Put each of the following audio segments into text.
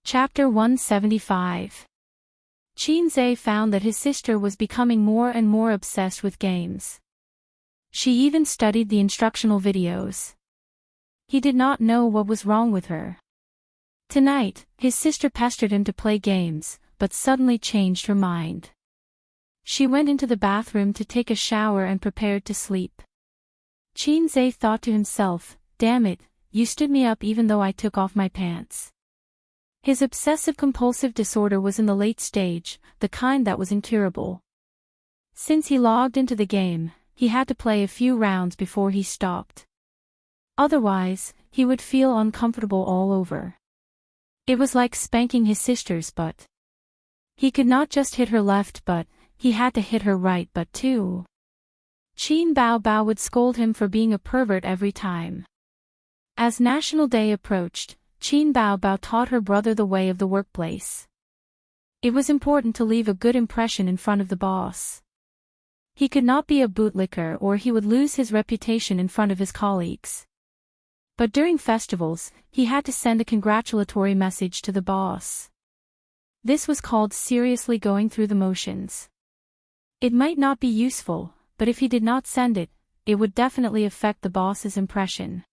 Chapter 175. Qinzhe found that his sister was becoming more and more obsessed with games. She even studied the instructional videos. He did not know what was wrong with her. Tonight, his sister pestered him to play games, but suddenly changed her mind. She went into the bathroom to take a shower and prepared to sleep. Qinzhe thought to himself, "Damn it, you stood me up even though I took off my pants." His obsessive-compulsive disorder was in the late stage, the kind that was incurable. Since he logged into the game, he had to play a few rounds before he stopped. Otherwise, he would feel uncomfortable all over. It was like spanking his sister's butt. He could not just hit her left butt, he had to hit her right butt too. Qin Baobao would scold him for being a pervert every time. As National Day approached, Qin Baobao taught her brother the way of the workplace. It was important to leave a good impression in front of the boss. He could not be a bootlicker or he would lose his reputation in front of his colleagues. But during festivals, he had to send a congratulatory message to the boss. This was called seriously going through the motions. It might not be useful, but if he did not send it, it would definitely affect the boss's impression.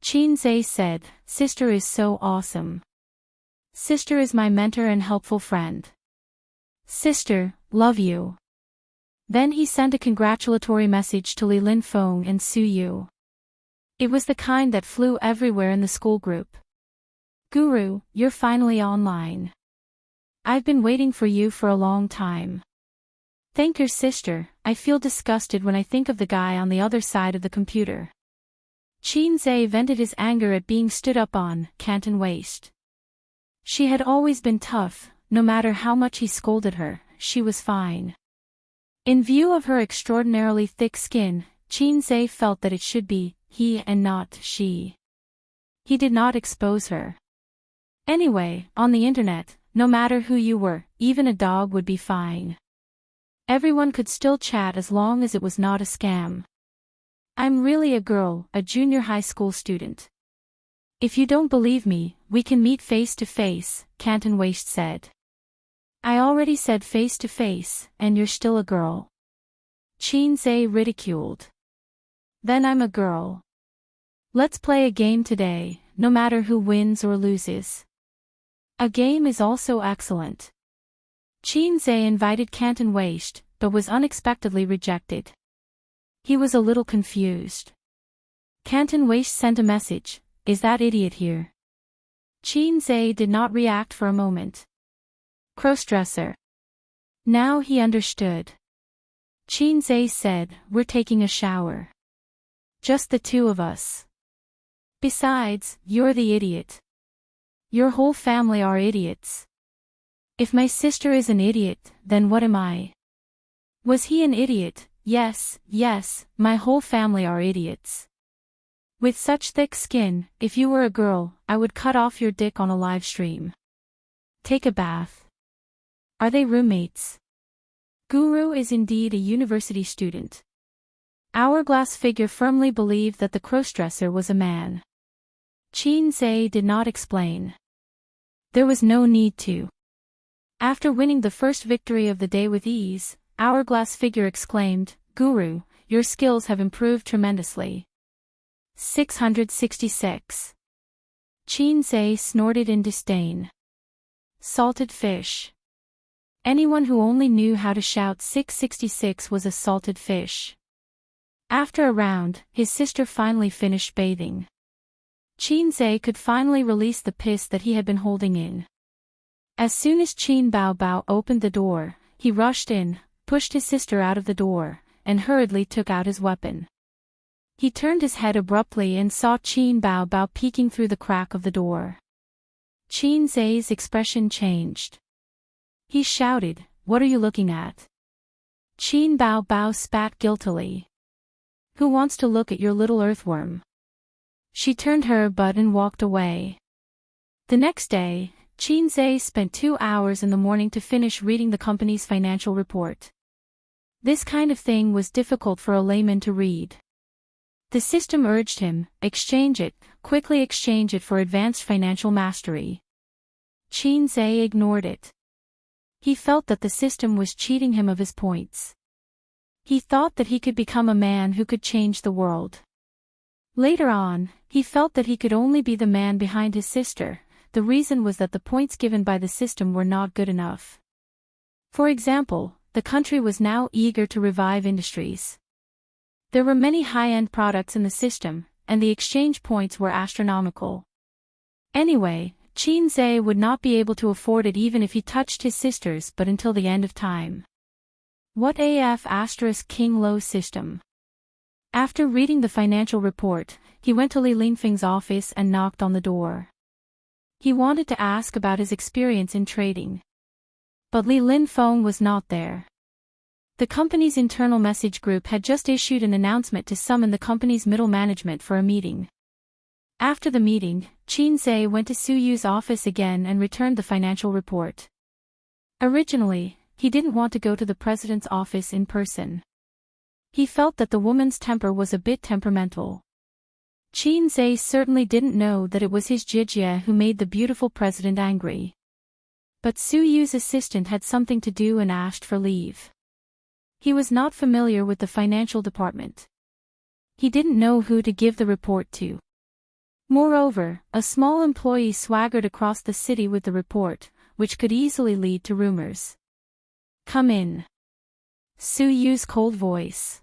Qinzhe said, "Sister is so awesome. Sister is my mentor and helpful friend. Sister, love you." Then he sent a congratulatory message to Li Linfeng and Su Yu. It was the kind that flew everywhere in the school group. "Guru, you're finally online. I've been waiting for you for a long time. Thank your sister, I feel disgusted when I think of the guy on the other side of the computer." Qinzhe vented his anger at being stood up on, Canton Waste. She had always been tough, no matter how much he scolded her, she was fine. In view of her extraordinarily thick skin, Qinzhe felt that it should be he and not she. He did not expose her. Anyway, on the internet, no matter who you were, even a dog would be fine. Everyone could still chat as long as it was not a scam. "I'm really a girl, a junior high school student. If you don't believe me, we can meet face to face," Canton Waste said. "I already said face to face, and you're still a girl." Qinzhe ridiculed. "Then I'm a girl. Let's play a game today, no matter who wins or loses." A game is also excellent. Qinzhe invited Canton Waste, but was unexpectedly rejected. He was a little confused. Canton Waste sent a message, "Is that idiot here?" Qinzhe did not react for a moment. Crossdresser. Now he understood. Qinzhe said, "We're taking a shower. Just the two of us. Besides, you're the idiot. Your whole family are idiots. If my sister is an idiot, then what am I?" Was he an idiot? Yes, my whole family are idiots. With such thick skin, if you were a girl, I would cut off your dick on a live stream. Take a bath. Are they roommates? Guru is indeed a university student. Hourglass figure firmly believed that the crossdresser was a man. Qinzhe did not explain. There was no need to. After winning the first victory of the day with ease, Hourglass figure exclaimed, "Guru, your skills have improved tremendously." 666. Qinzhe snorted in disdain. Salted fish. Anyone who only knew how to shout 666 was a salted fish. After a round, his sister finally finished bathing. Qinzhe could finally release the piss that he had been holding in. As soon as Qin Baobao opened the door, he rushed in, pushed his sister out of the door, and hurriedly took out his weapon. He turned his head abruptly and saw Qin Baobao peeking through the crack of the door. Qinzhe's expression changed. He shouted, "What are you looking at?" Qin Baobao spat guiltily. "Who wants to look at your little earthworm?" She turned her butt and walked away. The next day, Qinzhe spent 2 hours in the morning to finish reading the company's financial report. This kind of thing was difficult for a layman to read. The system urged him, quickly exchange it for advanced financial mastery. Qin Zhe ignored it. He felt that the system was cheating him of his points. He thought that he could become a man who could change the world. Later on, he felt that he could only be the man behind his sister. The reason was that the points given by the system were not good enough. For example, the country was now eager to revive industries. There were many high-end products in the system, and the exchange points were astronomical. Anyway, Qin Zhe would not be able to afford it even if he touched his sisters but until the end of time. What AF * King Lo system? After reading the financial report, he went to Li Lingfeng's office and knocked on the door. He wanted to ask about his experience in trading. But Li Lingfeng was not there. The company's internal message group had just issued an announcement to summon the company's middle management for a meeting. After the meeting, Qin Zhe went to Su Yu's office again and returned the financial report. Originally, he didn't want to go to the president's office in person. He felt that the woman's temper was a bit temperamental. Qin Zhe certainly didn't know that it was his Jijie who made the beautiful president angry. But Su Yu's assistant had something to do and asked for leave. He was not familiar with the financial department. He didn't know who to give the report to. Moreover, a small employee swaggered across the city with the report, which could easily lead to rumors. "Come in." Su Yu's cold voice.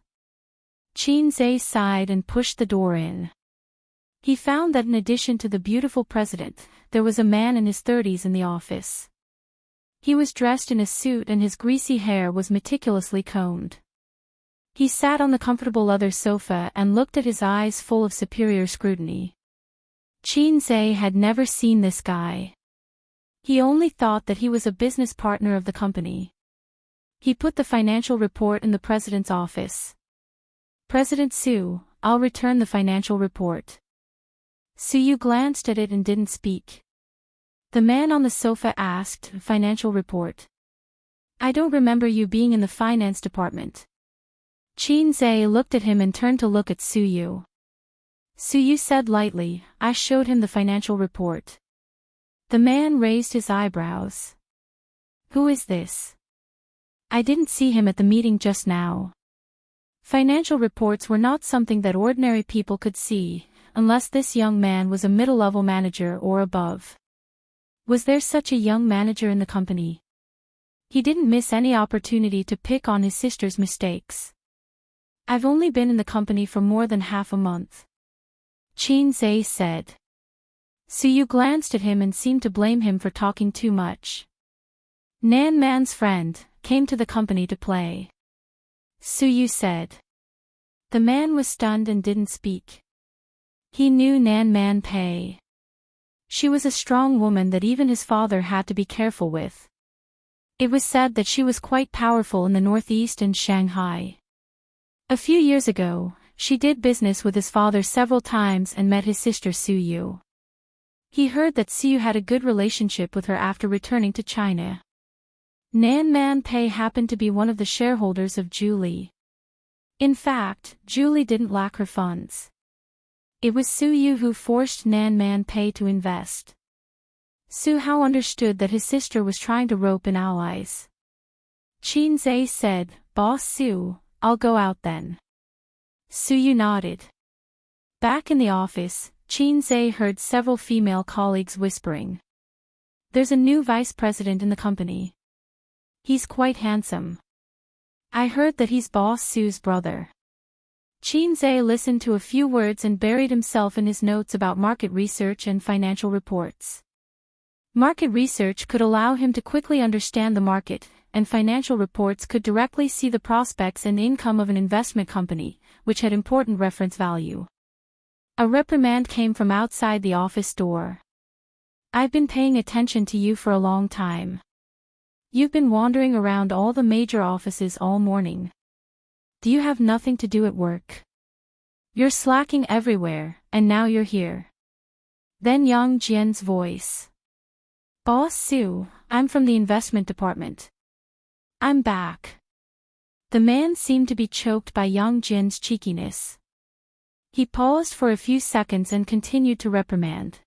Qin Zhe sighed and pushed the door in. He found that in addition to the beautiful president, there was a man in his 30s in the office. He was dressed in a suit and his greasy hair was meticulously combed. He sat on the comfortable leather sofa and looked at his eyes full of superior scrutiny. Qin Zhe had never seen this guy. He only thought that he was a business partner of the company. He put the financial report in the president's office. "President Su, I'll return the financial report." Su Yu glanced at it and didn't speak. The man on the sofa asked, "Financial report? I don't remember you being in the finance department." Qin Zhe looked at him and turned to look at Su Yu. Su Yu said lightly, "I showed him the financial report." The man raised his eyebrows. "Who is this? I didn't see him at the meeting just now." Financial reports were not something that ordinary people could see, unless this young man was a middle-level manager or above. Was there such a young manager in the company? He didn't miss any opportunity to pick on his sister's mistakes. "I've only been in the company for more than half a month," Qin Zhe said. Su Yu glanced at him and seemed to blame him for talking too much. "Nan Man's friend came to the company to play," Su Yu said. The man was stunned and didn't speak. He knew Nan Man Pei. She was a strong woman that even his father had to be careful with. It was said that she was quite powerful in the Northeast and Shanghai. A few years ago, she did business with his father several times and met his sister Su Yu. He heard that Su Yu had a good relationship with her after returning to China. Nan Man Pei happened to be one of the shareholders of Julie. In fact, Julie didn't lack her funds. It was Su Yu who forced Nan Man Pei to invest. Su Hao understood that his sister was trying to rope in allies. Qin Zhe said, "Boss Su, I'll go out then." Su Yu nodded. Back in the office, Qin Zhe heard several female colleagues whispering. "There's a new vice president in the company. He's quite handsome. I heard that he's Boss Su's brother." Qin Zhe listened to a few words and buried himself in his notes about market research and financial reports. Market research could allow him to quickly understand the market, and financial reports could directly see the prospects and income of an investment company, which had important reference value. A reprimand came from outside the office door. "I've been paying attention to you for a long time. You've been wandering around all the major offices all morning. Do you have nothing to do at work? You're slacking everywhere, and now you're here." Then Yang Jian's voice. "Boss Su, I'm from the investment department. I'm back." The man seemed to be choked by Yang Jian's cheekiness. He paused for a few seconds and continued to reprimand.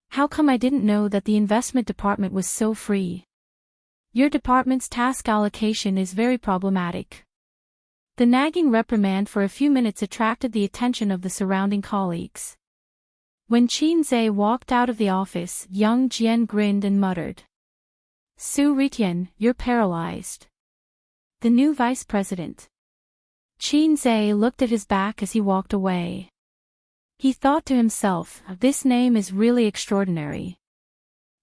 How come I didn't know that the investment department was so free? Your department's task allocation is very problematic. The nagging reprimand for a few minutes attracted the attention of the surrounding colleagues. When Qin Zhe walked out of the office, young Jian grinned and muttered. Su Ritian, you're paralyzed. The new vice president. Qin Zhe looked at his back as he walked away. He thought to himself, this name is really extraordinary.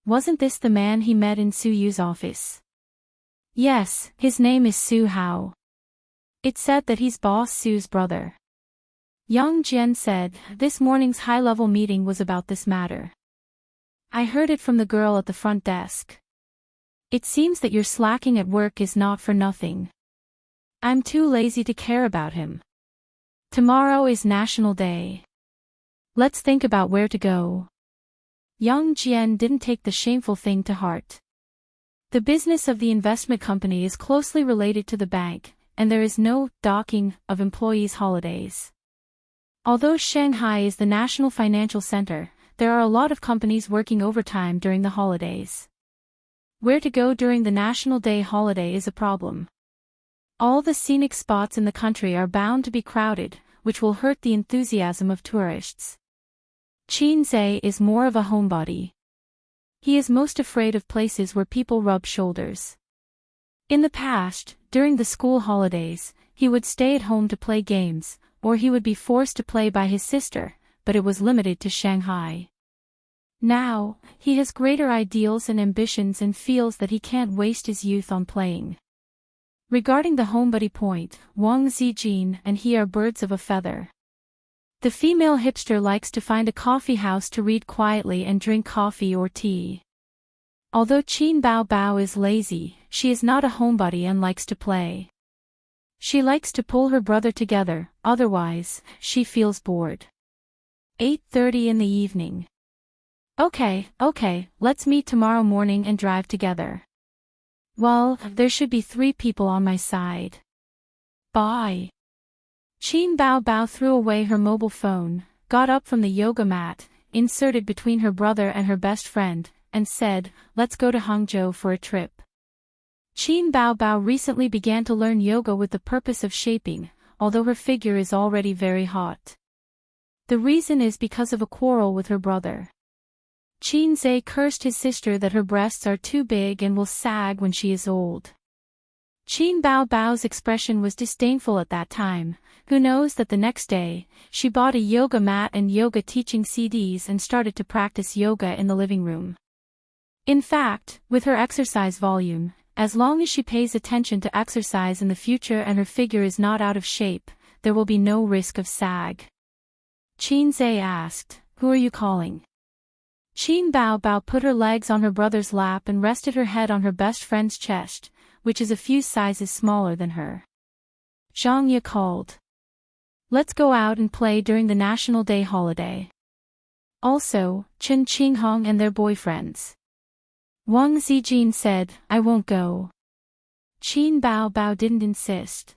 Wasn't this the man he met in Su Yu's office? Yes, his name is Su Hao. It said that he's boss Su's brother. Yang Jian said, this morning's high-level meeting was about this matter. I heard it from the girl at the front desk. It seems that your slacking at work is not for nothing. I'm too lazy to care about him. Tomorrow is National Day. Let's think about where to go. Yang Jian didn't take the shameful thing to heart. The business of the investment company is closely related to the bank, and there is no docking of employees' holidays. Although Shanghai is the national financial center, there are a lot of companies working overtime during the holidays. Where to go during the National Day holiday is a problem. All the scenic spots in the country are bound to be crowded, which will hurt the enthusiasm of tourists. Qin Zhe is more of a homebody. He is most afraid of places where people rub shoulders. In the past, during the school holidays, he would stay at home to play games, or he would be forced to play by his sister, but it was limited to Shanghai. Now, he has greater ideals and ambitions and feels that he can't waste his youth on playing. Regarding the homebody point, Wang Zijin and he are birds of a feather. The female hipster likes to find a coffee house to read quietly and drink coffee or tea. Although Qin Bao is lazy, she is not a homebody and likes to play. She likes to pull her brother together, otherwise, she feels bored. 8:30 in the evening. Okay, let's meet tomorrow morning and drive together. Well, there should be 3 people on my side. Bye. Qin Bao threw away her mobile phone, got up from the yoga mat, inserted between her brother and her best friend, and said, let's go to Hangzhou for a trip. Qin Bao recently began to learn yoga with the purpose of shaping, although her figure is already very hot. The reason is because of a quarrel with her brother. Qin Zhe cursed his sister that her breasts are too big and will sag when she is old. Qin Bao's expression was disdainful at that time. Who knows that the next day, she bought a yoga mat and yoga teaching CDs and started to practice yoga in the living room. In fact, with her exercise volume, as long as she pays attention to exercise in the future and her figure is not out of shape, there will be no risk of sag. Qin Zhe asked, who are you calling? Qin Bao put her legs on her brother's lap and rested her head on her best friend's chest, which is a few sizes smaller than her. Zhang Ye called. Let's go out and play during the National Day holiday. Also, Chen Qinghong and their boyfriends. Wang Zijin said, I won't go. Qin Bao didn't insist.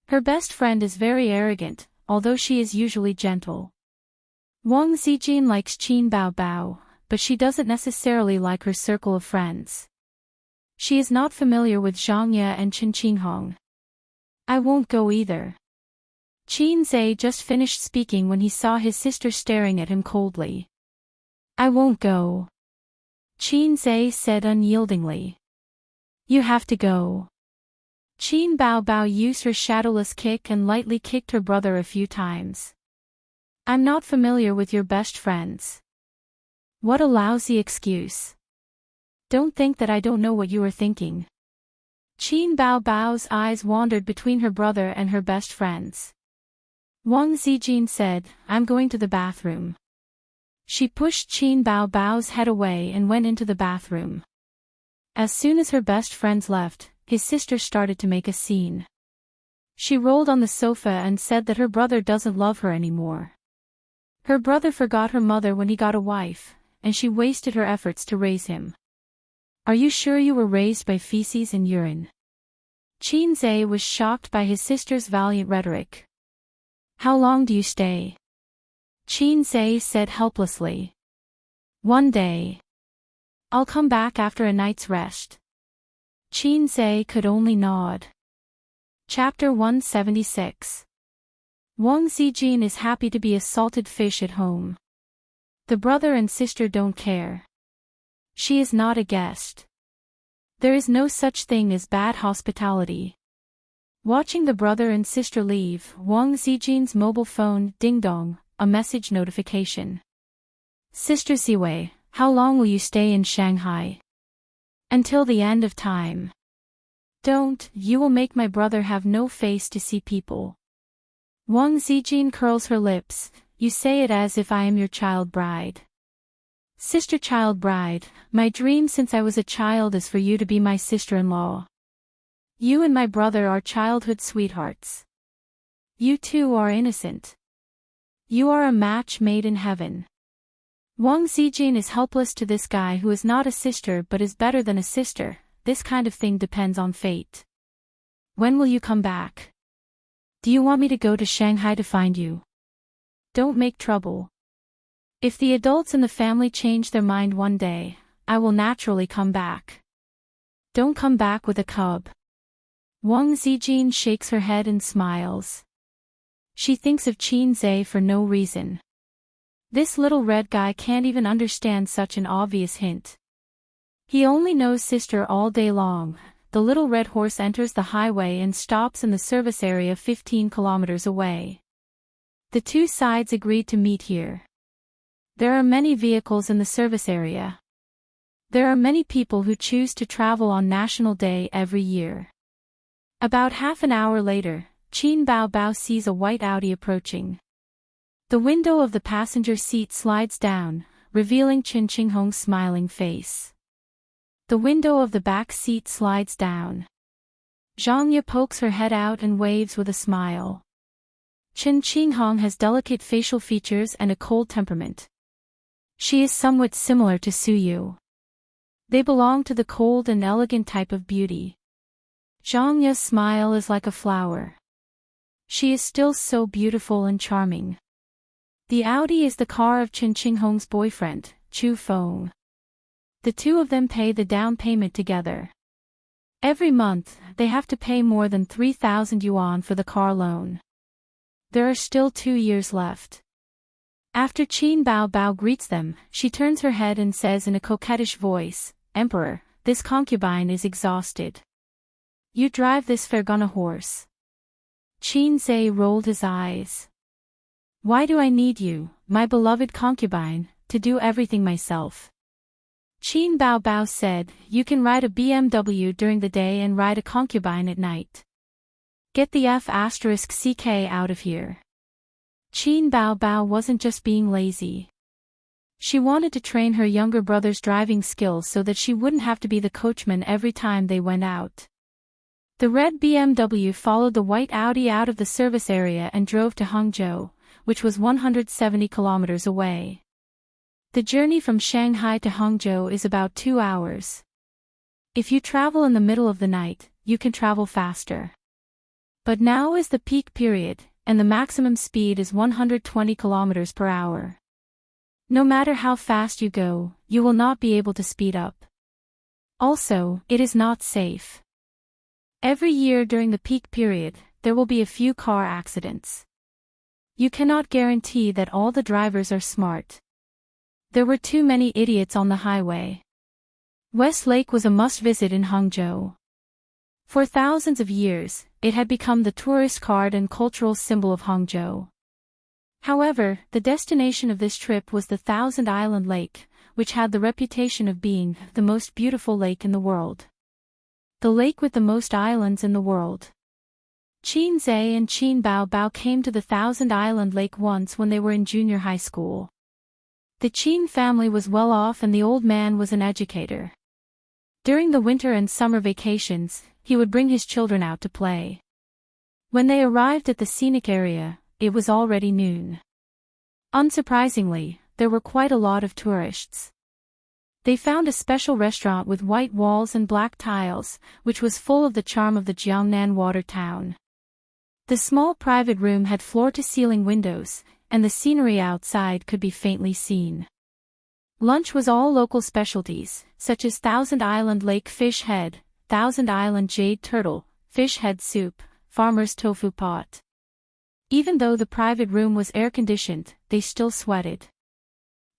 Her best friend is very arrogant, although she is usually gentle. Wang Zijin likes Qin Bao, but she doesn't necessarily like her circle of friends. She is not familiar with Zhang Ye and Chen Qinghong. I won't go either. Qin Zhe just finished speaking when he saw his sister staring at him coldly. I won't go. Qin Zhe said unyieldingly. You have to go. Qin Bao used her shadowless kick and lightly kicked her brother a few times. I'm not familiar with your best friends. What a lousy excuse. Don't think that I don't know what you are thinking. Qin Bao's eyes wandered between her brother and her best friends. Wang Zijin said, I'm going to the bathroom. She pushed Qin Bao's head away and went into the bathroom. As soon as her best friends left, his sister started to make a scene. She rolled on the sofa and said that her brother doesn't love her anymore. Her brother forgot her mother when he got a wife, and she wasted her efforts to raise him. Are you sure you were raised by feces and urine? Qin Zhe was shocked by his sister's valiant rhetoric. How long do you stay? Qin Zhe said helplessly. One day. I'll come back after a night's rest. Qin Zhe could only nod. Chapter 176. Wang Zijin is happy to be a salted fish at home. The brother and sister don't care. She is not a guest. There is no such thing as bad hospitality. Watching the brother and sister leave, Wang Zijin's mobile phone ding-dong, a message notification. Sister Ziwei, how long will you stay in Shanghai? Until the end of time. Don't, you will make my brother have no face to see people. Wang Zijin curls her lips, you say it as if I am your child bride. Sister child bride, my dream since I was a child is for you to be my sister-in-law. You and my brother are childhood sweethearts. You two are innocent. You are a match made in heaven. Wang Zijin is helpless to this guy who is not a sister but is better than a sister. This kind of thing depends on fate. When will you come back? Do you want me to go to Shanghai to find you? Don't make trouble. If the adults in the family change their mind one day, I will naturally come back. Don't come back with a cub. Wang Zijin shakes her head and smiles. She thinks of Qin Zhe for no reason. This little red guy can't even understand such an obvious hint. He only knows sister all day long. The little red horse enters the highway and stops in the service area 15 kilometers away. The two sides agreed to meet here. There are many vehicles in the service area. There are many people who choose to travel on National Day every year. About half an hour later, Qin Bao sees a white Audi approaching. The window of the passenger seat slides down, revealing Qin Qinghong's smiling face. The window of the back seat slides down. Zhang Ye pokes her head out and waves with a smile. Qin Qinghong has delicate facial features and a cold temperament. She is somewhat similar to Su Yu. They belong to the cold and elegant type of beauty. Zhang Ye's smile is like a flower. She is still so beautiful and charming. The Audi is the car of Qin Qinghong's boyfriend, Chu Feng. The two of them pay the down payment together. Every month, they have to pay more than 3,000 yuan for the car loan. There are still 2 years left. After Qin Bao greets them, she turns her head and says in a coquettish voice, Emperor, this concubine is exhausted. You drive this Fergana horse. Qin Zhe rolled his eyes. Why do I need you, my beloved concubine, to do everything myself? Qin Bao said, you can ride a BMW during the day and ride a concubine at night. Get the F***ck out of here. Qin Bao wasn't just being lazy. She wanted to train her younger brother's driving skills so that she wouldn't have to be the coachman every time they went out. The red BMW followed the white Audi out of the service area and drove to Hangzhou, which was 170 kilometers away. The journey from Shanghai to Hangzhou is about 2 hours. If you travel in the middle of the night, you can travel faster. But now is the peak period, and the maximum speed is 120 kilometers per hour. No matter how fast you go, you will not be able to speed up. Also, it is not safe. Every year during the peak period, there will be a few car accidents. You cannot guarantee that all the drivers are smart. There were too many idiots on the highway. West Lake was a must-visit in Hangzhou. For thousands of years, it had become the tourist card and cultural symbol of Hangzhou. However, the destination of this trip was the Thousand Island Lake, which had the reputation of being the most beautiful lake in the world. The lake with the most islands in the world. Qin Zhe and Qin Bao came to the Thousand Island Lake once when they were in junior high school. The Qin family was well off and the old man was an educator. During the winter and summer vacations, he would bring his children out to play. When they arrived at the scenic area, it was already noon. Unsurprisingly, there were quite a lot of tourists. They found a special restaurant with white walls and black tiles, which was full of the charm of the Jiangnan water town. The small private room had floor-to-ceiling windows, and the scenery outside could be faintly seen. Lunch was all local specialties, such as Thousand Island Lake fish head, Thousand Island jade turtle, fish head soup, farmer's tofu pot. Even though the private room was air-conditioned, they still sweated.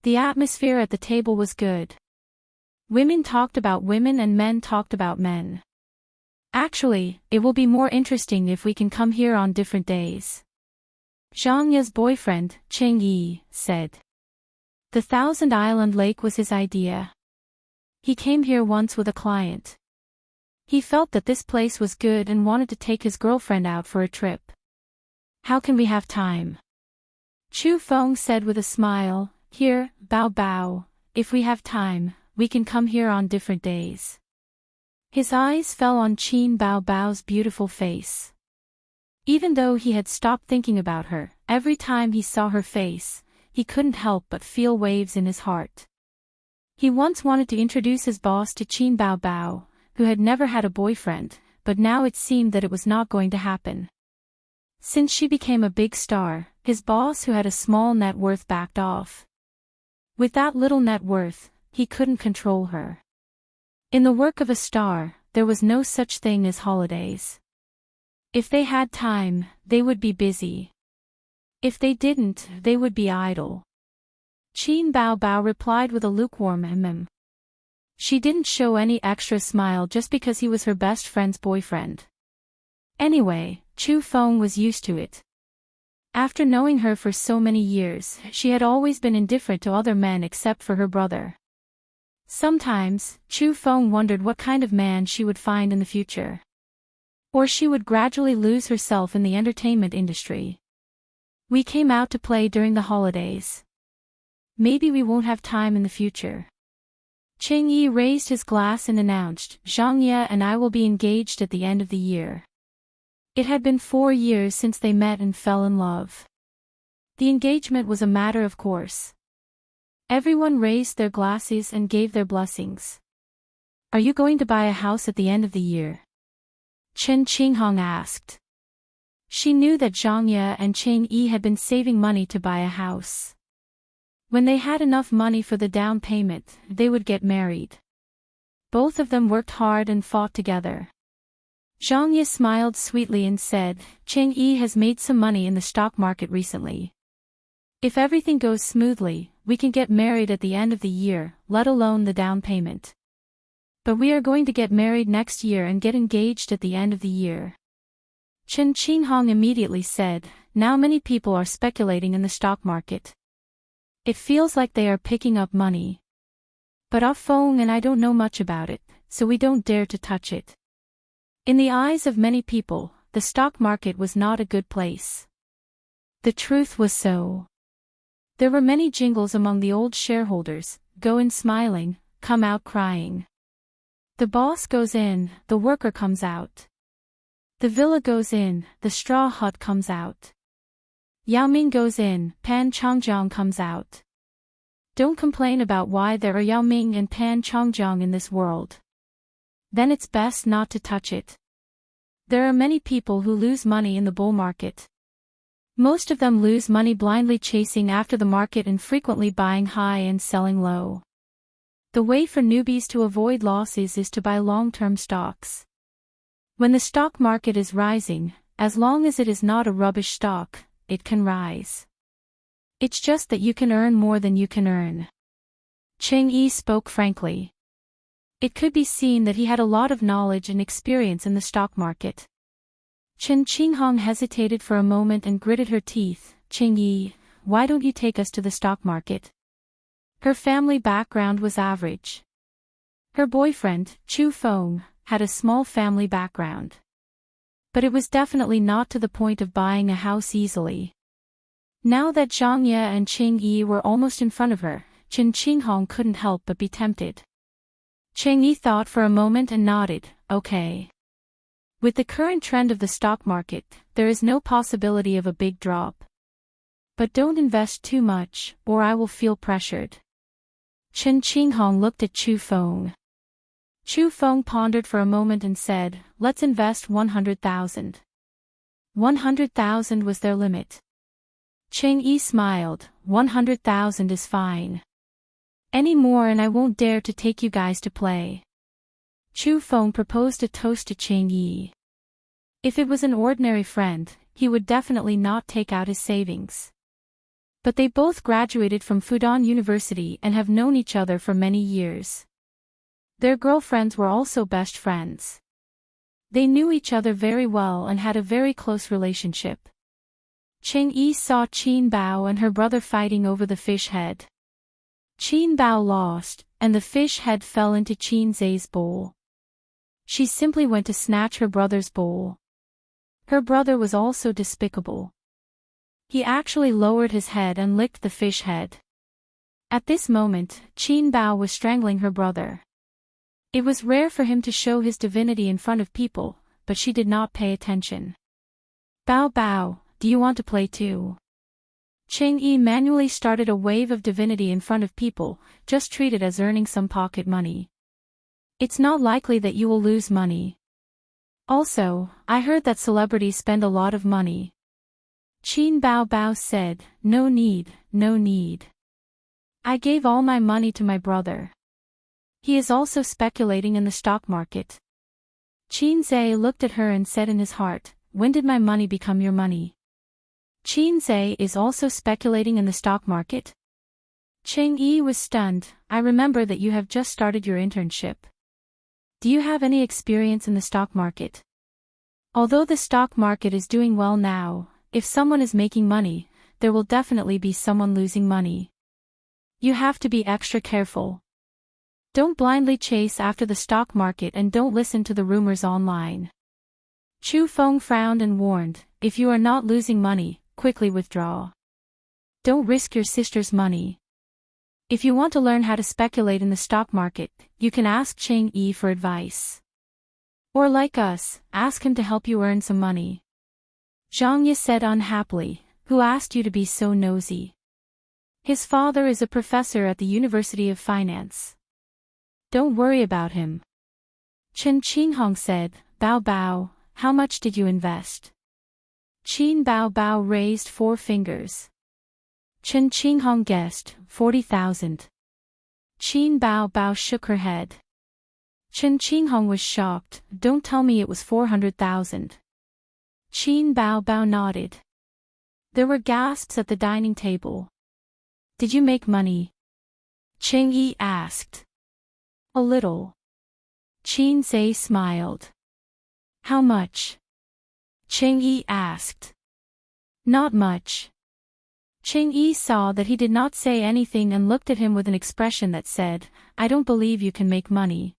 The atmosphere at the table was good. Women talked about women and men talked about men. Actually, it will be more interesting if we can come here on different days. Zhang Ye's boyfriend, Cheng Yi, said. The Thousand Island Lake was his idea. He came here once with a client. He felt that this place was good and wanted to take his girlfriend out for a trip. How can we have time? Chu Feng said with a smile, Here, Bao Bao, if we have time, we can come here on different days. His eyes fell on Qin Bao Bao's beautiful face. Even though he had stopped thinking about her, every time he saw her face, he couldn't help but feel waves in his heart. He once wanted to introduce his boss to Qin Bao Bao, who had never had a boyfriend, but now it seemed that it was not going to happen. Since she became a big star, his boss who had a small net worth backed off. With that little net worth, he couldn't control her. In the work of a star, there was no such thing as holidays. If they had time, they would be busy. If they didn't, they would be idle. Qin Bao Bao replied with a lukewarm She didn't show any extra smile just because he was her best friend's boyfriend. Anyway, Chu Feng was used to it. After knowing her for so many years, she had always been indifferent to other men except for her brother. Sometimes, Chu Feng wondered what kind of man she would find in the future. Or she would gradually lose herself in the entertainment industry. We came out to play during the holidays. Maybe we won't have time in the future. Cheng Yi raised his glass and announced, Zhang Ye and I will be engaged at the end of the year. It had been 4 years since they met and fell in love. The engagement was a matter of course. Everyone raised their glasses and gave their blessings. Are you going to buy a house at the end of the year? Chen Qinghong asked. She knew that Zhang Ye and Cheng Yi had been saving money to buy a house. When they had enough money for the down payment, they would get married. Both of them worked hard and fought together. Zhang Ye smiled sweetly and said, Cheng Yi has made some money in the stock market recently. If everything goes smoothly, we can get married at the end of the year, let alone the down payment. But we are going to get married next year and get engaged at the end of the year. Chen Qinghong immediately said, Now many people are speculating in the stock market. It feels like they are picking up money. But Ah Feng and I don't know much about it, so we don't dare to touch it. In the eyes of many people, the stock market was not a good place. The truth was so. There were many jingles among the old shareholders, go in smiling, come out crying. The boss goes in, the worker comes out. The villa goes in, the straw hut comes out. Yao Ming goes in, Pan Chongjiang comes out. Don't complain about why there are Yao Ming and Pan Chongjiang in this world. Then it's best not to touch it. There are many people who lose money in the bull market. Most of them lose money blindly chasing after the market and frequently buying high and selling low. The way for newbies to avoid losses is to buy long-term stocks. When the stock market is rising, as long as it is not a rubbish stock, it can rise. It's just that you can earn more than you can earn. Cheng Yi spoke frankly. It could be seen that he had a lot of knowledge and experience in the stock market. Chen Qinghong hesitated for a moment and gritted her teeth. Cheng Yi, why don't you take us to the stock market? Her family background was average. Her boyfriend, Chu Feng, had a small family background. But it was definitely not to the point of buying a house easily. Now that Zhang Ye and Cheng Yi were almost in front of her, Chen Qinghong couldn't help but be tempted. Cheng Yi thought for a moment and nodded, okay. With the current trend of the stock market, there is no possibility of a big drop. But don't invest too much, or I will feel pressured. Chen Qinghong looked at Chu Feng. Chu Feng pondered for a moment and said, let's invest 100,000. 100,000 was their limit. Cheng Yi smiled, 100,000 is fine. Any more and I won't dare to take you guys to play. Chu Feng proposed a toast to Ching Yi. If it was an ordinary friend, he would definitely not take out his savings. But they both graduated from Fudan University and have known each other for many years. Their girlfriends were also best friends. They knew each other very well and had a very close relationship. Ching Yi saw Qin Bao and her brother fighting over the fish head. Qin Bao lost, and the fish head fell into Qin Zai's bowl. She simply went to snatch her brother's bowl. Her brother was also despicable. He actually lowered his head and licked the fish head. At this moment, Qin Bao was strangling her brother. It was rare for him to show his divinity in front of people, but she did not pay attention. Bao Bao, do you want to play too? Ching Yi manually started a wave of divinity in front of people, just treat it as earning some pocket money. It's not likely that you will lose money. Also, I heard that celebrities spend a lot of money. Qin Bao Bao said, no need, no need. I gave all my money to my brother. He is also speculating in the stock market. Qin Zai looked at her and said in his heart, when did my money become your money? Qin Zai is also speculating in the stock market? Ching Yi was stunned. I remember that you have just started your internship. Do you have any experience in the stock market? Although the stock market is doing well now, if someone is making money, there will definitely be someone losing money. You have to be extra careful. Don't blindly chase after the stock market and don't listen to the rumors online. Chu Feng frowned and warned, if you are not losing money, quickly withdraw. Don't risk your sister's money. If you want to learn how to speculate in the stock market, you can ask Ching Yi for advice. Or like us, ask him to help you earn some money. Zhang Ye said unhappily, who asked you to be so nosy? His father is a professor at the University of Finance. Don't worry about him. Chen Qinghong said, Bao Bao, how much did you invest? Qin Bao Bao raised 4 fingers. Chen Qinghong guessed, 40,000. Qin Bao Bao shook her head. Chen Qinghong was shocked, don't tell me it was 400,000. Qin Bao Bao nodded. There were gasps at the dining table. Did you make money? Ching Yi asked. A little. Qin Zai smiled. How much? Ching Yi asked. Not much. Ching Yi saw that he did not say anything and looked at him with an expression that said, I don't believe you can make money.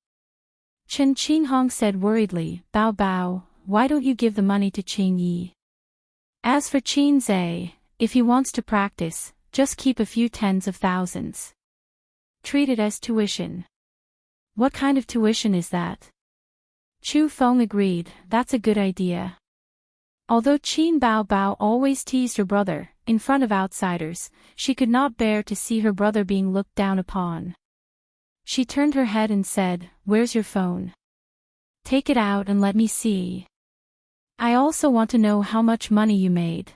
Chen Qinghong said worriedly, Bao Bao, why don't you give the money to Ching Yi? As for Qin Zai, if he wants to practice, just keep a few tens of thousands. Treat it as tuition. What kind of tuition is that? Chu Feng agreed, that's a good idea. Although Qin Bao Bao always teased her brother, in front of outsiders, she could not bear to see her brother being looked down upon. She turned her head and said, where's your phone? Take it out and let me see. I also want to know how much money you made.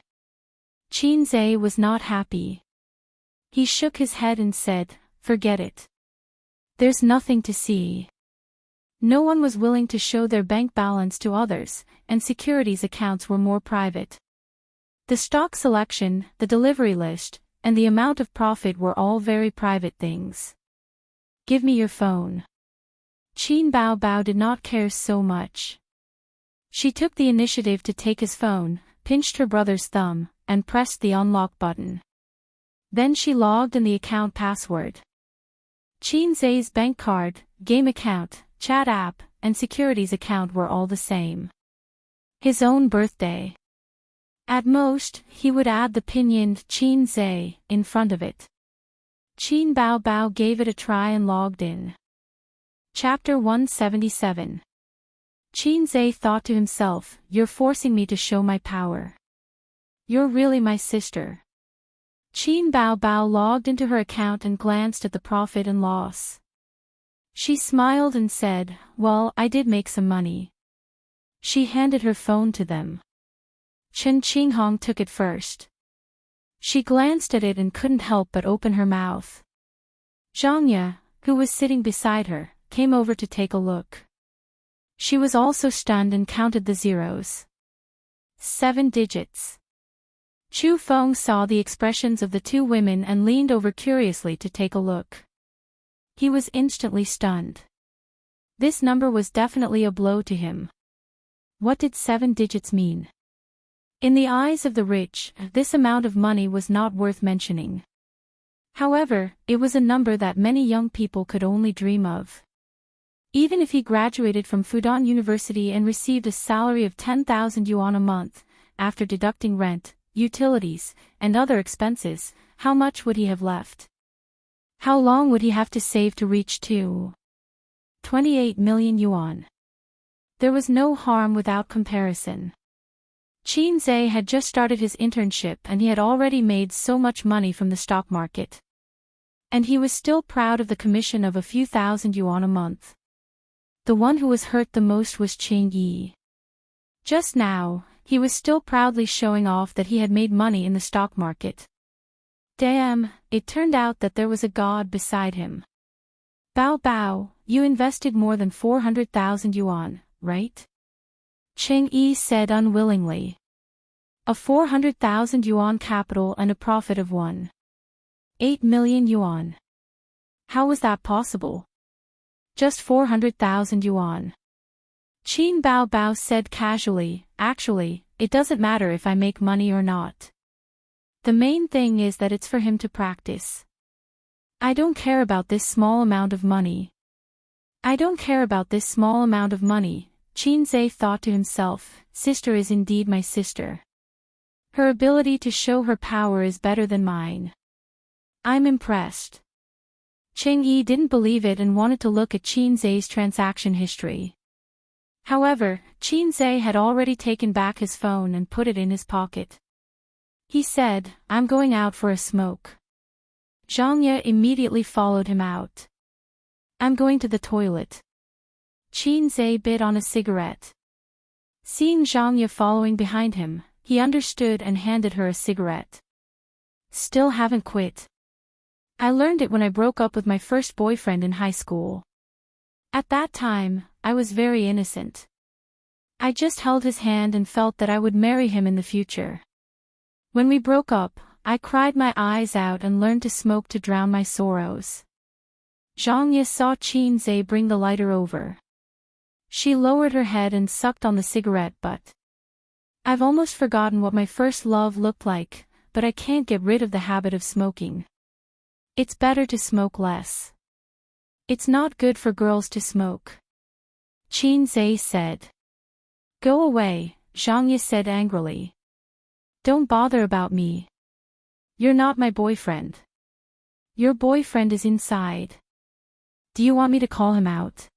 Qin Zai was not happy. He shook his head and said, forget it. There's nothing to see. No one was willing to show their bank balance to others, and securities accounts were more private. The stock selection, the delivery list, and the amount of profit were all very private things. Give me your phone. Qin Bao Bao did not care so much. She took the initiative to take his phone, pinched her brother's thumb, and pressed the unlock button. Then she logged in the account password. Qin Zai's bank card, game account, chat app, and securities account were all the same. His own birthday. At most, he would add the pinyin Qin Zai in front of it. Qin Bao Bao gave it a try and logged in. Chapter 177. Qin Zai thought to himself, you're forcing me to show my power. You're really my sister. Qin Bao Bao logged into her account and glanced at the profit and loss. She smiled and said, well, I did make some money. She handed her phone to them. Chen Qinghong took it first. She glanced at it and couldn't help but open her mouth. Zhang Ye, who was sitting beside her, came over to take a look. She was also stunned and counted the zeros. 7 digits. Chu Feng saw the expressions of the two women and leaned over curiously to take a look. He was instantly stunned. This number was definitely a blow to him. What did 7 digits mean? In the eyes of the rich, this amount of money was not worth mentioning. However, it was a number that many young people could only dream of. Even if he graduated from Fudan University and received a salary of 10,000 yuan a month, after deducting rent, utilities, and other expenses, how much would he have left? How long would he have to save to reach 28 million yuan? There was no harm without comparison. Qin Zhe had just started his internship and he had already made so much money from the stock market. And he was still proud of the commission of a few thousand yuan a month. The one who was hurt the most was Qing Yi. Just now, he was still proudly showing off that he had made money in the stock market. Damn, it turned out that there was a god beside him. Bao Bao, you invested more than 400,000 yuan, right? Qing Yi said unwillingly. A 400,000 yuan capital and a profit of 1.8 million yuan. How was that possible? Just 400,000 yuan. Qin Bao Bao said casually, actually, it doesn't matter if I make money or not. The main thing is that it's for him to practice. I don't care about this small amount of money. I don't care about this small amount of money, Qin Zhe thought to himself, sister is indeed my sister. Her ability to show her power is better than mine. I'm impressed. Qing Yi didn't believe it and wanted to look at Qin Zhe's transaction history. However, Qin Zhe had already taken back his phone and put it in his pocket. He said, I'm going out for a smoke. Zhang Ye immediately followed him out. I'm going to the toilet. Qin Zhe bit on a cigarette. Seeing Zhang Ye following behind him, he understood and handed her a cigarette. Still haven't quit. I learned it when I broke up with my first boyfriend in high school. At that time, I was very innocent. I just held his hand and felt that I would marry him in the future. When we broke up, I cried my eyes out and learned to smoke to drown my sorrows. Zhang Ye saw Qin Zhe bring the lighter over. She lowered her head and sucked on the cigarette butt. I've almost forgotten what my first love looked like, but I can't get rid of the habit of smoking. It's better to smoke less. It's not good for girls to smoke. Qin Zhe said. Go away, Zhang Ye said angrily. Don't bother about me. You're not my boyfriend. Your boyfriend is inside. Do you want me to call him out?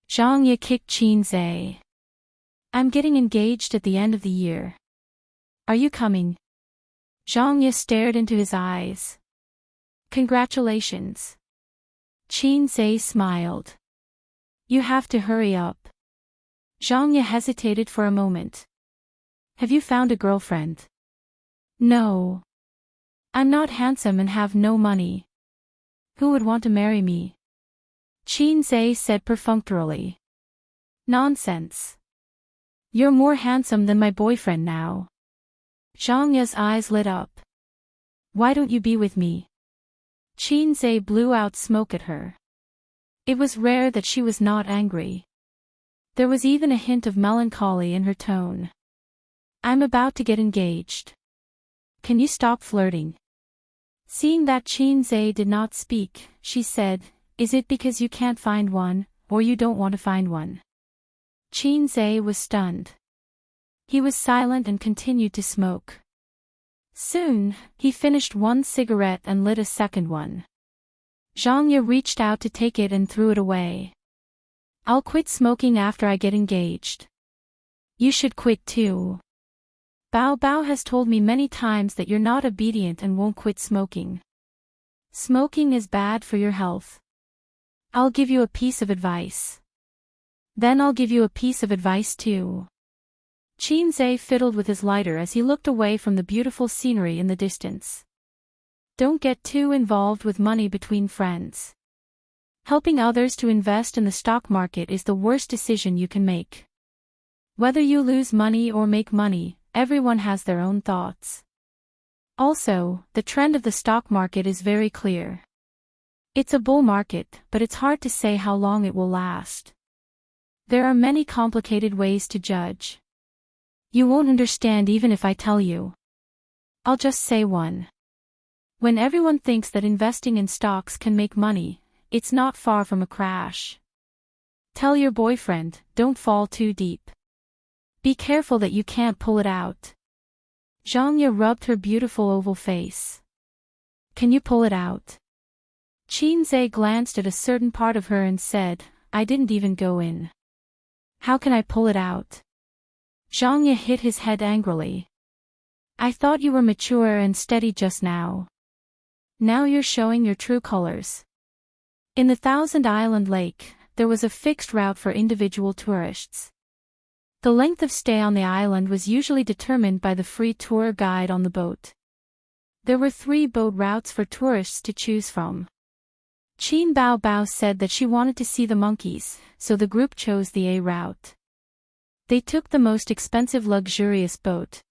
Zhang Ye kicked Qin Zhe. I'm getting engaged at the end of the year. Are you coming? Zhang Ye stared into his eyes. Congratulations. Qin Zhe smiled. You have to hurry up. Zhang Ye hesitated for a moment. Have you found a girlfriend? No. I'm not handsome and have no money. Who would want to marry me? Qin Zhe said perfunctorily. Nonsense. You're more handsome than my boyfriend now. Zhang Ye's eyes lit up. Why don't you be with me? Qin Zhe blew out smoke at her. It was rare that she was not angry. There was even a hint of melancholy in her tone. I'm about to get engaged. Can you stop flirting? Seeing that Qin Zhe did not speak, she said, is it because you can't find one, or you don't want to find one? Qin Zhe was stunned. He was silent and continued to smoke. Soon, he finished one cigarette and lit a second one. Zhang Ye reached out to take it and threw it away. I'll quit smoking after I get engaged. You should quit too. Bao Bao has told me many times that you're not obedient and won't quit smoking. Smoking is bad for your health. I'll give you a piece of advice. Then I'll give you a piece of advice too. Qin Zhe fiddled with his lighter as he looked away from the beautiful scenery in the distance. Don't get too involved with money between friends. Helping others to invest in the stock market is the worst decision you can make. Whether you lose money or make money, everyone has their own thoughts. Also, the trend of the stock market is very clear. It's a bull market, but it's hard to say how long it will last. There are many complicated ways to judge. You won't understand even if I tell you. I'll just say one. When everyone thinks that investing in stocks can make money, it's not far from a crash. Tell your boyfriend, don't fall too deep. Be careful that you can't pull it out. Zhang Ye rubbed her beautiful oval face. Can you pull it out? Qin Zhe glanced at a certain part of her and said, I didn't even go in. How can I pull it out? Zhang Ye hit his head angrily. I thought you were mature and steady just now. Now you're showing your true colors. In the Thousand Island Lake, there was a fixed route for individual tourists. The length of stay on the island was usually determined by the free tour guide on the boat. There were 3 boat routes for tourists to choose from. Qin Bao Bao said that she wanted to see the monkeys, so the group chose the A route. They took the most expensive luxurious boat.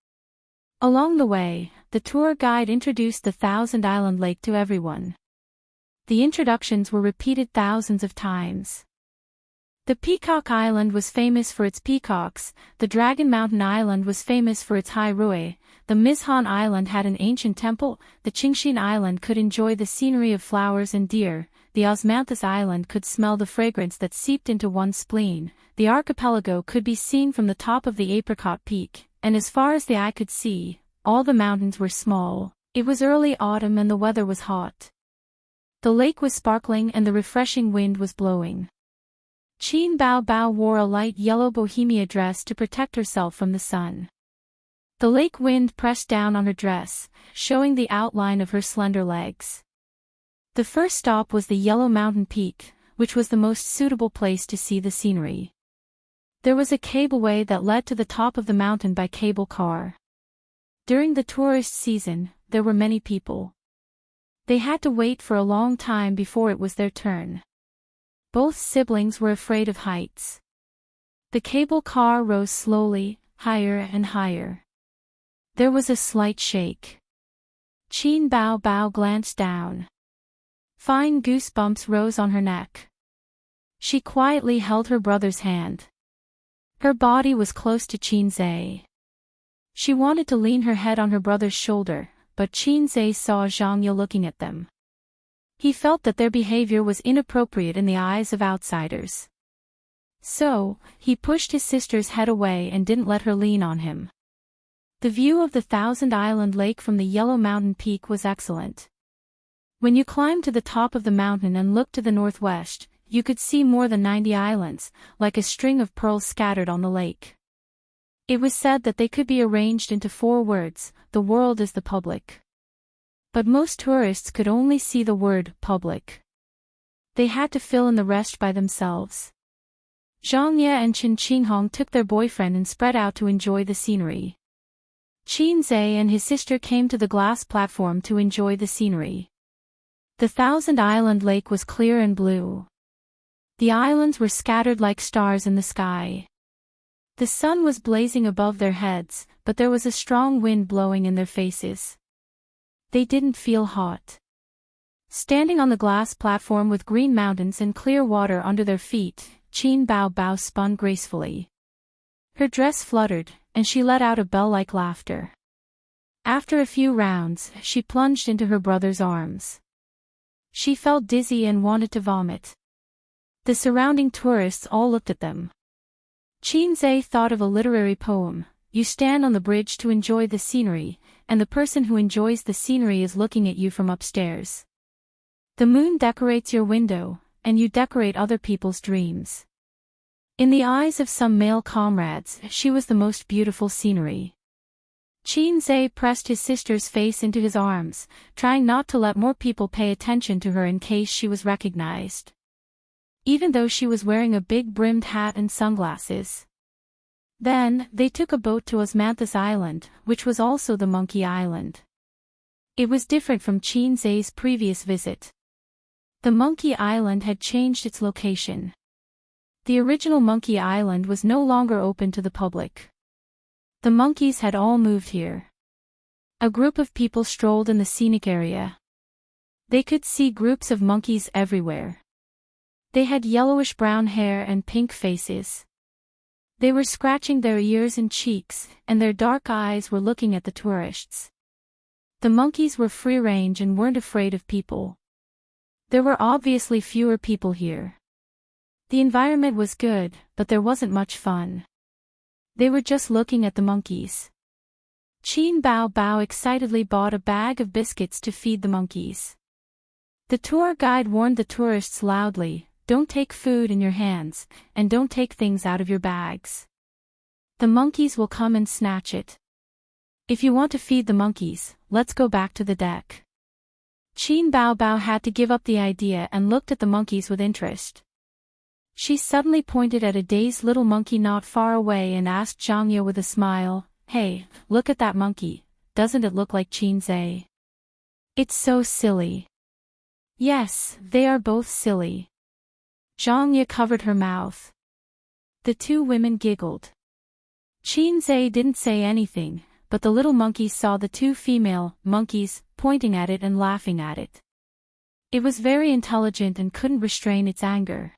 Along the way, the tour guide introduced the Thousand Island Lake to everyone. The introductions were repeated thousands of times. The Peacock Island was famous for its peacocks, the Dragon Mountain Island was famous for its high rui, the Mizhan Island had an ancient temple, the Qingxin Island could enjoy the scenery of flowers and deer, the Osmanthus Island could smell the fragrance that seeped into one's spleen, the archipelago could be seen from the top of the Apricot Peak, and as far as the eye could see, all the mountains were small. It was early autumn and the weather was hot. The lake was sparkling and the refreshing wind was blowing. Qin Bao Bao wore a light yellow bohemia dress to protect herself from the sun. The lake wind pressed down on her dress, showing the outline of her slender legs. The first stop was the Yellow Mountain Peak, which was the most suitable place to see the scenery. There was a cableway that led to the top of the mountain by cable car. During the tourist season, there were many people. They had to wait for a long time before it was their turn. Both siblings were afraid of heights. The cable car rose slowly, higher and higher. There was a slight shake. Qin Bao Bao glanced down. Fine goosebumps rose on her neck. She quietly held her brother's hand. Her body was close to Qin Zhe. She wanted to lean her head on her brother's shoulder, but Qin Zhe saw Zhang Ye looking at them. He felt that their behavior was inappropriate in the eyes of outsiders. So, he pushed his sister's head away and didn't let her lean on him. The view of the Thousand Island Lake from the Yellow Mountain Peak was excellent. When you climbed to the top of the mountain and looked to the northwest, you could see more than 90 islands, like a string of pearls scattered on the lake. It was said that they could be arranged into 4 words, the world is the public. But most tourists could only see the word public. They had to fill in the rest by themselves. Zhang Ye and Chen Qinghong took their boyfriend and spread out to enjoy the scenery. Qin Zhe and his sister came to the glass platform to enjoy the scenery. The Thousand Island Lake was clear and blue. The islands were scattered like stars in the sky. The sun was blazing above their heads, but there was a strong wind blowing in their faces. They didn't feel hot. Standing on the glass platform with green mountains and clear water under their feet, Qin Bao Bao spun gracefully. Her dress fluttered, and she let out a bell-like laughter. After a few rounds, she plunged into her brother's arms. She felt dizzy and wanted to vomit. The surrounding tourists all looked at them. Qin Zhe thought of a literary poem. You stand on the bridge to enjoy the scenery, and the person who enjoys the scenery is looking at you from upstairs. The moon decorates your window, and you decorate other people's dreams. In the eyes of some male comrades, she was the most beautiful scenery. Qin Zhe pressed his sister's face into his arms, trying not to let more people pay attention to her in case she was recognized. Even though she was wearing a big brimmed hat and sunglasses. Then, they took a boat to Osmanthus Island, which was also the Monkey Island. It was different from Qin Zai's previous visit. The Monkey Island had changed its location. The original Monkey Island was no longer open to the public. The monkeys had all moved here. A group of people strolled in the scenic area. They could see groups of monkeys everywhere. They had yellowish-brown hair and pink faces. They were scratching their ears and cheeks, and their dark eyes were looking at the tourists. The monkeys were free-range and weren't afraid of people. There were obviously fewer people here. The environment was good, but there wasn't much fun. They were just looking at the monkeys. Qin Bao Bao excitedly bought a bag of biscuits to feed the monkeys. The tour guide warned the tourists loudly, "Don't take food in your hands, and don't take things out of your bags. The monkeys will come and snatch it. If you want to feed the monkeys, let's go back to the deck." Qin Bao Bao had to give up the idea and looked at the monkeys with interest. She suddenly pointed at a dazed little monkey not far away and asked Zhang Ye with a smile, "Hey, look at that monkey, doesn't it look like Qin Zai? It's so silly." "Yes, they are both silly." Zhang Ye covered her mouth. The two women giggled. Qin Zai didn't say anything, but the little monkey saw the two female monkeys pointing at it and laughing at it. It was very intelligent and couldn't restrain its anger.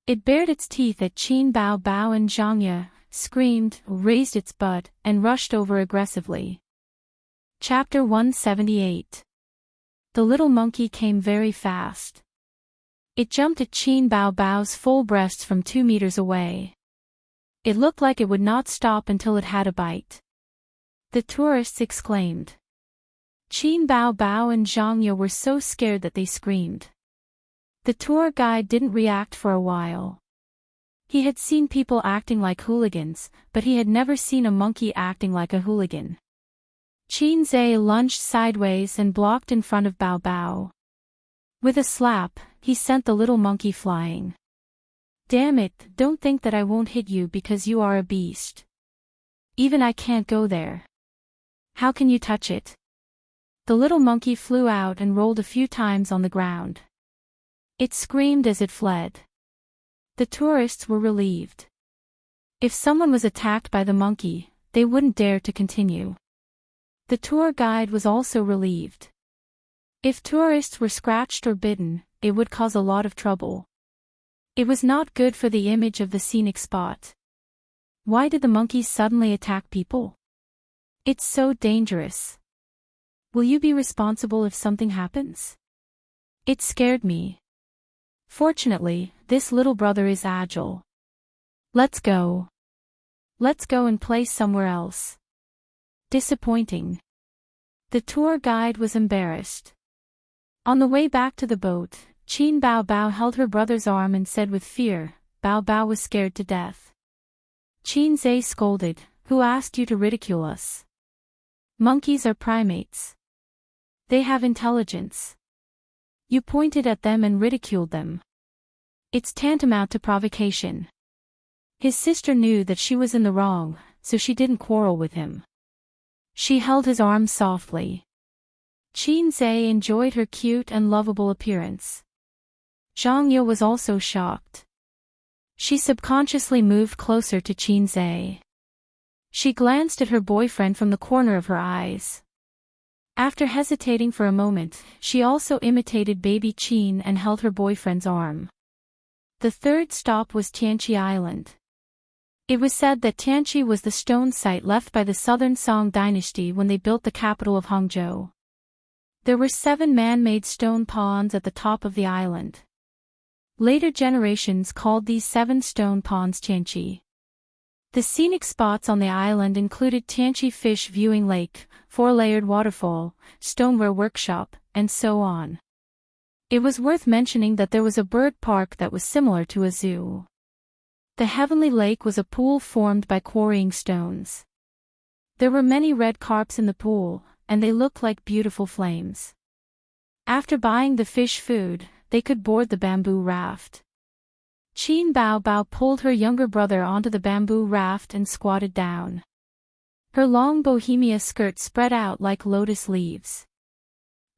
It bared its teeth at Qin Bao Bao and Zhang Ye, screamed, raised its butt, and rushed over aggressively. Chapter 178. The little monkey came very fast. It jumped at Qin Bao Bao's full breasts from 2 meters away. It looked like it would not stop until it had a bite. The tourists exclaimed. Qin Bao Bao and Zhang Ye were so scared that they screamed. The tour guide didn't react for a while. He had seen people acting like hooligans, but he had never seen a monkey acting like a hooligan. Qin Zai lunged sideways and blocked in front of Bao Bao. With a slap, he sent the little monkey flying. "Damn it, don't think that I won't hit you because you are a beast. Even I can't go there. How can you touch it?" The little monkey flew out and rolled a few times on the ground. It screamed as it fled. The tourists were relieved. If someone was attacked by the monkey, they wouldn't dare to continue. The tour guide was also relieved. If tourists were scratched or bitten, it would cause a lot of trouble. It was not good for the image of the scenic spot. Why did the monkeys suddenly attack people? It's so dangerous. Will you be responsible if something happens? It scared me. Fortunately, this little brother is agile. Let's go. Let's go and play somewhere else. Disappointing. The tour guide was embarrassed. On the way back to the boat, Qin Bao Bao held her brother's arm and said with fear, Bao Bao was scared to death. Qin Zai scolded, "Who asked you to ridicule us? Monkeys are primates. They have intelligence. You pointed at them and ridiculed them. It's tantamount to provocation." His sister knew that she was in the wrong, so she didn't quarrel with him. She held his arm softly. Qin Zai enjoyed her cute and lovable appearance. Zhang Ye was also shocked. She subconsciously moved closer to Qin Zai. She glanced at her boyfriend from the corner of her eyes. After hesitating for a moment, she also imitated baby Qin and held her boyfriend's arm. The third stop was Tianqi Island. It was said that Tianqi was the stone site left by the Southern Song dynasty when they built the capital of Hangzhou. There were 7 man-made stone ponds at the top of the island. Later generations called these 7 stone ponds Tianqi. The scenic spots on the island included Tianqi Fish Viewing Lake, 4-layered waterfall, stoneware workshop, and so on. It was worth mentioning that there was a bird park that was similar to a zoo. The Heavenly Lake was a pool formed by quarrying stones. There were many red carps in the pool, and they looked like beautiful flames. After buying the fish food, they could board the bamboo raft. Qin Bao Bao pulled her younger brother onto the bamboo raft and squatted down. Her long bohemia skirt spread out like lotus leaves.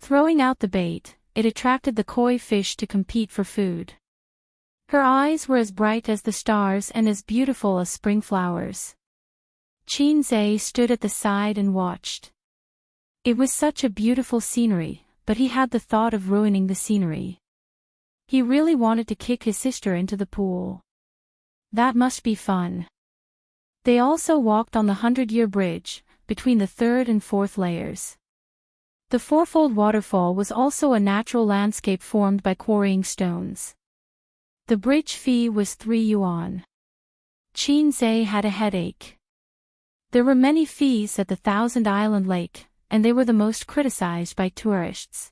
Throwing out the bait, it attracted the koi fish to compete for food. Her eyes were as bright as the stars and as beautiful as spring flowers. Qinzhe stood at the side and watched. It was such a beautiful scenery, but he had the thought of ruining the scenery. He really wanted to kick his sister into the pool. That must be fun. They also walked on the 100-year bridge, between the third and fourth layers. The fourfold waterfall was also a natural landscape formed by quarrying stones. The bridge fee was 3 yuan. Qinzhe had a headache. There were many fees at the Thousand Island Lake, and they were the most criticized by tourists.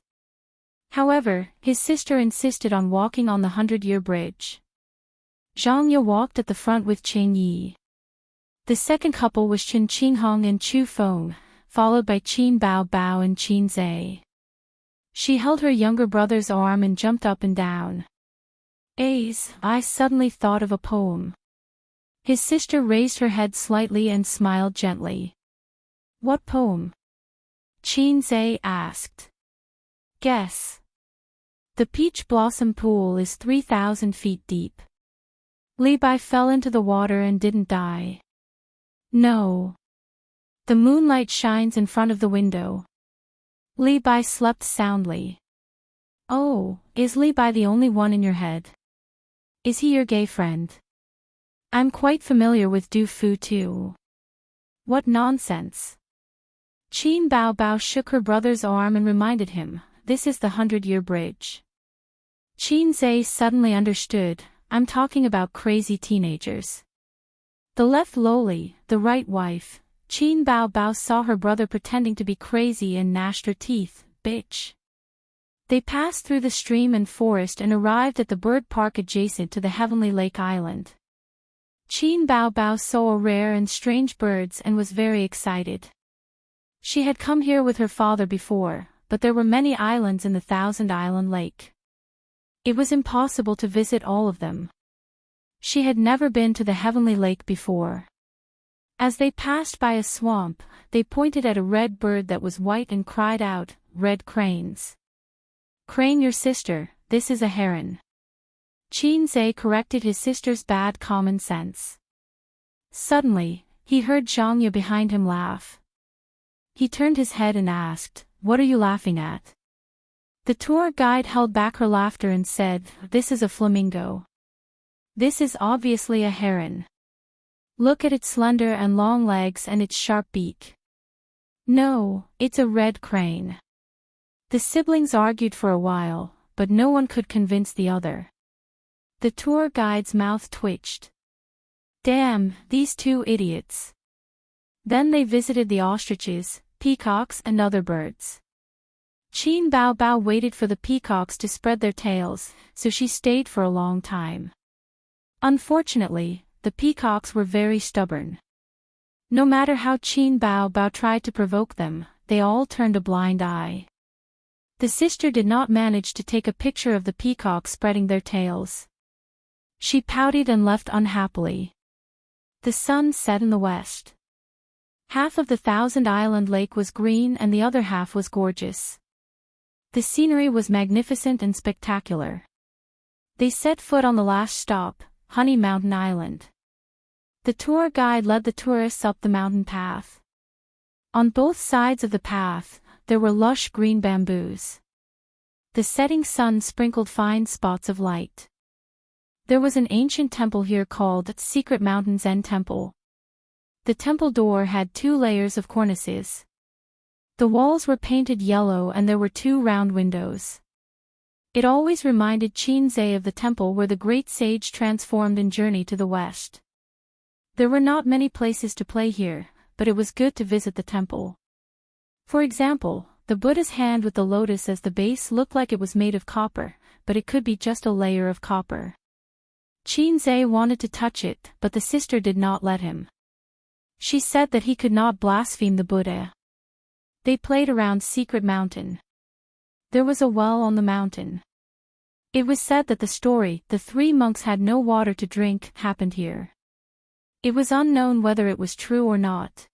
However, his sister insisted on walking on the 100-year bridge. Zhang Ye walked at the front with Chen Yi. The second couple was Chen Qinghong and Chu Feng, followed by Qin Bao Bao and Qinzhe. She held her younger brother's arm and jumped up and down. I suddenly thought of a poem. His sister raised her head slightly and smiled gently. What poem? Qinzhe asked. Guess. The peach blossom pool is 3,000 feet deep. Li Bai fell into the water and didn't die. No. The moonlight shines in front of the window. Li Bai slept soundly. Oh, is Li Bai the only one in your head? Is he your gay friend? I'm quite familiar with Du Fu too. What nonsense. Qin Bao Bao shook her brother's arm and reminded him, this is the 100-year bridge. Qinzhe suddenly understood, I'm talking about crazy teenagers. The left lowly, the right wife. Qin Bao Bao saw her brother pretending to be crazy and gnashed her teeth, bitch. They passed through the stream and forest and arrived at the bird park adjacent to the Heavenly Lake Island. Qin Bao Bao saw rare and strange birds and was very excited. She had come here with her father before, but there were many islands in the Thousand Island Lake. It was impossible to visit all of them. She had never been to the Heavenly Lake before. As they passed by a swamp, they pointed at a red bird that was white and cried out, Red cranes. Crane your sister, this is a heron. Qinzhe corrected his sister's bad common sense. Suddenly, he heard Zhang Ye behind him laugh. He turned his head and asked, What are you laughing at? The tour guide held back her laughter and said, This is a flamingo. This is obviously a heron. Look at its slender and long legs and its sharp beak. No, it's a red crane. The siblings argued for a while, but no one could convince the other. The tour guide's mouth twitched. Damn, these two idiots. Then they visited the ostriches, peacocks and other birds. Qin Bao Bao waited for the peacocks to spread their tails, so she stayed for a long time. Unfortunately, the peacocks were very stubborn. No matter how Qin Bao Bao tried to provoke them, they all turned a blind eye. The sister did not manage to take a picture of the peacocks spreading their tails. She pouted and left unhappily. The sun set in the west. Half of the Thousand Island Lake was green and the other half was gorgeous. The scenery was magnificent and spectacular. They set foot on the last stop, Honey Mountain Island. The tour guide led the tourists up the mountain path. On both sides of the path, there were lush green bamboos. The setting sun sprinkled fine spots of light. There was an ancient temple here called Secret Mountain Zen Temple. The temple door had 2 layers of cornices. The walls were painted yellow and there were 2 round windows. It always reminded Qinzhe of the temple where the great sage transformed in Journey to the West. There were not many places to play here, but it was good to visit the temple. For example, the Buddha's hand with the lotus as the base looked like it was made of copper, but it could be just a layer of copper. Qinzhe wanted to touch it, but the sister did not let him. She said that he could not blaspheme the Buddha. They played around Secret Mountain. There was a well on the mountain. It was said that the story, the 3 monks had no water to drink, happened here. It was unknown whether it was true or not.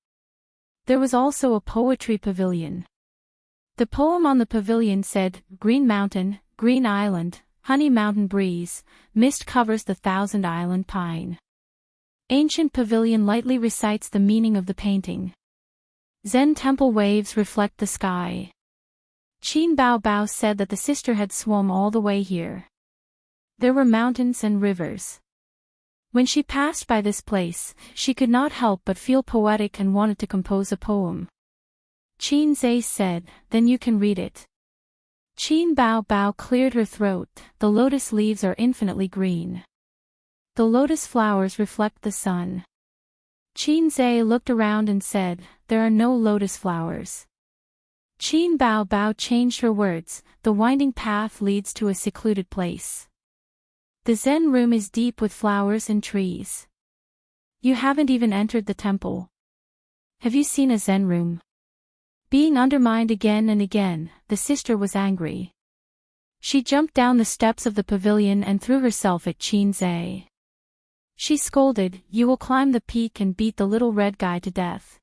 There was also a poetry pavilion. The poem on the pavilion said, "Green mountain, green island, honey mountain breeze, mist covers the thousand-island pine." Ancient pavilion lightly recites the meaning of the painting. Zen temple waves reflect the sky. Qin Bao Bao said that the sister had swum all the way here. There were mountains and rivers. When she passed by this place, she could not help but feel poetic and wanted to compose a poem. Qin Zhe said, "Then you can read it." Qin Bao Bao cleared her throat. The lotus leaves are infinitely green. The lotus flowers reflect the sun. Qin Zhe looked around and said, "There are no lotus flowers." Qin Bao Bao changed her words, "The winding path leads to a secluded place. The Zen room is deep with flowers and trees. You haven't even entered the temple. Have you seen a Zen room?" Being undermined again and again, the sister was angry. She jumped down the steps of the pavilion and threw herself at Qin Zhe. She scolded, "You will climb the peak and beat the little red guy to death."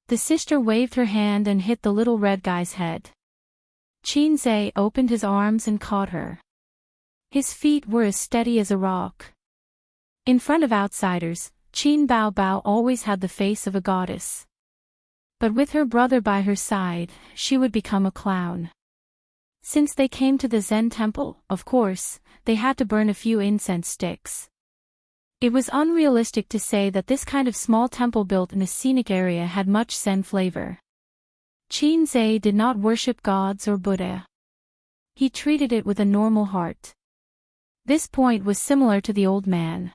The sister waved her hand and hit the little red guy's head. Qin Zhe opened his arms and caught her. His feet were as steady as a rock. In front of outsiders, Qin Bao Bao always had the face of a goddess. But with her brother by her side, she would become a clown. Since they came to the Zen temple, of course, they had to burn a few incense sticks. It was unrealistic to say that this kind of small temple built in a scenic area had much Zen flavor. Qin Zhe did not worship gods or Buddha. He treated it with a normal heart. This point was similar to the old man.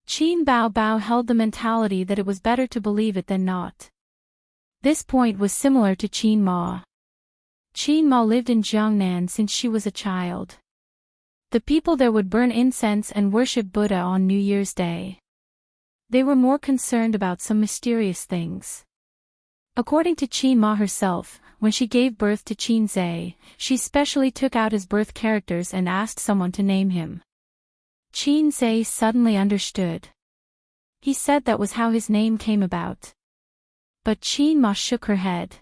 Qin Bao Bao held the mentality that it was better to believe it than not. This point was similar to Qin Ma. Qin Ma lived in Jiangnan since she was a child. The people there would burn incense and worship Buddha on New Year's Day. They were more concerned about some mysterious things. According to Qin Ma herself, when she gave birth to Qin Zhe, she specially took out his birth characters and asked someone to name him. Qin Zhe suddenly understood. He said that was how his name came about. But Qin Ma shook her head.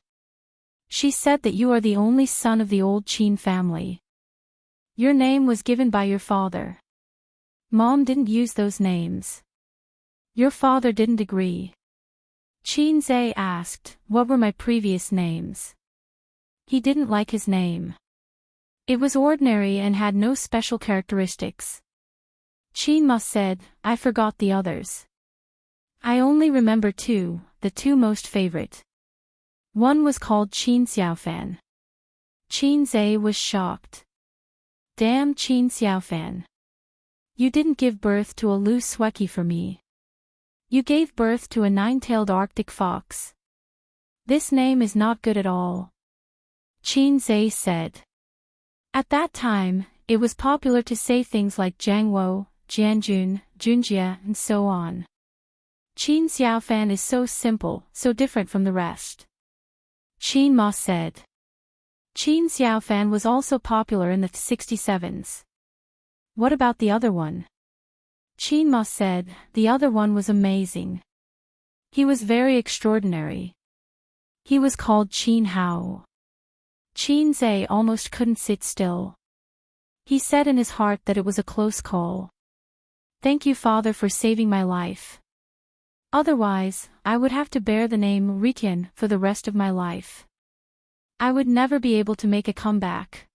She said that you are the only son of the old Qin family. Your name was given by your father. Mom didn't use those names. Your father didn't agree. Qin Zhe asked, "What were my previous names?" He didn't like his name. It was ordinary and had no special characteristics. Qin Ma said, "I forgot the others. I only remember two, the two most favorite. One was called Qin Xiaofan." Qin Zhe was shocked. "Damn Qin Xiaofan. You didn't give birth to a Lu Sueki for me. You gave birth to a nine-tailed Arctic fox. This name is not good at all." Qin Zhe said. At that time, it was popular to say things like Jiangwo, Jianjun, Junjia and so on. Qin Xiaofan is so simple, so different from the rest. Qin Ma said. Qin Xiaofan was also popular in the 67s. What about the other one? Qin Ma said, the other one was amazing. He was very extraordinary. He was called Qin Hao. Qin Zhe almost couldn't sit still. He said in his heart that it was a close call. Thank you, Father, for saving my life. Otherwise, I would have to bear the name Riqian for the rest of my life. I would never be able to make a comeback.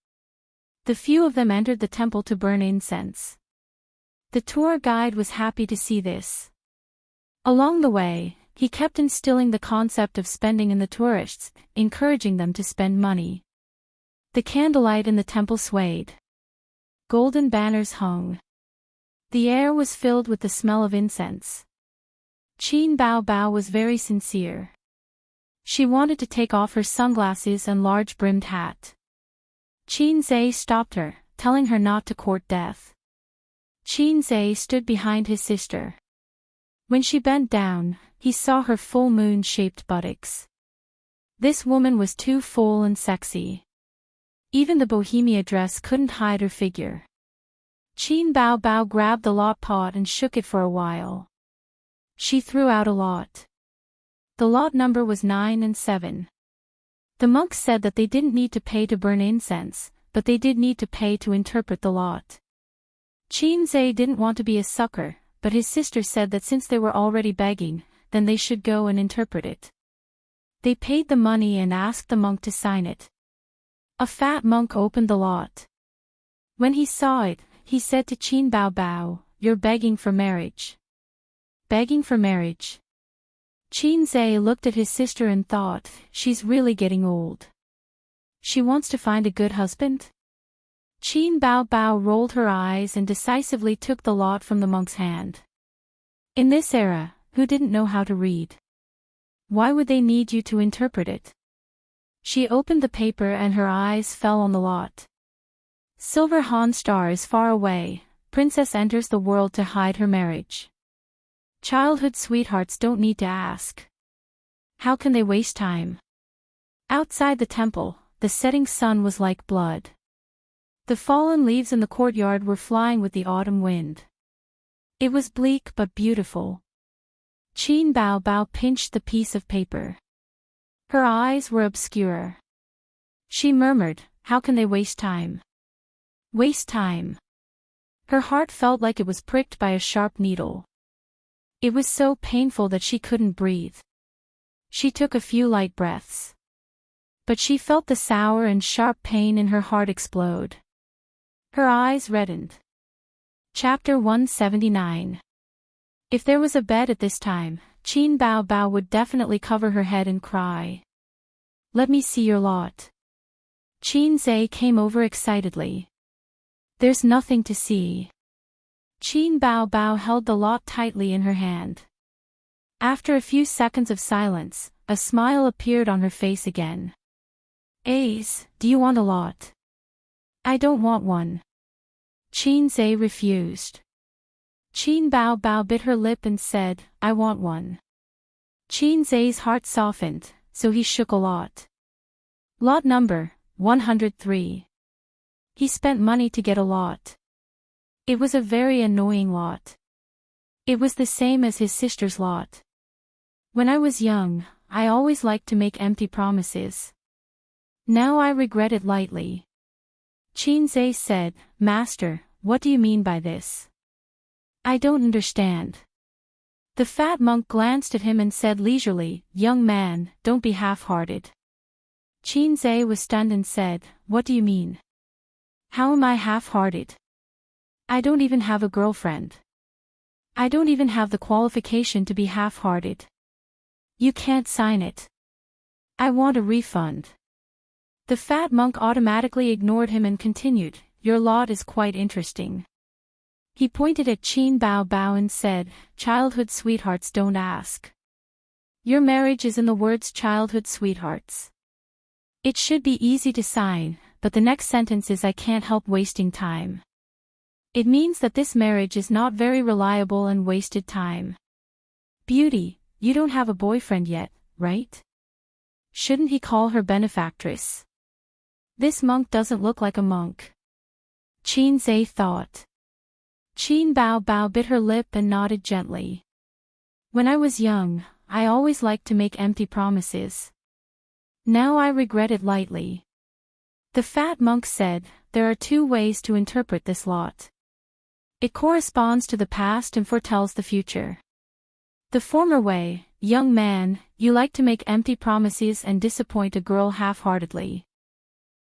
The few of them entered the temple to burn incense. The tour guide was happy to see this. Along the way, he kept instilling the concept of spending in the tourists, encouraging them to spend money. The candlelight in the temple swayed. Golden banners hung. The air was filled with the smell of incense. Qin Bao Bao was very sincere. She wanted to take off her sunglasses and large-brimmed hat. Qin Zhe stopped her, telling her not to court death. Qin Zhe stood behind his sister. When she bent down, he saw her full moon-shaped buttocks. This woman was too full and sexy. Even the bohemia dress couldn't hide her figure. Qin Bao Bao grabbed the lot pot and shook it for a while. She threw out a lot. The lot number was 9 and 7. The monks said that they didn't need to pay to burn incense, but they did need to pay to interpret the lot. Qinzhe didn't want to be a sucker, but his sister said that since they were already begging, then they should go and interpret it. They paid the money and asked the monk to sign it. A fat monk opened the lot. When he saw it, he said to Qin Bao Bao, "You're begging for marriage." Begging for marriage. Qinzhe looked at his sister and thought, she's really getting old. She wants to find a good husband? Qin Bao Bao rolled her eyes and decisively took the lot from the monk's hand. In this era, who didn't know how to read? Why would they need you to interpret it? She opened the paper and her eyes fell on the lot. Silver Han star is far away, princess enters the world to hide her marriage. Childhood sweethearts don't need to ask. How can they waste time? Outside the temple, the setting sun was like blood. The fallen leaves in the courtyard were flying with the autumn wind. It was bleak but beautiful. Qin Bao Bao pinched the piece of paper. Her eyes were obscure. She murmured, "How can they waste time?" Waste time. Her heart felt like it was pricked by a sharp needle. It was so painful that she couldn't breathe. She took a few light breaths. But she felt the sour and sharp pain in her heart explode. Her eyes reddened. Chapter 179. If there was a bed at this time, Qin Bao Bao would definitely cover her head and cry. "Let me see your lot." Qinzhe came over excitedly. "There's nothing to see." Qin Bao Bao held the lot tightly in her hand. After a few seconds of silence, a smile appeared on her face again. "Ace, do you want a lot?" "I don't want one." Qinzhe refused. Qin Bao Bao bit her lip and said, "I want one." Qinzhe's heart softened, so he shook a lot. Lot number 103. He spent money to get a lot. It was a very annoying lot. It was the same as his sister's lot. "When I was young, I always liked to make empty promises. Now I regret it lightly." Qinzhe said, "Master, what do you mean by this? I don't understand." The fat monk glanced at him and said leisurely, "Young man, don't be half-hearted." Qinzhe was stunned and said, "What do you mean? How am I half-hearted? I don't even have a girlfriend. I don't even have the qualification to be half-hearted. You can't sign it. I want a refund." The fat monk automatically ignored him and continued, "Your lot is quite interesting." He pointed at Qin Bao Bao and said, "Childhood sweethearts don't ask. Your marriage is in the words childhood sweethearts. It should be easy to sign, but the next sentence is I can't help wasting time. It means that this marriage is not very reliable and wasted time. Beauty, you don't have a boyfriend yet, right? Shouldn't he call her benefactress? This monk doesn't look like a monk." Qinzhe thought. Qin Bao Bao bit her lip and nodded gently. "When I was young, I always liked to make empty promises. Now I regret it lightly." The fat monk said, "There are two ways to interpret this lot. It corresponds to the past and foretells the future. The former way, young man, you like to make empty promises and disappoint a girl half-heartedly.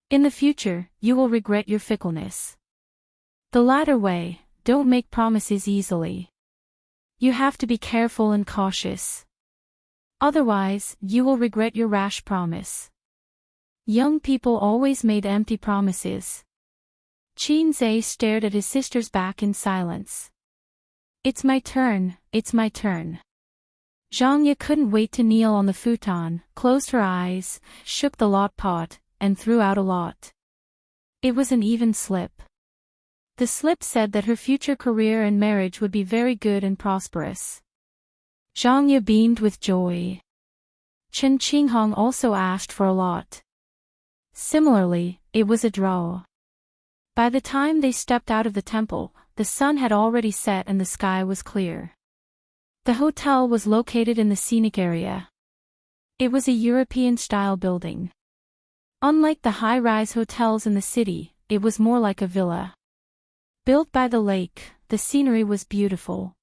In the future, you will regret your fickleness. The latter way, don't make promises easily. You have to be careful and cautious. Otherwise, you will regret your rash promise." Young people always made empty promises. Qinzhe stared at his sister's back in silence. "It's my turn, it's my turn." Zhangya couldn't wait to kneel on the futon, closed her eyes, shook the lot pot, and threw out a lot. It was an even slip. The slip said that her future career and marriage would be very good and prosperous. Zhangya beamed with joy. Chen Qinghong also asked for a lot. Similarly, it was a draw. By the time they stepped out of the temple, the sun had already set and the sky was clear. The hotel was located in the scenic area. It was a European-style building. Unlike the high-rise hotels in the city, it was more like a villa. Built by the lake, the scenery was beautiful.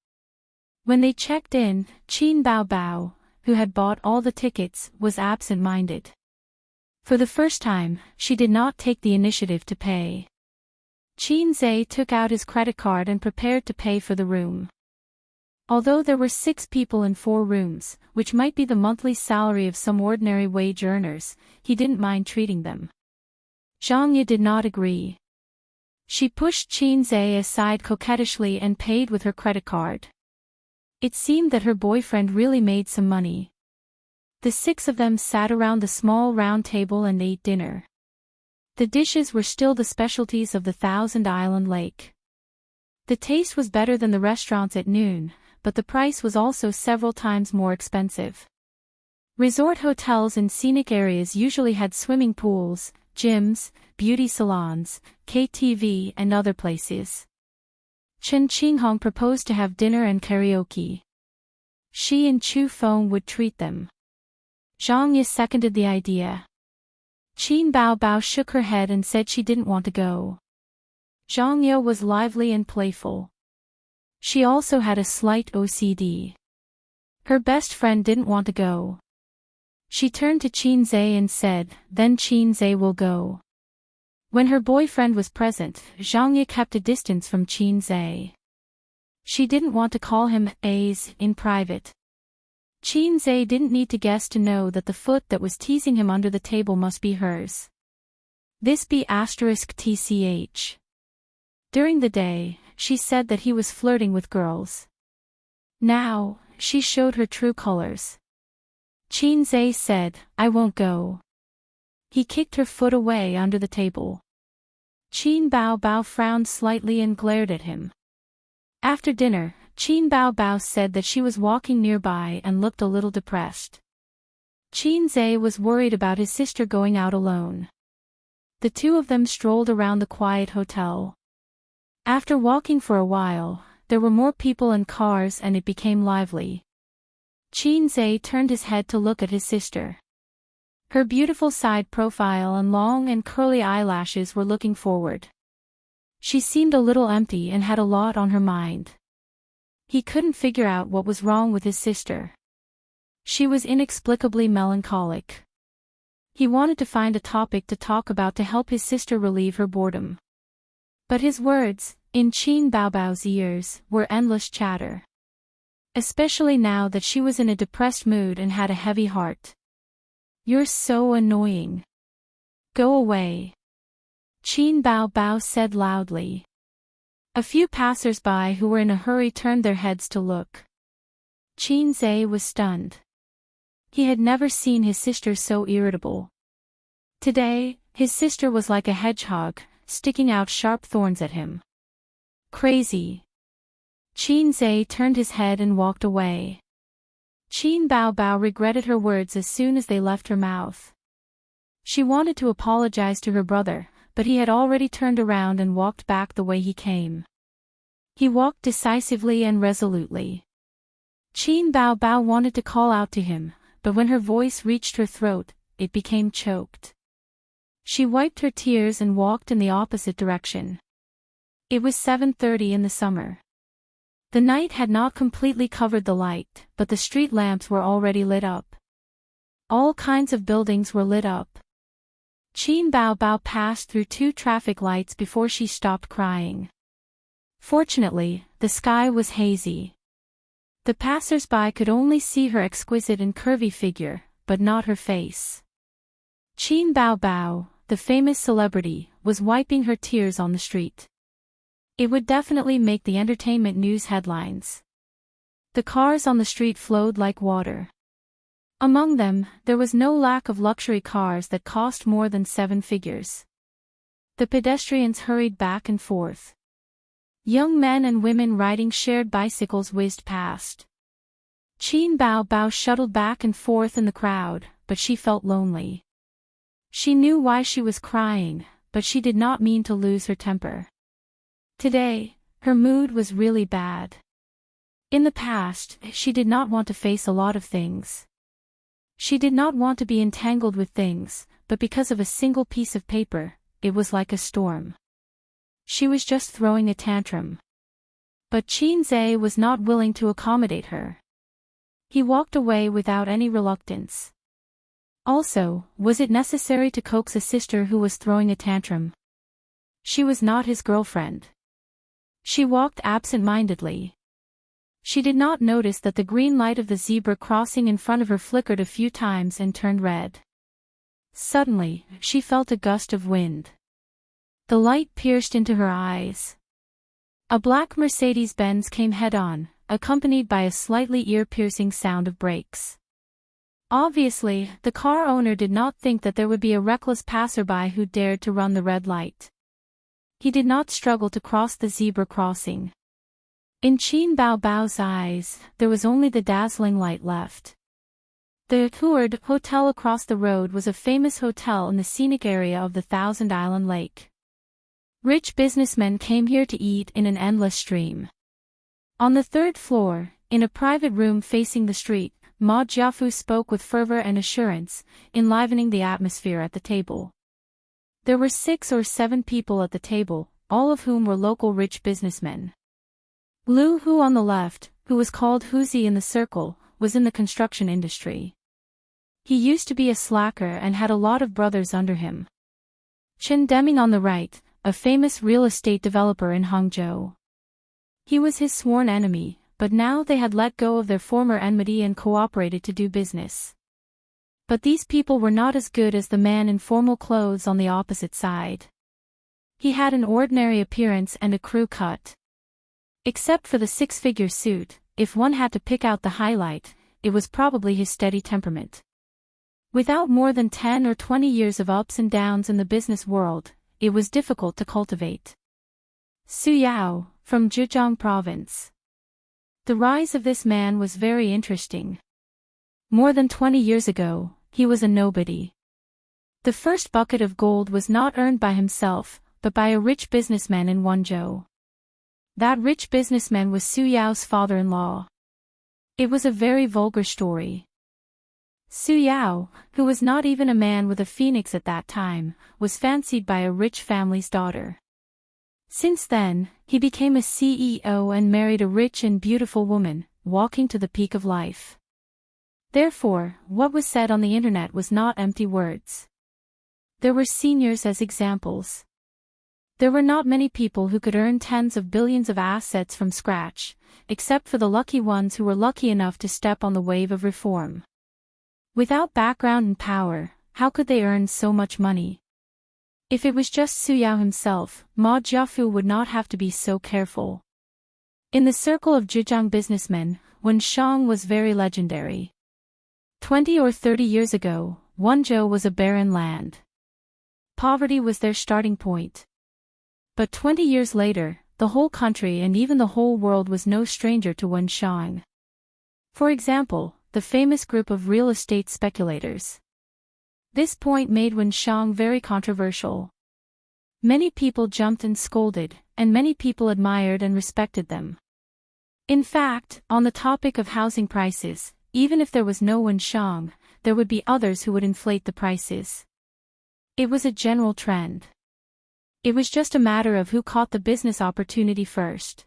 When they checked in, Qin Baobao, who had bought all the tickets, was absent-minded. For the first time, she did not take the initiative to pay. Qin Zhe took out his credit card and prepared to pay for the room. Although there were 6 people in 4 rooms, which might be the monthly salary of some ordinary wage earners, he didn't mind treating them. Zhang Ye did not agree. She pushed Qin Zhe aside coquettishly and paid with her credit card. It seemed that her boyfriend really made some money. The 6 of them sat around the small round table and ate dinner. The dishes were still the specialties of the Thousand Island Lake. The taste was better than the restaurants at noon, but the price was also several times more expensive. Resort hotels in scenic areas usually had swimming pools, gyms, beauty salons, KTV and other places. Chen Qinghong proposed to have dinner and karaoke. She and Chu Feng would treat them. Zhang Ye seconded the idea. Qin Baobao shook her head and said she didn't want to go. Zhang Ye was lively and playful. She also had a slight OCD. Her best friend didn't want to go. She turned to Qin Zhe and said, "Then Qin Zhe will go." When her boyfriend was present, Zhang Ye kept a distance from Qin Zhe. She didn't want to call him A's in private. Qin Zhe didn't need to guess to know that the foot that was teasing him under the table must be hers. This be *tch. During the day, she said that he was flirting with girls. Now, she showed her true colors. Qin Zhe said, "I won't go." He kicked her foot away under the table. Qin Baobao frowned slightly and glared at him. After dinner, Qin Baobao said that she was walking nearby and looked a little depressed. Qin Zhe was worried about his sister going out alone. The 2 of them strolled around the quiet hotel. After walking for a while, there were more people and cars and it became lively. Qin Zhe turned his head to look at his sister. Her beautiful side profile and long and curly eyelashes were looking forward. She seemed a little empty and had a lot on her mind. He couldn't figure out what was wrong with his sister. She was inexplicably melancholic. He wanted to find a topic to talk about to help his sister relieve her boredom. But his words, in Qin Baobao's ears, were endless chatter. Especially now that she was in a depressed mood and had a heavy heart. "You're so annoying. Go away," Qin Baobao said loudly. A few passers-by who were in a hurry turned their heads to look. Qin Zhe was stunned. He had never seen his sister so irritable. Today, his sister was like a hedgehog, sticking out sharp thorns at him. Crazy. Qin Zhe turned his head and walked away. Qin Baobao regretted her words as soon as they left her mouth. She wanted to apologize to her brother, but he had already turned around and walked back the way he came. He walked decisively and resolutely. Qin Baobao wanted to call out to him, but when her voice reached her throat, it became choked. She wiped her tears and walked in the opposite direction. It was 7:30 in the summer. The night had not completely covered the light, but the street lamps were already lit up. All kinds of buildings were lit up. Qin Baobao passed through 2 traffic lights before she stopped crying. Fortunately, the sky was hazy. The passers-by could only see her exquisite and curvy figure, but not her face. Qin Baobao, the famous celebrity, was wiping her tears on the street. It would definitely make the entertainment news headlines. The cars on the street flowed like water. Among them, there was no lack of luxury cars that cost more than 7 figures. The pedestrians hurried back and forth. Young men and women riding shared bicycles whizzed past. Qin Baobao shuttled back and forth in the crowd, but she felt lonely. She knew why she was crying, but she did not mean to lose her temper. Today, her mood was really bad. In the past, she did not want to face a lot of things. She did not want to be entangled with things, but because of a single piece of paper, it was like a storm. She was just throwing a tantrum. But Qinze was not willing to accommodate her. He walked away without any reluctance. Also, was it necessary to coax a sister who was throwing a tantrum? She was not his girlfriend. She walked absent-mindedly. She did not notice that the green light of the zebra crossing in front of her flickered a few times and turned red. Suddenly, she felt a gust of wind. The light pierced into her eyes. A black Mercedes-Benz came head-on, accompanied by a slightly ear-piercing sound of brakes. Obviously, the car owner did not think that there would be a reckless passerby who dared to run the red light. He did not struggle to cross the zebra crossing. In Qin Baobao's eyes, there was only the dazzling light left. The Huard Hotel across the road was a famous hotel in the scenic area of the Thousand Island Lake. Rich businessmen came here to eat in an endless stream. On the third floor, in a private room facing the street, Ma Jiafu spoke with fervor and assurance, enlivening the atmosphere at the table. There were 6 or 7 people at the table, all of whom were local rich businessmen. Lu Hu on the left, who was called Huzi in the circle, was in the construction industry. He used to be a slacker and had a lot of brothers under him. Chen Deming on the right, a famous real estate developer in Hangzhou. He was his sworn enemy, but now they had let go of their former enmity and cooperated to do business. But these people were not as good as the man in formal clothes on the opposite side. He had an ordinary appearance and a crew cut. Except for the 6-figure suit, if one had to pick out the highlight, it was probably his steady temperament. Without more than 10 or 20 years of ups and downs in the business world, it was difficult to cultivate. Su Yao, from Zhejiang province. The rise of this man was very interesting. More than 20 years ago, he was a nobody. The first bucket of gold was not earned by himself, but by a rich businessman in Wenzhou. That rich businessman was Su Yao's father-in-law. It was a very vulgar story. Su Yao, who was not even a man with a phoenix at that time, was fancied by a rich family's daughter. Since then, he became a CEO and married a rich and beautiful woman, walking to the peak of life. Therefore, what was said on the internet was not empty words. There were seniors as examples. There were not many people who could earn tens of billions of assets from scratch, except for the lucky ones who were lucky enough to step on the wave of reform. Without background and power, how could they earn so much money? If it was just Su Yao himself, Ma Jiafu would not have to be so careful. In the circle of Zhejiang businessmen, Wen Shang was very legendary. 20 or 30 years ago, Wenzhou was a barren land. Poverty was their starting point. But 20 years later, the whole country and even the whole world was no stranger to Wen Shang. For example, the famous group of real estate speculators. This point made Wen Shang very controversial. Many people jumped and scolded, and many people admired and respected them. In fact, on the topic of housing prices, even if there was no Wen Shang, there would be others who would inflate the prices. It was a general trend. It was just a matter of who caught the business opportunity first.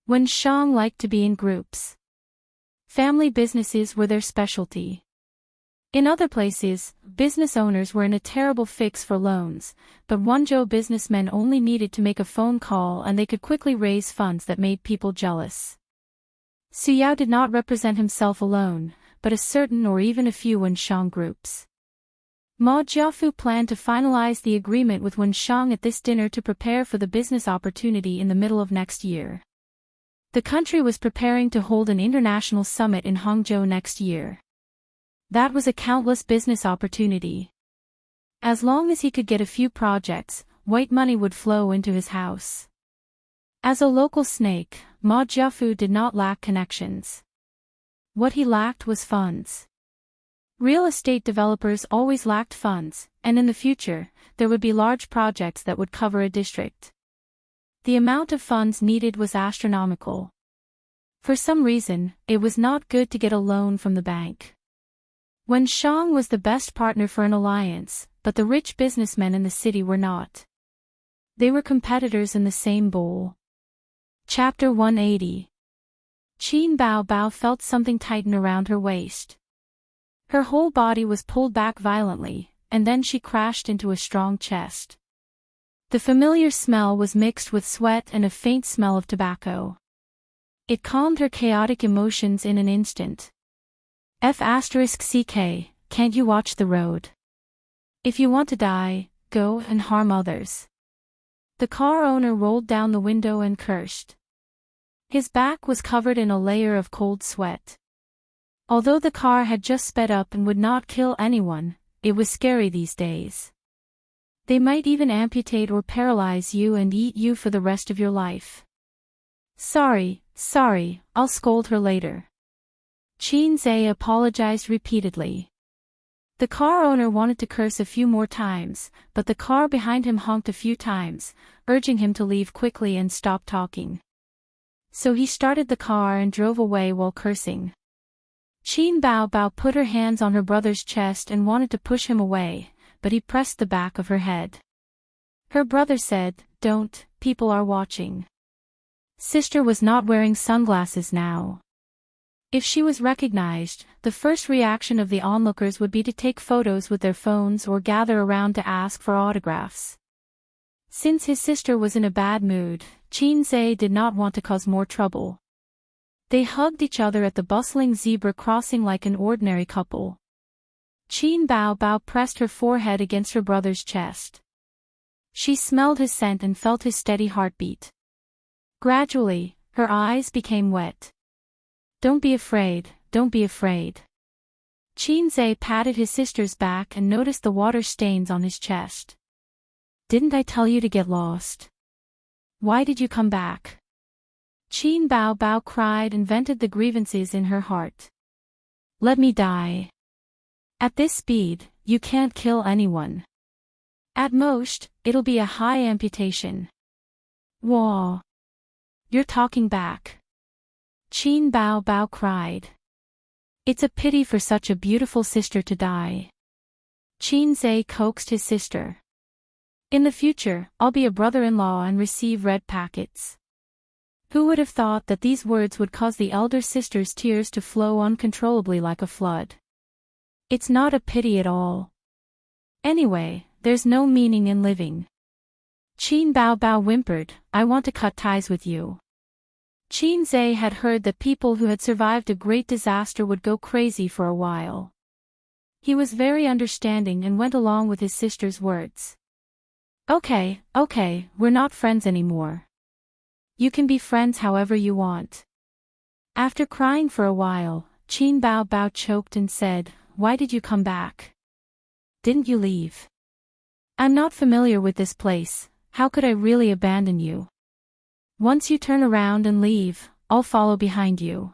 Wen Shang liked to be in groups. Family businesses were their specialty. In other places, business owners were in a terrible fix for loans, but Wenzhou businessmen only needed to make a phone call and they could quickly raise funds that made people jealous. Su Yao did not represent himself alone, but a certain or even a few Wen Shang groups. Ma Jiafu planned to finalize the agreement with Wen Shang at this dinner to prepare for the business opportunity in the middle of next year. The country was preparing to hold an international summit in Hangzhou next year. That was a countless business opportunity. As long as he could get a few projects, white money would flow into his house. As a local snake, Ma Jiafu did not lack connections. What he lacked was funds. Real estate developers always lacked funds, and in the future, there would be large projects that would cover a district. The amount of funds needed was astronomical. For some reason, it was not good to get a loan from the bank. Wen Shang was the best partner for an alliance, but the rich businessmen in the city were not. They were competitors in the same bowl. Chapter 180. Qin Bao Bao felt something tighten around her waist. Her whole body was pulled back violently, and then she crashed into a strong chest. The familiar smell was mixed with sweat and a faint smell of tobacco. It calmed her chaotic emotions in an instant. F***ck, can't you watch the road? If you want to die, go and harm others. The car owner rolled down the window and cursed. His back was covered in a layer of cold sweat. Although the car had just sped up and would not kill anyone, it was scary these days. They might even amputate or paralyze you and eat you for the rest of your life. Sorry, I'll scold her later. Qin Zhe apologized repeatedly. The car owner wanted to curse a few more times, but the car behind him honked a few times, urging him to leave quickly and stop talking. So he started the car and drove away while cursing. Qin Bao Bao put her hands on her brother's chest and wanted to push him away, but he pressed the back of her head. Her brother said, "Don't, people are watching." Sister was not wearing sunglasses now. If she was recognized, the first reaction of the onlookers would be to take photos with their phones or gather around to ask for autographs. Since his sister was in a bad mood, Qin Zhe did not want to cause more trouble. They hugged each other at the bustling zebra crossing like an ordinary couple. Qin Bao Bao pressed her forehead against her brother's chest. She smelled his scent and felt his steady heartbeat. Gradually, her eyes became wet. Don't be afraid. Qin Zhe patted his sister's back and noticed the water stains on his chest. Didn't I tell you to get lost? Why did you come back? Qin Bao Bao cried and vented the grievances in her heart. Let me die. At this speed, you can't kill anyone. At most, it'll be a high amputation. Whoa. You're talking back. Qin Bao Bao cried. It's a pity for such a beautiful sister to die. Qin Zhe coaxed his sister. In the future, I'll be a brother-in-law and receive red packets. Who would have thought that these words would cause the elder sister's tears to flow uncontrollably like a flood? It's not a pity at all. Anyway, there's no meaning in living. Qin Bao Bao whimpered, I want to cut ties with you. Qin Zhe had heard that people who had survived a great disaster would go crazy for a while. He was very understanding and went along with his sister's words. Okay, we're not friends anymore. You can be friends however you want. After crying for a while, Qin Bao Bao choked and said, Why did you come back? Didn't you leave? I'm not familiar with this place, how could I really abandon you? Once you turn around and leave, I'll follow behind you.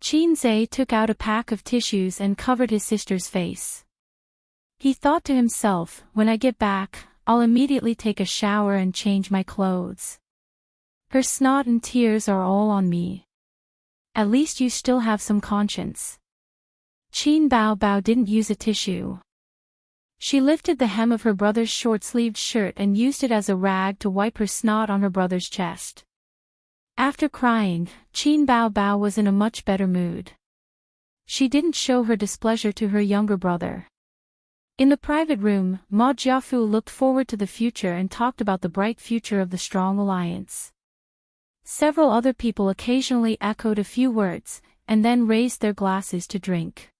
Qin Zhe took out a pack of tissues and covered his sister's face. He thought to himself, when I get back, I'll immediately take a shower and change my clothes. Her snot and tears are all on me. At least you still have some conscience. Qin Bao Bao didn't use a tissue. She lifted the hem of her brother's short-sleeved shirt and used it as a rag to wipe her snot on her brother's chest. After crying, Qin Bao Bao was in a much better mood. She didn't show her displeasure to her younger brother. In the private room, Ma Jiafu looked forward to the future and talked about the bright future of the strong alliance. Several other people occasionally echoed a few words, and then raised their glasses to drink.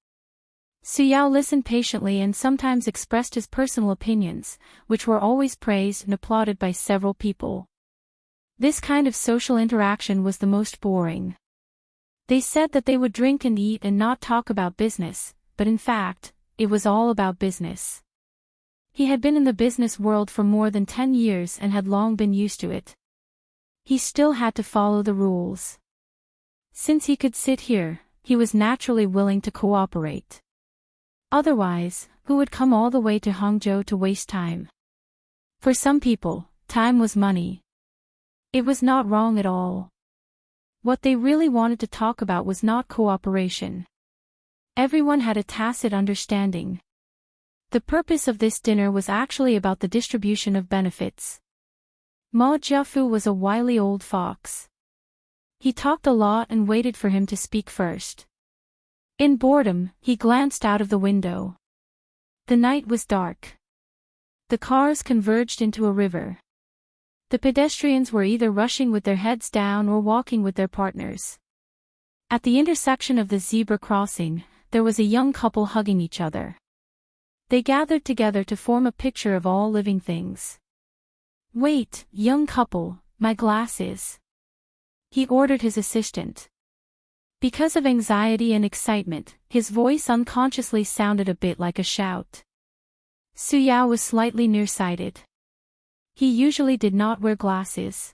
Suyao listened patiently and sometimes expressed his personal opinions, which were always praised and applauded by several people. This kind of social interaction was the most boring. They said that they would drink and eat and not talk about business, but in fact, it was all about business. He had been in the business world for more than 10 years and had long been used to it. He still had to follow the rules. Since he could sit here, he was naturally willing to cooperate. Otherwise, who would come all the way to Hangzhou to waste time? For some people, time was money. It was not wrong at all. What they really wanted to talk about was not cooperation. Everyone had a tacit understanding. The purpose of this dinner was actually about the distribution of benefits. Ma Jiafu was a wily old fox. He talked a lot and waited for him to speak first. In boredom, he glanced out of the window. The night was dark. The cars converged into a river. The pedestrians were either rushing with their heads down or walking with their partners. At the intersection of the zebra crossing, there was a young couple hugging each other. They gathered together to form a picture of all living things. "Wait, young couple, my glasses," he ordered his assistant. Because of anxiety and excitement, his voice unconsciously sounded a bit like a shout. Su Yao was slightly nearsighted. He usually did not wear glasses.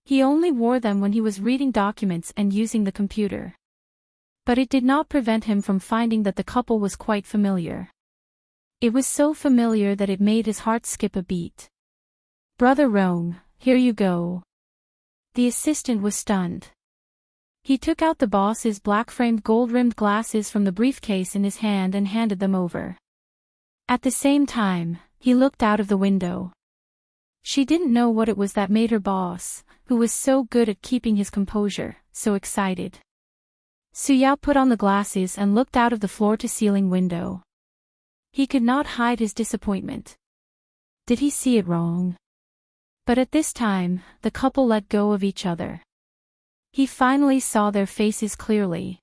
He only wore them when he was reading documents and using the computer. But it did not prevent him from finding that the couple was quite familiar. It was so familiar that it made his heart skip a beat. "Brother Rong, here you go." The assistant was stunned. He took out the boss's black-framed gold-rimmed glasses from the briefcase in his hand and handed them over. At the same time, he looked out of the window. She didn't know what it was that made her boss, who was so good at keeping his composure, so excited. Su Yao put on the glasses and looked out of the floor-to-ceiling window. He could not hide his disappointment. Did he see it wrong? But at this time, the couple let go of each other. He finally saw their faces clearly.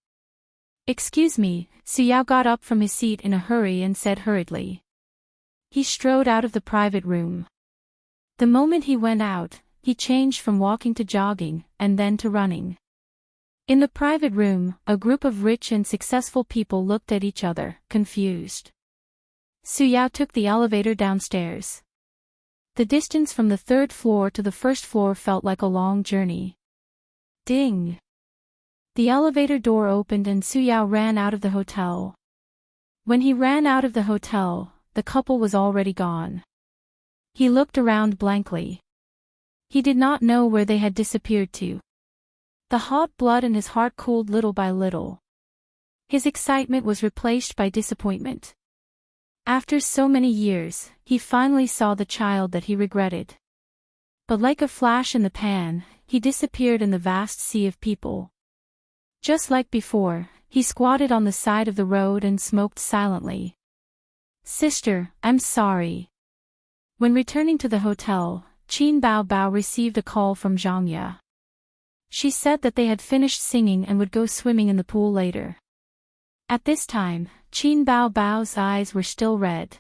"Excuse me," Su Yao got up from his seat in a hurry and said hurriedly. He strode out of the private room. The moment he went out, he changed from walking to jogging, and then to running. In the private room, a group of rich and successful people looked at each other, confused. Su Yao took the elevator downstairs. The distance from the third floor to the first floor felt like a long journey. Ding! The elevator door opened and Su Yao ran out of the hotel. When he ran out of the hotel, the couple was already gone. He looked around blankly. He did not know where they had disappeared to. The hot blood in his heart cooled little by little. His excitement was replaced by disappointment. After so many years, he finally saw the child that he regretted. But like a flash in the pan, he disappeared in the vast sea of people. Just like before, he squatted on the side of the road and smoked silently. "Sister, I'm sorry." When returning to the hotel, Qin Bao Bao received a call from Zhang Ye. She said that they had finished singing and would go swimming in the pool later. At this time, Qin Bao Bao's eyes were still red.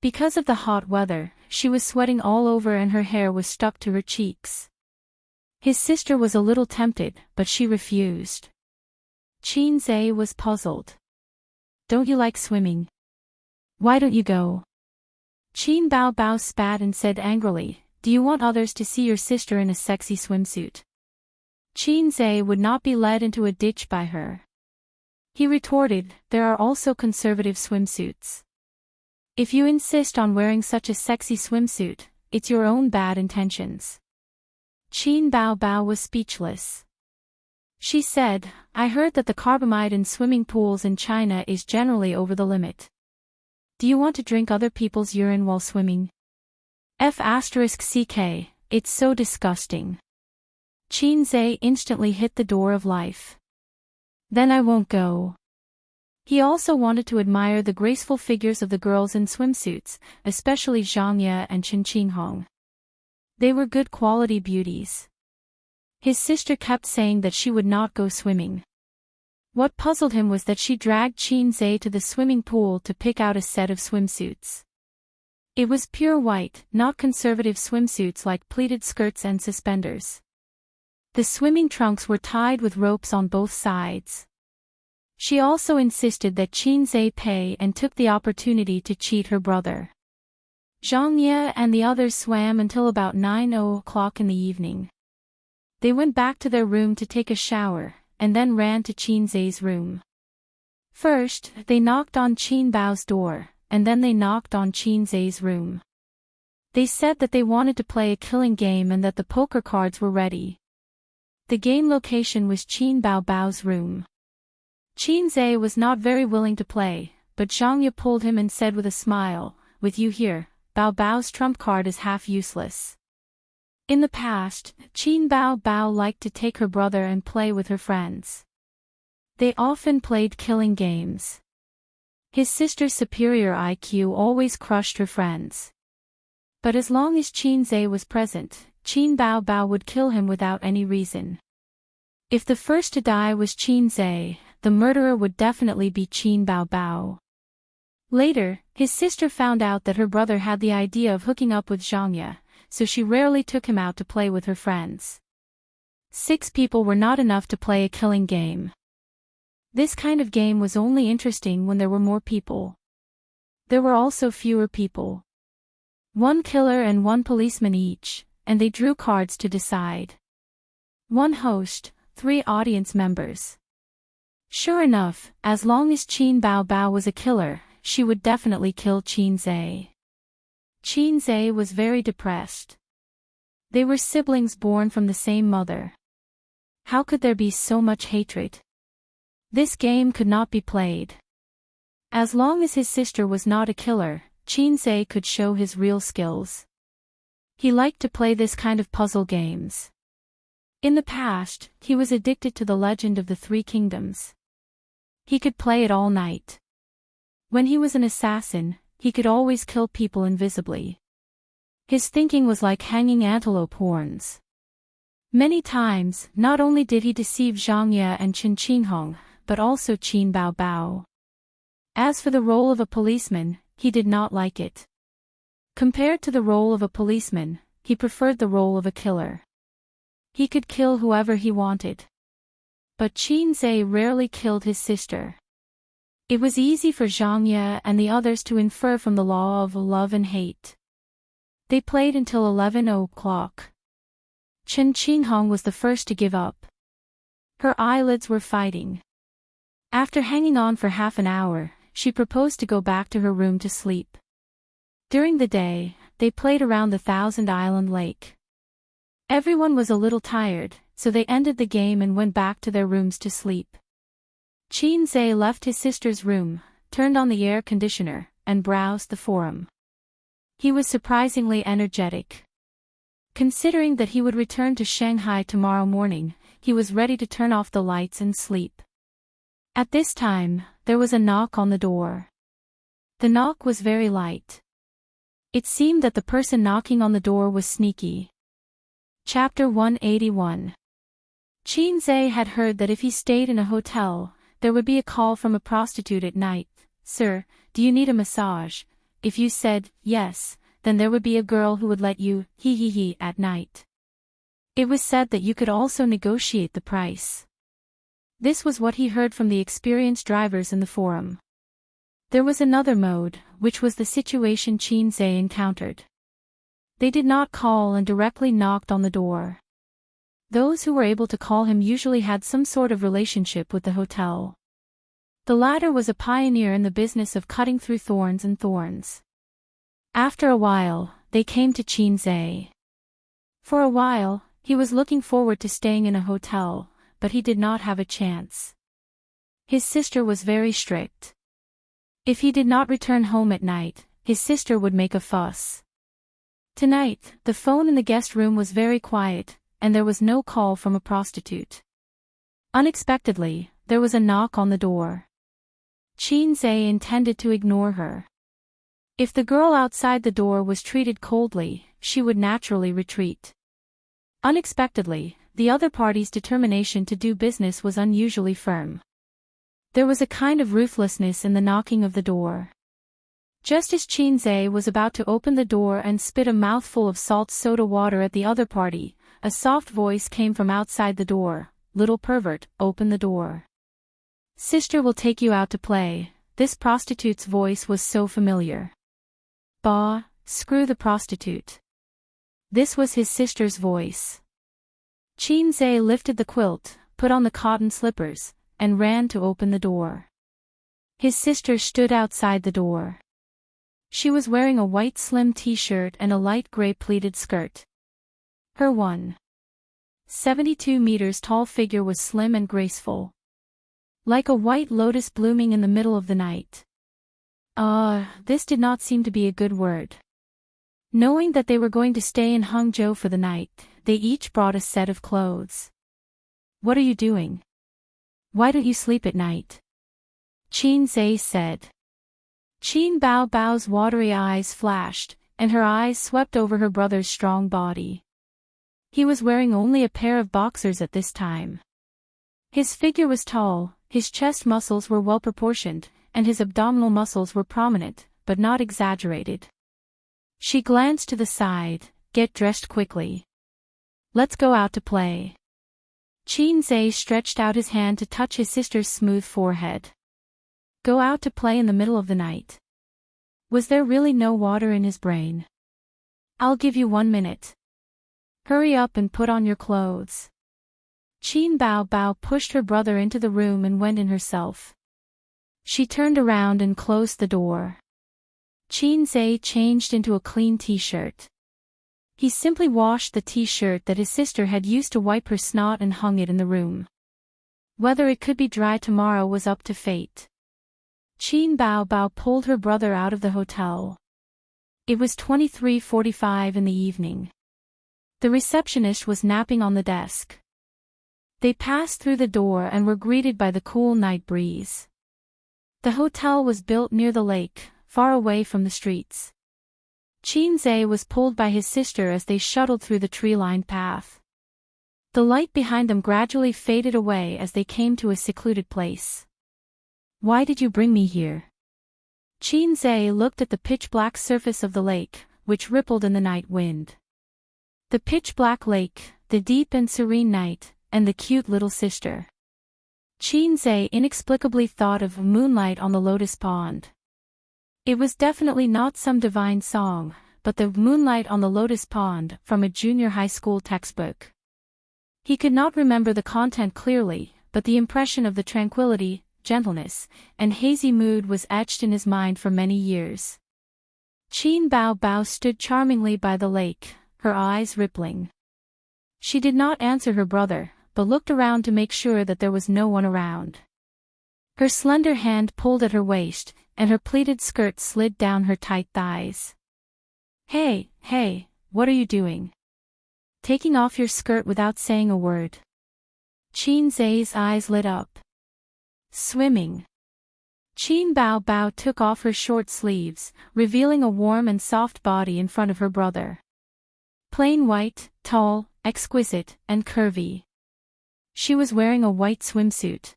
Because of the hot weather, she was sweating all over and her hair was stuck to her cheeks. His sister was a little tempted, but she refused. Qin Zhe was puzzled. "Don't you like swimming? Why don't you go?" Qin Bao Bao spat and said angrily, "Do you want others to see your sister in a sexy swimsuit?" Qin Zhe would not be led into a ditch by her. He retorted, "There are also conservative swimsuits. If you insist on wearing such a sexy swimsuit, it's your own bad intentions." Qin Bao Bao was speechless. She said, "I heard that the carbamide in swimming pools in China is generally over the limit. Do you want to drink other people's urine while swimming? *CK, it's so disgusting." Qin Zhe instantly hit the door of life. "Then I won't go." He also wanted to admire the graceful figures of the girls in swimsuits, especially Zhang Ye and Chen Qinghong. They were good quality beauties. His sister kept saying that she would not go swimming. What puzzled him was that she dragged Qin Zhe to the swimming pool to pick out a set of swimsuits. It was pure white, not conservative swimsuits like pleated skirts and suspenders. The swimming trunks were tied with ropes on both sides. She also insisted that Qin Zhe pay and took the opportunity to cheat her brother. Zhang Ye and the others swam until about 9 o'clock in the evening. They went back to their room to take a shower, and then ran to Qin Zhe's room. First, they knocked on Qin Bao's door, and then they knocked on Qin Zhe's room. They said that they wanted to play a killing game and that the poker cards were ready. The game location was Qin Bao Bao's room. Qin Zhe was not very willing to play, but Zhang Ye pulled him and said with a smile, "With you here, Bao Bao's trump card is half useless." In the past, Qin Bao Bao liked to take her brother and play with her friends. They often played killing games. His sister's superior IQ always crushed her friends. But as long as Qin Zhe was present, Qin Bao Bao would kill him without any reason. If the first to die was Qin Zhe, the murderer would definitely be Qin Bao Bao. Later, his sister found out that her brother had the idea of hooking up with Zhang Ye, so she rarely took him out to play with her friends. 6 people were not enough to play a killing game. This kind of game was only interesting when there were more people. There were also fewer people. 1 killer and 1 policeman each, and they drew cards to decide. 1 host, 3 audience members. Sure enough, as long as Qin Bao Bao was a killer, she would definitely kill Qin Zhe. Qin Zhe was very depressed. They were siblings born from the same mother. How could there be so much hatred? This game could not be played. As long as his sister was not a killer, Qin Zhe could show his real skills. He liked to play this kind of puzzle games. In the past, he was addicted to the Legend of the Three Kingdoms. He could play it all night. When he was an assassin, he could always kill people invisibly. His thinking was like hanging antelope horns. Many times, not only did he deceive Zhang Ye and Chen Qinghong, but also Qin Bao Bao. As for the role of a policeman, he did not like it. Compared to the role of a policeman, he preferred the role of a killer. He could kill whoever he wanted. But Qin Zhe rarely killed his sister. It was easy for Zhang Ye and the others to infer from the law of love and hate. They played until 11 o'clock. Chen Qinghong was the first to give up. Her eyelids were fighting. After hanging on for half an hour, she proposed to go back to her room to sleep. During the day, they played around the Thousand Island Lake. Everyone was a little tired, so they ended the game and went back to their rooms to sleep. Qin Zhe left his sister's room, turned on the air conditioner, and browsed the forum. He was surprisingly energetic. Considering that he would return to Shanghai tomorrow morning, he was ready to turn off the lights and sleep. At this time, there was a knock on the door. The knock was very light. It seemed that the person knocking on the door was sneaky. Chapter 181. Qin Zhe had heard that if he stayed in a hotel, there would be a call from a prostitute at night. "Sir, do you need a massage?" If you said, yes, then there would be a girl who would let you, at night. It was said that you could also negotiate the price. This was what he heard from the experienced drivers in the forum. There was another mode, which was the situation Qin Zhe encountered. They did not call and directly knocked on the door. Those who were able to call him usually had some sort of relationship with the hotel. The latter was a pioneer in the business of cutting through thorns and thorns. After a while, they came to Qin Zhe. For a while, he was looking forward to staying in a hotel, but he did not have a chance. His sister was very strict. If he did not return home at night, his sister would make a fuss. Tonight, the phone in the guest room was very quiet, and there was no call from a prostitute. Unexpectedly, there was a knock on the door. Qin Zhe intended to ignore her. If the girl outside the door was treated coldly, she would naturally retreat. Unexpectedly, the other party's determination to do business was unusually firm. There was a kind of ruthlessness in the knocking of the door. Just as Qin Zhe was about to open the door and spit a mouthful of salt soda water at the other party, a soft voice came from outside the door. "Little pervert, open the door. Sister will take you out to play." This prostitute's voice was so familiar. "Bah, screw the prostitute." This was his sister's voice. Qin Zhe lifted the quilt, put on the cotton slippers, and ran to open the door. His sister stood outside the door. She was wearing a white slim t-shirt and a light gray pleated skirt. Her 1.72 meters tall figure was slim and graceful. Like a white lotus blooming in the middle of the night. This did not seem to be a good word. Knowing that they were going to stay in Hangzhou for the night, they each brought a set of clothes. What are you doing? Why don't you sleep at night? Qin Zhe said. Qin Bao Bao's watery eyes flashed, and her eyes swept over her brother's strong body. He was wearing only a pair of boxers at this time. His figure was tall, his chest muscles were well proportioned, and his abdominal muscles were prominent, but not exaggerated. She glanced to the side. Get dressed quickly. Let's go out to play. Qin Zhe stretched out his hand to touch his sister's smooth forehead. Go out to play in the middle of the night. Was there really no water in his brain? I'll give you 1 minute. Hurry up and put on your clothes. Qin Bao Bao pushed her brother into the room and went in herself. She turned around and closed the door. Qin Zhe changed into a clean t-shirt. He simply washed the t-shirt that his sister had used to wipe her snot and hung it in the room. Whether it could be dry tomorrow was up to fate. Qin Bao Bao pulled her brother out of the hotel. It was 23:45 in the evening. The receptionist was napping on the desk. They passed through the door and were greeted by the cool night breeze. The hotel was built near the lake, far away from the streets. Qin Zhe was pulled by his sister as they shuttled through the tree-lined path. The light behind them gradually faded away as they came to a secluded place. Why did you bring me here? Qin Zhe looked at the pitch-black surface of the lake, which rippled in the night wind. The pitch-black lake, the deep and serene night, and the cute little sister. Qin Zhe inexplicably thought of moonlight on the lotus pond. It was definitely not some divine song, but the moonlight on the lotus pond from a junior high school textbook. He could not remember the content clearly, but the impression of the tranquility, gentleness, and hazy mood was etched in his mind for many years. Qin Bao Bao stood charmingly by the lake, her eyes rippling. She did not answer her brother, but looked around to make sure that there was no one around. Her slender hand pulled at her waist, and her pleated skirt slid down her tight thighs. Hey, what are you doing? Taking off your skirt without saying a word. Qin Zhe's eyes lit up. Swimming. Qin Bao Bao took off her short sleeves, revealing a warm and soft body in front of her brother. Plain white, tall, exquisite, and curvy. She was wearing a white swimsuit.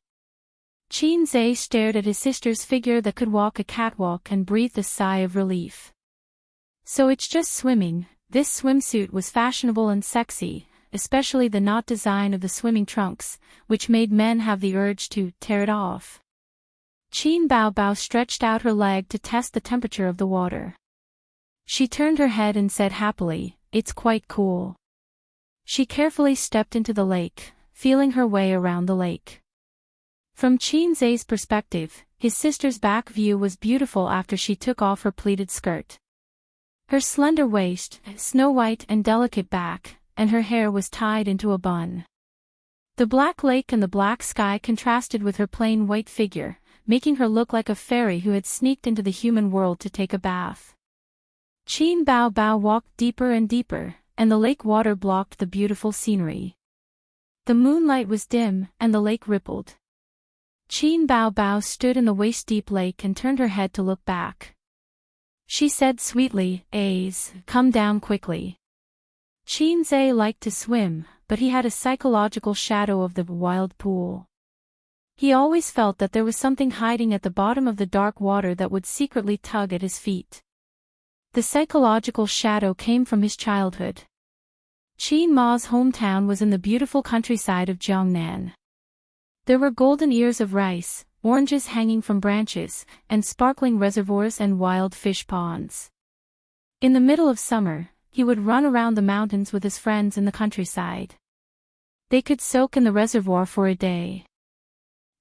Qin Zhe stared at his sister's figure that could walk a catwalk and breathed a sigh of relief. So it's just swimming. This swimsuit was fashionable and sexy, especially the knot design of the swimming trunks, which made men have the urge to tear it off. Qin Bao Bao stretched out her leg to test the temperature of the water. She turned her head and said happily, "It's quite cool." She carefully stepped into the lake, feeling her way around the lake. From Qin Zhe's perspective, his sister's back view was beautiful after she took off her pleated skirt. Her slender waist, snow-white and delicate back, and her hair was tied into a bun. The black lake and the black sky contrasted with her plain white figure, making her look like a fairy who had sneaked into the human world to take a bath. Qin Bao Bao walked deeper and deeper, and the lake water blocked the beautiful scenery. The moonlight was dim, and the lake rippled. Qin Bao Bao stood in the waist-deep lake and turned her head to look back. She said sweetly, "Aze, come down quickly." Qin Zhe liked to swim, but he had a psychological shadow of the wild pool. He always felt that there was something hiding at the bottom of the dark water that would secretly tug at his feet. The psychological shadow came from his childhood. Qin Ma's hometown was in the beautiful countryside of Jiangnan. There were golden ears of rice, oranges hanging from branches, and sparkling reservoirs and wild fish ponds. In the middle of summer, he would run around the mountains with his friends in the countryside. They could soak in the reservoir for a day.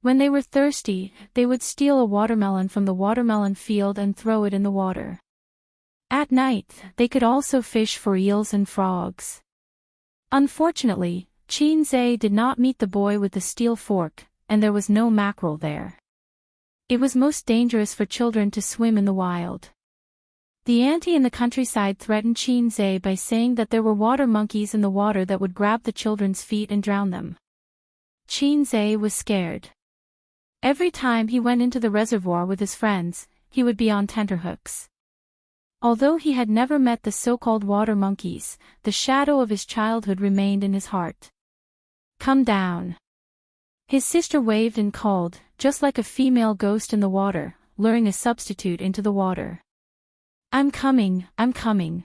When they were thirsty, they would steal a watermelon from the watermelon field and throw it in the water. At night, they could also fish for eels and frogs. Unfortunately, Qin Zhe did not meet the boy with the steel fork, and there was no mackerel there. It was most dangerous for children to swim in the wild. The auntie in the countryside threatened Qin by saying that there were water monkeys in the water that would grab the children's feet and drown them. Qin was scared. Every time he went into the reservoir with his friends, he would be on tenterhooks. Although he had never met the so-called water monkeys, the shadow of his childhood remained in his heart. Come down. His sister waved and called, just like a female ghost in the water, luring a substitute into the water. I'm coming, I'm coming.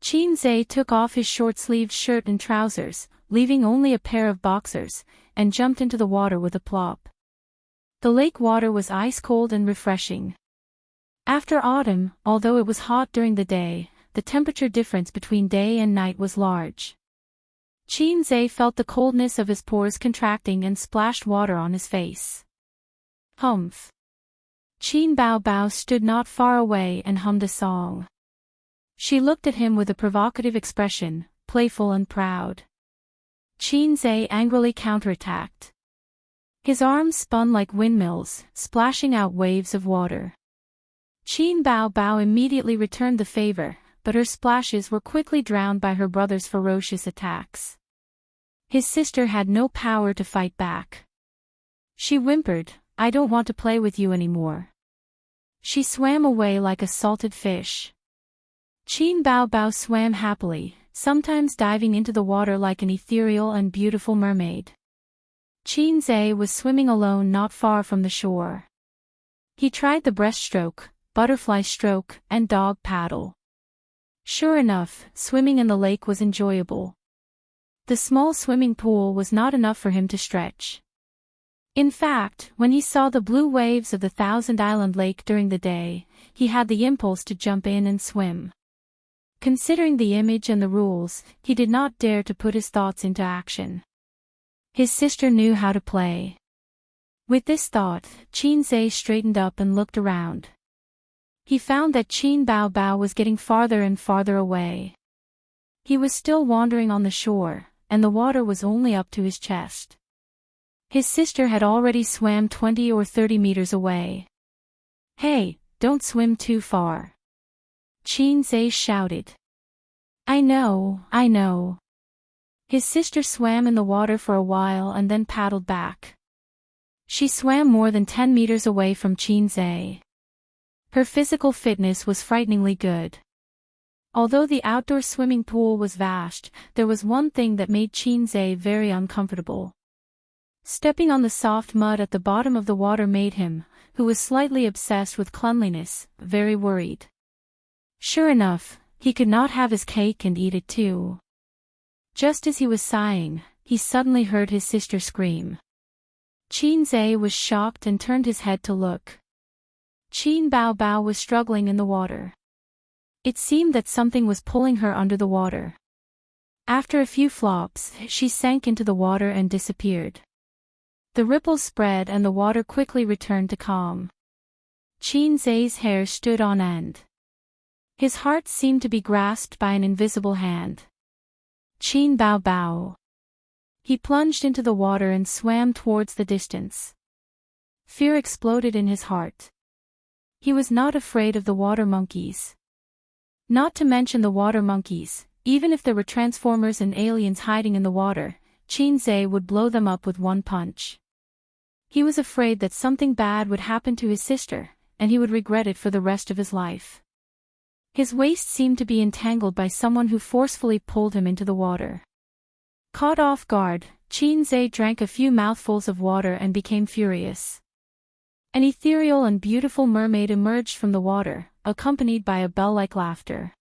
Qin took off his short-sleeved shirt and trousers, leaving only a pair of boxers, and jumped into the water with a plop. The lake water was ice-cold and refreshing. After autumn, although it was hot during the day, the temperature difference between day and night was large. Qin felt the coldness of his pores contracting and splashed water on his face. Humph. Qin Bao stood not far away and hummed a song. She looked at him with a provocative expression, playful and proud. Qin angrily counterattacked. His arms spun like windmills, splashing out waves of water. Qin Bao immediately returned the favor, but her splashes were quickly drowned by her brother's ferocious attacks. His sister had no power to fight back. She whimpered, "I don't want to play with you anymore." She swam away like a salted fish. Qin Bao swam happily, sometimes diving into the water like an ethereal and beautiful mermaid. Qin was swimming alone not far from the shore. He tried the breaststroke, butterfly stroke, and dog paddle. Sure enough, swimming in the lake was enjoyable. The small swimming pool was not enough for him to stretch. In fact, when he saw the blue waves of the Thousand Island Lake during the day, he had the impulse to jump in and swim. Considering the image and the rules, he did not dare to put his thoughts into action. His sister knew how to play. With this thought, Qin straightened up and looked around. He found that Qin Bao was getting farther and farther away. He was still wandering on the shore, and the water was only up to his chest. His sister had already swam 20 or 30 meters away. "Hey, don't swim too far," Qin shouted. I know. His sister swam in the water for a while and then paddled back. She swam more than 10 meters away from Qin. Her physical fitness was frighteningly good. Although the outdoor swimming pool was vast, there was one thing that made Qin very uncomfortable. Stepping on the soft mud at the bottom of the water made him, who was slightly obsessed with cleanliness, very worried. Sure enough, he could not have his cake and eat it too. Just as he was sighing, he suddenly heard his sister scream. Qin was shocked and turned his head to look. Qin Bao was struggling in the water. It seemed that something was pulling her under the water. After a few flops, she sank into the water and disappeared. The ripples spread and the water quickly returned to calm. Qin's hair stood on end. His heart seemed to be grasped by an invisible hand. Qin Bao. He plunged into the water and swam towards the distance. Fear exploded in his heart. He was not afraid of the water monkeys. Not to mention the water monkeys, even if there were transformers and aliens hiding in the water, Qin would blow them up with one punch. He was afraid that something bad would happen to his sister, and he would regret it for the rest of his life. His waist seemed to be entangled by someone who forcefully pulled him into the water. Caught off guard, Qin drank a few mouthfuls of water and became furious. An ethereal and beautiful mermaid emerged from the water, accompanied by a bell-like laughter.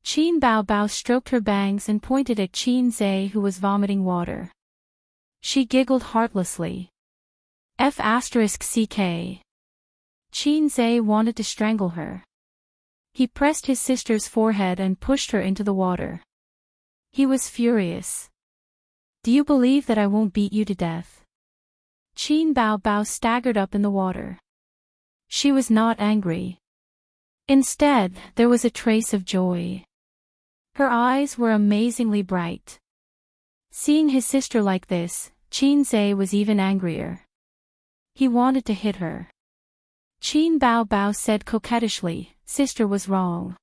Qin Bao stroked her bangs and pointed at Qin who was vomiting water. She giggled heartlessly. F***ck. Qin wanted to strangle her. He pressed his sister's forehead and pushed her into the water. He was furious. "Do you believe that I won't beat you to death?" Qin Bao staggered up in the water. She was not angry. Instead, there was a trace of joy. Her eyes were amazingly bright. Seeing his sister like this, Qin was even angrier. He wanted to hit her. Qin Bao Bao said coquettishly, "Sister was wrong.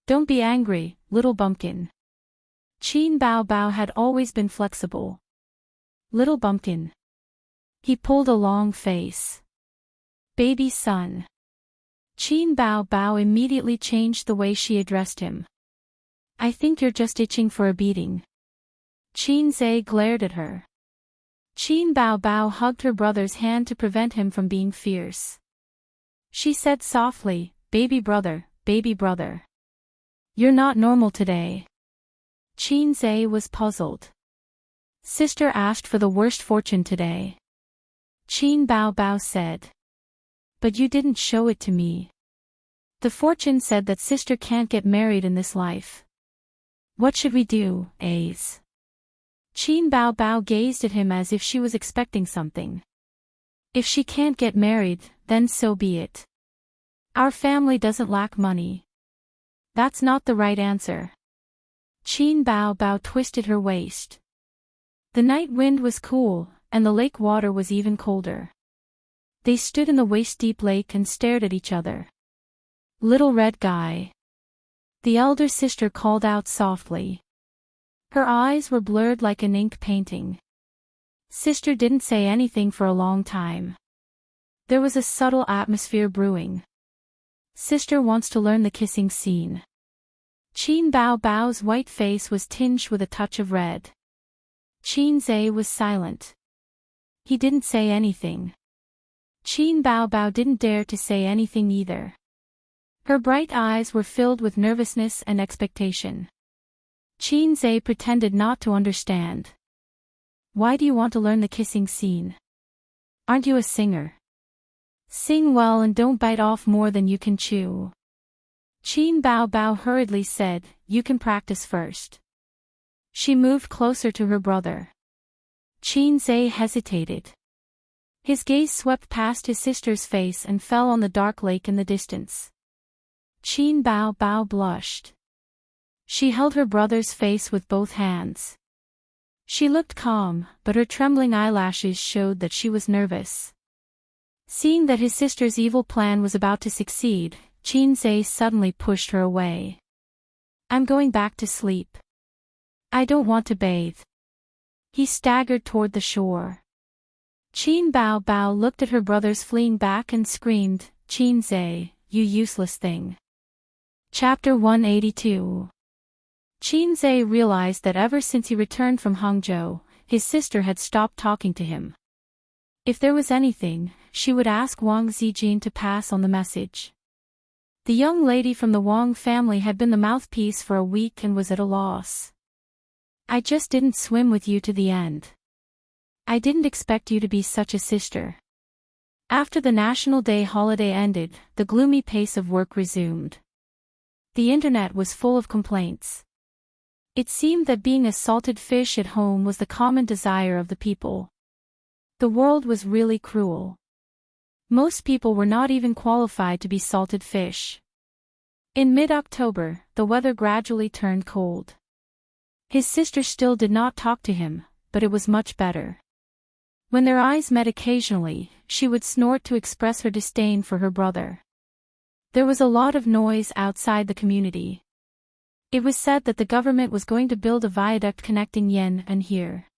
Don't be angry, little bumpkin." Qin Bao Bao had always been flexible. "Little bumpkin." He pulled a long face. "Baby son." Qin Bao Bao immediately changed the way she addressed him. "I think you're just itching for a beating." Qin Zhe glared at her. Qin Bao Bao hugged her brother's hand to prevent him from being fierce. She said softly, baby brother, you're not normal today." Qin Zhe was puzzled. "Sister asked for the worst fortune today," Qin Bao Bao said. "But you didn't show it to me. The fortune said that sister can't get married in this life. What should we do, Ace?" Qin Bao Bao gazed at him as if she was expecting something. "If she can't get married, then so be it. Our family doesn't lack money." "That's not the right answer." Qin Bao Bao twisted her waist. The night wind was cool, and the lake water was even colder. They stood in the waist-deep lake and stared at each other. "Little red guy." The elder sister called out softly. Her eyes were blurred like an ink painting. Sister didn't say anything for a long time. There was a subtle atmosphere brewing. Sister wants to learn the kissing scene. Qin Bao Bao's white face was tinged with a touch of red. Qin Zhe was silent. He didn't say anything. Qin Bao Bao didn't dare to say anything either. Her bright eyes were filled with nervousness and expectation. Qin Zhe pretended not to understand. "Why do you want to learn the kissing scene? Aren't you a singer? Sing well and don't bite off more than you can chew." Qin Bao Bao hurriedly said, "You can practice first." She moved closer to her brother. Qin Zhe hesitated. His gaze swept past his sister's face and fell on the dark lake in the distance. Qin Bao Bao blushed. She held her brother's face with both hands. She looked calm, but her trembling eyelashes showed that she was nervous. Seeing that his sister's evil plan was about to succeed, Qin Zhe suddenly pushed her away. "I'm going back to sleep. I don't want to bathe." He staggered toward the shore. Qin Bao Bao looked at her brothers fleeing back and screamed, "Qin Zhe, you useless thing." Chapter 182. Qin Zhe realized that ever since he returned from Hangzhou, his sister had stopped talking to him. If there was anything, she would ask Wang Zijin to pass on the message. The young lady from the Wang family had been the mouthpiece for a week and was at a loss. "I just didn't swim with you to the end. I didn't expect you to be such a sister." After the National Day holiday ended, the gloomy pace of work resumed. The internet was full of complaints. It seemed that being a salted fish at home was the common desire of the people. The world was really cruel. Most people were not even qualified to be salted fish. In mid-October, the weather gradually turned cold. His sister still did not talk to him, but it was much better. When their eyes met occasionally, she would snort to express her disdain for her brother. There was a lot of noise outside the community. It was said that the government was going to build a viaduct connecting Yen and here.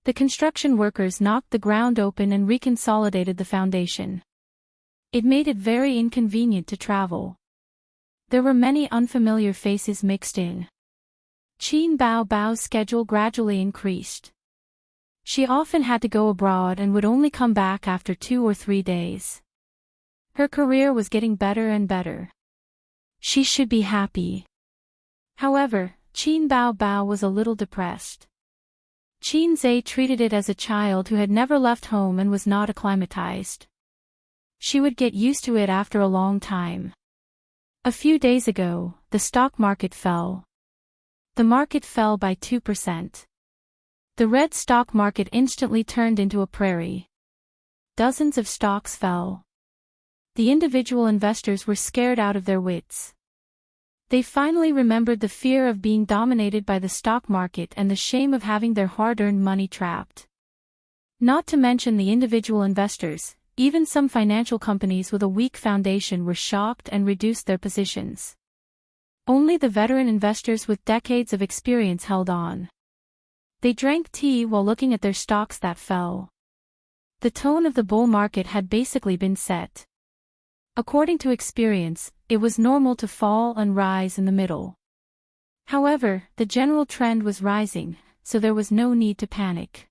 The construction workers knocked the ground open and reconsolidated the foundation. It made it very inconvenient to travel. There were many unfamiliar faces mixed in. Qin Bao Bao's schedule gradually increased. She often had to go abroad and would only come back after 2 or 3 days. Her career was getting better and better. She should be happy. However, Qin Bao Bao was a little depressed. Qin Zhe treated it as a child who had never left home and was not acclimatized. She would get used to it after a long time. A few days ago, the stock market fell. The market fell by 2%. The red stock market instantly turned into a prairie. Dozens of stocks fell. The individual investors were scared out of their wits. They finally remembered the fear of being dominated by the stock market and the shame of having their hard-earned money trapped. Not to mention the individual investors, Even some financial companies with a weak foundation were shocked and reduced their positions. Only the veteran investors with decades of experience held on. They drank tea while looking at their stocks that fell. The tone of the bull market had basically been set. According to experience, it was normal to fall and rise in the middle. However, the general trend was rising, so there was no need to panic.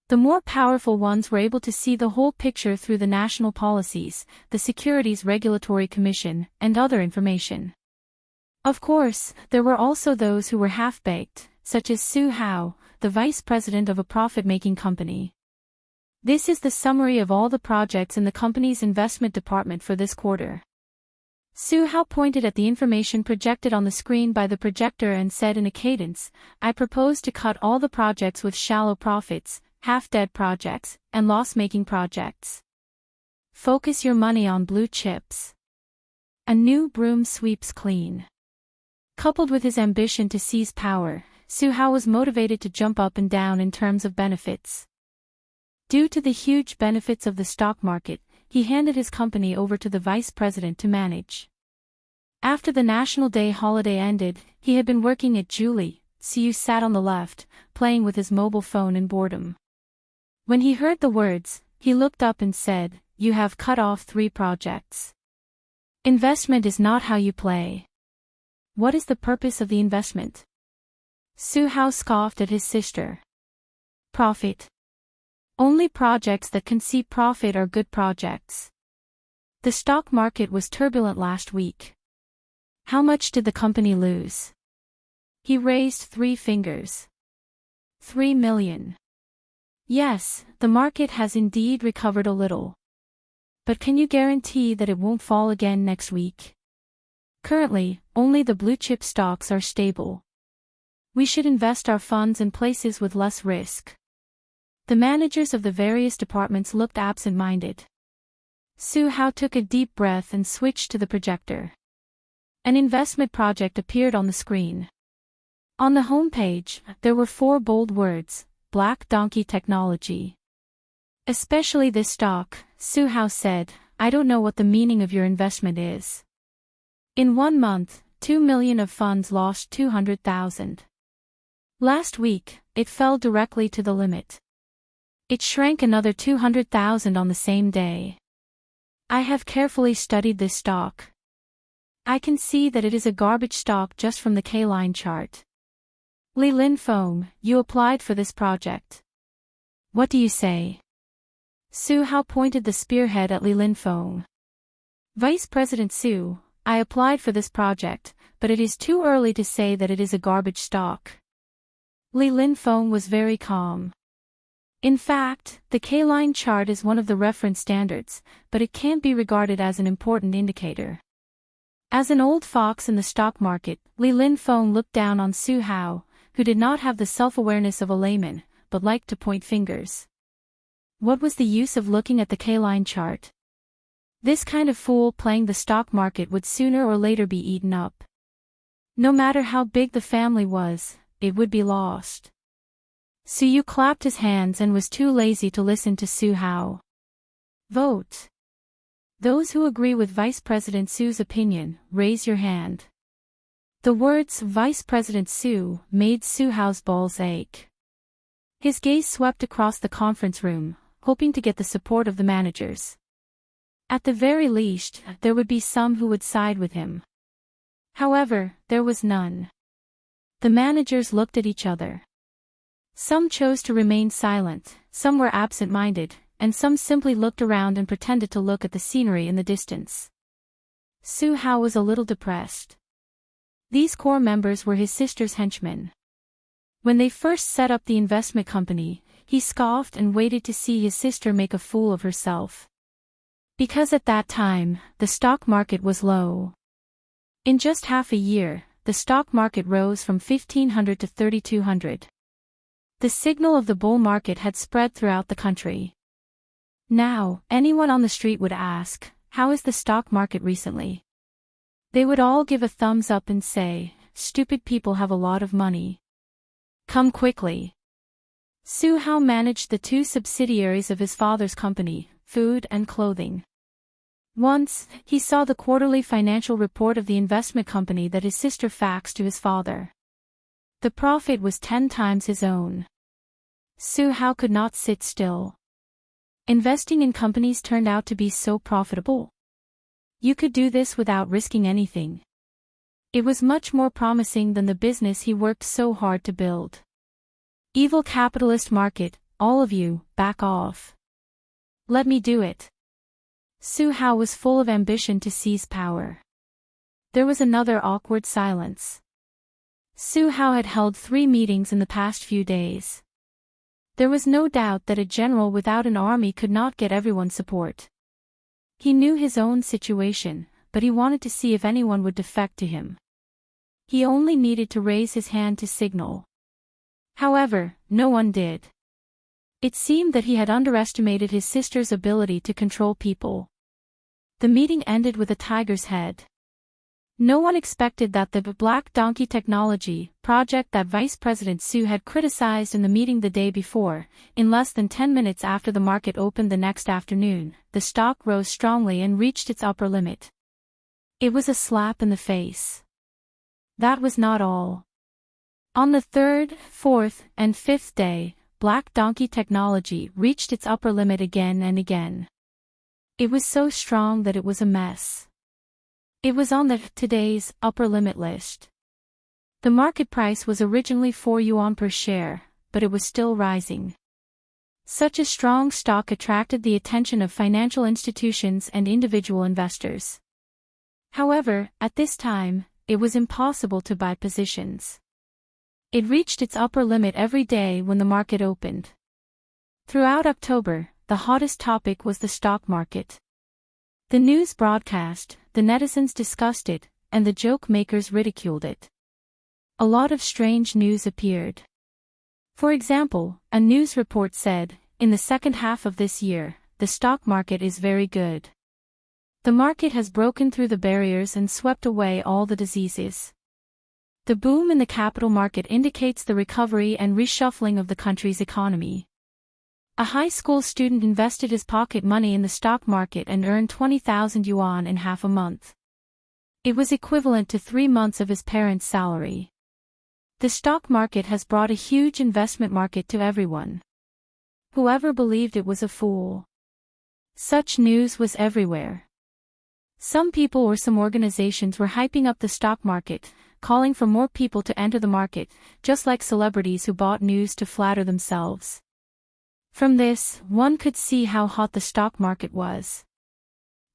The more powerful ones were able to see the whole picture through the national policies, the Securities Regulatory Commission, and other information. Of course, there were also those who were half-baked, such as Su Hao, the vice president of a profit-making company. This is the summary of all the projects in the company's investment department for this quarter. Su Hao pointed at the information projected on the screen by the projector and said in a cadence, "I propose to cut all the projects with shallow profits, half-dead projects, and loss-making projects. Focus your money on blue chips." A new broom sweeps clean. Coupled with his ambition to seize power, Su Hao was motivated to jump up and down in terms of benefits. Due to the huge benefits of the stock market, he handed his company over to the vice president to manage. After the National Day holiday ended, he had been working at Julie. Siu sat on the left, playing with his mobile phone in boredom. When he heard the words, he looked up and said, "You have cut off 3 projects. Investment is not how you play. What is the purpose of the investment?" Su Hao scoffed at his sister. "Profit. Only projects that can see profit are good projects." The stock market was turbulent last week. How much did the company lose? He raised 3 fingers. 3 million. Yes, the market has indeed recovered a little. But can you guarantee that it won't fall again next week? Currently, only the blue chip stocks are stable. We should invest our funds in places with less risk. The managers of the various departments looked absent-minded. Su Hao took a deep breath and switched to the projector. An investment project appeared on the screen. On the home page, there were 4 bold words: Black Donkey Technology. "Especially this stock," Su Hao said, "I don't know what the meaning of your investment is." In 1 month, 2 million of funds lost 200,000. Last week, it fell directly to the limit. It shrank another 200,000 on the same day. I have carefully studied this stock. I can see that it is a garbage stock just from the K-line chart. Li Lin Feng, you applied for this project. What do you say? Su Hao pointed the spearhead at Li Lin Feng. Vice President Su, I applied for this project, but it is too early to say that it is a garbage stock. Li Lin Feng was very calm. In fact, the K-line chart is one of the reference standards, but it can't be regarded as an important indicator. As an old fox in the stock market, Li Lin Feng looked down on Su Hao, who did not have the self-awareness of a layman, but liked to point fingers. What was the use of looking at the K-line chart? This kind of fool playing the stock market would sooner or later be eaten up. No matter how big the family was, it would be lost. Su Yu clapped his hands and was too lazy to listen to Su Hao. Vote. Those who agree with Vice President Su's opinion, raise your hand. The words Vice President Su made Su Hao's balls ache. His gaze swept across the conference room, hoping to get the support of the managers. At the very least, there would be some who would side with him. However, there was none. The managers looked at each other. Some chose to remain silent, some were absent-minded, and some simply looked around and pretended to look at the scenery in the distance. Su Hao was a little depressed. These core members were his sister's henchmen. When they first set up the investment company, he scoffed and waited to see his sister make a fool of herself. Because at that time, the stock market was low. In just half a year, the stock market rose from 1,500 to 3,200. The signal of the bull market had spread throughout the country. Now, anyone on the street would ask, "How is the stock market recently?" They would all give a thumbs up and say, "Stupid people have a lot of money. Come quickly." Su Hao managed the 2 subsidiaries of his father's company, food and clothing. Once, he saw the quarterly financial report of the investment company that his sister faxed to his father. The profit was 10 times his own. Su Hao could not sit still. Investing in companies turned out to be so profitable. You could do this without risking anything. It was much more promising than the business he worked so hard to build. Evil capitalist market, all of you, back off. Let me do it. Su Hao was full of ambition to seize power. There was another awkward silence. Su Hao had held 3 meetings in the past few days. There was no doubt that a general without an army could not get everyone's support. He knew his own situation, but he wanted to see if anyone would defect to him. He only needed to raise his hand to signal. However, no one did. It seemed that he had underestimated his sister's ability to control people. The meeting ended with a tiger's head. No one expected that the Black Donkey Technology project that Vice President Su had criticized in the meeting the day before. In less than 10 minutes after the market opened the next afternoon, the stock rose strongly and reached its upper limit. It was a slap in the face. That was not all. On the 3rd, 4th, and 5th day, Black Donkey Technology reached its upper limit again and again. It was so strong that it was a mess. It was on the today's upper limit list. The market price was originally 4 yuan per share, but it was still rising. Such a strong stock attracted the attention of financial institutions and individual investors. However, at this time, it was impossible to buy positions. It reached its upper limit every day when the market opened. Throughout October, the hottest topic was the stock market. The news broadcast, the netizens discussed it, and the joke makers ridiculed it. A lot of strange news appeared. For example, a news report said, in the second half of this year, the stock market is very good. The market has broken through the barriers and swept away all the diseases. The boom in the capital market indicates the recovery and reshuffling of the country's economy. A high school student invested his pocket money in the stock market and earned 20,000 yuan in half a month. It was equivalent to 3 months of his parents' salary. The stock market has brought a huge investment market to everyone. Whoever believed it was a fool. Such news was everywhere. Some people or some organizations were hyping up the stock market, calling for more people to enter the market, just like celebrities who bought news to flatter themselves. From this, one could see how hot the stock market was.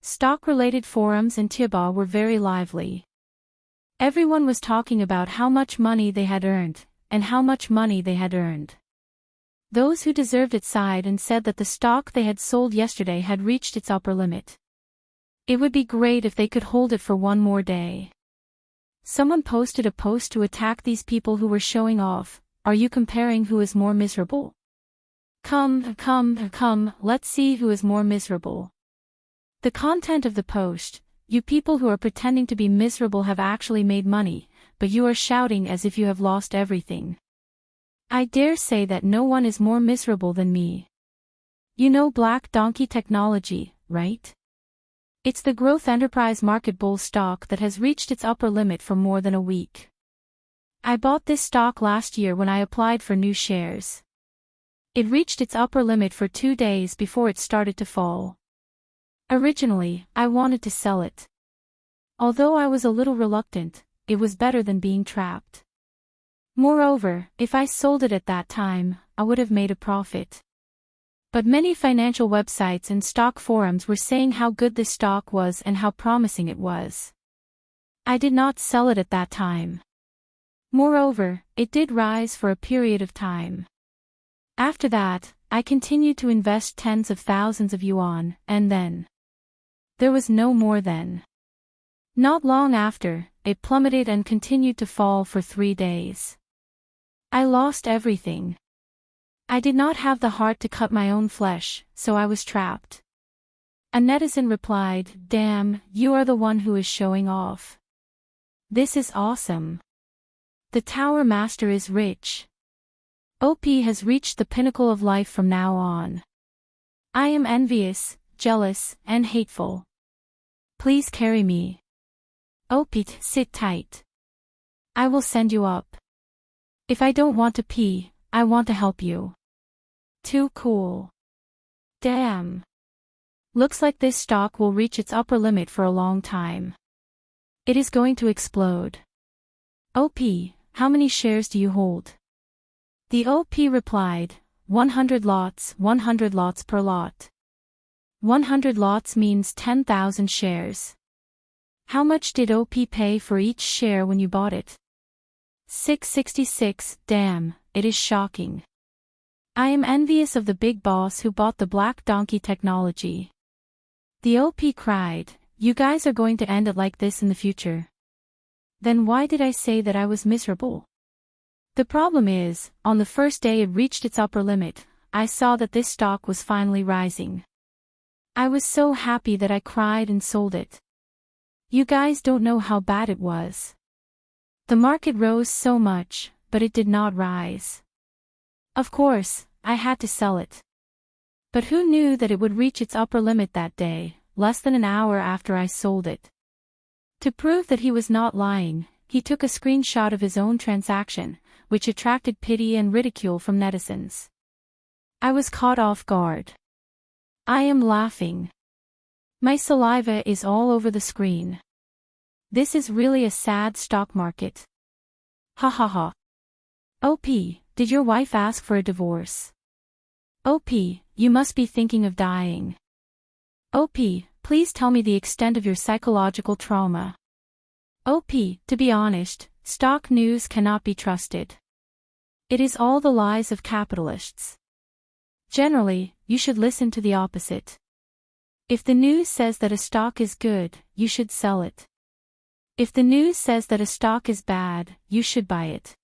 Stock-related forums and Tiba were very lively. Everyone was talking about how much money they had earned, and how much money they had earned. Those who deserved it sighed and said that the stock they had sold yesterday had reached its upper limit. It would be great if they could hold it for one more day. Someone posted a post to attack these people who were showing off. Are you comparing who is more miserable? Come, let's see who is more miserable. The content of the post: you people who are pretending to be miserable have actually made money, but you are shouting as if you have lost everything. I dare say that no one is more miserable than me. You know Black Donkey Technology, right? It's the growth enterprise market bull stock that has reached its upper limit for more than a week. I bought this stock last year when I applied for new shares. It reached its upper limit for 2 days before it started to fall. Originally, I wanted to sell it. Although I was a little reluctant, it was better than being trapped. Moreover, if I sold it at that time, I would have made a profit. But many financial websites and stock forums were saying how good this stock was and how promising it was. I did not sell it at that time. Moreover, it did rise for a period of time. After that, I continued to invest tens of thousands of yuan, and then there was no more then. Not long after, it plummeted and continued to fall for 3 days. I lost everything. I did not have the heart to cut my own flesh, so I was trapped. A netizen replied, "Damn, you are the one who is showing off. This is awesome. The Tower Master is rich. OP has reached the pinnacle of life from now on. I am envious, jealous, and hateful. Please carry me. Oh Pete, sit tight. I will send you up. If I don't want to pee, I want to help you. Too cool. Damn. Looks like this stock will reach its upper limit for a long time. It is going to explode. OP, how many shares do you hold? The OP replied, 100 lots, 100 lots per lot. 100 lots means 10,000 shares. How much did OP pay for each share when you bought it? 666, damn, it is shocking. I am envious of the big boss who bought the Black Donkey technology. The OP cried, you guys are going to end it like this in the future. Then why did I say that I was miserable? The problem is, on the first day it reached its upper limit, I saw that this stock was finally rising. I was so happy that I cried and sold it. You guys don't know how bad it was. The market rose so much, but it did not rise. Of course, I had to sell it. But who knew that it would reach its upper limit that day, less than an hour after I sold it? To prove that he was not lying, he took a screenshot of his own transaction, which attracted pity and ridicule from netizens. I was caught off guard. I am laughing. My saliva is all over the screen. This is really a sad stock market. Ha ha ha. OP, did your wife ask for a divorce? OP, you must be thinking of dying. OP, please tell me the extent of your psychological trauma. OP, to be honest, stock news cannot be trusted. It is all the lies of capitalists. Generally, you should listen to the opposite. If the news says that a stock is good, you should sell it. If the news says that a stock is bad, you should buy it.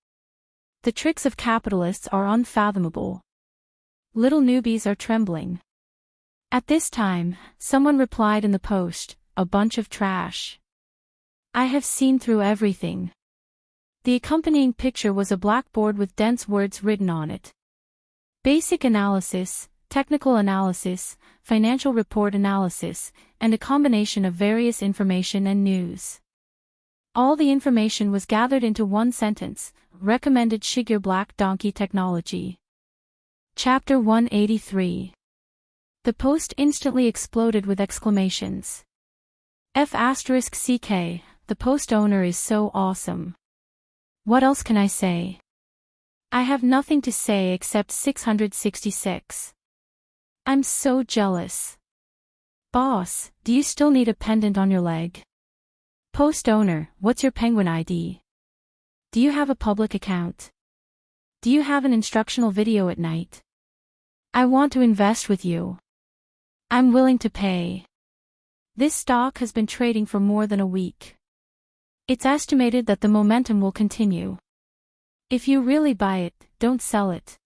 The tricks of capitalists are unfathomable. Little newbies are trembling. At this time, someone replied in the post, a bunch of trash. I have seen through everything. The accompanying picture was a blackboard with dense words written on it. Basic analysis, technical analysis, financial report analysis, and a combination of various information and news. All the information was gathered into one sentence, recommended Shigear Black Donkey technology. Chapter 183. The post instantly exploded with exclamations. F***ck, the post owner is so awesome. What else can I say? I have nothing to say except 666. I'm so jealous. Boss, do you still need a pendant on your leg? Post owner, what's your penguin ID? Do you have a public account? Do you have an instructional video at night? I want to invest with you. I'm willing to pay. This stock has been trading for more than a week. It's estimated that the momentum will continue. If you really buy it, don't sell it.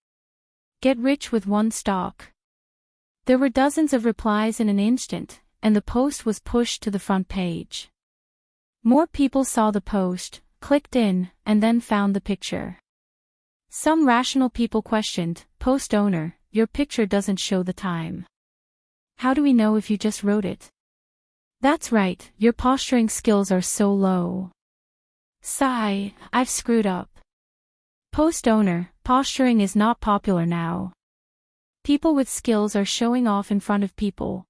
Get rich with one stock. There were dozens of replies in an instant, and the post was pushed to the front page. More people saw the post, clicked in, and then found the picture. Some rational people questioned, post owner, your picture doesn't show the time. How do we know if you just wrote it? That's right, your posturing skills are so low. Sigh, I've screwed up. Post owner, posturing is not popular now. People with skills are showing off in front of people.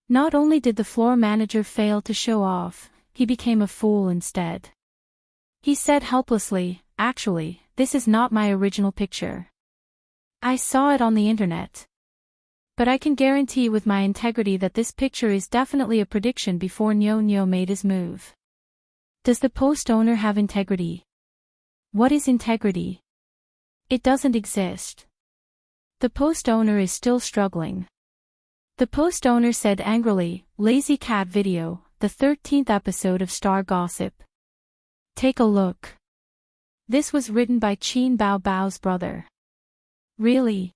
Not only did the floor manager fail to show off, he became a fool instead. He said helplessly, actually, this is not my original picture. I saw it on the internet. But I can guarantee with my integrity that this picture is definitely a prediction before Nyo made his move. Does the post owner have integrity? What is integrity? It doesn't exist. The post owner is still struggling. The post owner said angrily, lazy cat video, the 13th episode of Star Gossip. Take a look. This was written by Qin Bao Bao's brother. Really?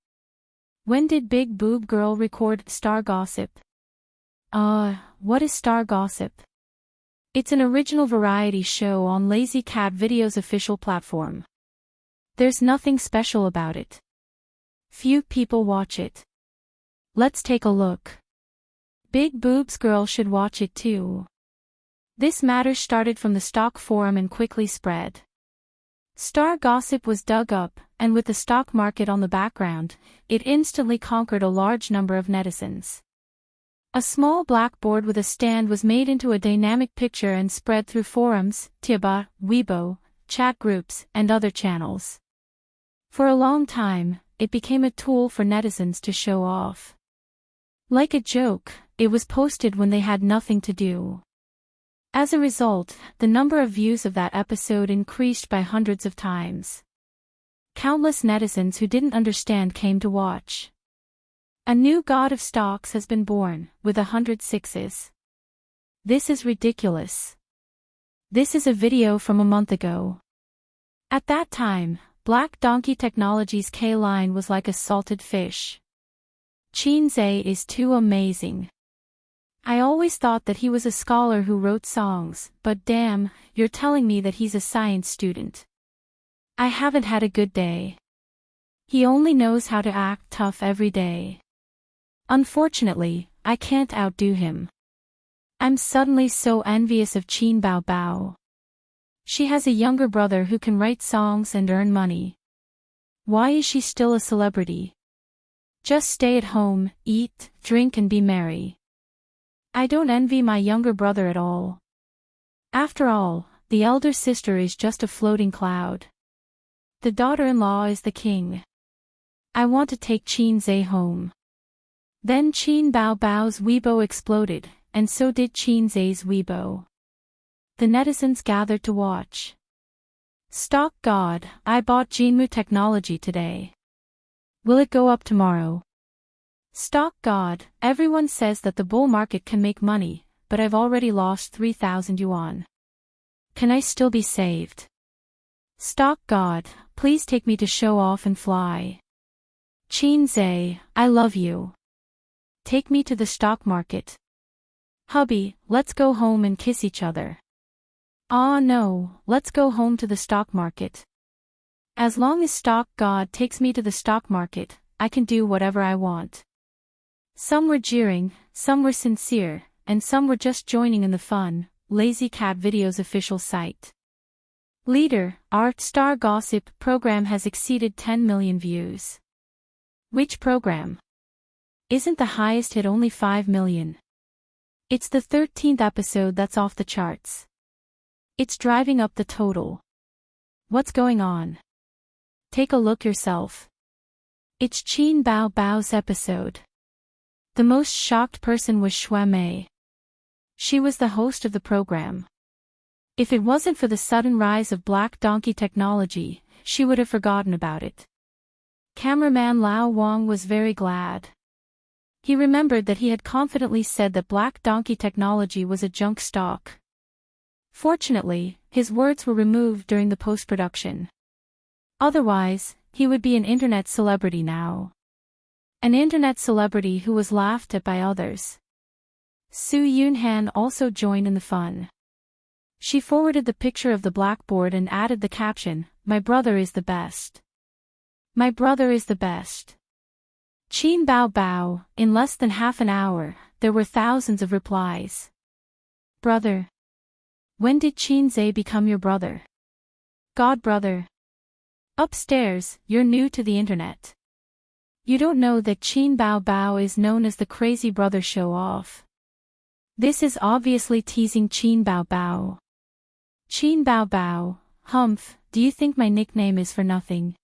When did Big Boob Girl record Star Gossip? What is Star Gossip? It's an original variety show on Lazy Cat Video's official platform. There's nothing special about it. Few people watch it. Let's take a look. Big boobs girl should watch it too. This matter started from the stock forum and quickly spread. Star gossip was dug up, and with the stock market on the background, it instantly conquered a large number of netizens. A small blackboard with a stand was made into a dynamic picture and spread through forums, Tieba, Weibo, chat groups, and other channels. For a long time, it became a tool for netizens to show off. Like a joke, it was posted when they had nothing to do. As a result, the number of views of that episode increased by hundreds of times. Countless netizens who didn't understand came to watch. A new god of stocks has been born, with 106s. This is ridiculous. This is a video from a month ago. At that time, Black Donkey Technologies' K-line was like a salted fish. Chinze is too amazing. I always thought that he was a scholar who wrote songs, but damn, you're telling me that he's a science student. I haven't had a good day. He only knows how to act tough every day. Unfortunately, I can't outdo him. I'm suddenly so envious of Qin Bao Bao. She has a younger brother who can write songs and earn money. Why is she still a celebrity? Just stay at home, eat, drink and be merry. I don't envy my younger brother at all. After all, the elder sister is just a floating cloud. The daughter-in-law is the king. I want to take Chinze home. Then Qin Bao Bao's Weibo exploded, and so did Chinze's Weibo. The netizens gathered to watch. Stock God, I bought Jinmu technology today. Will it go up tomorrow? Stock God, everyone says that the bull market can make money, but I've already lost 3,000 yuan. Can I still be saved? Stock God, please take me to show off and fly. Chinze, I love you. Take me to the stock market. Hubby, let's go home and kiss each other. Ah no, let's go home to the stock market. As long as Stock God takes me to the stock market, I can do whatever I want. Some were jeering, some were sincere, and some were just joining in the fun. Lazy Cat Video's official site. Leader, our Star Gossip program has exceeded 10 million views. Which program? Isn't the highest hit only 5 million? It's the 13th episode that's off the charts. It's driving up the total. What's going on? Take a look yourself. It's Qin Bao Bao's episode. The most shocked person was Xue Mei. She was the host of the program. If it wasn't for the sudden rise of Black Donkey Technology, she would have forgotten about it. Cameraman Lao Wang was very glad. He remembered that he had confidently said that Black Donkey Technology was a junk stock. Fortunately, his words were removed during the post-production. Otherwise, he would be an internet celebrity now. An internet celebrity who was laughed at by others. Su Yunhan also joined in the fun. She forwarded the picture of the blackboard and added the caption, "My brother is the best. My brother is the best." Qin Bao Bao, in less than half an hour, there were thousands of replies. Brother. When did Chinze become your brother? God brother. Upstairs, you're new to the internet. You don't know that Qin Bao Bao is known as the crazy brother show-off. This is obviously teasing Qin Bao Bao. Qin Bao Bao, humph, do you think my nickname is for nothing?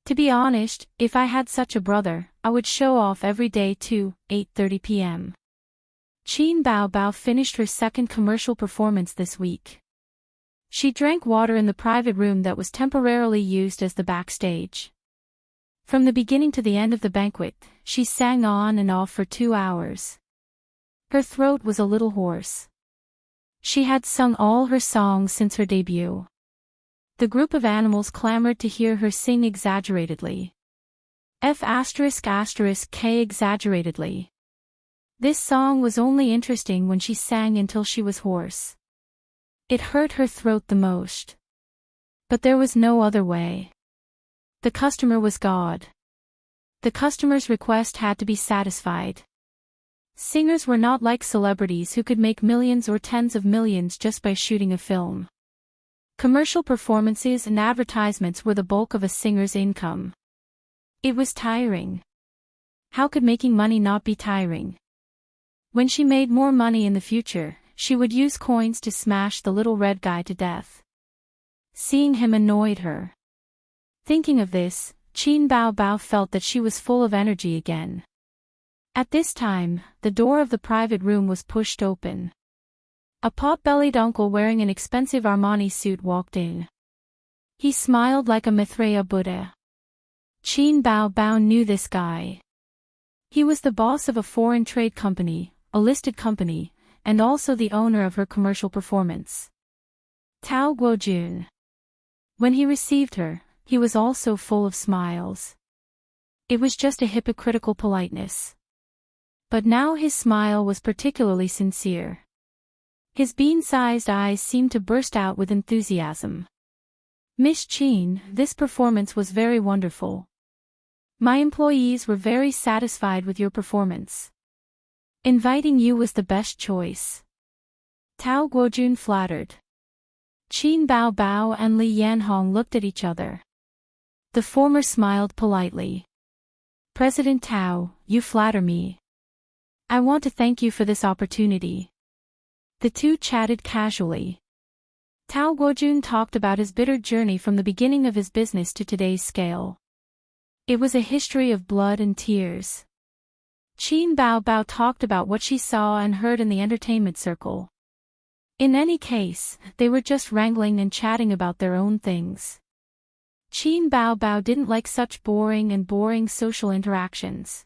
To be honest, if I had such a brother, I would show off every day too. 8:30 p.m. Qin Bao Bao finished her second commercial performance this week. She drank water in the private room that was temporarily used as the backstage. From the beginning to the end of the banquet, she sang on and off for 2 hours. Her throat was a little hoarse. She had sung all her songs since her debut. The group of animals clamored to hear her sing exaggeratedly. K exaggeratedly. This song was only interesting when she sang until she was hoarse. It hurt her throat the most. But there was no other way. The customer was God. The customer's request had to be satisfied. Singers were not like celebrities who could make millions or tens of millions just by shooting a film. Commercial performances and advertisements were the bulk of a singer's income. It was tiring. How could making money not be tiring? When she made more money in the future, she would use coins to smash the little red guy to death. Seeing him annoyed her. Thinking of this, Qin Bao Bao felt that she was full of energy again. At this time, the door of the private room was pushed open. A pot-bellied uncle wearing an expensive Armani suit walked in. He smiled like a Maitreya Buddha. Qin Bao Bao knew this guy. He was the boss of a foreign trade company, a listed company, and also the owner of her commercial performance. Tao Guojun. When he received her, he was also full of smiles. It was just a hypocritical politeness. But now his smile was particularly sincere. His bean-sized eyes seemed to burst out with enthusiasm. Miss Qin, this performance was very wonderful. My employees were very satisfied with your performance. Inviting you was the best choice. Tao Guojun flattered. Qin Bao Bao and Li Yanhong looked at each other. The former smiled politely. President Tao, you flatter me. I want to thank you for this opportunity. The two chatted casually. Tao Guojun talked about his bitter journey from the beginning of his business to today's scale. It was a history of blood and tears. Qin Bao Bao talked about what she saw and heard in the entertainment circle. In any case, they were just wrangling and chatting about their own things. Qin Bao Bao didn't like such boring social interactions.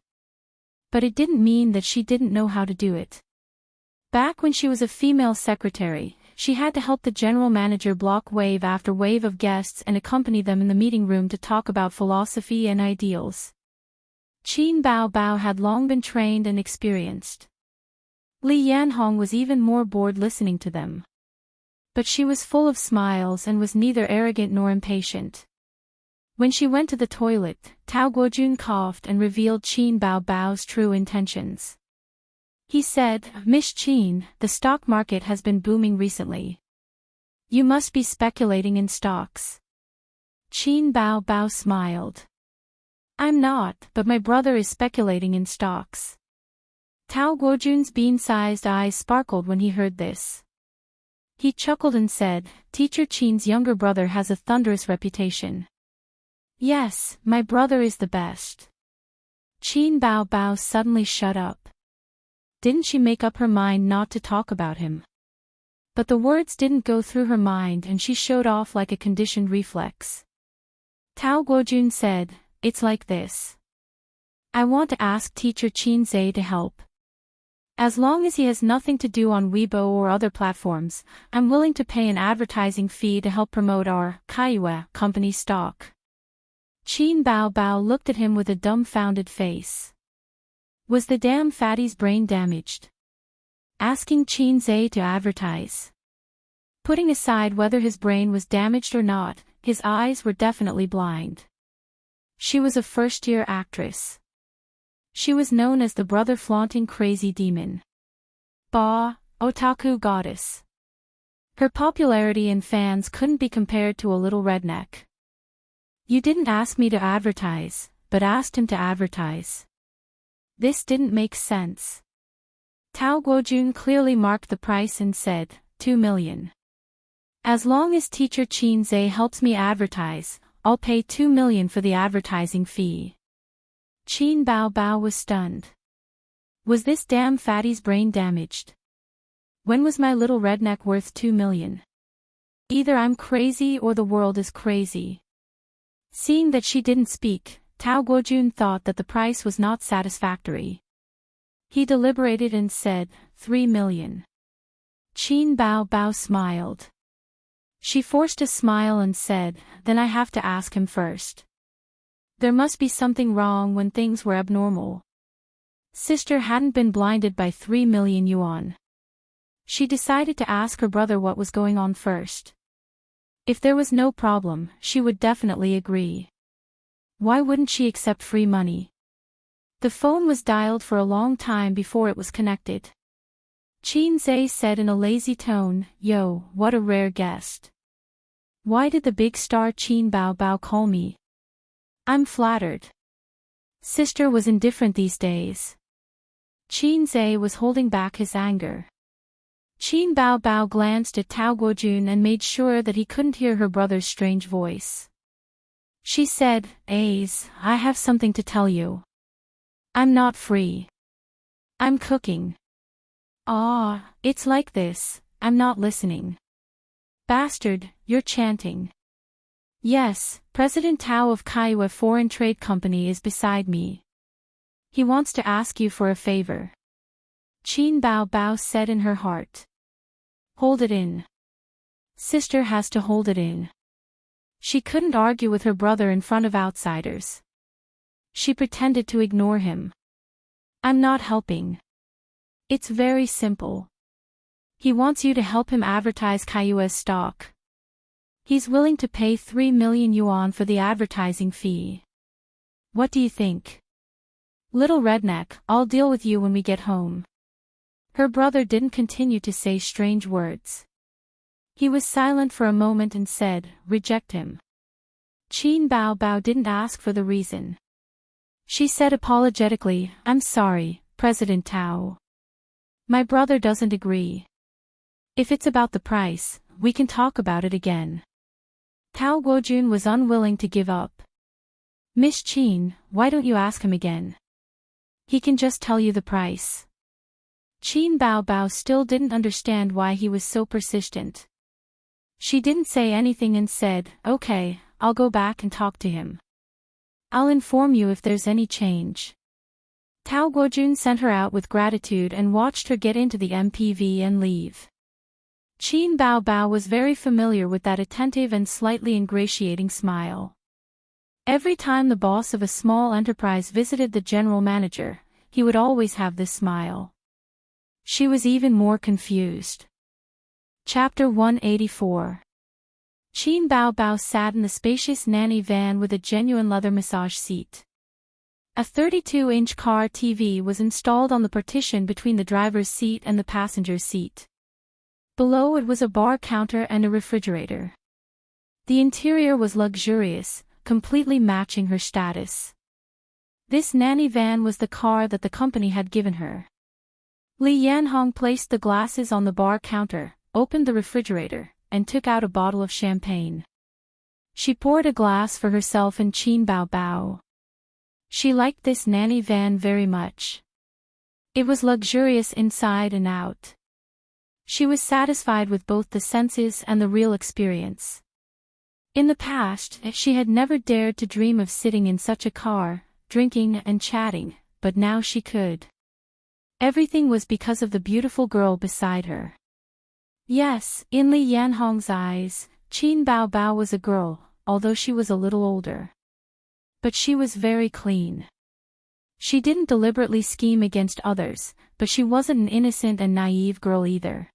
But it didn't mean that she didn't know how to do it. Back when she was a female secretary, she had to help the general manager block wave after wave of guests and accompany them in the meeting room to talk about philosophy and ideals. Qin Bao Bao had long been trained and experienced. Li Yanhong was even more bored listening to them. But she was full of smiles and was neither arrogant nor impatient. When she went to the toilet, Tao Guojun coughed and revealed Qin Bao Bao's true intentions. He said, Miss Qin, the stock market has been booming recently. You must be speculating in stocks. Qin Bao Bao smiled. I'm not, but my brother is speculating in stocks. Tao Guojun's bean-sized eyes sparkled when he heard this. He chuckled and said, Teacher Qin's younger brother has a thunderous reputation. Yes, my brother is the best. Qin Bao Bao suddenly shut up. Didn't she make up her mind not to talk about him? But the words didn't go through her mind and she showed off like a conditioned reflex. Tao Guojun said, It's like this. I want to ask Teacher Qin Zhe to help. As long as he has nothing to do on Weibo or other platforms, I'm willing to pay an advertising fee to help promote our Kaiyue company stock. Qin Bao Bao looked at him with a dumbfounded face. Was the damn fatty's brain damaged? Asking Qin Zhe to advertise. Putting aside whether his brain was damaged or not, his eyes were definitely blind. She was a first-year actress. She was known as the brother-flaunting crazy demon. Ba, otaku goddess. Her popularity and fans couldn't be compared to a little redneck. You didn't ask me to advertise, but asked him to advertise. This didn't make sense. Tao Guojun clearly marked the price and said, 2 million. As long as Teacher Qin Zhe helps me advertise, I'll pay 2 million for the advertising fee. Qin Bao Bao was stunned. Was this damn fatty's brain damaged? When was my little redneck worth 2 million? Either I'm crazy or the world is crazy. Seeing that she didn't speak, Tao Guojun thought that the price was not satisfactory. He deliberated and said, 3 million. Qin Bao Bao smiled. She forced a smile and said, Then I have to ask him first. There must be something wrong when things were abnormal. Sister hadn't been blinded by 3 million yuan. She decided to ask her brother what was going on first. If there was no problem, she would definitely agree. Why wouldn't she accept free money? The phone was dialed for a long time before it was connected. Qin Zhe said in a lazy tone, "Yo, what a rare guest. Why did the big star Qin Bao Bao call me? I'm flattered." Sister was indifferent these days. Qin Zhe was holding back his anger. Qin Bao Bao glanced at Tao Guojun and made sure that he couldn't hear her brother's strange voice. She said, "Ace, I have something to tell you. I'm not free. I'm cooking." "Ah, it's like this, I'm not listening." "Bastard, you're chanting." "Yes, President Tao of Kaiwa Foreign Trade Company is beside me. He wants to ask you for a favor." Qin Bao Bao said in her heart. Hold it in. Sister has to hold it in. She couldn't argue with her brother in front of outsiders. She pretended to ignore him. "I'm not helping. It's very simple. He wants you to help him advertise Kaiyua's stock. He's willing to pay 3 million yuan for the advertising fee. What do you think?" "Little redneck, I'll deal with you when we get home." Her brother didn't continue to say strange words. He was silent for a moment and said, "Reject him." Qin Bao Bao didn't ask for the reason. She said apologetically, "I'm sorry, President Tao. My brother doesn't agree. If it's about the price, we can talk about it again." Tao Guojun was unwilling to give up. "Miss Qin, why don't you ask him again? He can just tell you the price." Qin Bao Bao still didn't understand why he was so persistent. She didn't say anything and said, "Okay, I'll go back and talk to him. I'll inform you if there's any change." Tao Guojun sent her out with gratitude and watched her get into the MPV and leave. Qin Bao Bao was very familiar with that attentive and slightly ingratiating smile. Every time the boss of a small enterprise visited the general manager, he would always have this smile. She was even more confused. Chapter 184. Qin Bao Bao sat in the spacious nanny van with a genuine leather massage seat. A 32-inch car TV was installed on the partition between the driver's seat and the passenger's seat. Below it was a bar counter and a refrigerator. The interior was luxurious, completely matching her status. This nanny van was the car that the company had given her. Li Yanhong placed the glasses on the bar counter, opened the refrigerator, and took out a bottle of champagne. She poured a glass for herself and Qin Bao Bao. She liked this nanny van very much. It was luxurious inside and out. She was satisfied with both the senses and the real experience. In the past, she had never dared to dream of sitting in such a car, drinking and chatting, but now she could. Everything was because of the beautiful girl beside her. Yes, in Li Yanhong's eyes, Qin Bao Bao was a girl, although she was a little older. But she was very clean. She didn't deliberately scheme against others, but she wasn't an innocent and naive girl either.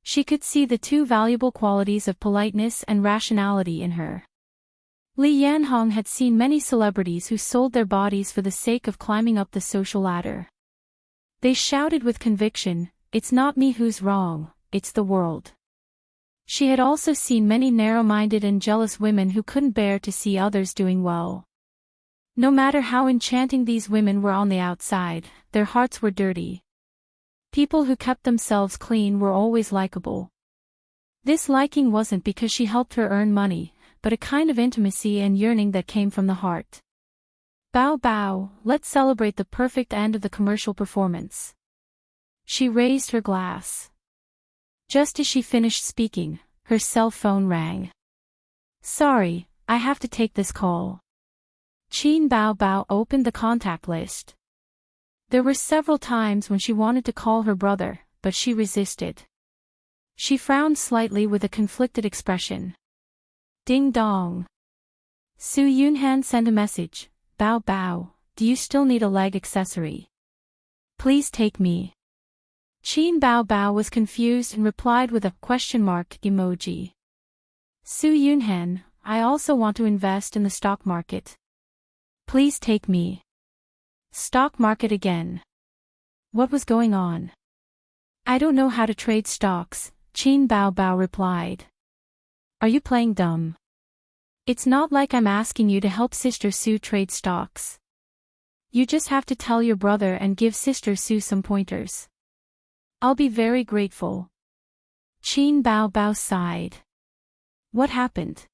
She could see the two valuable qualities of politeness and rationality in her. Li Yanhong had seen many celebrities who sold their bodies for the sake of climbing up the social ladder. They shouted with conviction, "It's not me who's wrong, it's the world." She had also seen many narrow-minded and jealous women who couldn't bear to see others doing well. No matter how enchanting these women were on the outside, their hearts were dirty. People who kept themselves clean were always likable. This liking wasn't because she helped her earn money, but a kind of intimacy and yearning that came from the heart. "Bao Bao, let's celebrate the perfect end of the commercial performance." She raised her glass. Just as she finished speaking, her cell phone rang. "Sorry, I have to take this call." Qin Bao Bao opened the contact list. There were several times when she wanted to call her brother, but she resisted. She frowned slightly with a conflicted expression. Ding dong. Su Yunhan sent a message. "Bao Bao, do you still need a leg accessory? Please take me." Qin Bao Bao was confused and replied with a question mark emoji. "Su Yunhan, I also want to invest in the stock market. Please take me." Stock market again. What was going on? I don't know how to trade stocks, Qin Bao Bao replied. Are you playing dumb? It's not like I'm asking you to help Sister Sue trade stocks. You just have to tell your brother and give Sister Sue some pointers. I'll be very grateful. Qin Bao Bao sighed. What happened?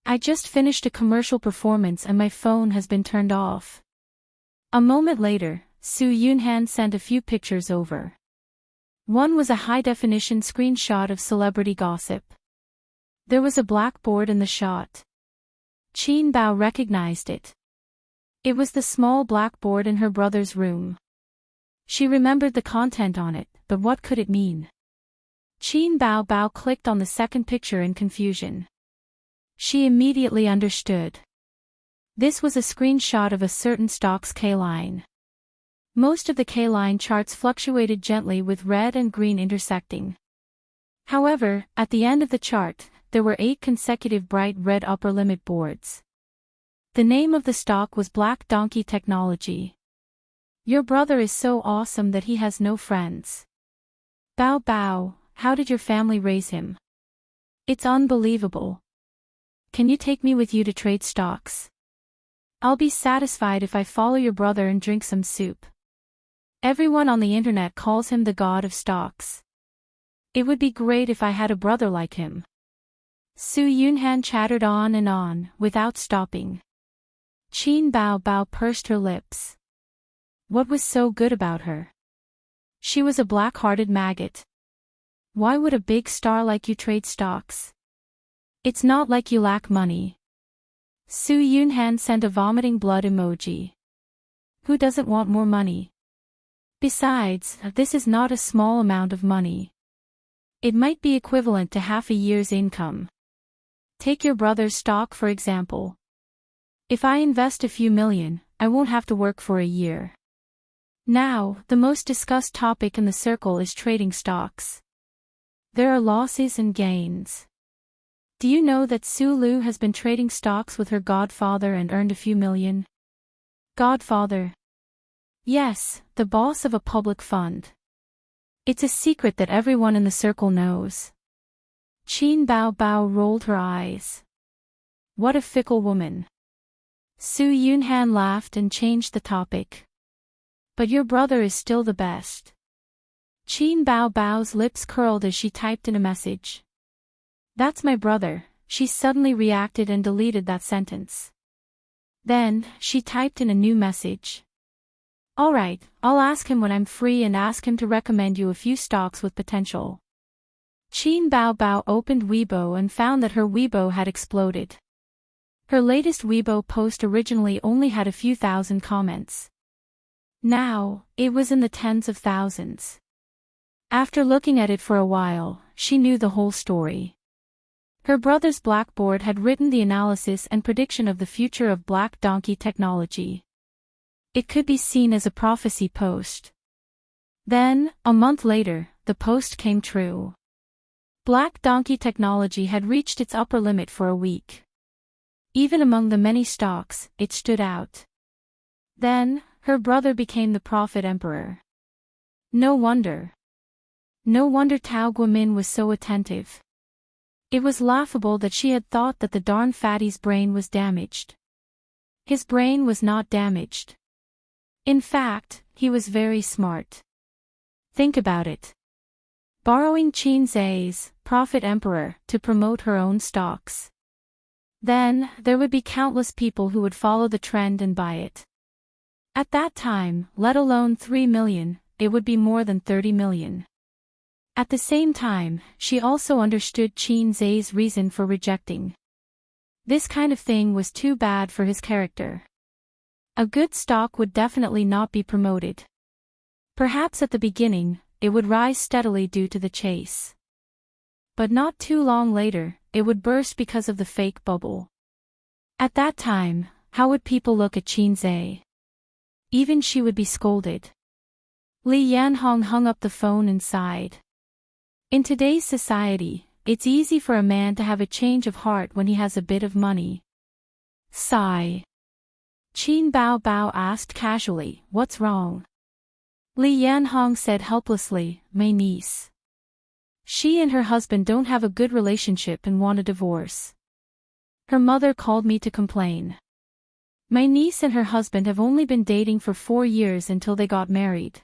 I just finished a commercial performance and my phone has been turned off. A moment later, Su Yunhan sent a few pictures over. One was a high-definition screenshot of celebrity gossip. There was a blackboard in the shot. Qin Bao recognized it. It was the small blackboard in her brother's room. She remembered the content on it, but what could it mean? Qin Bao Bao clicked on the second picture in confusion. She immediately understood. This was a screenshot of a certain stock's K-line. Most of the K-line charts fluctuated gently with red and green intersecting. However, at the end of the chart, there were 8 consecutive bright red upper limit boards. The name of the stock was Black Donkey Technology. Your brother is so awesome that he has no friends. Bao Bao, how did your family raise him? It's unbelievable. Can you take me with you to trade stocks? I'll be satisfied if I follow your brother and drink some soup. Everyone on the internet calls him the god of stocks. It would be great if I had a brother like him. Su Yunhan chattered on, without stopping. Qin Bao Bao pursed her lips. What was so good about her? She was a black-hearted maggot. Why would a big star like you trade stocks? It's not like you lack money. Su Yunhan sent a vomiting blood emoji. Who doesn't want more money? Besides, this is not a small amount of money. It might be equivalent to half a year's income. Take your brother's stock for example. If I invest a few million, I won't have to work for a year. Now, the most discussed topic in the circle is trading stocks. There are losses and gains. Do you know that Su Lu has been trading stocks with her godfather and earned a few million? Godfather? Yes, the boss of a public fund. It's a secret that everyone in the circle knows. Qin Bao Bao rolled her eyes. What a fickle woman. Su Yunhan laughed and changed the topic. But your brother is still the best. Qin Bao Bao's lips curled as she typed in a message. That's my brother, she suddenly reacted and deleted that sentence. Then, she typed in a new message. Alright, I'll ask him when I'm free and ask him to recommend you a few stocks with potential. Qin Bao Bao opened Weibo and found that her Weibo had exploded. Her latest Weibo post originally only had a few thousand comments. Now, it was in the tens of thousands. After looking at it for a while, she knew the whole story. Her brother's blackboard had written the analysis and prediction of the future of Black Donkey Technology. It could be seen as a prophecy post. Then, a month later, the post came true. Black Donkey Technology had reached its upper limit for a week. Even among the many stocks, it stood out. Then, her brother became the prophet emperor. No wonder. No wonder Tao Guomin was so attentive. It was laughable that she had thought that the darn fatty's brain was damaged. His brain was not damaged. In fact, he was very smart. Think about it. Borrowing Qin Zai's, prophet emperor, to promote her own stocks. Then, there would be countless people who would follow the trend and buy it. At that time, let alone 3 million, it would be more than 30 million. At the same time, she also understood Qin Zai's reason for rejecting. This kind of thing was too bad for his character. A good stock would definitely not be promoted. Perhaps at the beginning, it would rise steadily due to the chase. But not too long later, it would burst because of the fake bubble. At that time, how would people look at Qin Zai? Even she would be scolded. Li Yanhong hung up the phone and sighed. In today's society, it's easy for a man to have a change of heart when he has a bit of money. Sigh. Qin Bao Bao asked casually, "What's wrong?" Li Yanhong said helplessly, "My niece. She and her husband don't have a good relationship and want a divorce. Her mother called me to complain. My niece and her husband have only been dating for 4 years until they got married.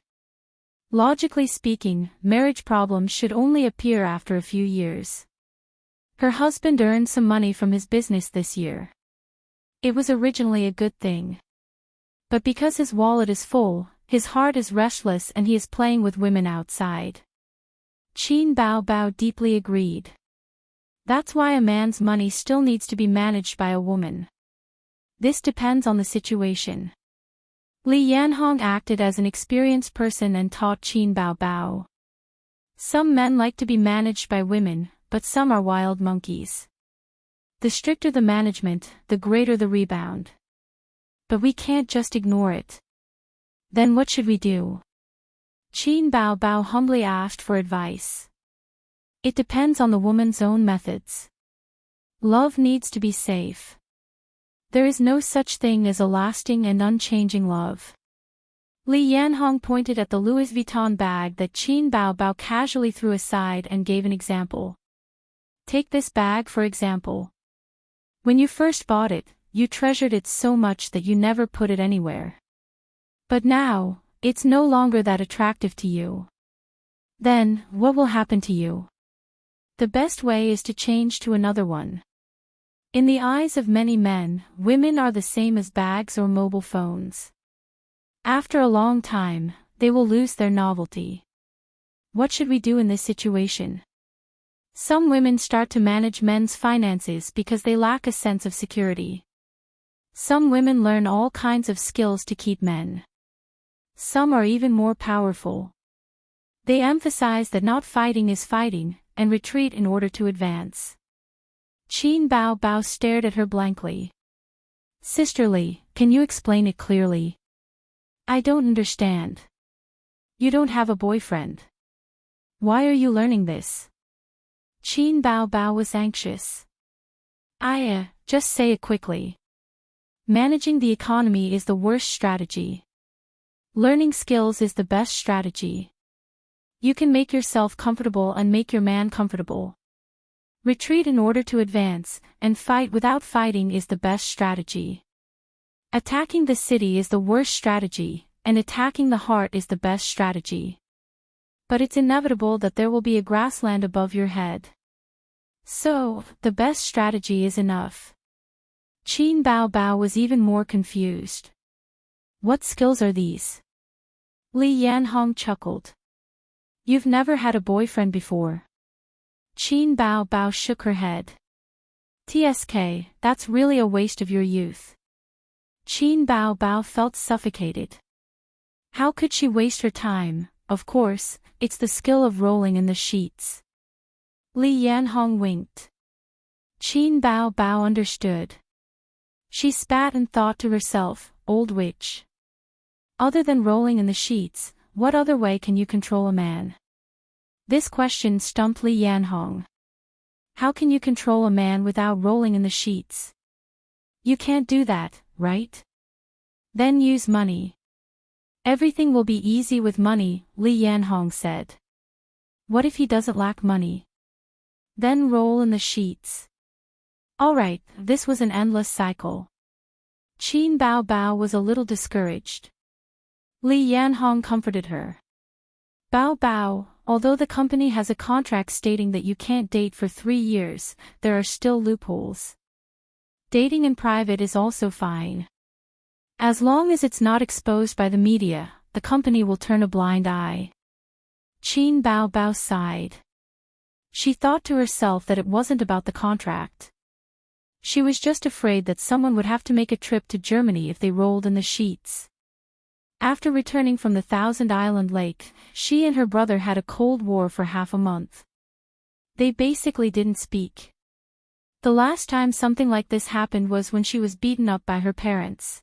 Logically speaking, marriage problems should only appear after a few years. Her husband earned some money from his business this year. It was originally a good thing. But because his wallet is full, his heart is restless and he is playing with women outside." Qin Bao Bao deeply agreed. That's why a man's money still needs to be managed by a woman. This depends on the situation. Li Yanhong acted as an experienced person and taught Qin Bao Bao. Some men like to be managed by women, but some are wild monkeys. The stricter the management, the greater the rebound. But we can't just ignore it. Then what should we do? Qin Bao Bao humbly asked for advice. It depends on the woman's own methods. Love needs to be safe. There is no such thing as a lasting and unchanging love. Li Yanhong pointed at the Louis Vuitton bag that Qin Bao Bao casually threw aside and gave an example. Take this bag for example. When you first bought it, you treasured it so much that you never put it anywhere. But now, it's no longer that attractive to you. Then, what will happen to you? The best way is to change to another one. In the eyes of many men, women are the same as bags or mobile phones. After a long time, they will lose their novelty. What should we do in this situation? Some women start to manage men's finances because they lack a sense of security. Some women learn all kinds of skills to keep men. Some are even more powerful. They emphasize that not fighting is fighting, and retreat in order to advance. Qin Bao Bao stared at her blankly. "Sisterly, can you explain it clearly? I don't understand. You don't have a boyfriend. Why are you learning this?" Qin Bao Bao was anxious. Just say it quickly. Managing the economy is the worst strategy. Learning skills is the best strategy. You can make yourself comfortable and make your man comfortable. Retreat in order to advance, and fight without fighting is the best strategy. Attacking the city is the worst strategy, and attacking the heart is the best strategy. But it's inevitable that there will be a grassland above your head. So, the best strategy is enough. Qin Bao Bao was even more confused. What skills are these? Li Yanhong chuckled. You've never had a boyfriend before. Qin Bao Bao shook her head. TSK, that's really a waste of your youth. Qin Bao Bao felt suffocated. How could she waste her time? Of course, it's the skill of rolling in the sheets. Li Yanhong winked. Qin Bao Bao understood. She spat and thought to herself, old witch. Other than rolling in the sheets, what other way can you control a man? This question stumped Li Yanhong. How can you control a man without rolling in the sheets? You can't do that, right? Then use money. Everything will be easy with money, Li Yanhong said. What if he doesn't lack money? Then roll in the sheets. Alright, this was an endless cycle. Qin Bao Bao was a little discouraged. Li Yanhong comforted her. Bao Bao, although the company has a contract stating that you can't date for 3 years, there are still loopholes. Dating in private is also fine. As long as it's not exposed by the media, the company will turn a blind eye. Qin Bao Bao sighed. She thought to herself that it wasn't about the contract. She was just afraid that someone would have to make a trip to Germany if they rolled in the sheets. After returning from the Thousand Island Lake, she and her brother had a cold war for half a month. They basically didn't speak. The last time something like this happened was when she was beaten up by her parents.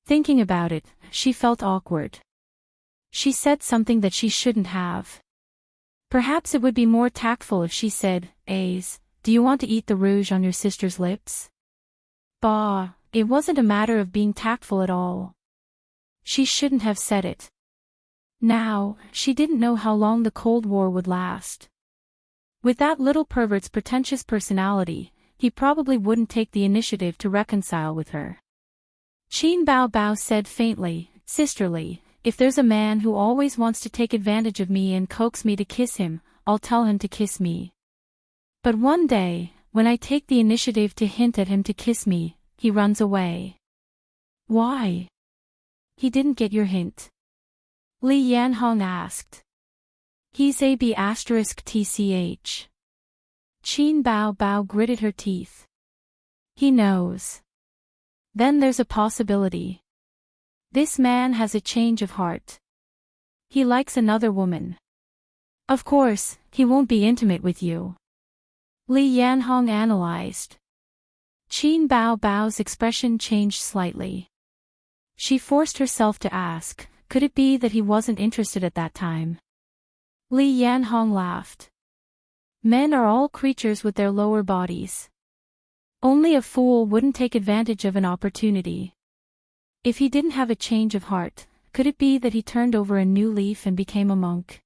Thinking about it, she felt awkward. She said something that she shouldn't have. Perhaps it would be more tactful if she said, do you want to eat the rouge on your sister's lips? Bah, it wasn't a matter of being tactful at all. She shouldn't have said it. Now, she didn't know how long the Cold War would last. With that little pervert's pretentious personality, he probably wouldn't take the initiative to reconcile with her. Qin Bao Bao said faintly, "Sisterly, if there's a man who always wants to take advantage of me and coax me to kiss him, I'll tell him to kiss me. But one day, when I take the initiative to hint at him to kiss me, he runs away." "Why?" "He didn't get your hint?" Li Yanhong asked. "He's a B***tch. Qin Bao Bao gritted her teeth. "He knows. Then there's a possibility. This man has a change of heart. He likes another woman. Of course, he won't be intimate with you." Li Yanhong analyzed. Qin Bao Bao's expression changed slightly. She forced herself to ask, could it be that he wasn't interested at that time? Li Yanhong laughed. "Men are all creatures with their lower bodies. Only a fool wouldn't take advantage of an opportunity. If he didn't have a change of heart, could it be that he turned over a new leaf and became a monk?"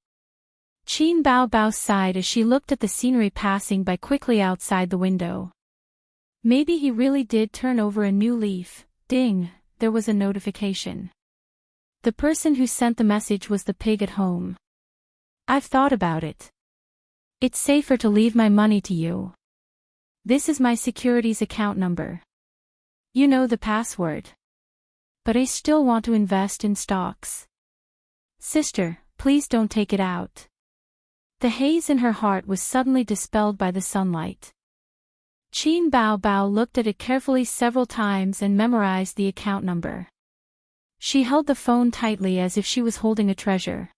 Qin Bao Bao sighed as she looked at the scenery passing by quickly outside the window. Maybe he really did turn over a new leaf. Ding, there was a notification. The person who sent the message was the pig at home. "I've thought about it. It's safer to leave my money to you. This is my securities account number. You know the password. But I still want to invest in stocks. Sister, please don't take it out." The haze in her heart was suddenly dispelled by the sunlight. Qin Bao Bao looked at it carefully several times and memorized the account number. She held the phone tightly as if she was holding a treasure.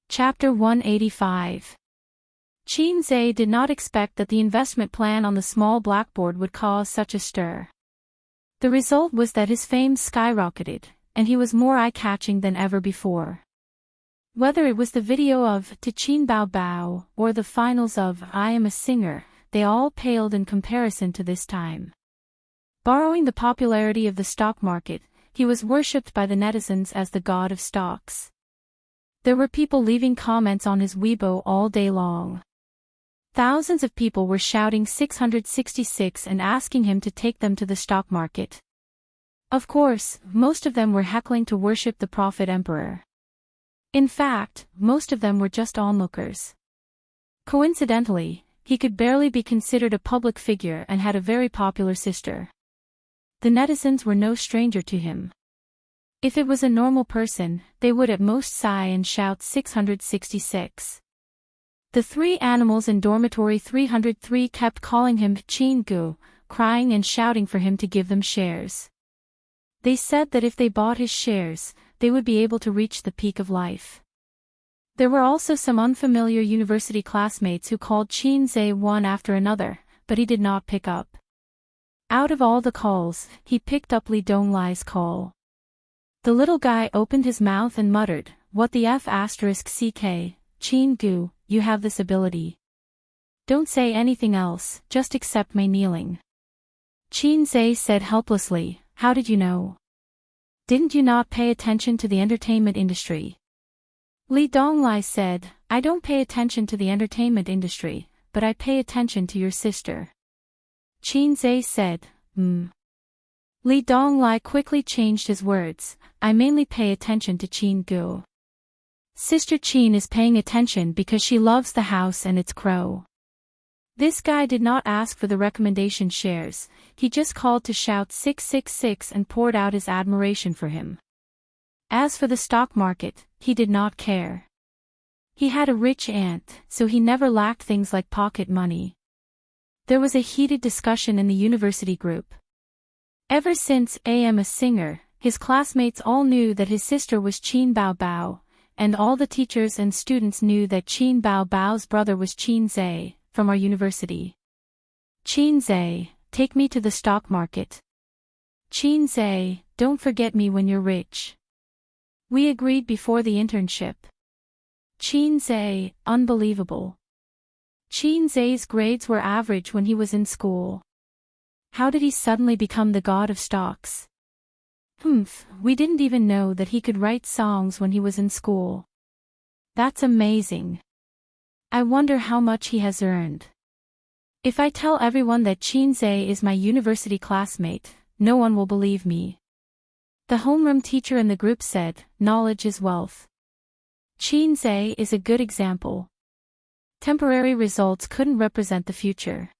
Chapter 185. Qin Zhe did not expect that the investment plan on the small blackboard would cause such a stir. The result was that his fame skyrocketed, and he was more eye-catching than ever before. Whether it was the video of "To Qin Bao Bao" or the finals of "I Am a Singer," they all paled in comparison to this time. Borrowing the popularity of the stock market, he was worshipped by the netizens as the god of stocks. There were people leaving comments on his Weibo all day long. Thousands of people were shouting 666 and asking him to take them to the stock market. Of course, most of them were heckling to worship the prophet emperor. In fact, most of them were just onlookers. Coincidentally, he could barely be considered a public figure and had a very popular sister. The netizens were no stranger to him. If it was a normal person, they would at most sigh and shout 666. The three animals in dormitory 303 kept calling him Qin Gu, crying and shouting for him to give them shares. They said that if they bought his shares, they would be able to reach the peak of life. There were also some unfamiliar university classmates who called Qin Zhe one after another, but he did not pick up. Out of all the calls, he picked up Li Donglai's call. The little guy opened his mouth and muttered, "What the F***ck, Qin Gu, you have this ability. Don't say anything else, just accept my kneeling." Qin Zhe said helplessly, "How did you know? Didn't you not pay attention to the entertainment industry?" Li Donglai said, "I don't pay attention to the entertainment industry, but I pay attention to your sister." Qin Zhe said, Li Donglai quickly changed his words, "I mainly pay attention to Qin Gu. Sister Qin is paying attention because she loves the house and its crow." This guy did not ask for the recommendation shares, he just called to shout 666 and poured out his admiration for him. As for the stock market, he did not care. He had a rich aunt, so he never lacked things like pocket money. There was a heated discussion in the university group. Ever since I Am a Singer, his classmates all knew that his sister was Qin Bao Bao, and all the teachers and students knew that Qin Bao Bao's brother was Qin Zhe, from our university. "Qin Zhe, take me to the stock market. Qin Zhe, don't forget me when you're rich. We agreed before the internship." Qin Zhe, unbelievable. Qin Zhe's grades were average when he was in school. How did he suddenly become the god of stocks? We didn't even know that he could write songs when he was in school. That's amazing. I wonder how much he has earned. If I tell everyone that Qinze is my university classmate, no one will believe me. The homeroom teacher in the group said, knowledge is wealth. Qinze is a good example. Temporary results couldn't represent the future.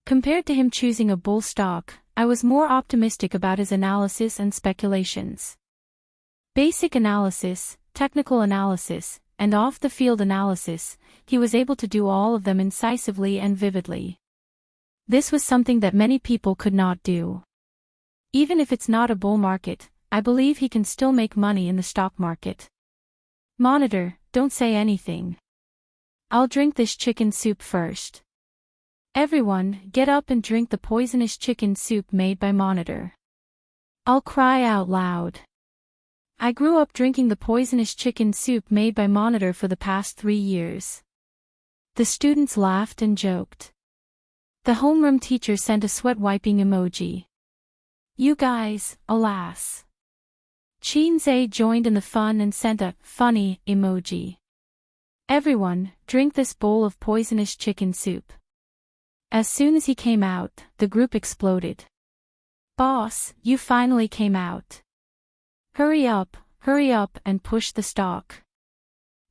Compared to him choosing a bull stock, I was more optimistic about his analysis and speculations. Basic analysis, technical analysis, and off-the-field analysis, he was able to do all of them incisively and vividly. This was something that many people could not do. Even if it's not a bull market, I believe he can still make money in the stock market. Monitor, don't say anything. I'll drink this chicken soup first. Everyone, get up and drink the poisonous chicken soup made by Monitor. I'll cry out loud. I grew up drinking the poisonous chicken soup made by Monitor for the past 3 years. The students laughed and joked. The homeroom teacher sent a sweat-wiping emoji. You guys, alas. Qinze joined in the fun and sent a funny emoji. Everyone, drink this bowl of poisonous chicken soup. As soon as he came out, the group exploded. Boss, you finally came out. Hurry up and push the stock.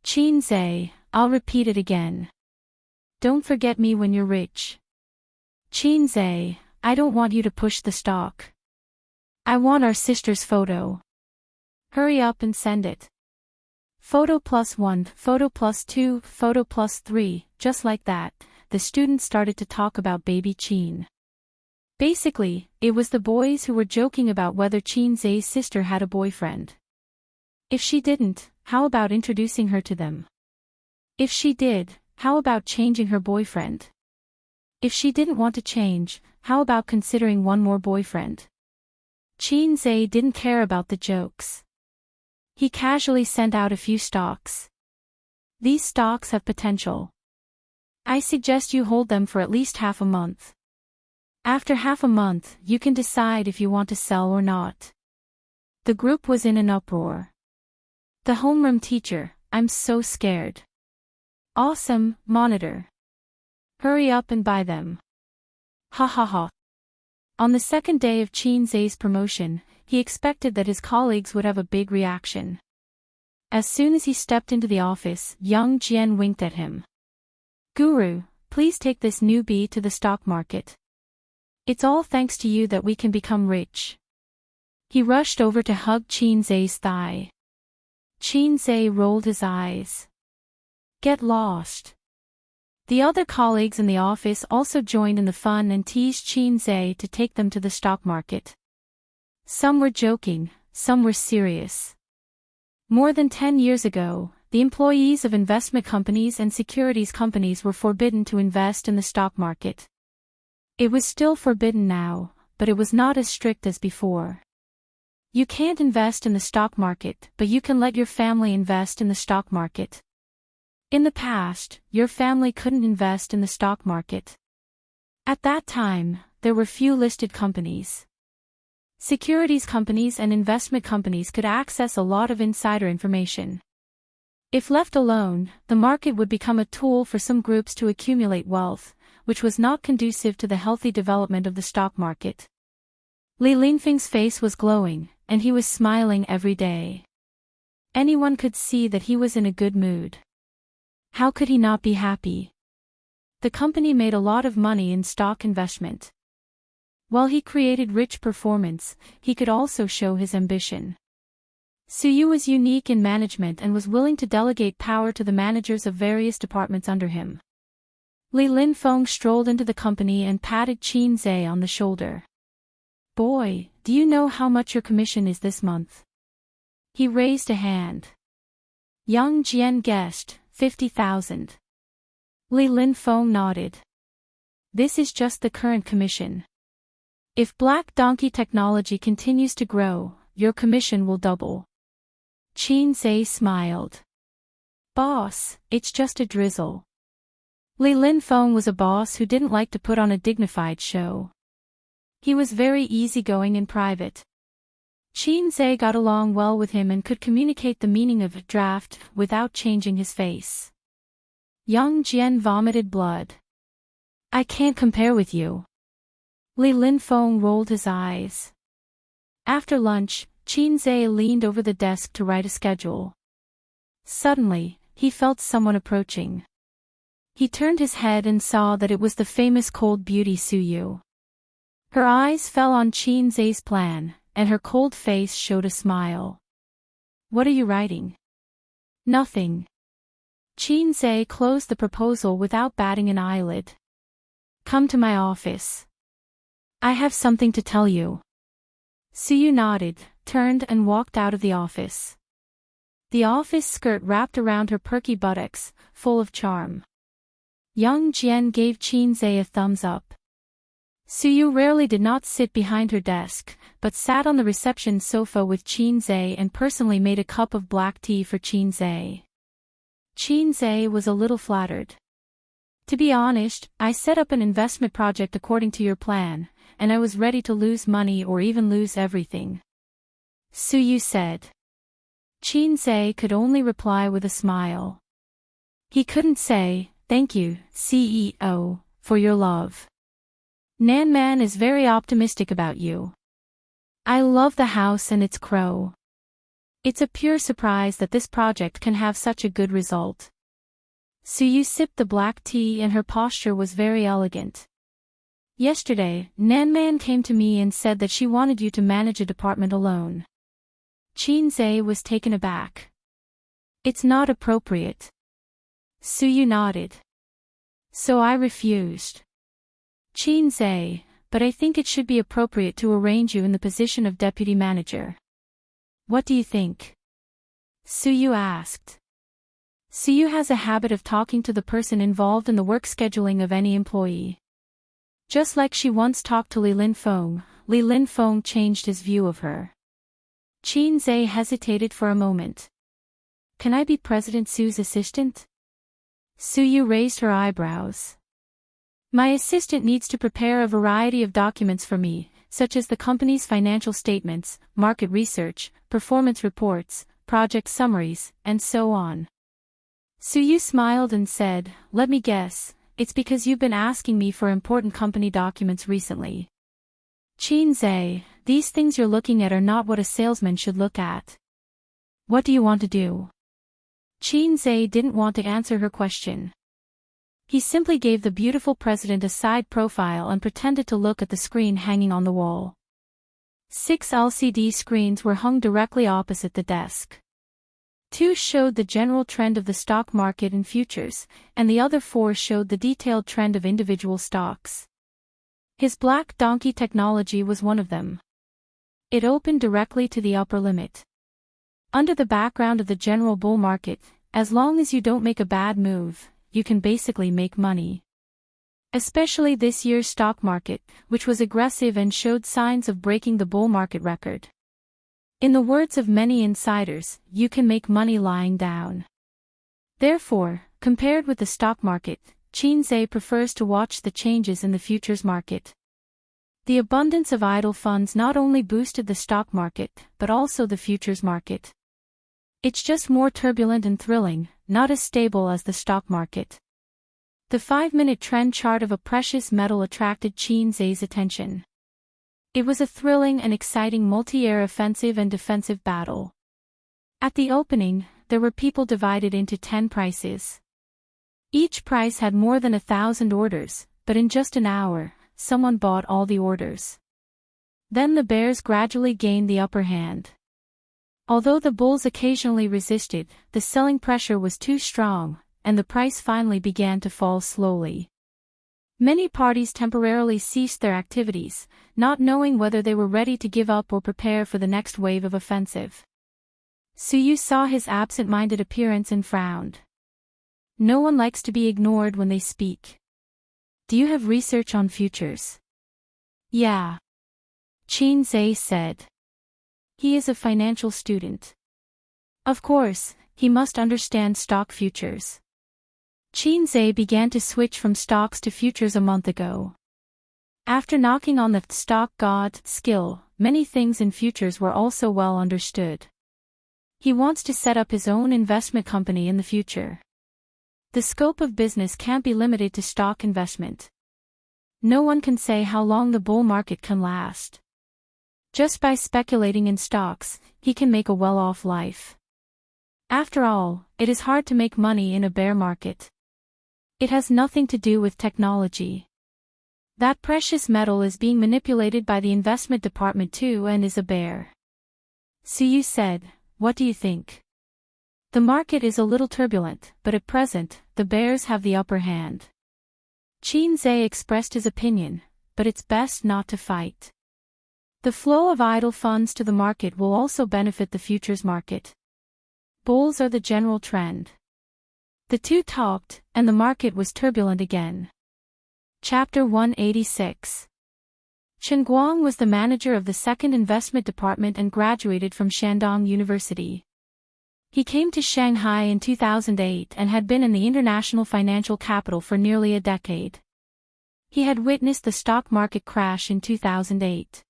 Qinze, I'll repeat it again. Don't forget me when you're rich. Qinze, I don't want you to push the stock. I want our sister's photo. Hurry up and send it. Photo +1, photo +2, photo +3, just like that, the students started to talk about baby Qin. Basically, it was the boys who were joking about whether Qinze's sister had a boyfriend. If she didn't, how about introducing her to them? If she did, how about changing her boyfriend? If she didn't want to change, how about considering one more boyfriend? Qinze didn't care about the jokes. He casually sent out a few stocks. These stocks have potential. I suggest you hold them for at least half a month. After half a month, you can decide if you want to sell or not. The group was in an uproar. The homeroom teacher, I'm so scared. Awesome, Monitor. Hurry up and buy them. Ha ha ha. On the second day of Qinze's promotion, he expected that his colleagues would have a big reaction. As soon as he stepped into the office, young Jian winked at him. Guru, please take this newbie to the stock market. It's all thanks to you that we can become rich. He rushed over to hug Qinze's thigh. Qinze rolled his eyes. Get lost. The other colleagues in the office also joined in the fun and teased Qinze to take them to the stock market. Some were joking, some were serious. More than 10 years ago, the employees of investment companies and securities companies were forbidden to invest in the stock market. It was still forbidden now, but it was not as strict as before. You can't invest in the stock market, but you can let your family invest in the stock market. In the past, your family couldn't invest in the stock market. At that time, there were few listed companies. Securities companies and investment companies could access a lot of insider information. If left alone, the market would become a tool for some groups to accumulate wealth, which was not conducive to the healthy development of the stock market. Li Linfeng's face was glowing, and he was smiling every day. Anyone could see that he was in a good mood. How could he not be happy? The company made a lot of money in stock investment. While he created rich performance, he could also show his ambition. Suyu was unique in management and was willing to delegate power to the managers of various departments under him. Li Linfeng strolled into the company and patted Qinze on the shoulder. Boy, do you know how much your commission is this month? He raised a hand. Young Jian guessed, 50,000. Li Linfeng nodded. This is just the current commission. If Black Donkey technology continues to grow, your commission will double. Qinze smiled. Boss, it's just a drizzle. Li Linfeng was a boss who didn't like to put on a dignified show. He was very easygoing and private. Qin Zhe got along well with him and could communicate the meaning of a draft without changing his face. Yang Jian vomited blood. I can't compare with you. Li Linfeng rolled his eyes. After lunch, Qin Zhe leaned over the desk to write a schedule. Suddenly, he felt someone approaching. He turned his head and saw that it was the famous cold beauty Su Yu. Her eyes fell on Qin Zhe's plan, and her cold face showed a smile. What are you writing? Nothing. Qin Zhe closed the proposal without batting an eyelid. Come to my office. I have something to tell you. Su Yu nodded, turned and walked out of the office. The office skirt wrapped around her perky buttocks, full of charm. Yang Jian gave Qin Zhe a thumbs up. Su Yu rarely did not sit behind her desk, but sat on the reception sofa with Qin Zhe and personally made a cup of black tea for Qin Zhe. Qin Zhe was a little flattered. To be honest, I set up an investment project according to your plan, and I was ready to lose money or even lose everything. Su Yu said. Qin Zhe could only reply with a smile. He couldn't say, thank you, CEO, for your love. Nan Man is very optimistic about you. I love the house and its crow. It's a pure surprise that this project can have such a good result. Su Yu sipped the black tea and her posture was very elegant. Yesterday, Nan Man came to me and said that she wanted you to manage a department alone. Qin Zhe was taken aback. It's not appropriate. Su Yu nodded. So I refused. Qin Zhe, but I think it should be appropriate to arrange you in the position of deputy manager. What do you think? Su Yu asked. Su Yu has a habit of talking to the person involved in the work scheduling of any employee. Just like she once talked to Li Linfeng changed his view of her. Qin Zhe hesitated for a moment. Can I be President Su's assistant? Su Yu raised her eyebrows. My assistant needs to prepare a variety of documents for me, such as the company's financial statements, market research, performance reports, project summaries, and so on. Su Yu smiled and said, let me guess, it's because you've been asking me for important company documents recently. Qin Zhe, these things you're looking at are not what a salesman should look at. What do you want to do? Qin Zhe didn't want to answer her question. He simply gave the beautiful president a side profile and pretended to look at the screen hanging on the wall. 6 LCD screens were hung directly opposite the desk. 2 showed the general trend of the stock market and futures, and the other 4 showed the detailed trend of individual stocks. His black donkey technology was one of them. It opened directly to the upper limit. Under the background of the general bull market, as long as you don't make a bad move, you can basically make money. Especially this year's stock market, which was aggressive and showed signs of breaking the bull market record. In the words of many insiders, you can make money lying down. Therefore, compared with the stock market, Qin Zhe prefers to watch the changes in the futures market. The abundance of idle funds not only boosted the stock market, but also the futures market. It's just more turbulent and thrilling, not as stable as the stock market. The 5-minute trend chart of a precious metal attracted Qin Zhe's attention. It was a thrilling and exciting multi-year offensive and defensive battle. At the opening, there were people divided into 10 prices. Each price had more than 1,000 orders, but in just an hour, someone bought all the orders. Then the bears gradually gained the upper hand. Although the bulls occasionally resisted, the selling pressure was too strong, and the price finally began to fall slowly. Many parties temporarily ceased their activities, not knowing whether they were ready to give up or prepare for the next wave of offensive. Su Yu saw his absent-minded appearance and frowned. No one likes to be ignored when they speak. Do you have research on futures? Yeah. Qin Zhe said. He is a financial student. Of course, he must understand stock futures. Qin Zhe began to switch from stocks to futures a month ago. After knocking on the stock god skill, many things in futures were also well understood. He wants to set up his own investment company in the future. The scope of business can't be limited to stock investment. No one can say how long the bull market can last. Just by speculating in stocks, he can make a well-off life. After all, it is hard to make money in a bear market. It has nothing to do with technology. That precious metal is being manipulated by the investment department too and is a bear. Suyu said, "What do you think?" The market is a little turbulent, but at present, the bears have the upper hand. Qin Zhe expressed his opinion, but it's best not to fight. The flow of idle funds to the market will also benefit the futures market. Bulls are the general trend. The two talked, and the market was turbulent again. Chapter 186. Chen Guang was the manager of the second investment department and graduated from Shandong University. He came to Shanghai in 2008 and had been in the international financial capital for nearly a decade. He had witnessed the stock market crash in 2008.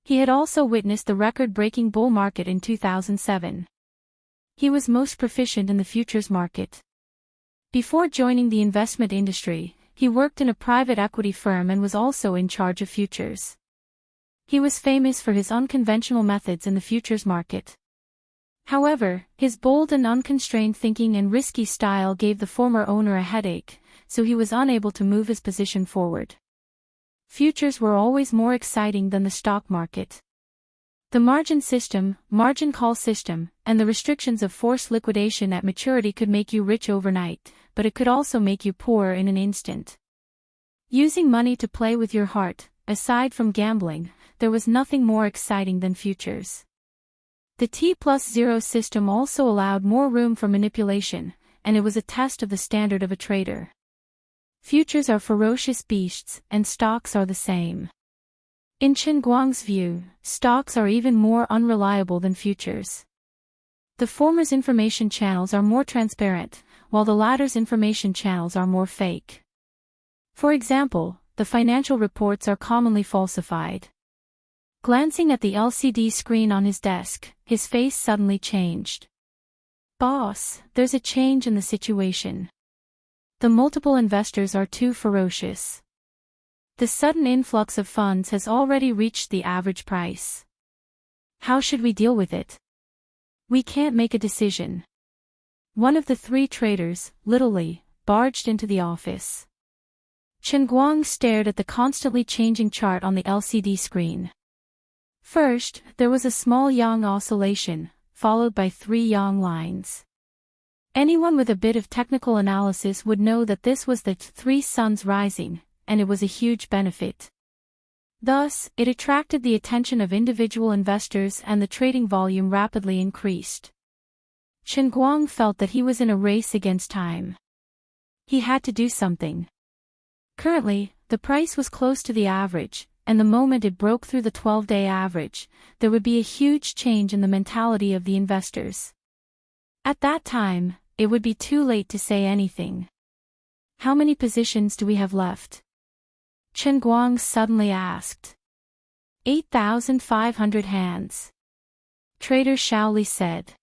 He had also witnessed the record-breaking bull market in 2007. He was most proficient in the futures market. Before joining the investment industry, he worked in a private equity firm and was also in charge of futures. He was famous for his unconventional methods in the futures market. However, his bold and unconstrained thinking and risky style gave the former owner a headache, so he was unable to move his position forward. Futures were always more exciting than the stock market. The margin system, margin call system, and the restrictions of forced liquidation at maturity could make you rich overnight, but it could also make you poor in an instant. Using money to play with your heart, aside from gambling, there was nothing more exciting than futures. The T+0 system also allowed more room for manipulation, and it was a test of the standard of a trader. Futures are ferocious beasts, and stocks are the same. In Chen Guang's view, stocks are even more unreliable than futures. The former's information channels are more transparent, while the latter's information channels are more fake. For example, the financial reports are commonly falsified. Glancing at the LCD screen on his desk, his face suddenly changed. "Boss, there's a change in the situation. The multiple investors are too ferocious. The sudden influx of funds has already reached the average price. How should we deal with it? We can't make a decision." One of the three traders, Little Li, barged into the office. Chen Guang stared at the constantly changing chart on the LCD screen. First, there was a small yang oscillation, followed by 3 yang lines. Anyone with a bit of technical analysis would know that this was the 3 suns rising, and it was a huge benefit. Thus, it attracted the attention of individual investors and the trading volume rapidly increased. Chen Guang felt that he was in a race against time. He had to do something. Currently, the price was close to the average, and the moment it broke through the 12-day average, there would be a huge change in the mentality of the investors. At that time, it would be too late to say anything. "How many positions do we have left?" Chen Guang suddenly asked. 8,500 hands. Trader Shaoli said.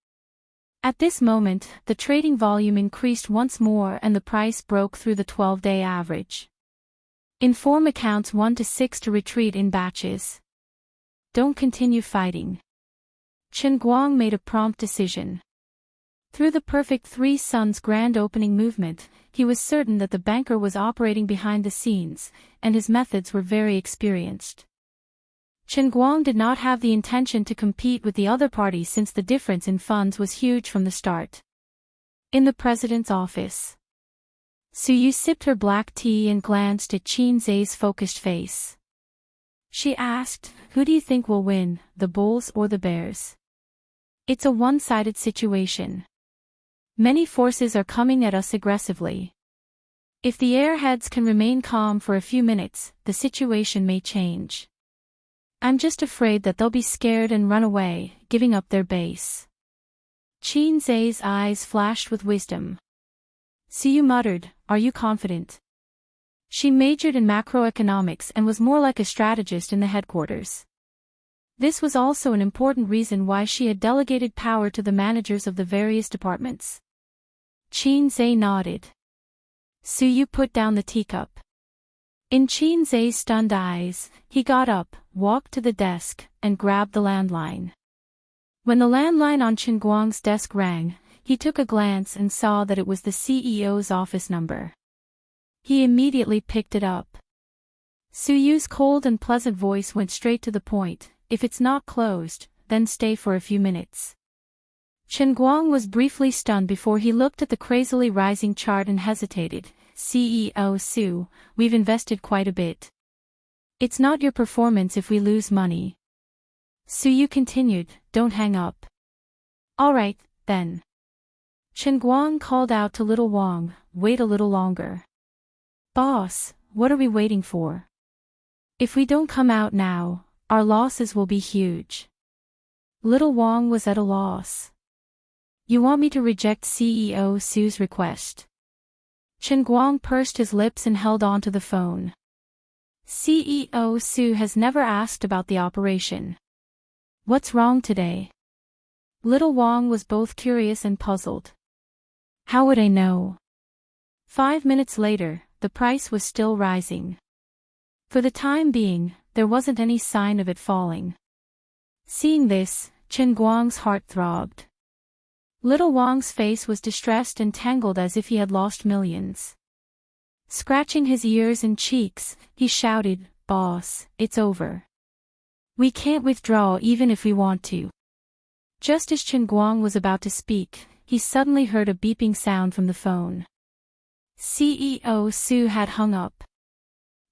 At this moment, the trading volume increased once more and the price broke through the 12-day average. Inform accounts 1 to 6 to retreat in batches. Don't continue fighting. Chen Guang made a prompt decision. Through the perfect 3 suns grand opening movement, he was certain that the banker was operating behind the scenes, and his methods were very experienced. Chen Guang did not have the intention to compete with the other party since the difference in funds was huge from the start. In the president's office, Suyu sipped her black tea and glanced at Qin Zhe's focused face. She asked, "Who do you think will win, the bulls or the bears?" It's a one-sided situation. Many forces are coming at us aggressively. If the airheads can remain calm for a few minutes, the situation may change. I'm just afraid that they'll be scared and run away, giving up their base. Qin Zhe's eyes flashed with wisdom. Suyu muttered, "Are you confident?" She majored in macroeconomics and was more like a strategist in the headquarters. This was also an important reason why she had delegated power to the managers of the various departments. Qin Zhe nodded. Suyu put down the teacup. In Qin Zhe's stunned eyes, he got up, walked to the desk, and grabbed the landline. When the landline on Chen Guang's desk rang, he took a glance and saw that it was the CEO's office number. He immediately picked it up. Suyu's cold and pleasant voice went straight to the point. If it's not closed, then stay for a few minutes. Chen Guang was briefly stunned before he looked at the crazily rising chart and hesitated. CEO Su, we've invested quite a bit. It's not your performance if we lose money. Suyu continued, don't hang up. Alright, then. Chen Guang called out to little Wang, wait a little longer. Boss, what are we waiting for? If we don't come out now, our losses will be huge. Little Wang was at a loss. You want me to reject CEO Su's request? Chen Guang pursed his lips and held on to the phone. CEO Su has never asked about the operation. What's wrong today? Little Wang was both curious and puzzled. How would I know? 5 minutes later, the price was still rising. For the time being, there wasn't any sign of it falling. Seeing this, Chen Guang's heart throbbed. Little Wang's face was distressed and tangled as if he had lost millions. Scratching his ears and cheeks, he shouted, Boss, it's over. We can't withdraw even if we want to. Just as Chen Guang was about to speak, he suddenly heard a beeping sound from the phone. CEO Su had hung up.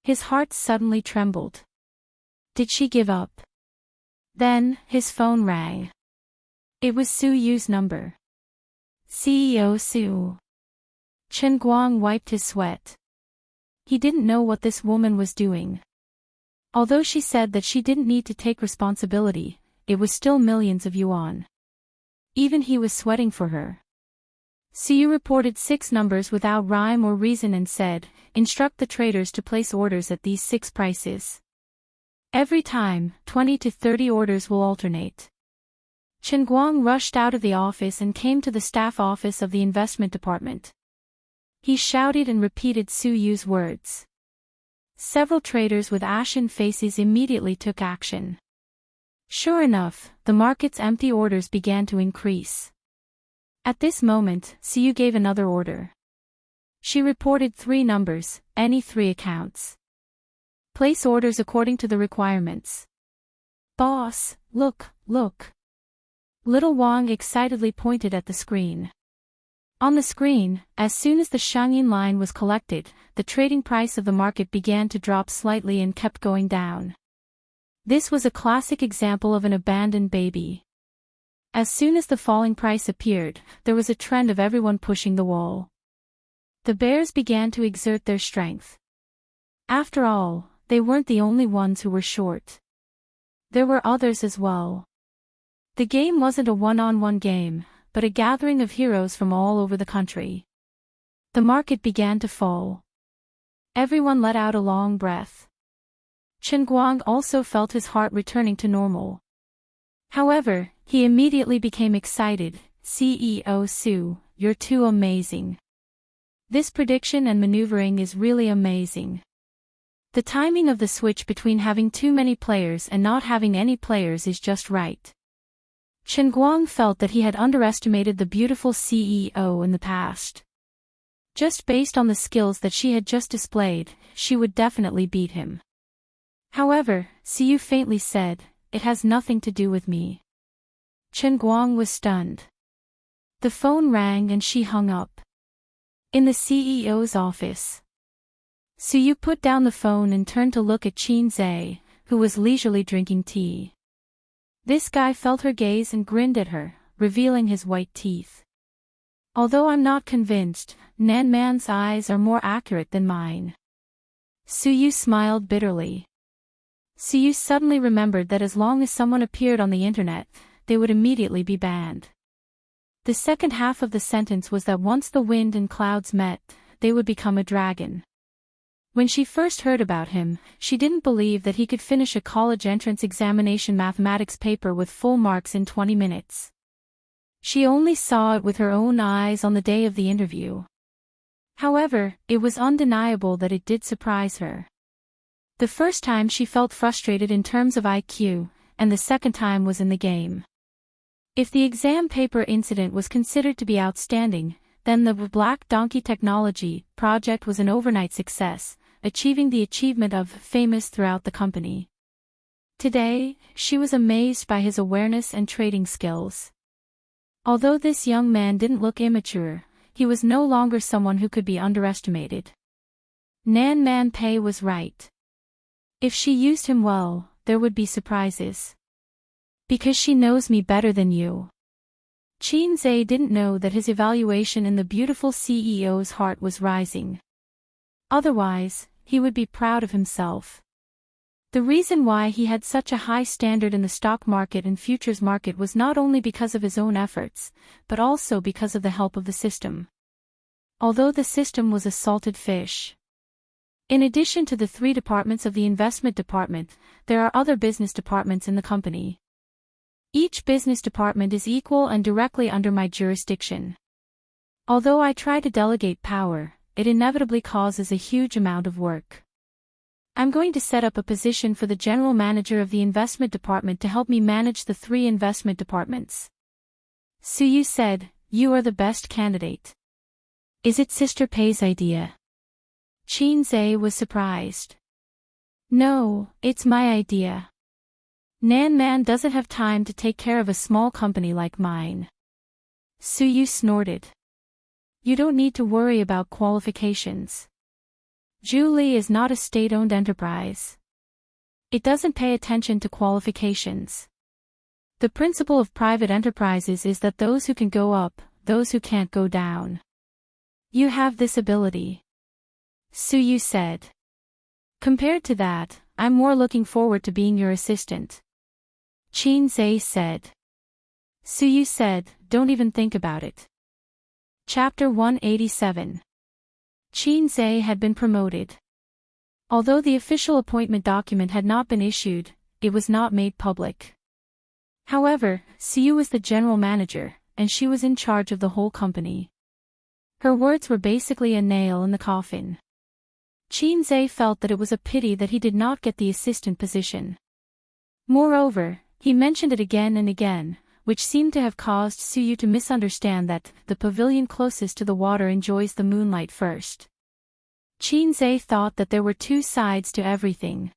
His heart suddenly trembled. Did she give up? Then, his phone rang. It was Suyu's number. CEO Su. Chen Guang wiped his sweat. He didn't know what this woman was doing. Although she said that she didn't need to take responsibility, it was still millions of yuan. Even he was sweating for her. Suyu reported 6 numbers without rhyme or reason and said, instruct the traders to place orders at these 6 prices. Every time, 20 to 30 orders will alternate. Chen Guang rushed out of the office and came to the staff office of the investment department. He shouted and repeated Suyu's words. Several traders with ashen faces immediately took action. Sure enough, the market's empty orders began to increase. At this moment, Suyu gave another order. She reported 3 numbers, any 3 accounts. Place orders according to the requirements. Boss, look, look. Little Wang excitedly pointed at the screen. On the screen, as soon as the Shangyin line was collected, the trading price of the market began to drop slightly and kept going down. This was a classic example of an abandoned baby. As soon as the falling price appeared, there was a trend of everyone pushing the wall. The bears began to exert their strength. After all, they weren't the only ones who were short. There were others as well. The game wasn't a one-on-one game, but a gathering of heroes from all over the country. The market began to fall. Everyone let out a long breath. Chen Guang also felt his heart returning to normal. However, he immediately became excited. CEO Su, you're too amazing. This prediction and maneuvering is really amazing. The timing of the switch between having too many players and not having any players is just right. Chen Guang felt that he had underestimated the beautiful CEO in the past. Just based on the skills that she had just displayed, she would definitely beat him. However, Suyu faintly said, it has nothing to do with me. Chen Guang was stunned. The phone rang and she hung up. In the CEO's office. Suyu put down the phone and turned to look at Qin Zhe, who was leisurely drinking tea. This guy felt her gaze and grinned at her, revealing his white teeth. Although I'm not convinced, Nan Man's eyes are more accurate than mine. Suyu smiled bitterly. Suyu suddenly remembered that as long as someone appeared on the internet, they would immediately be banned. The second half of the sentence was that once the wind and clouds met, they would become a dragon. When she first heard about him, she didn't believe that he could finish a college entrance examination mathematics paper with full marks in 20 minutes. She only saw it with her own eyes on the day of the interview. However, it was undeniable that it did surprise her. The first time she felt frustrated in terms of IQ, and the second time was in the game. If the exam paper incident was considered to be outstanding, then the Black Donkey Technology project was an overnight success, achieving the achievement of famous throughout the company. Today, she was amazed by his awareness and trading skills. Although this young man didn't look immature, he was no longer someone who could be underestimated. Nan Man Pei was right. If she used him well, there would be surprises. Because she knows me better than you. Qin Zhe didn't know that his evaluation in the beautiful CEO's heart was rising. Otherwise, he would be proud of himself. The reason why he had such a high standard in the stock market and futures market was not only because of his own efforts, but also because of the help of the system. Although the system was a salted fish. In addition to the 3 departments of the investment department, there are other business departments in the company. Each business department is equal and directly under my jurisdiction. Although I try to delegate power, it inevitably causes a huge amount of work. I'm going to set up a position for the general manager of the investment department to help me manage the 3 investment departments. Suyu said, "You are the best candidate." Is it Sister Pei's idea? Qin Zhe was surprised. No, it's my idea. Nan Man doesn't have time to take care of a small company like mine. Suyu snorted. You don't need to worry about qualifications. Julie is not a state-owned enterprise. It doesn't pay attention to qualifications. The principle of private enterprises is that those who can go up, those who can't go down. You have this ability. Suyu said. Compared to that, I'm more looking forward to being your assistant. Qin Zhe said. Suyu said, don't even think about it. Chapter 187. Qin Zhe had been promoted. Although the official appointment document had not been issued, it was not made public. However, Suyu was the general manager, and she was in charge of the whole company. Her words were basically a nail in the coffin. Qin Zhe felt that it was a pity that he did not get the assistant position. Moreover, he mentioned it again and again, which seemed to have caused Suyu to misunderstand that the pavilion closest to the water enjoys the moonlight first. Qin Zhe thought that there were 2 sides to everything.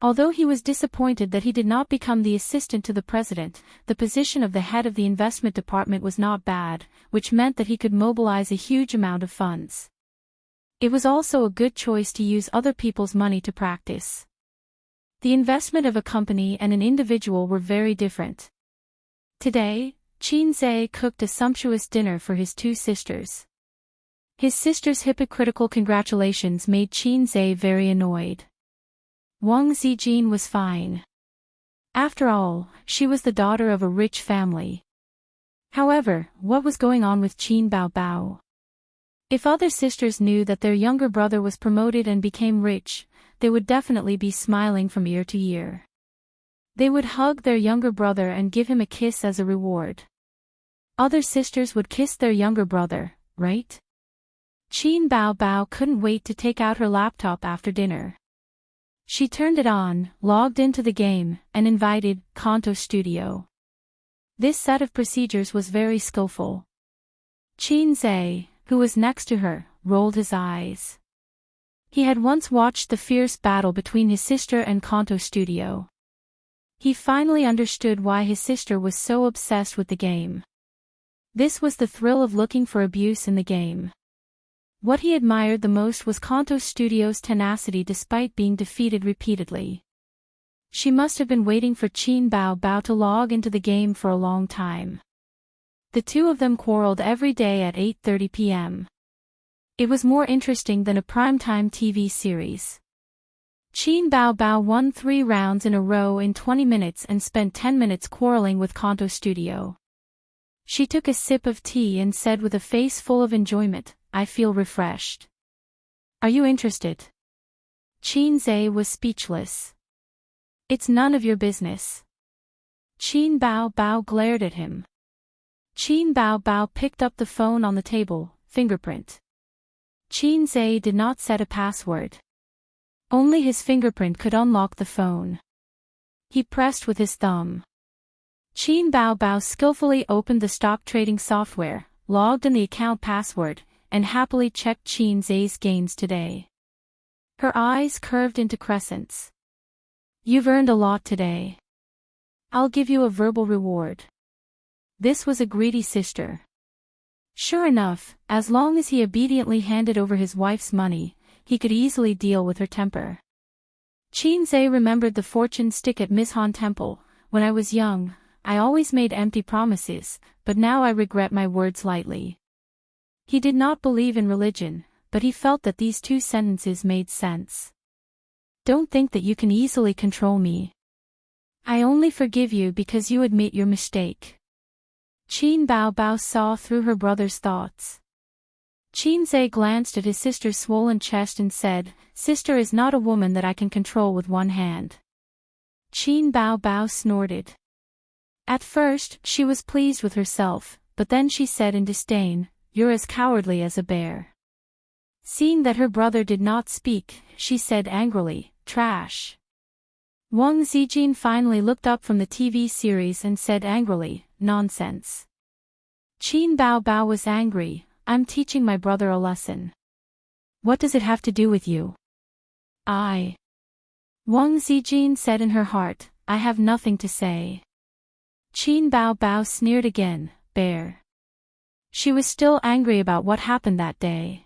Although he was disappointed that he did not become the assistant to the president, the position of the head of the investment department was not bad, which meant that he could mobilize a huge amount of funds. It was also a good choice to use other people's money to practice. The investment of a company and an individual were very different. Today, Qin Zhe cooked a sumptuous dinner for his 2 sisters. His sisters' hypocritical congratulations made Qin Zhe very annoyed. Wang Zijin was fine. After all, she was the daughter of a rich family. However, what was going on with Qin Baobao? If other sisters knew that their younger brother was promoted and became rich, they would definitely be smiling from ear to ear. They would hug their younger brother and give him a kiss as a reward. Other sisters would kiss their younger brother, right? Qin Baobao couldn't wait to take out her laptop after dinner. She turned it on, logged into the game, and invited Kanto Studio. This set of procedures was very skillful. Qin Zhe, who was next to her, rolled his eyes. He had once watched the fierce battle between his sister and Kanto Studio. He finally understood why his sister was so obsessed with the game. This was the thrill of looking for abuse in the game. What he admired the most was Kanto Studio's tenacity despite being defeated repeatedly. She must have been waiting for Qin Baobao to log into the game for a long time. The 2 of them quarreled every day at 8:30 p.m. It was more interesting than a primetime TV series. Qin Baobao won 3 rounds in a row in 20 minutes and spent 10 minutes quarreling with Kanto Studio. She took a sip of tea and said with a face full of enjoyment, I feel refreshed. Are you interested? Qin Zhe was speechless. It's none of your business. Qin Bao Bao glared at him. Qin Bao Bao picked up the phone on the table, fingerprint. Qin Zhe did not set a password. Only his fingerprint could unlock the phone. He pressed with his thumb. Qin Bao Bao skillfully opened the stock trading software, logged in the account password, and happily checked Qin Zhe's gains today. Her eyes curved into crescents. You've earned a lot today. I'll give you a verbal reward. This was a greedy sister. Sure enough, as long as he obediently handed over his wife's money, he could easily deal with her temper. Qin Zhe remembered the fortune stick at Mizhan Temple. When I was young, I always made empty promises, but now I regret my words lightly. He did not believe in religion, but he felt that these two sentences made sense. Don't think that you can easily control me. I only forgive you because you admit your mistake. Qin Bao Bao saw through her brother's thoughts. Qin Zhe glanced at his sister's swollen chest and said, "Sister is not a woman that I can control with one hand." Qin Bao Bao snorted. At first, she was pleased with herself, but then she said in disdain, "You're as cowardly as a bear." Seeing that her brother did not speak, she said angrily, "Trash." Wang Zijin finally looked up from the TV series and said angrily, "Nonsense." Qin Bao Bao was angry. "I'm teaching my brother a lesson. What does it have to do with you?" Wang Zijin said in her heart, "I have nothing to say." Qin Bao Bao sneered again, "Bear." She was still angry about what happened that day.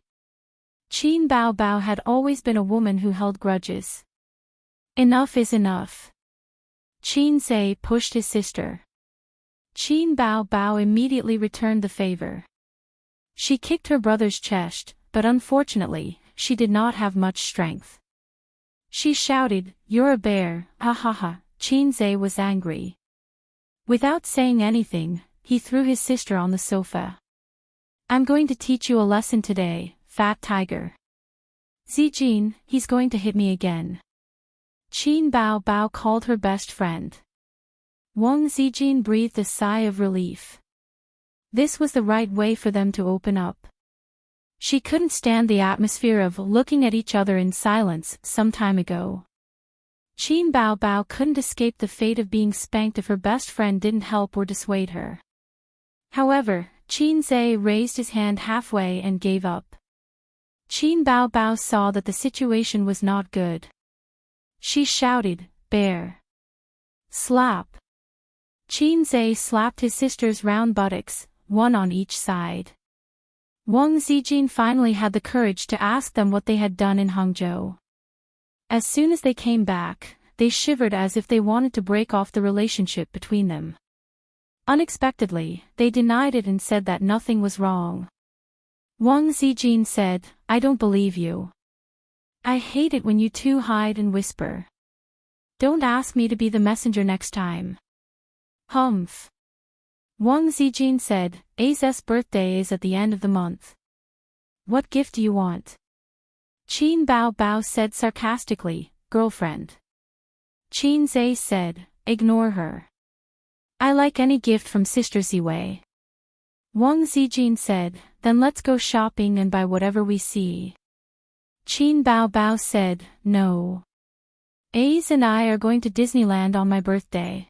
Qin Bao Bao had always been a woman who held grudges. Enough is enough. Qin Zhe pushed his sister. Qin Bao Bao immediately returned the favor. She kicked her brother's chest, but unfortunately, she did not have much strength. She shouted, "You're a bear, ha ha ha." Qin Zhe was angry. Without saying anything, he threw his sister on the sofa. "I'm going to teach you a lesson today, fat tiger." "Zijin, he's going to hit me again." Qin Bao Bao called her best friend. Wang Zijin breathed a sigh of relief. This was the right way for them to open up. She couldn't stand the atmosphere of looking at each other in silence some time ago. Qin Bao Bao couldn't escape the fate of being spanked if her best friend didn't help or dissuade her. However, Qin Zhe raised his hand halfway and gave up. Qin Bao Bao saw that the situation was not good. She shouted, "Bear." Slap. Qin Zhe slapped his sister's round buttocks, one on each side. Wang Zijin finally had the courage to ask them what they had done in Hangzhou. As soon as they came back, they shivered as if they wanted to break off the relationship between them. Unexpectedly, they denied it and said that nothing was wrong. Wang Zijin said, "I don't believe you. I hate it when you two hide and whisper. Don't ask me to be the messenger next time." Humph. Wang Zijin said, "A's birthday is at the end of the month. What gift do you want?" Qin Bao Bao said sarcastically, "Girlfriend." Qin Zhe said, "Ignore her. I like any gift from Sister Ziwei." Wang Zijin said, "Then let's go shopping and buy whatever we see." Qin Bao Bao said, "No. A's and I are going to Disneyland on my birthday."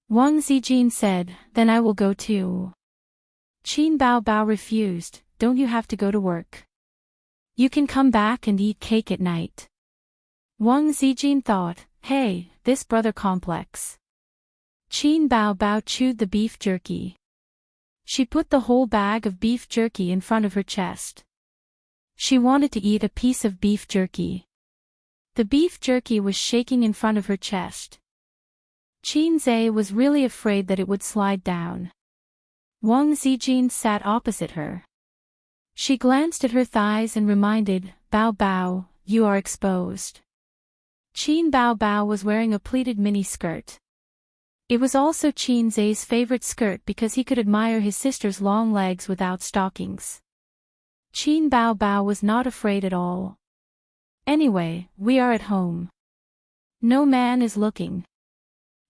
Wang Zijin said, "Then I will go too." Qin Bao Bao refused, "Don't you have to go to work? You can come back and eat cake at night." Wang Zijin thought, "Hey, this brother complex." Qin Bao Bao chewed the beef jerky. She put the whole bag of beef jerky in front of her chest. She wanted to eat a piece of beef jerky. The beef jerky was shaking in front of her chest. Qin Zhe was really afraid that it would slide down. Wang Zijin sat opposite her. She glanced at her thighs and reminded, "Bao Bao, you are exposed." Qin Bao Bao was wearing a pleated mini-skirt. It was also Qin Zhe's favorite skirt because he could admire his sister's long legs without stockings. Qin Bao Bao was not afraid at all. Anyway, we are at home. No man is looking.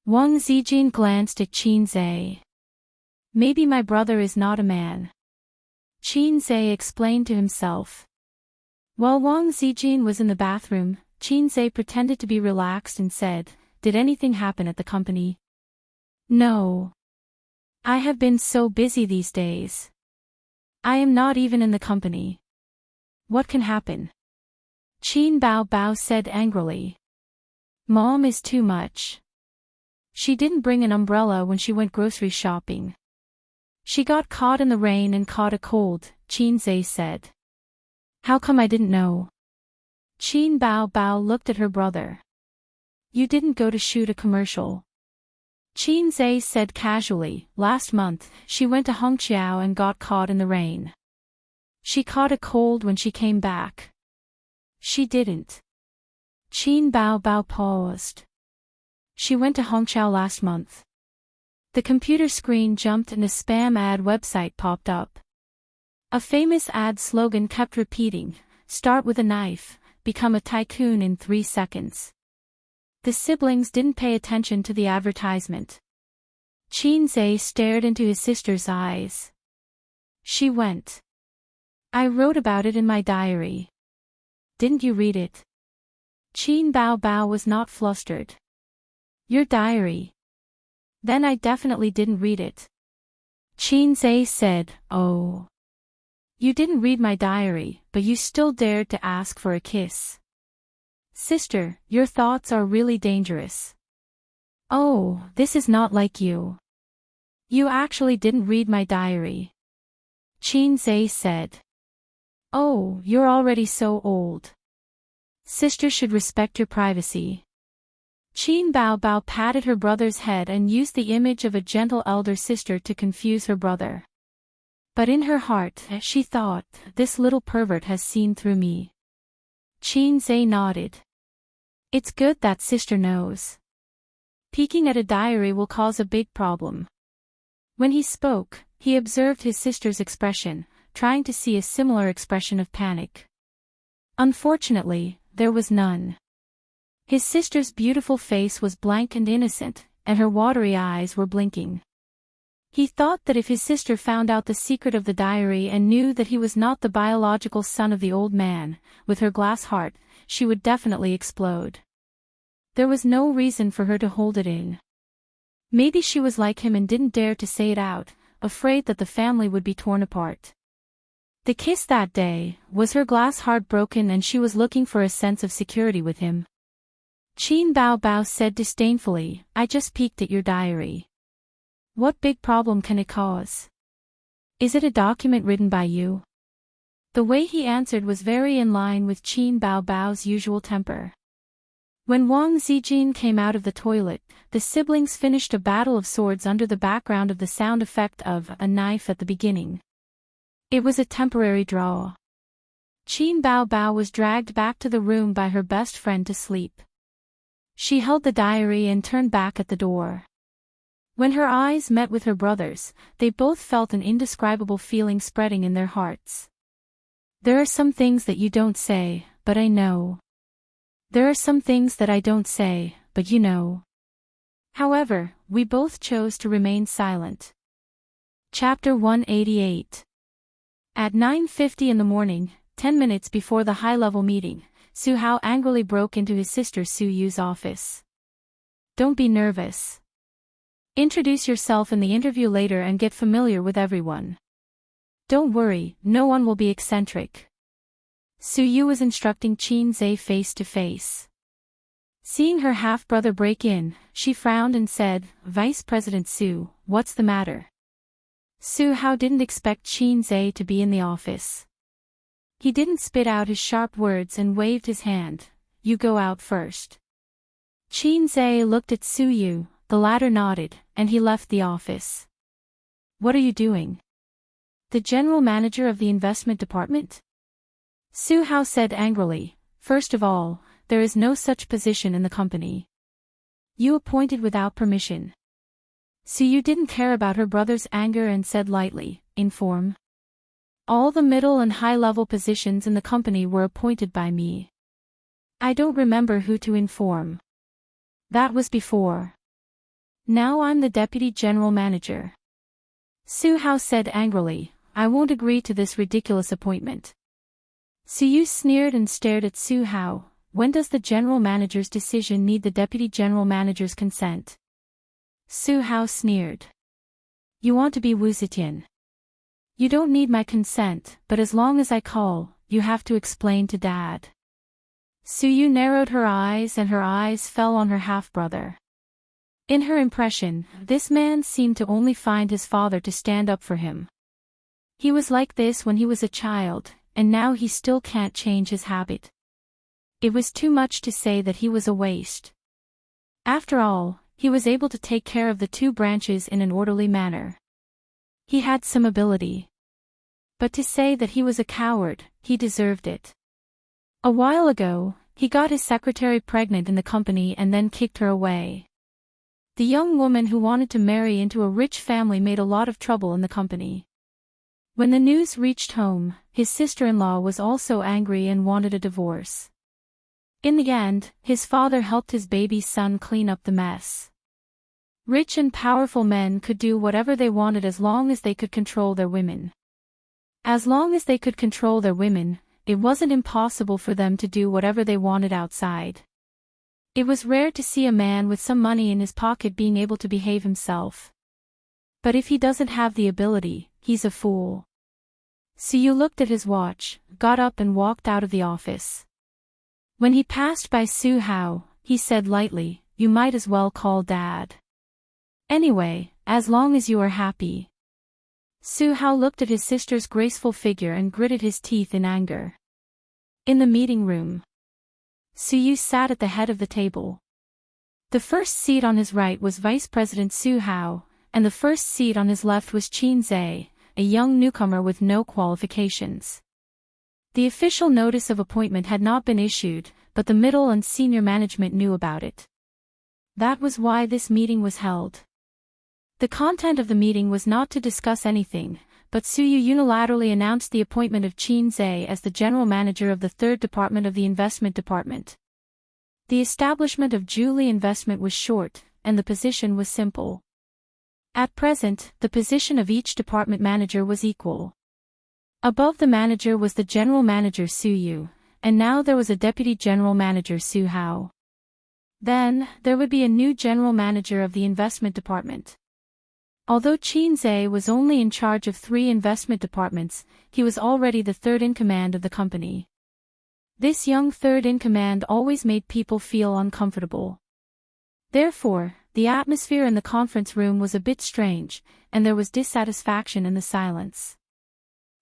Wang Zijin glanced at Qin Zhe. Maybe my brother is not a man. Qin Zhe explained to himself. While Wang Zijin was in the bathroom, Qin Zhe pretended to be relaxed and said, "Did anything happen at the company?" "No. I have been so busy these days. I am not even in the company. What can happen?" Qin Bao Bao said angrily. "Mom is too much. She didn't bring an umbrella when she went grocery shopping. She got caught in the rain and caught a cold," Qin Zhe said. "How come I didn't know?" Qin Bao Bao looked at her brother. "You didn't go to shoot a commercial." Qin Zhe said casually, "Last month, she went to Hongqiao and got caught in the rain. She caught a cold when she came back." "She didn't." Qin Bao Bao paused. "She went to Hongqiao last month." The computer screen jumped and a spam ad website popped up. A famous ad slogan kept repeating, "Start with a knife, become a tycoon in 3 seconds." The siblings didn't pay attention to the advertisement. Qin Zhe stared into his sister's eyes. She went. "I wrote about it in my diary." "Didn't you read it?" Qin Bao Bao was not flustered. "Your diary?" "Then I definitely didn't read it." Qin Zhe said, "Oh. You didn't read my diary, but you still dared to ask for a kiss. Sister, your thoughts are really dangerous." "Oh, this is not like you. You actually didn't read my diary." Qin Zhe said. "Oh, you're already so old. Sister should respect your privacy." Qin Bao Bao patted her brother's head and used the image of a gentle elder sister to confuse her brother. But in her heart, she thought, "This little pervert has seen through me." Qin Zhe nodded. "It's good that sister knows. Peeking at a diary will cause a big problem." When he spoke, he observed his sister's expression, trying to see a similar expression of panic. Unfortunately, there was none. His sister's beautiful face was blank and innocent, and her watery eyes were blinking. He thought that if his sister found out the secret of the diary and knew that he was not the biological son of the old man, with her glass heart, she would definitely explode. There was no reason for her to hold it in. Maybe she was like him and didn't dare to say it out, afraid that the family would be torn apart. The kiss that day, was her glass heart broken and she was looking for a sense of security with him? Qin Bao Bao said disdainfully, "I just peeked at your diary. What big problem can it cause? Is it a document written by you?" The way he answered was very in line with Qin Bao Bao's usual temper. When Wang Zijin came out of the toilet, the siblings finished a battle of swords under the background of the sound effect of a knife at the beginning. It was a temporary draw. Qin Bao Bao was dragged back to the room by her best friend to sleep. She held the diary and turned back at the door. When her eyes met with her brother's, they both felt an indescribable feeling spreading in their hearts. "There are some things that you don't say, but I know. There are some things that I don't say, but you know." However, we both chose to remain silent. Chapter 188. At 9:50 in the morning, 10 minutes before the high-level meeting, Su Hao angrily broke into his sister Su Yu's office. "Don't be nervous. Introduce yourself in the interview later and get familiar with everyone. Don't worry, no one will be eccentric." Su Yu was instructing Qin Zhe face to face. Seeing her half-brother break in, she frowned and said, "Vice President Su, what's the matter?" Su Hao didn't expect Qin Zhe to be in the office. He didn't spit out his sharp words and waved his hand. "You go out first." Qin Zhe looked at Su Yu, the latter nodded, and he left the office. "What are you doing?" "The general manager of the investment department?" Su Hao said angrily, "First of all, there is no such position in the company. You appointed without permission." Su Yu didn't care about her brother's anger and said lightly, "Inform. All the middle and high-level positions in the company were appointed by me. I don't remember who to inform. That was before. Now I'm the deputy general manager. Su Hao said angrily, I won't agree to this ridiculous appointment. Su Yu sneered and stared at Su Hao. When does the general manager's decision need the deputy general manager's consent? Su Hao sneered. You want to be Wu Zetian. You don't need my consent, but as long as I call, you have to explain to Dad. Su Yu narrowed her eyes and her eyes fell on her half-brother. In her impression, this man seemed to only find his father to stand up for him. He was like this when he was a child, and now he still can't change his habit. It was too much to say that he was a waste. After all, he was able to take care of the two branches in an orderly manner. He had some ability. But to say that he was a coward, he deserved it. A while ago, he got his secretary pregnant in the company and then kicked her away. The young woman who wanted to marry into a rich family made a lot of trouble in the company. When the news reached home, his sister-in-law was also angry and wanted a divorce. In the end, his father helped his baby son clean up the mess. Rich and powerful men could do whatever they wanted as long as they could control their women. As long as they could control their women, it wasn't impossible for them to do whatever they wanted outside. It was rare to see a man with some money in his pocket being able to behave himself. But if he doesn't have the ability, he's a fool. Su Yu looked at his watch, got up and walked out of the office. When he passed by Su Hao, he said lightly, you might as well call Dad. Anyway, as long as you are happy. Su Hao looked at his sister's graceful figure and gritted his teeth in anger. In the meeting room, Su Yu sat at the head of the table. The first seat on his right was Vice President Su Hao, and the first seat on his left was Qin Zhe, a young newcomer with no qualifications. The official notice of appointment had not been issued, but the middle and senior management knew about it. That was why this meeting was held. The content of the meeting was not to discuss anything, but Su Yu unilaterally announced the appointment of Qin Zhe as the general manager of the third department of the investment department. The establishment of Julie Investment was short, and the position was simple. At present, the position of each department manager was equal. Above the manager was the general manager Su Yu, and now there was a deputy general manager Su Hao. Then, there would be a new general manager of the investment department. Although Qin Zhe was only in charge of 3 investment departments, he was already the third-in-command of the company. This young third-in-command always made people feel uncomfortable. Therefore, the atmosphere in the conference room was a bit strange, and there was dissatisfaction in the silence.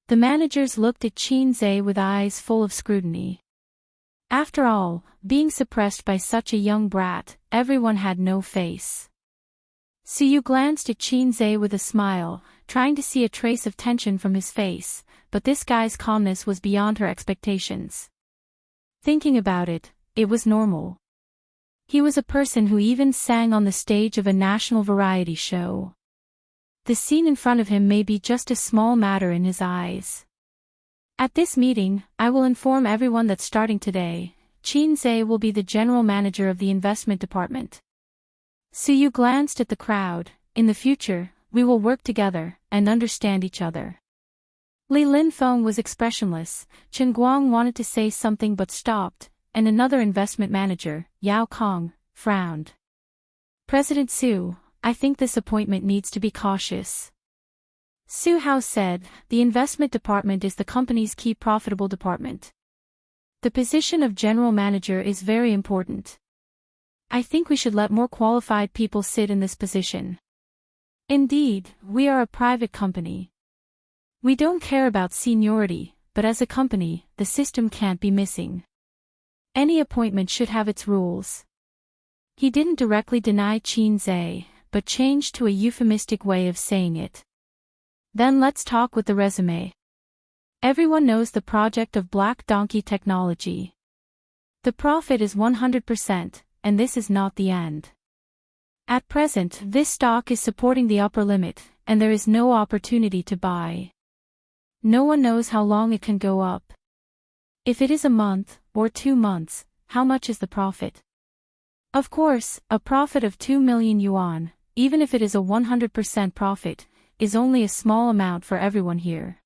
The managers looked at Qin Zhe with eyes full of scrutiny. After all, being suppressed by such a young brat, everyone had no face. Su Yu glanced at Qin Zhe with a smile, trying to see a trace of tension from his face, but this guy's calmness was beyond her expectations. Thinking about it, it was normal. He was a person who even sang on the stage of a national variety show. The scene in front of him may be just a small matter in his eyes. At this meeting, I will inform everyone that starting today, Qin Zhe will be the general manager of the investment department. Su Yu glanced at the crowd. In the future, we will work together and understand each other. Li Linfeng was expressionless. Chen Guang wanted to say something but stopped, and another investment manager, Yao Kong, frowned. President Su, I think this appointment needs to be cautious. Su Hao said, the investment department is the company's key profitable department. The position of general manager is very important. I think we should let more qualified people sit in this position. Indeed, we are a private company. We don't care about seniority, but as a company, the system can't be missing. Any appointment should have its rules. He didn't directly deny Qin Zhe, but changed to a euphemistic way of saying it. Then let's talk with the resume. Everyone knows the project of Black Donkey technology. The profit is 100%, and this is not the end. At present, this stock is supporting the upper limit, and there is no opportunity to buy. No one knows how long it can go up. If it is a month, or 2 months, how much is the profit? Of course, a profit of 2 million yuan, even if it is a 100% profit, is only a small amount for everyone here.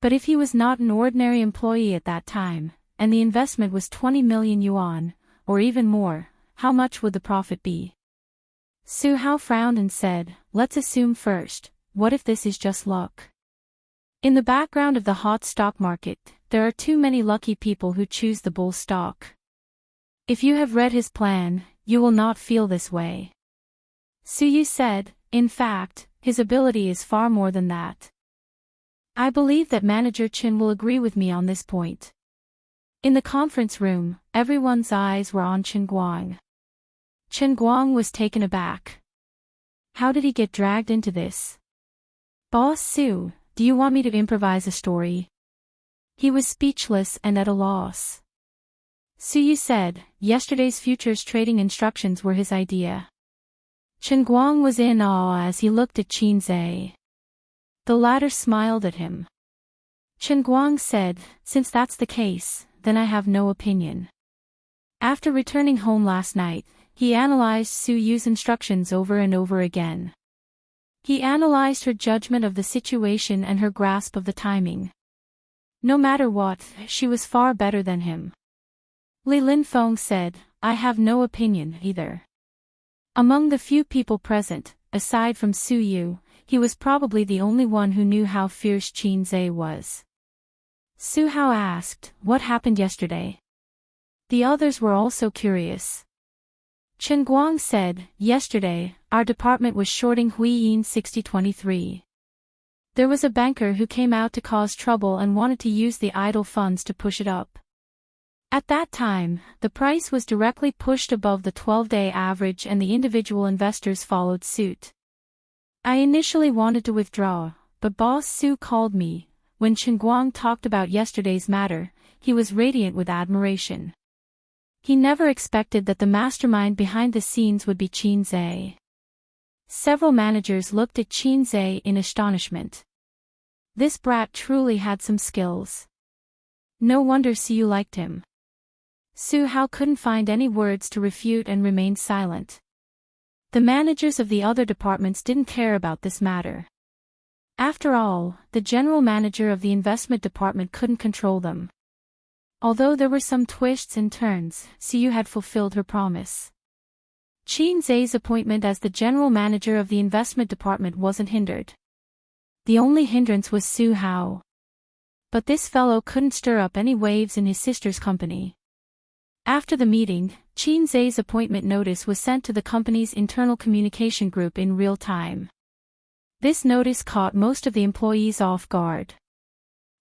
But if he was not an ordinary employee at that time, and the investment was 20 million yuan, or even more, how much would the profit be? Su Hao frowned and said, let's assume first, what if this is just luck? In the background of the hot stock market, there are too many lucky people who choose the bull stock. If you have read his plan, you will not feel this way. Su Yu said, in fact, his ability is far more than that. I believe that Manager Qin will agree with me on this point. In the conference room, everyone's eyes were on Chen Guang. Chen Guang was taken aback. How did he get dragged into this? Boss Su, do you want me to improvise a story? He was speechless and at a loss. Su Yu said, yesterday's futures trading instructions were his idea. Chen Guang was in awe as he looked at Qin Zhe. The latter smiled at him. Chen Guang said, since that's the case, then I have no opinion. After returning home last night, he analyzed Su Yu's instructions over and over again. He analyzed her judgment of the situation and her grasp of the timing. No matter what, she was far better than him. Li Linfeng said, I have no opinion either. Among the few people present, aside from Su Yu, he was probably the only one who knew how fierce Qin Zhe was. Su Hao asked, what happened yesterday? The others were also curious. Chen Guang said, yesterday, our department was shorting Huiyin 6023. There was a banker who came out to cause trouble and wanted to use the idle funds to push it up. At that time, the price was directly pushed above the 12-day average and the individual investors followed suit. I initially wanted to withdraw, but Boss Su called me. When Chen Guang talked about yesterday's matter, he was radiant with admiration. He never expected that the mastermind behind the scenes would be Qin Zhe. Several managers looked at Qin Zhe in astonishment. This brat truly had some skills. No wonder Su liked him. Su Hao couldn't find any words to refute and remained silent. The managers of the other departments didn't care about this matter. After all, the general manager of the investment department couldn't control them. Although there were some twists and turns, Su Yu had fulfilled her promise. Qin Zhe's appointment as the general manager of the investment department wasn't hindered. The only hindrance was Su Hao. But this fellow couldn't stir up any waves in his sister's company. After the meeting, Qin Zhe's appointment notice was sent to the company's internal communication group in real time. This notice caught most of the employees off guard.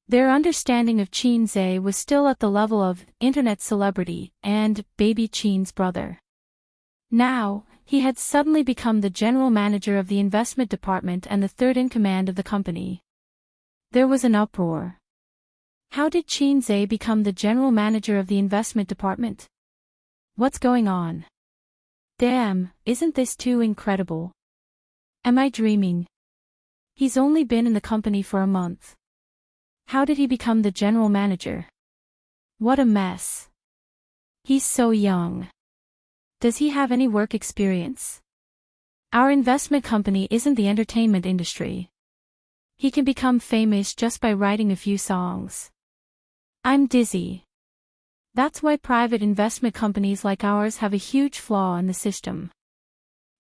Their understanding of Qin Zhe was still at the level of internet celebrity and baby Qin's brother. Now, he had suddenly become the general manager of the investment department and the third in command of the company. There was an uproar. How did Qin Zhe become the general manager of the investment department? What's going on? Damn, isn't this too incredible? Am I dreaming? He's only been in the company for a month. How did he become the general manager? What a mess. He's so young. Does he have any work experience? Our investment company isn't the entertainment industry. He can become famous just by writing a few songs. I'm dizzy. That's why private investment companies like ours have a huge flaw in the system.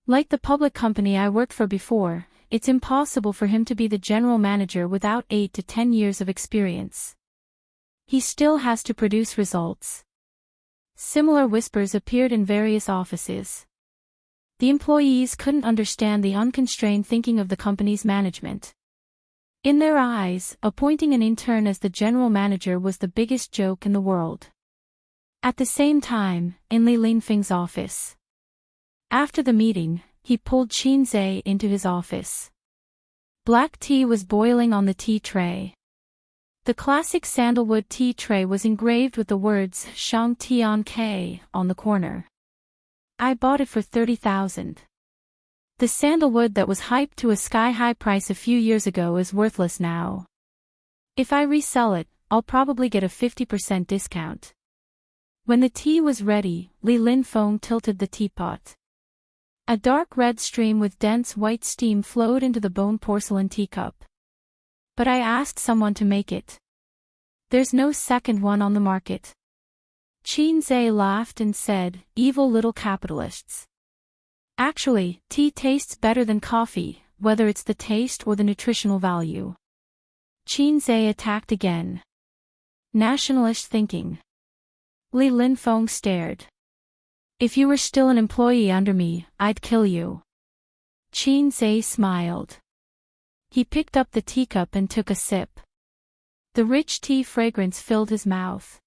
Like the public company I worked for before, it's impossible for him to be the general manager without 8 to 10 years of experience. He still has to produce results. Similar whispers appeared in various offices. The employees couldn't understand the unconstrained thinking of the company's management. In their eyes, appointing an intern as the general manager was the biggest joke in the world. At the same time, in Li Linfeng's office. After the meeting, he pulled Qin Zhe into his office. Black tea was boiling on the tea tray. The classic sandalwood tea tray was engraved with the words Shang Tian K on the corner. I bought it for 30,000. The sandalwood that was hyped to a sky-high price a few years ago is worthless now. If I resell it, I'll probably get a 50% discount. When the tea was ready, Li Linfeng tilted the teapot. A dark red stream with dense white steam flowed into the bone porcelain teacup. But I asked someone to make it. There's no second one on the market. Qin Zhe laughed and said, evil little capitalists. Actually, tea tastes better than coffee, whether it's the taste or the nutritional value. Qin Zhe attacked again. Nationalist thinking. Li Linfeng stared. If you were still an employee under me, I'd kill you. Qin Zhe smiled. He picked up the teacup and took a sip. The rich tea fragrance filled his mouth.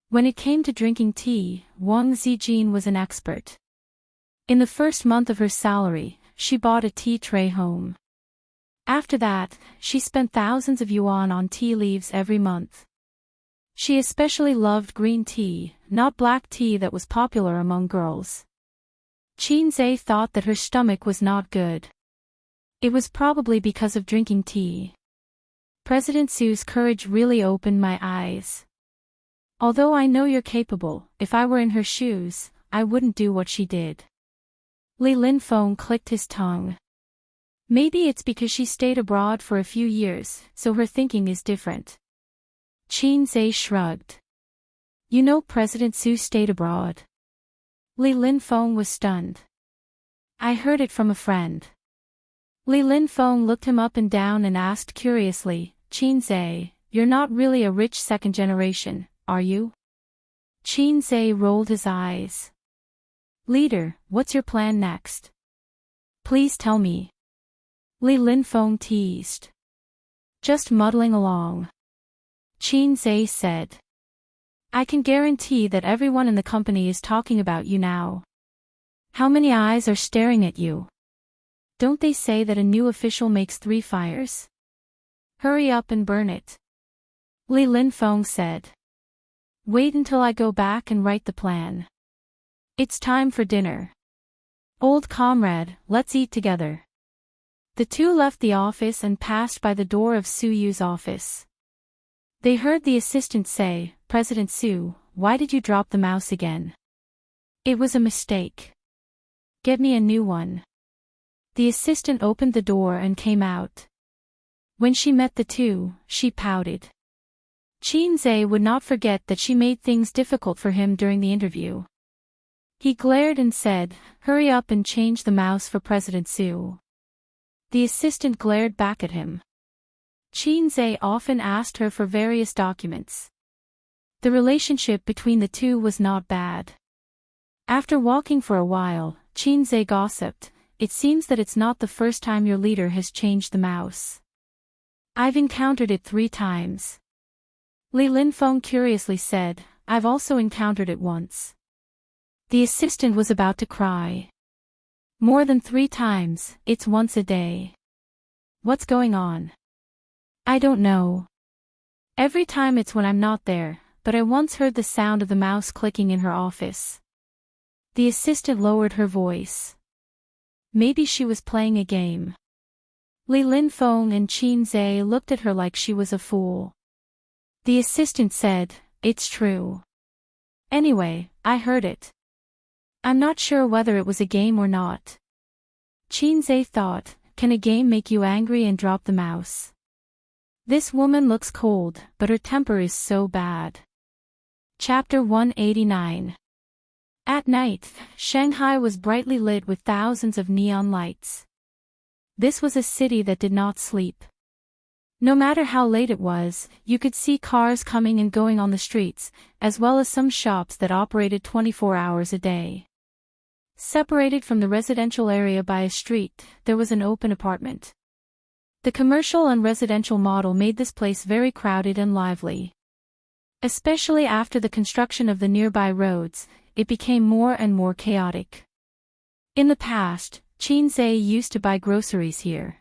When it came to drinking tea, Wang Zijin was an expert. In the first month of her salary, she bought a tea tray home. After that, she spent thousands of yuan on tea leaves every month. She especially loved green tea, not black tea that was popular among girls. Qin Zhe thought that her stomach was not good. It was probably because of drinking tea. President Su's courage really opened my eyes. Although I know you're capable, if I were in her shoes, I wouldn't do what she did. Li Linfeng clicked his tongue. Maybe it's because she stayed abroad for a few years, so her thinking is different. Qin Zhe shrugged. You know President Su stayed abroad? Li Linfeng was stunned. I heard it from a friend. Li Linfeng looked him up and down and asked curiously, Qin Zhe, you're not really a rich second generation, are you? Qin Zhe rolled his eyes. Leader, what's your plan next? Please tell me. Li Linfeng teased. Just muddling along. Qin Zhe said. I can guarantee that everyone in the company is talking about you now. How many eyes are staring at you? Don't they say that a new official makes 3 fires? Hurry up and burn it. Li Linfeng said. Wait until I go back and write the plan. It's time for dinner. Old comrade, let's eat together. The two left the office and passed by the door of Su Yu's office. They heard the assistant say, President Su, why did you drop the mouse again? It was a mistake. Get me a new one. The assistant opened the door and came out. When she met the two, she pouted. Qin Zhe would not forget that she made things difficult for him during the interview. He glared and said, hurry up and change the mouse for President Su. The assistant glared back at him. Qin Zhe often asked her for various documents. The relationship between the two was not bad. After walking for a while, Qin Zhe gossiped, it seems that it's not the first time your leader has changed the mouse. I've encountered it 3 times. Li Linfeng curiously said, I've also encountered it once. The assistant was about to cry. More than 3 times, it's once a day. What's going on? I don't know. Every time it's when I'm not there, but I once heard the sound of the mouse clicking in her office. The assistant lowered her voice. Maybe she was playing a game. Li Linfeng and Qin Zhe looked at her like she was a fool. The assistant said, it's true. Anyway, I heard it. I'm not sure whether it was a game or not. Qin Zhe thought, can a game make you angry and drop the mouse? This woman looks cold, but her temper is so bad. Chapter 189. At night, Shanghai was brightly lit with thousands of neon lights. This was a city that did not sleep. No matter how late it was, you could see cars coming and going on the streets, as well as some shops that operated 24 hours a day. Separated from the residential area by a street, there was an open apartment. The commercial and residential model made this place very crowded and lively. Especially after the construction of the nearby roads, it became more and more chaotic. In the past, Qin Zhe used to buy groceries here.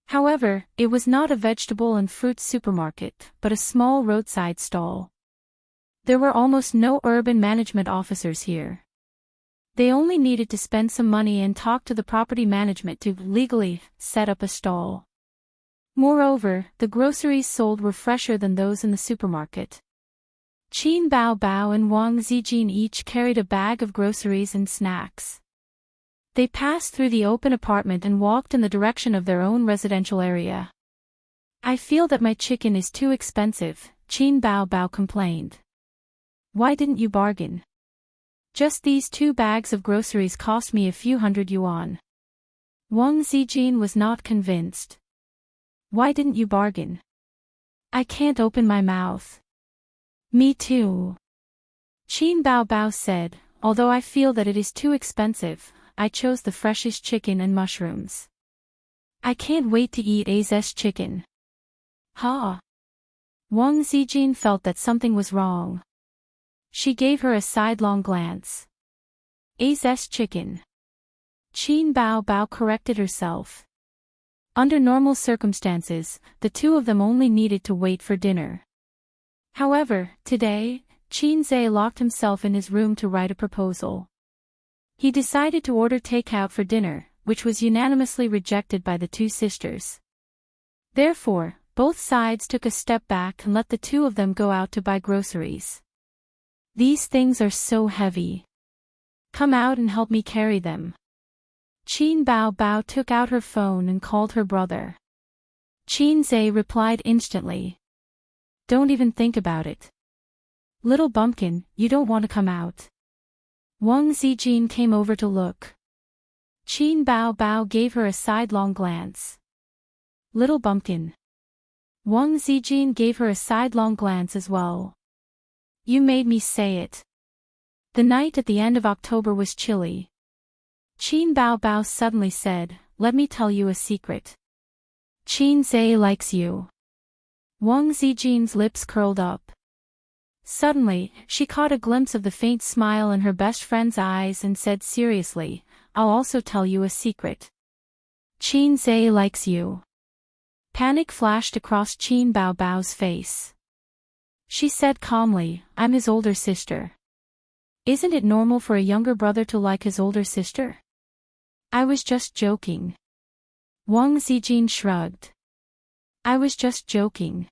However, it was not a vegetable and fruit supermarket, but a small roadside stall. There were almost no urban management officers here. They only needed to spend some money and talk to the property management to legally set up a stall. Moreover, the groceries sold were fresher than those in the supermarket. Qin Bao Bao and Wang Zijin each carried a bag of groceries and snacks. They passed through the open apartment and walked in the direction of their own residential area. I feel that my chicken is too expensive, Qin Bao Bao complained. Why didn't you bargain? Just these 2 bags of groceries cost me a few hundred yuan. Wang Zijin was not convinced. Why didn't you bargain? I can't open my mouth. Me too. Qin Bao Bao said, although I feel that it is too expensive, I chose the freshest chicken and mushrooms. I can't wait to eat A's chicken. Ha! Wang Zijin felt that something was wrong. She gave her a sidelong glance. A's chicken. Qin Bao Bao corrected herself. Under normal circumstances, the 2 of them only needed to wait for dinner. However, today, Qin Zhe locked himself in his room to write a proposal. He decided to order takeout for dinner, which was unanimously rejected by the 2 sisters. Therefore, both sides took a step back and let the 2 of them go out to buy groceries. These things are so heavy. Come out and help me carry them. Qin Bao Bao took out her phone and called her brother. Qin Zhe replied instantly. Don't even think about it. Little bumpkin, you don't want to come out. Wang Zijin came over to look. Qin Bao Bao gave her a sidelong glance. Little bumpkin. Wang Zijin gave her a sidelong glance as well. You made me say it. The night at the end of October was chilly. Qin Bao Bao suddenly said, let me tell you a secret. Qin Zhe likes you. Wang Zijin's lips curled up. Suddenly, she caught a glimpse of the faint smile in her best friend's eyes and said seriously, I'll also tell you a secret. Qin Zhe likes you. Panic flashed across Qin Bao Bao's face. She said calmly, I'm his older sister. Isn't it normal for a younger brother to like his older sister? I was just joking. Wang Zijin shrugged. I was just joking.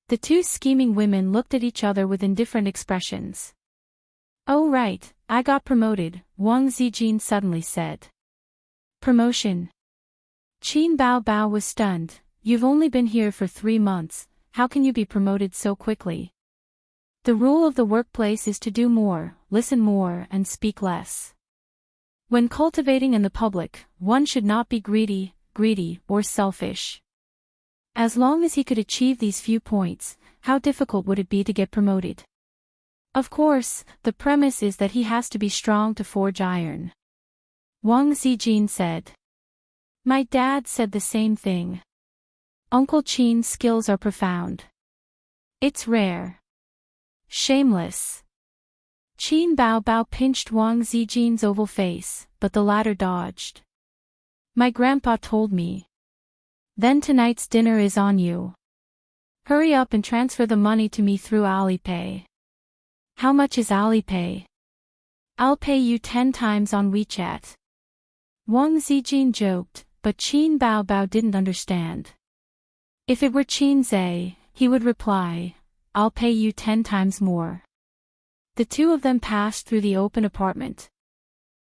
The 2 scheming women looked at each other with indifferent expressions. Oh right, I got promoted, Wang Zijin suddenly said. Promotion? Qin Bao Bao was stunned. You've only been here for 3 months, how can you be promoted so quickly? The rule of the workplace is to do more, listen more and speak less. When cultivating in the public, one should not be greedy, or selfish. As long as he could achieve these few points, how difficult would it be to get promoted? Of course, the premise is that he has to be strong to forge iron. Wang Zijin said. My dad said the same thing. Uncle Qin's skills are profound. It's rare. Shameless. Qin Bao Bao pinched Wang Zijin's oval face, but the latter dodged. My grandpa told me. Then tonight's dinner is on you. Hurry up and transfer the money to me through Alipay. How much is Alipay? I'll pay you 10 times on WeChat. Wang Zijin joked, but Qin Bao Bao didn't understand. If it were Qin Zhe, he would reply, I'll pay you 10 times more. The 2 of them passed through the open apartment.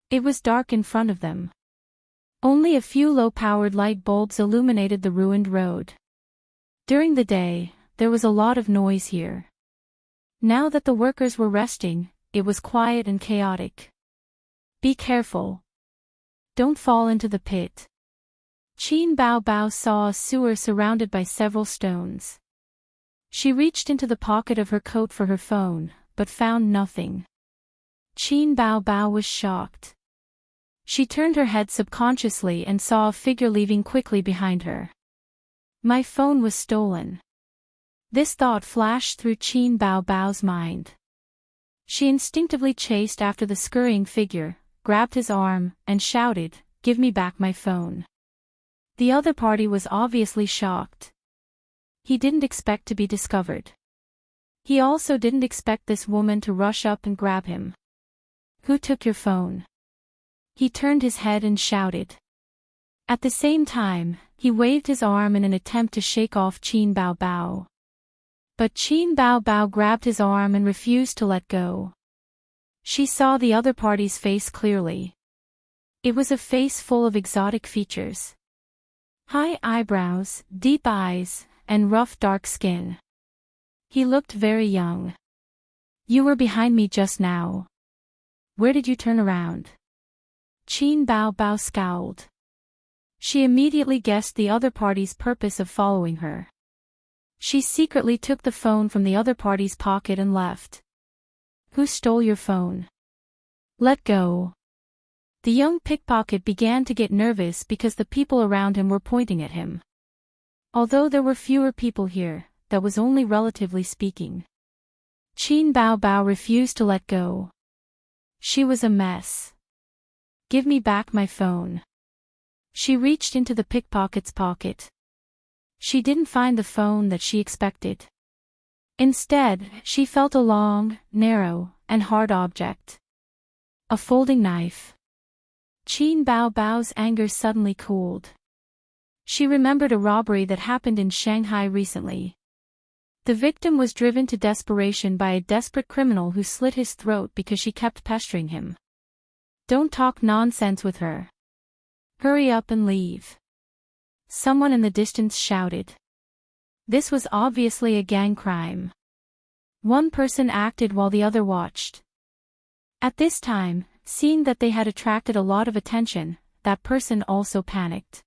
It was dark in front of them. Only a few low-powered light bulbs illuminated the ruined road. During the day, there was a lot of noise here. Now that the workers were resting, it was quiet and chaotic. Be careful. Don't fall into the pit. Qin Bao Bao saw a sewer surrounded by several stones. She reached into the pocket of her coat for her phone, but found nothing. Qin Bao Bao was shocked. She turned her head subconsciously and saw a figure leaving quickly behind her. My phone was stolen. This thought flashed through Qin Bao Bao's mind. She instinctively chased after the scurrying figure, grabbed his arm, and shouted, Give me back my phone. The other party was obviously shocked. He didn't expect to be discovered. He also didn't expect this woman to rush up and grab him. Who took your phone? He turned his head and shouted. At the same time, he waved his arm in an attempt to shake off Qin Bao Bao. But Qin Bao Bao grabbed his arm and refused to let go. She saw the other party's face clearly. It was a face full of exotic features. High eyebrows, deep eyes, and rough dark skin. He looked very young. You were behind me just now. Where did you turn around? Qin Bao Bao scowled. She immediately guessed the other party's purpose of following her. She secretly took the phone from the other party's pocket and left. Who stole your phone? Let go. The young pickpocket began to get nervous because the people around him were pointing at him. Although there were fewer people here, that was only relatively speaking. Qin Bao Bao refused to let go. She was a mess. Give me back my phone. She reached into the pickpocket's pocket. She didn't find the phone that she expected. Instead, she felt a long, narrow, and hard object. A folding knife. Qin Bao Bao's anger suddenly cooled. She remembered a robbery that happened in Shanghai recently. The victim was driven to desperation by a desperate criminal who slit his throat because she kept pestering him. Don't talk nonsense with her. Hurry up and leave. Someone in the distance shouted. This was obviously a gang crime. One person acted while the other watched. At this time, seeing that they had attracted a lot of attention, that person also panicked.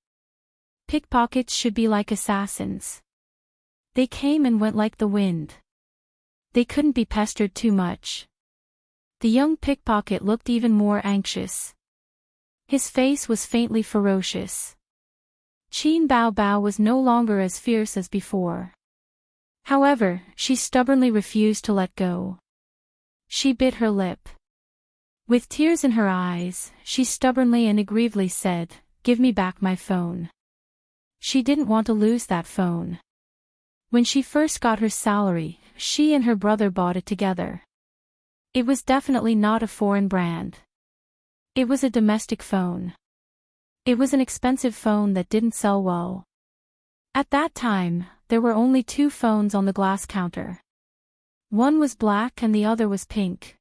Pickpockets should be like assassins. They came and went like the wind. They couldn't be pestered too much. The young pickpocket looked even more anxious. His face was faintly ferocious. Qin Bao Bao was no longer as fierce as before. However, she stubbornly refused to let go. She bit her lip. With tears in her eyes, she stubbornly and aggrievedly said, "Give me back my phone." She didn't want to lose that phone. When she first got her salary, she and her brother bought it together. It was definitely not a foreign brand. It was a domestic phone. It was an expensive phone that didn't sell well. At that time, there were only 2 phones on the glass counter. One was black and the other was pink.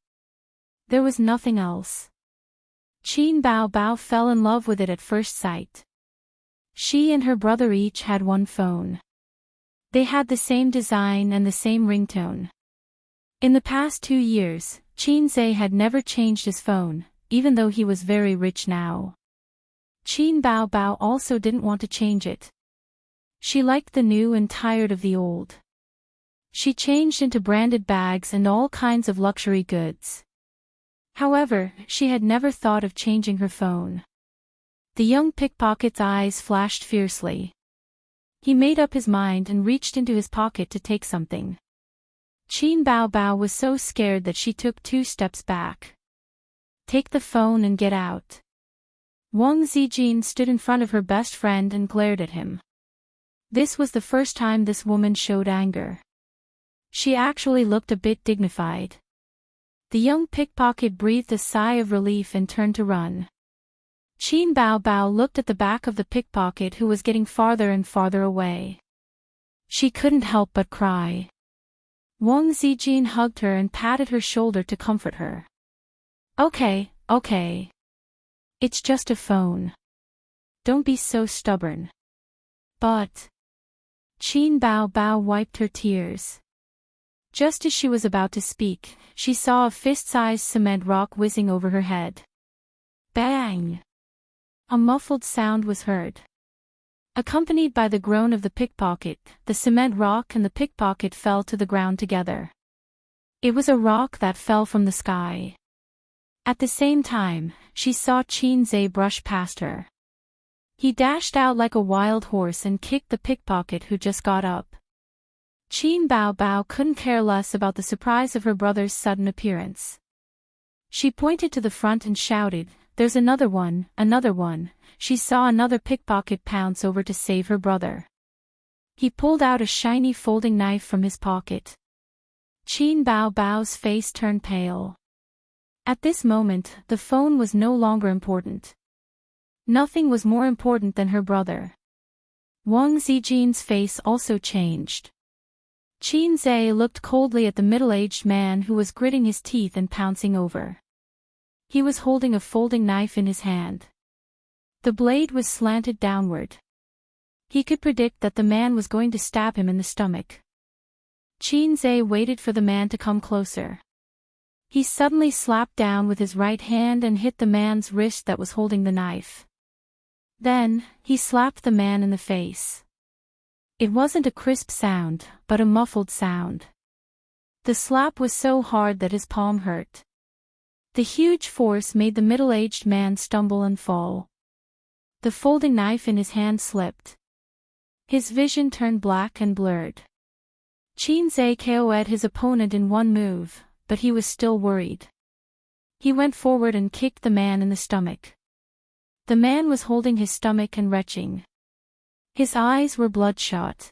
There was nothing else. Qin Bao Bao fell in love with it at first sight. She and her brother each had one phone. They had the same design and the same ringtone. In the past 2 years, Qin Zhe had never changed his phone, even though he was very rich now. Qin Bao Bao also didn't want to change it. She liked the new and tired of the old. She changed into branded bags and all kinds of luxury goods. However, she had never thought of changing her phone. The young pickpocket's eyes flashed fiercely. He made up his mind and reached into his pocket to take something. Qin Bao Bao was so scared that she took 2 steps back. Take the phone and get out. Wang Zijin stood in front of her best friend and glared at him. This was the first time this woman showed anger. She actually looked a bit dignified. The young pickpocket breathed a sigh of relief and turned to run. Qin Bao Bao looked at the back of the pickpocket who was getting farther and farther away. She couldn't help but cry. Wang Zijin hugged her and patted her shoulder to comfort her. Okay. It's just a phone. Don't be so stubborn. But... Qin Bao Bao wiped her tears. Just as she was about to speak, she saw a fist-sized cement rock whizzing over her head. Bang! A muffled sound was heard. Accompanied by the groan of the pickpocket, the cement rock and the pickpocket fell to the ground together. It was a rock that fell from the sky. At the same time, she saw Qin Zhe brush past her. He dashed out like a wild horse and kicked the pickpocket who just got up. Qin Bao Bao couldn't care less about the surprise of her brother's sudden appearance. She pointed to the front and shouted, "There's another one, another one." She saw another pickpocket pounce over to save her brother. He pulled out a shiny folding knife from his pocket. Qin Bao Bao's face turned pale. At this moment, the phone was no longer important. Nothing was more important than her brother. Wang Zijin's face also changed. Qin Zhe looked coldly at the middle-aged man who was gritting his teeth and pouncing over. He was holding a folding knife in his hand. The blade was slanted downward. He could predict that the man was going to stab him in the stomach. Qin Zhe waited for the man to come closer. He suddenly slapped down with his right hand and hit the man's wrist that was holding the knife. Then, he slapped the man in the face. It wasn't a crisp sound, but a muffled sound. The slap was so hard that his palm hurt. The huge force made the middle-aged man stumble and fall. The folding knife in his hand slipped. His vision turned black and blurred. Qin Zhe KO'd his opponent in one move, but he was still worried. He went forward and kicked the man in the stomach. The man was holding his stomach and retching. His eyes were bloodshot.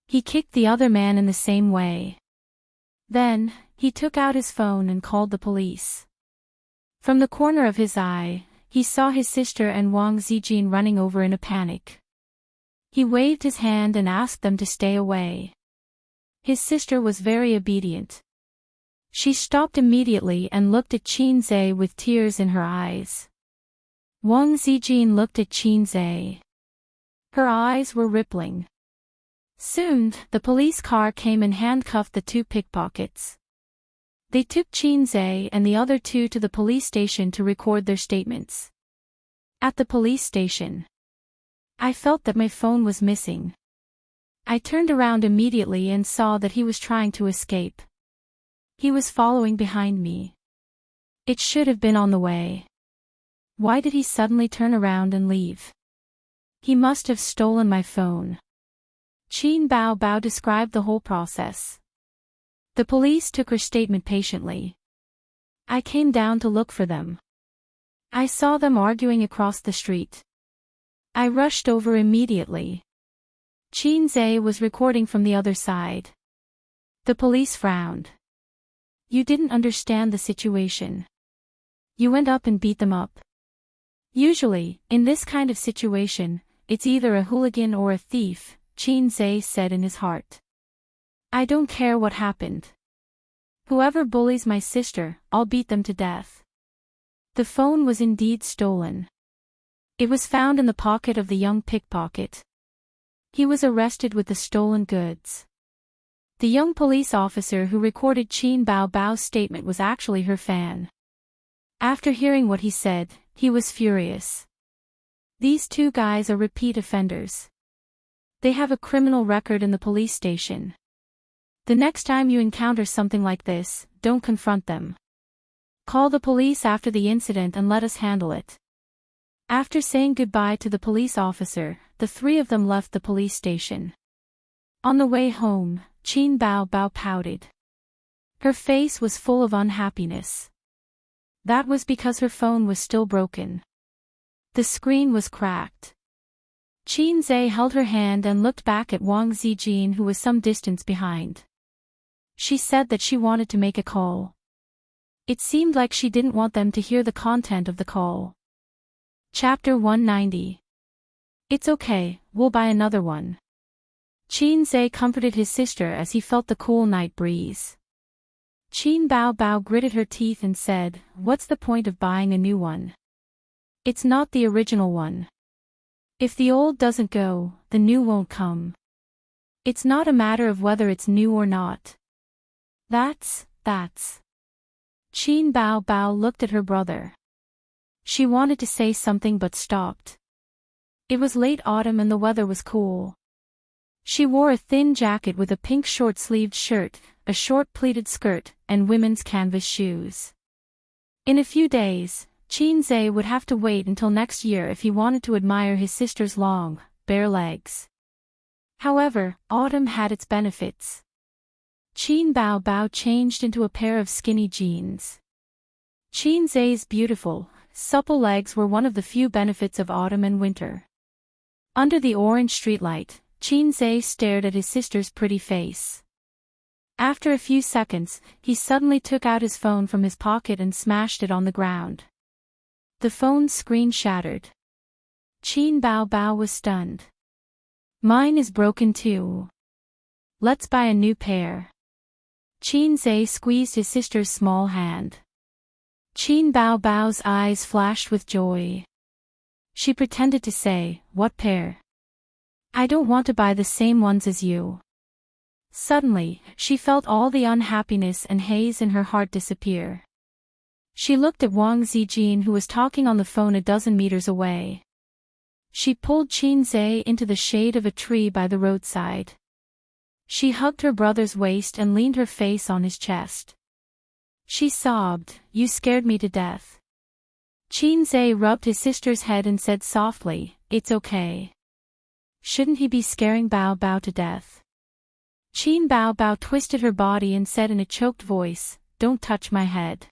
He kicked the other man in the same way. Then, he took out his phone and called the police. From the corner of his eye, he saw his sister and Wang Zijin running over in a panic. He waved his hand and asked them to stay away. His sister was very obedient. She stopped immediately and looked at Qin Zhe with tears in her eyes. Wang Zijin looked at Qin Zhe. Her eyes were rippling. Soon, the police car came and handcuffed the two pickpockets. They took Qin Zhe and the other two to the police station to record their statements. At the police station, I felt that my phone was missing. I turned around immediately and saw that he was trying to escape. He was following behind me. It should have been on the way. Why did he suddenly turn around and leave? He must have stolen my phone. Qin Bao described the whole process. The police took her statement patiently. I came down to look for them. I saw them arguing across the street. I rushed over immediately. Qin Zhe was recording from the other side. The police frowned. You didn't understand the situation. You went up and beat them up. Usually, in this kind of situation, it's either a hooligan or a thief, Qin Zhe said in his heart. I don't care what happened. Whoever bullies my sister, I'll beat them to death. The phone was indeed stolen. It was found in the pocket of the young pickpocket. He was arrested with the stolen goods. The young police officer who recorded Qin Bao's statement was actually her fan. After hearing what he said, he was furious. These two guys are repeat offenders. They have a criminal record in the police station. The next time you encounter something like this, don't confront them. Call the police after the incident and let us handle it. After saying goodbye to the police officer, the three of them left the police station. On the way home, Qin Bao pouted. Her face was full of unhappiness. That was because her phone was still broken. The screen was cracked. Qin Zhe held her hand and looked back at Wang Zijin, who was some distance behind. She said that she wanted to make a call. It seemed like she didn't want them to hear the content of the call. Chapter 190. It's okay, we'll buy another one. Qin Zhe comforted his sister as he felt the cool night breeze. Qin Bao gritted her teeth and said, what's the point of buying a new one? It's not the original one. If the old doesn't go, the new won't come. It's not a matter of whether it's new or not. That's. Qin Bao looked at her brother. She wanted to say something but stopped. It was late autumn and the weather was cool. She wore a thin jacket with a pink short-sleeved shirt, a short pleated skirt, and women's canvas shoes. In a few days, Qin Zhe would have to wait until next year if he wanted to admire his sister's long, bare legs. However, autumn had its benefits. Qin Bao changed into a pair of skinny jeans. Qin Zhe's beautiful, supple legs were one of the few benefits of autumn and winter. Under the orange streetlight, Qin Zhe stared at his sister's pretty face. After a few seconds, he suddenly took out his phone from his pocket and smashed it on the ground. The phone's screen shattered. Qin Bao was stunned. Mine is broken too. Let's buy a new pair. Qin Zhe squeezed his sister's small hand. Qin Bao Bao's eyes flashed with joy. She pretended to say, "What pair? I don't want to buy the same ones as you." Suddenly, she felt all the unhappiness and haze in her heart disappear. She looked at Wang Zijin, who was talking on the phone a dozen meters away. She pulled Qin Zhe into the shade of a tree by the roadside. She hugged her brother's waist and leaned her face on his chest. She sobbed, "You scared me to death." Qin Zhe rubbed his sister's head and said softly, "It's okay. Shouldn't he be scaring Bao Bao to death?" Qin Bao Bao twisted her body and said in a choked voice, "Don't touch my head."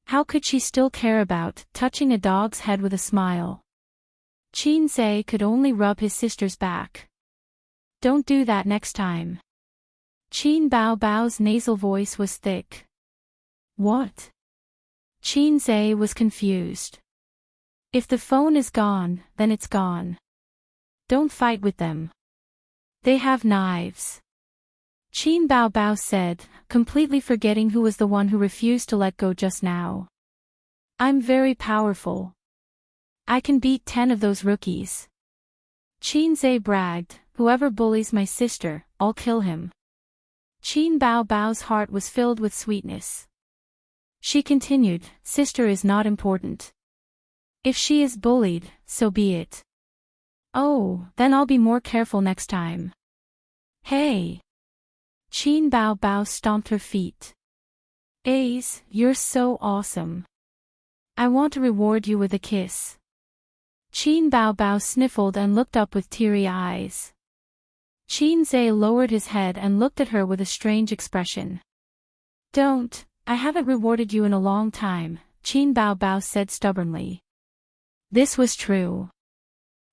How could she still care about touching a dog's head with a smile? Qin Zhe could only rub his sister's back. "Don't do that next time." Qin Bao Bao's nasal voice was thick. "What?" Qin Zhe was confused. "If the phone is gone, then it's gone. Don't fight with them. They have knives." Qin Bao Bao said, completely forgetting who was the one who refused to let go just now. "I'm very powerful. I can beat 10 of those rookies." Qin Zhe bragged, "Whoever bullies my sister, I'll kill him." Qin Bao Bao's heart was filled with sweetness. She continued, "Sister is not important. If she is bullied, so be it. Oh, then I'll be more careful next time." "Hey!" Qin Bao Bao stomped her feet. "Ace, you're so awesome. I want to reward you with a kiss." Qin Bao Bao sniffled and looked up with teary eyes. Qin Zhe lowered his head and looked at her with a strange expression. "Don't, I haven't rewarded you in a long time," Qin Bao Bao said stubbornly. This was true.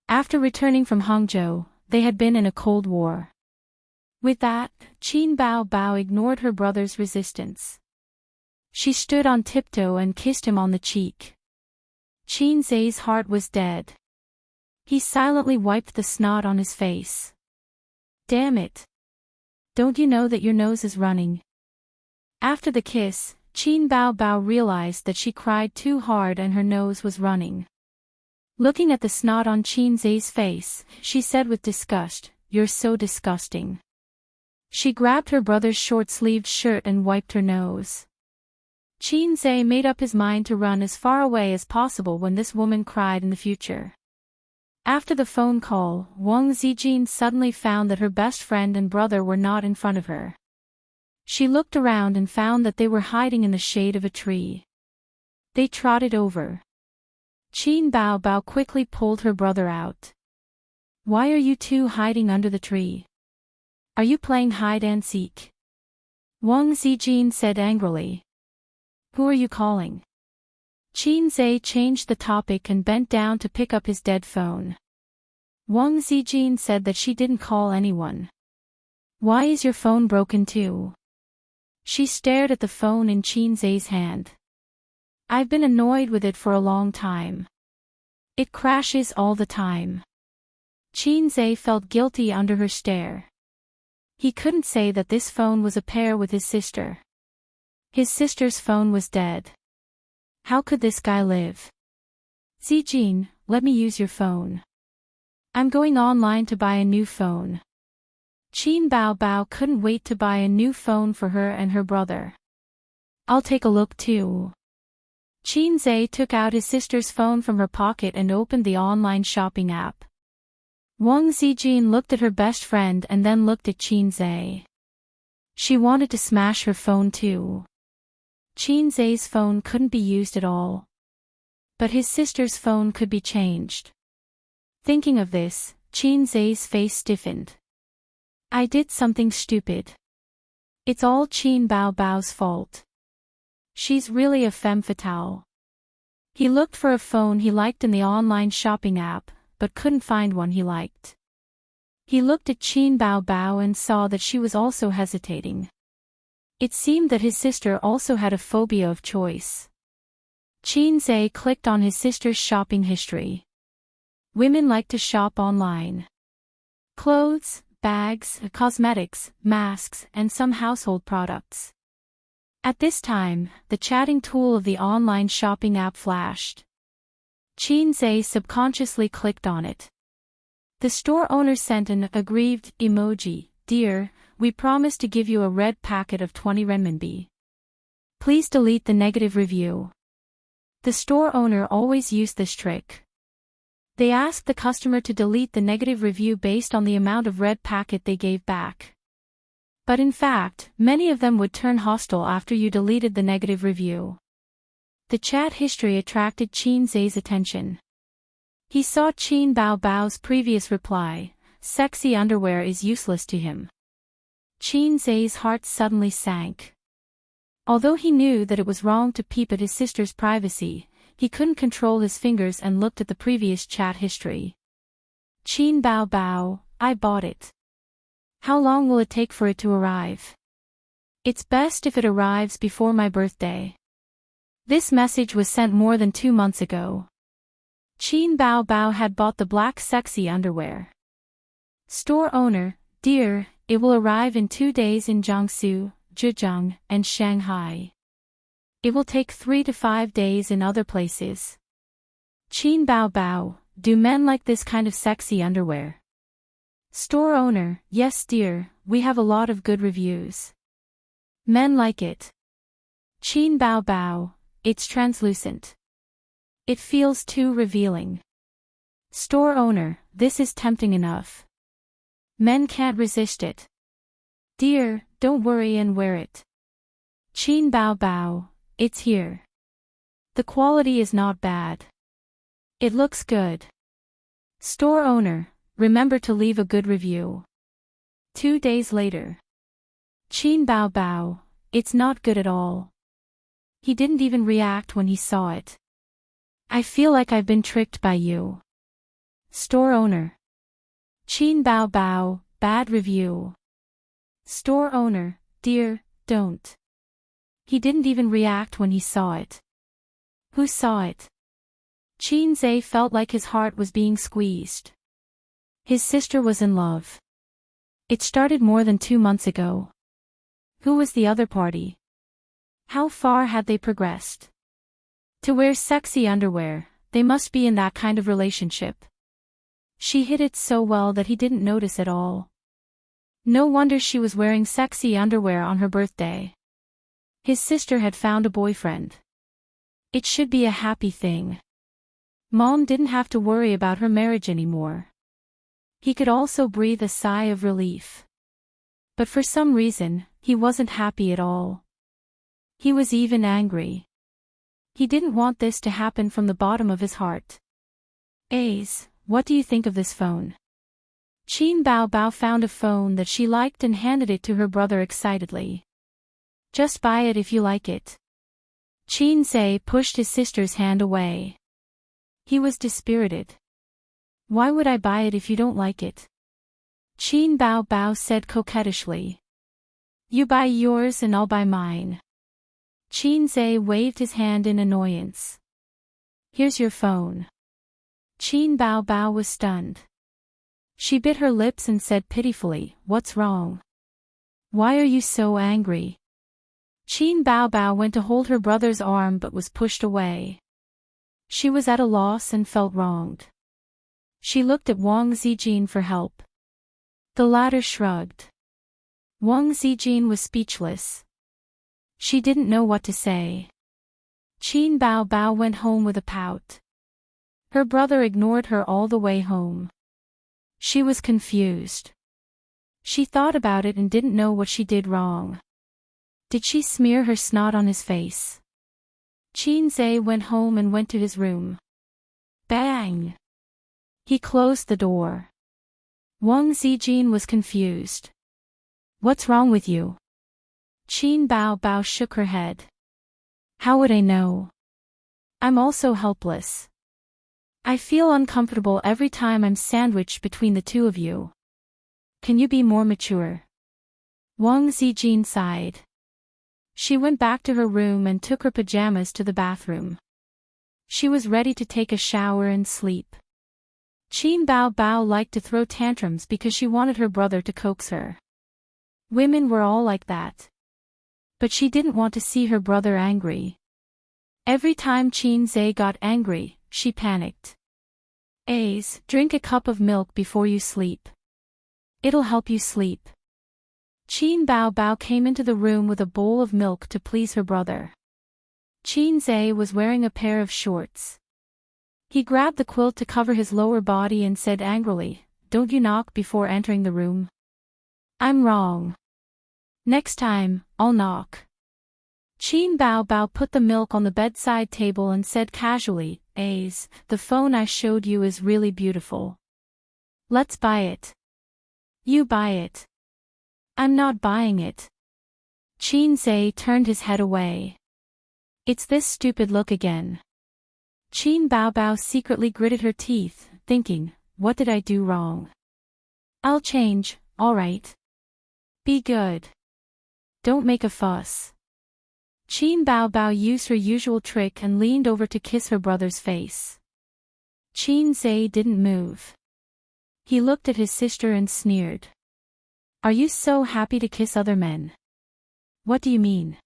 After returning from Hangzhou, they had been in a cold war. With that, Qin Bao Bao ignored her brother's resistance. She stood on tiptoe and kissed him on the cheek. Qin Zhe's heart was dead. He silently wiped the snot on his face. "Damn it. Don't you know that your nose is running?" After the kiss, Qin Bao Bao realized that she cried too hard and her nose was running. Looking at the snot on Qin Zhe's face, she said with disgust, "You're so disgusting." She grabbed her brother's short-sleeved shirt and wiped her nose. Qin Zhe made up his mind to run as far away as possible when this woman cried in the future. After the phone call, Wang Zijin suddenly found that her best friend and brother were not in front of her. She looked around and found that they were hiding in the shade of a tree. They trotted over. Qin Bao Bao quickly pulled her brother out. "Why are you two hiding under the tree? Are you playing hide and seek?" Wang Zijin said angrily. "Who are you calling?" Qin Zhe changed the topic and bent down to pick up his dead phone. Wang Zijin said that she didn't call anyone. "Why is your phone broken too?" She stared at the phone in Qin Zhe's hand. "I've been annoyed with it for a long time. It crashes all the time." Qin Zhe felt guilty under her stare. He couldn't say that this phone was a pair with his sister. His sister's phone was dead. How could this guy live? "Zijin, let me use your phone. I'm going online to buy a new phone." Qin Bao Bao couldn't wait to buy a new phone for her and her brother. "I'll take a look too." Qin Zhe took out his sister's phone from her pocket and opened the online shopping app. Wang Zijin looked at her best friend and then looked at Qin Zhe. She wanted to smash her phone too. Qin Zhe's phone couldn't be used at all. But his sister's phone could be changed. Thinking of this, Qin Zhe's face stiffened. "I did something stupid. It's all Qin Bao Bao's fault. She's really a femme fatale." He looked for a phone he liked in the online shopping app, but couldn't find one he liked. He looked at Qin Bao Bao and saw that she was also hesitating. It seemed that his sister also had a phobia of choice. Qin Zhe clicked on his sister's shopping history. Women like to shop online. Clothes, bags, cosmetics, masks, and some household products. At this time, the chatting tool of the online shopping app flashed. Qinzhe subconsciously clicked on it. The store owner sent an aggrieved emoji. Dear, we promise to give you a red packet of 20 renminbi. Please delete the negative review. The store owner always used this trick. They asked the customer to delete the negative review based on the amount of red packet they gave back. But in fact, many of them would turn hostile after you deleted the negative review. The chat history attracted Qinzhe's attention. He saw Qin Bao's previous reply, sexy underwear is useless to him. Qinzhe's heart suddenly sank. Although he knew that it was wrong to peep at his sister's privacy, he couldn't control his fingers and looked at the previous chat history. Qin Bao, I bought it. How long will it take for it to arrive? It's best if it arrives before my birthday. This message was sent more than 2 months ago. Qin Bao had bought the black sexy underwear. Store owner, dear, it will arrive in 2 days in Jiangsu, Zhejiang, and Shanghai. It will take 3 to 5 days in other places. Qin Bao, do men like this kind of sexy underwear? Store owner, yes dear, we have a lot of good reviews. Men like it. Qin Bao, it's translucent. It feels too revealing. Store owner, this is tempting enough. Men can't resist it. Dear, don't worry and wear it. Qin Bao, it's here. The quality is not bad. It looks good. Store owner, remember to leave a good review. 2 days later. Qin Bao, it's not good at all. He didn't even react when he saw it. I feel like I've been tricked by you. Store owner. Qin Bao, bad review. Store owner, dear, don't. He didn't even react when he saw it. Who saw it? Qinzhe felt like his heart was being squeezed. His sister was in love. It started more than 2 months ago. Who was the other party? How far had they progressed? To wear sexy underwear, they must be in that kind of relationship. She hid it so well that he didn't notice at all. No wonder she was wearing sexy underwear on her birthday. His sister had found a boyfriend. It should be a happy thing. Mom didn't have to worry about her marriage anymore. He could also breathe a sigh of relief. But for some reason, he wasn't happy at all. He was even angry. He didn't want this to happen from the bottom of his heart. Ace, what do you think of this phone? Qin Bao found a phone that she liked and handed it to her brother excitedly. Just buy it if you like it. Qinzhe pushed his sister's hand away. He was dispirited. Why would I buy it if you don't like it? Qin Bao said coquettishly. You buy yours and I'll buy mine. Qinzhe waved his hand in annoyance. Here's your phone. Qin Bao was stunned. She bit her lips and said pitifully, what's wrong? Why are you so angry? Qin Bao went to hold her brother's arm but was pushed away. She was at a loss and felt wronged. She looked at Wang Zijin for help. The latter shrugged. Wang Zijin was speechless. She didn't know what to say. Qin Bao went home with a pout. Her brother ignored her all the way home. She was confused. She thought about it and didn't know what she did wrong. Did she smear her snot on his face? Qinzhe went home and went to his room. Bang! He closed the door. Wang Zijin was confused. What's wrong with you? Qin Bao shook her head. How would I know? I'm also helpless. I feel uncomfortable every time I'm sandwiched between the two of you. Can you be more mature? Wang Zijin sighed. She went back to her room and took her pajamas to the bathroom. She was ready to take a shower and sleep. Qin Bao Bao liked to throw tantrums because she wanted her brother to coax her. Women were all like that. But she didn't want to see her brother angry. Every time Qin Zhe got angry, she panicked. Ace, drink a cup of milk before you sleep. It'll help you sleep. Qin Bao Bao came into the room with a bowl of milk to please her brother. Qin Zhe was wearing a pair of shorts. He grabbed the quilt to cover his lower body and said angrily, "Don't you knock before entering the room?" "I'm wrong. Next time, I'll knock." Qin Bao Bao put the milk on the bedside table and said casually, "Ace, the phone I showed you is really beautiful. Let's buy it." "You buy it." "I'm not buying it." Qin Zhe turned his head away. "It's this stupid look again." Qin Bao Bao secretly gritted her teeth, thinking, "What did I do wrong? I'll change, all right. Be good. Don't make a fuss." Qin Bao Bao used her usual trick and leaned over to kiss her brother's face. Qin Zhe didn't move. He looked at his sister and sneered. "Are you so happy to kiss other men?" "What do you mean?"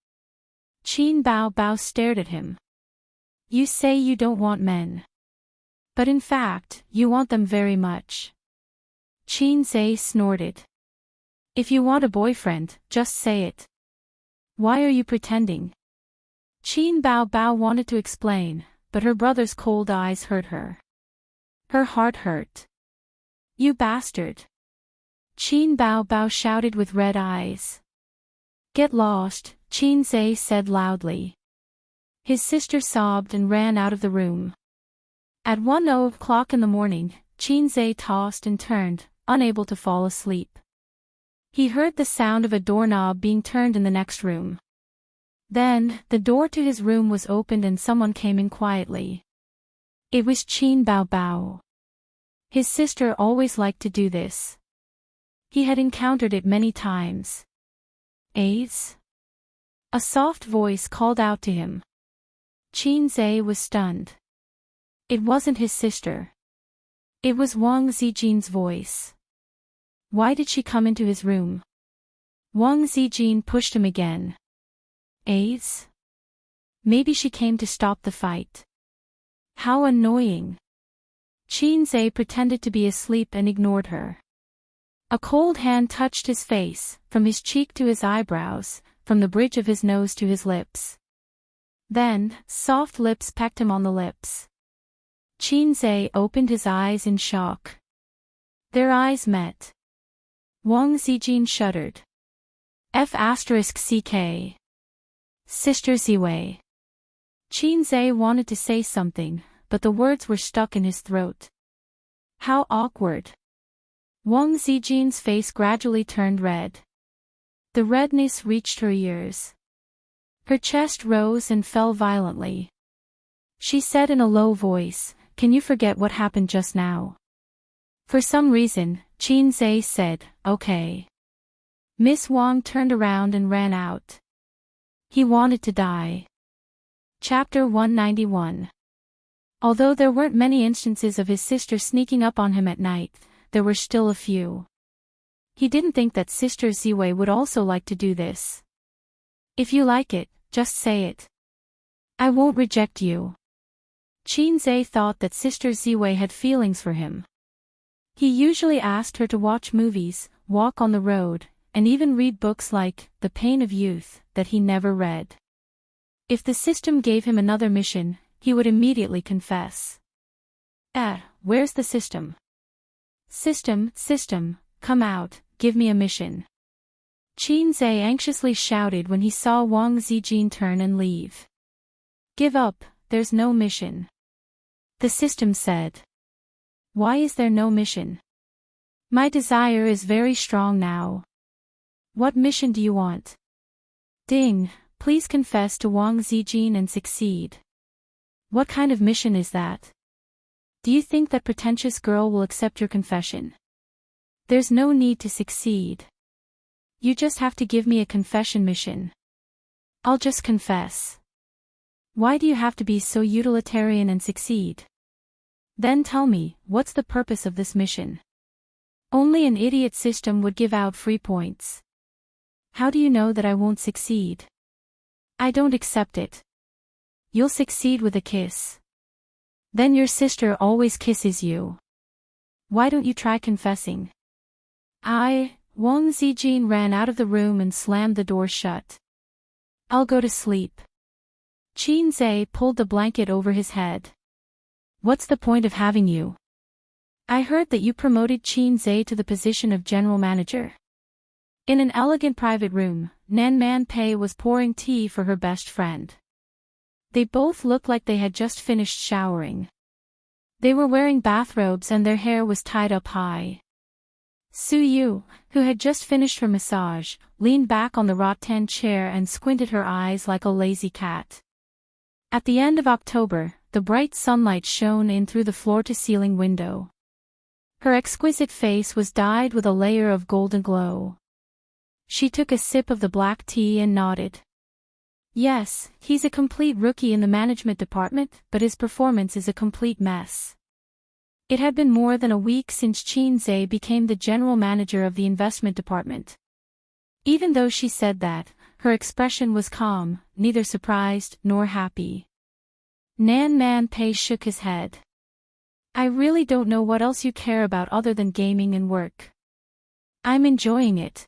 Qin Bao Bao stared at him. "You say you don't want men. But in fact, you want them very much." Qin Zhe snorted. "If you want a boyfriend, just say it. Why are you pretending?" Qin Bao Bao wanted to explain, but her brother's cold eyes hurt her. Her heart hurt. "You bastard!" Qin Bao Bao shouted with red eyes. "Get lost," Qin Zhe said loudly. His sister sobbed and ran out of the room. At 1:00 in the morning, Qin Zhe tossed and turned, unable to fall asleep. He heard the sound of a doorknob being turned in the next room. Then, the door to his room was opened and someone came in quietly. It was Qin Bao Bao. His sister always liked to do this. He had encountered it many times. "Ace?" A soft voice called out to him. Qin Zhe was stunned. It wasn't his sister. It was Wang Zijin's voice. Why did she come into his room? Wang Zijin pushed him again. "Ace?" Maybe she came to stop the fight. How annoying. Qin Zhe pretended to be asleep and ignored her. A cold hand touched his face, from his cheek to his eyebrows, from the bridge of his nose to his lips. Then, soft lips pecked him on the lips. Qin Zhe opened his eyes in shock. Their eyes met. Wang Zijin shuddered. F***ck. Sister Ziwei. Qin Zhe wanted to say something, but the words were stuck in his throat. How awkward. Wang Zijin's face gradually turned red. The redness reached her ears. Her chest rose and fell violently. She said in a low voice, "Can you forget what happened just now?" For some reason, Qin Zhe said, "Okay." Miss Wang turned around and ran out. He wanted to die. Chapter 191. Although there weren't many instances of his sister sneaking up on him at night, there were still a few. He didn't think that Sister Ziwei would also like to do this. "If you like it, just say it. I won't reject you." Qin Zhe thought that Sister Ziwei had feelings for him. He usually asked her to watch movies, walk on the road, and even read books like The Pain of Youth, that he never read. If the system gave him another mission, he would immediately confess. Where's the system? System, come out, give me a mission. Qin Zhe anxiously shouted when he saw Wang Zijin turn and leave. Give up, there's no mission. The system said. Why is there no mission? My desire is very strong now. What mission do you want? Ding, please confess to Wang Zijin and succeed. What kind of mission is that? Do you think that pretentious girl will accept your confession? There's no need to succeed. You just have to give me a confession mission. I'll just confess. Why do you have to be so utilitarian and succeed? Then tell me, what's the purpose of this mission? Only an idiot system would give out free points. How do you know that I won't succeed? I don't accept it. You'll succeed with a kiss. Then your sister always kisses you. Why don't you try confessing? Wang Zijin ran out of the room and slammed the door shut. I'll go to sleep. Qin Zhe pulled the blanket over his head. What's the point of having you? I heard that you promoted Qin Zhe to the position of general manager. In an elegant private room, Nan Man Pei was pouring tea for her best friend. They both looked like they had just finished showering. They were wearing bathrobes and their hair was tied up high. Su Yu, who had just finished her massage, leaned back on the rattan chair and squinted her eyes like a lazy cat. At the end of October, the bright sunlight shone in through the floor-to-ceiling window. Her exquisite face was dyed with a layer of golden glow. She took a sip of the black tea and nodded. Yes, he's a complete rookie in the management department, but his performance is a complete mess. It had been more than a week since Qin Zhe became the general manager of the investment department. Even though she said that, her expression was calm, neither surprised nor happy. Nan Man Pei shook his head. I really don't know what else you care about other than gaming and work. I'm enjoying it.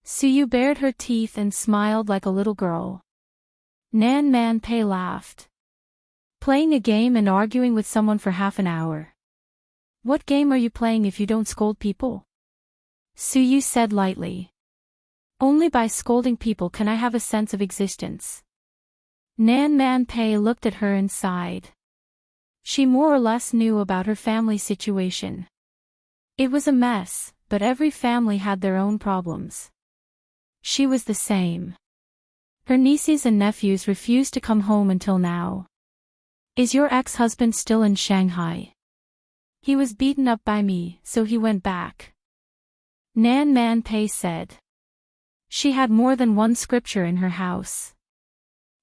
Su Yu bared her teeth and smiled like a little girl. Nan Man Pei laughed. Playing a game and arguing with someone for half an hour. What game are you playing if you don't scold people? Su Yu said lightly. Only by scolding people can I have a sense of existence. Nan Man Pei looked at her and sighed. She more or less knew about her family situation. It was a mess, but every family had their own problems. She was the same. Her nieces and nephews refused to come home until now. Is your ex-husband still in Shanghai? He was beaten up by me, so he went back. Nan Man Pei said. She had more than one scripture in her house.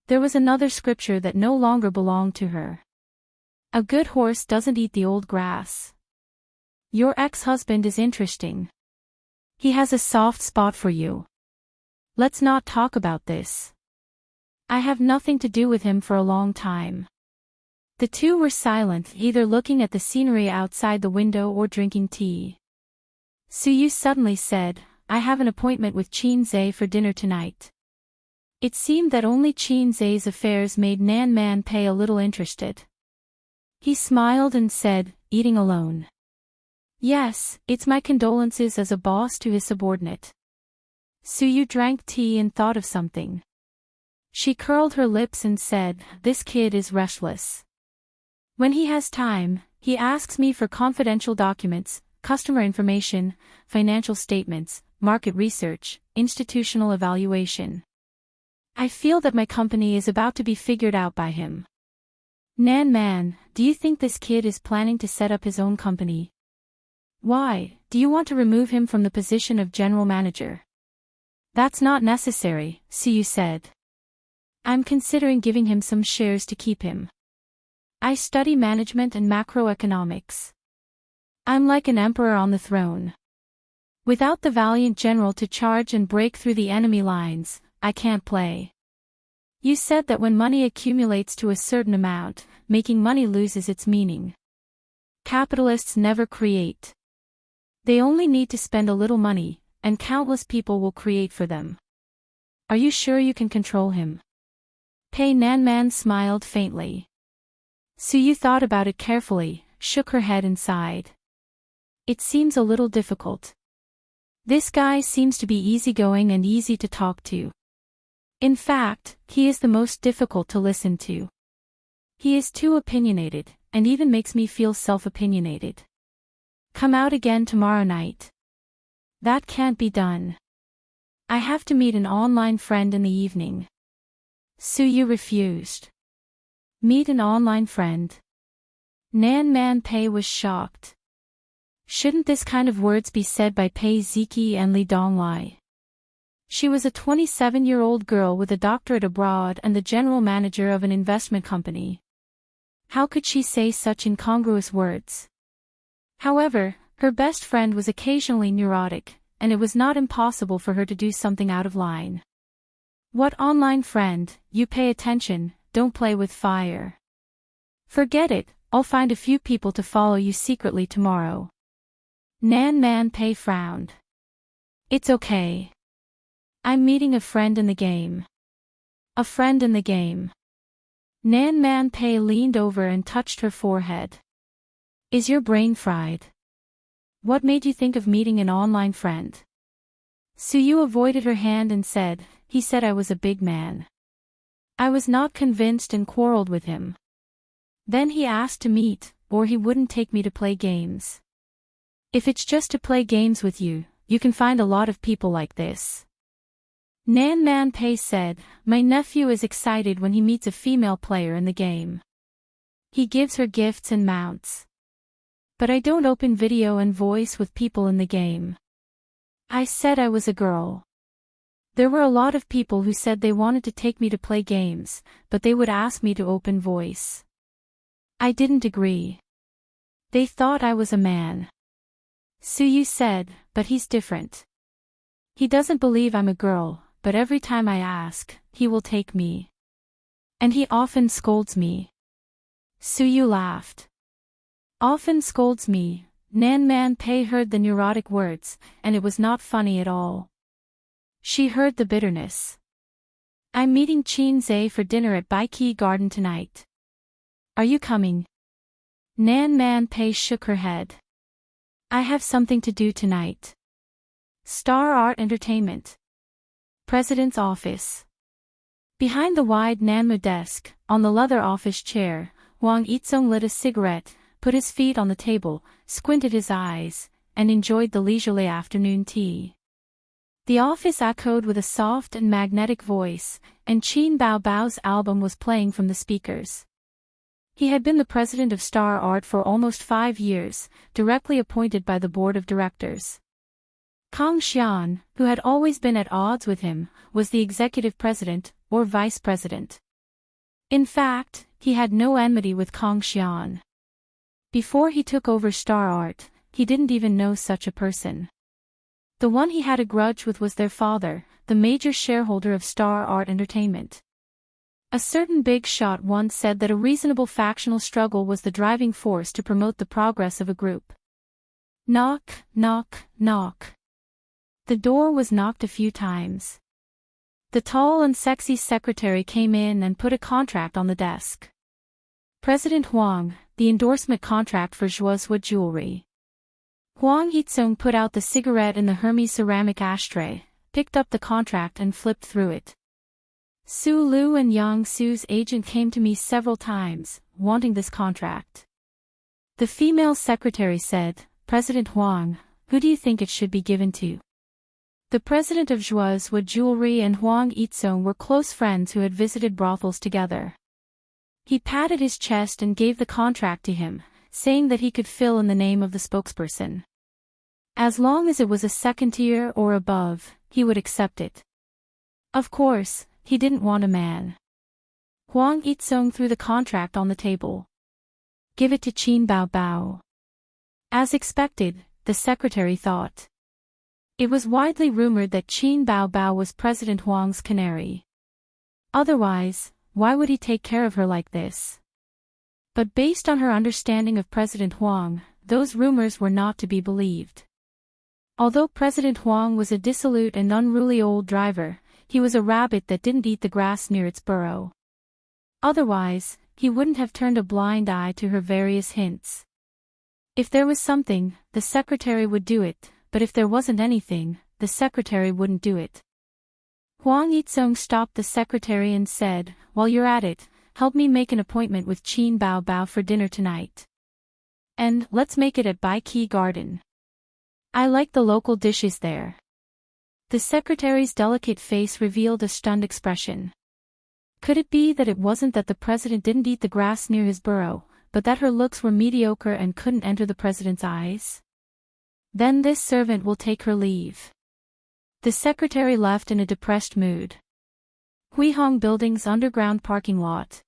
There was another scripture that no longer belonged to her. A good horse doesn't eat the old grass. Your ex-husband is interesting. He has a soft spot for you. Let's not talk about this. I have nothing to do with him for a long time. The two were silent, either looking at the scenery outside the window or drinking tea. Su Yu suddenly said, I have an appointment with Qin Zhe for dinner tonight. It seemed that only Qin Zhe's affairs made Nan Man Pei a little interested. He smiled and said, eating alone. Yes, it's my condolences as a boss to his subordinate. Su Yu drank tea and thought of something. She curled her lips and said, this kid is restless. When he has time, he asks me for confidential documents, customer information, financial statements, market research, institutional evaluation. I feel that my company is about to be figured out by him. Nan Man, do you think this kid is planning to set up his own company? Why, do you want to remove him from the position of general manager? That's not necessary, Su Yu said. I'm considering giving him some shares to keep him. I study management and macroeconomics. I'm like an emperor on the throne. Without the valiant general to charge and break through the enemy lines, I can't play. You said that when money accumulates to a certain amount, making money loses its meaning. Capitalists never create. They only need to spend a little money, and countless people will create for them. Are you sure you can control him? Pei Nanman smiled faintly. Su Yu thought about it carefully, shook her head and sighed. It seems a little difficult. This guy seems to be easygoing and easy to talk to. In fact, he is the most difficult to listen to. He is too opinionated, and even makes me feel self-opinionated. Come out again tomorrow night. That can't be done. I have to meet an online friend in the evening. Su Yu refused. Meet an online friend. Nan Man Pei was shocked. Shouldn't this kind of words be said by Pei Ziki and Li Donglai? She was a 27-year-old girl with a doctorate abroad and the general manager of an investment company. How could she say such incongruous words? However, her best friend was occasionally neurotic, and it was not impossible for her to do something out of line. What online friend, you pay attention, don't play with fire. Forget it, I'll find a few people to follow you secretly tomorrow. Nan Man Pei frowned. It's okay. I'm meeting a friend in the game. A friend in the game. Nan Man Pei leaned over and touched her forehead. Is your brain fried? What made you think of meeting an online friend? Suyu avoided her hand and said, he said I was a big man. I was not convinced and quarreled with him. Then he asked to meet, or he wouldn't take me to play games. If it's just to play games with you, you can find a lot of people like this. Nan Man Pei said, my nephew is excited when he meets a female player in the game. He gives her gifts and mounts. But I don't open video and voice with people in the game. I said I was a girl. There were a lot of people who said they wanted to take me to play games, but they would ask me to open voice. I didn't agree. They thought I was a man. Suyu said, but he's different. He doesn't believe I'm a girl, but every time I ask, he will take me. And he often scolds me. Suyu laughed. Often scolds me. Nan Man Pei heard the neurotic words, and it was not funny at all. She heard the bitterness. I'm meeting Qin Zhe for dinner at Baiki Garden tonight. Are you coming? Nan Man Pei shook her head. I have something to do tonight. Star Art Entertainment. President's office. Behind the wide Nanmu desk, on the leather office chair, Huang Yizong lit a cigarette, put his feet on the table, squinted his eyes, and enjoyed the leisurely afternoon tea. The office echoed with a soft and magnetic voice, and Qin Baobao's album was playing from the speakers. He had been the president of Star Art for almost 5 years, directly appointed by the board of directors. Kang Xian, who had always been at odds with him, was the executive president, or vice president. In fact, he had no enmity with Kang Xian. Before he took over Star Art, he didn't even know such a person. The one he had a grudge with was their father, the major shareholder of Star Art Entertainment. A certain big shot once said that a reasonable factional struggle was the driving force to promote the progress of a group. Knock, knock, knock. The door was knocked a few times. The tall and sexy secretary came in and put a contract on the desk. President Huang, the endorsement contract for Zhuozhua jewelry. Huang Yizong put out the cigarette in the Hermes ceramic ashtray, picked up the contract and flipped through it. Su Lu and Yang Su's agent came to me several times, wanting this contract. The female secretary said, President Huang, who do you think it should be given to? The president of Zhuozhua Jewelry and Huang Yizong were close friends who had visited brothels together. He patted his chest and gave the contract to him, saying that he could fill in the name of the spokesperson. As long as it was a second tier or above, he would accept it. Of course, he didn't want a man. Huang Yizong threw the contract on the table. Give it to Qin Baobao. As expected, the secretary thought. It was widely rumored that Qin Baobao was President Huang's canary. Otherwise, why would he take care of her like this? But based on her understanding of President Huang, those rumors were not to be believed. Although President Huang was a dissolute and unruly old driver, he was a rabbit that didn't eat the grass near its burrow. Otherwise, he wouldn't have turned a blind eye to her various hints. If there was something, the secretary would do it, but if there wasn't anything, the secretary wouldn't do it. Huang Yizong stopped the secretary and said, while you're at it, help me make an appointment with Qin Baobao for dinner tonight. And let's make it at Baiki Garden. I like the local dishes there. The secretary's delicate face revealed a stunned expression. Could it be that it wasn't that the president didn't eat the grass near his burrow, but that her looks were mediocre and couldn't enter the president's eyes? Then this servant will take her leave. The secretary left in a depressed mood. Huihong Building's underground parking lot.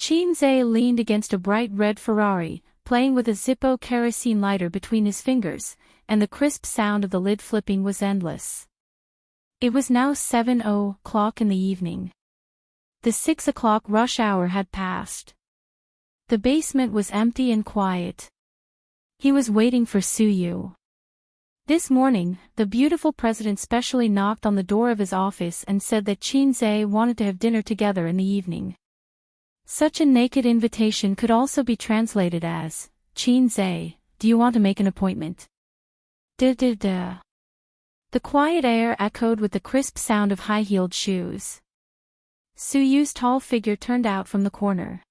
Chinze leaned against a bright red Ferrari, playing with a Zippo kerosene lighter between his fingers, and the crisp sound of the lid flipping was endless. It was now 7:00 in the evening. The 6 o'clock rush hour had passed. The basement was empty and quiet. He was waiting for Suyu. This morning, the beautiful president specially knocked on the door of his office and said that Chinze wanted to have dinner together in the evening. Such a naked invitation could also be translated as, "Chinze, do you want to make an appointment?" Da. The quiet air echoed with the crisp sound of high-heeled shoes. Suyu's tall figure turned out from the corner.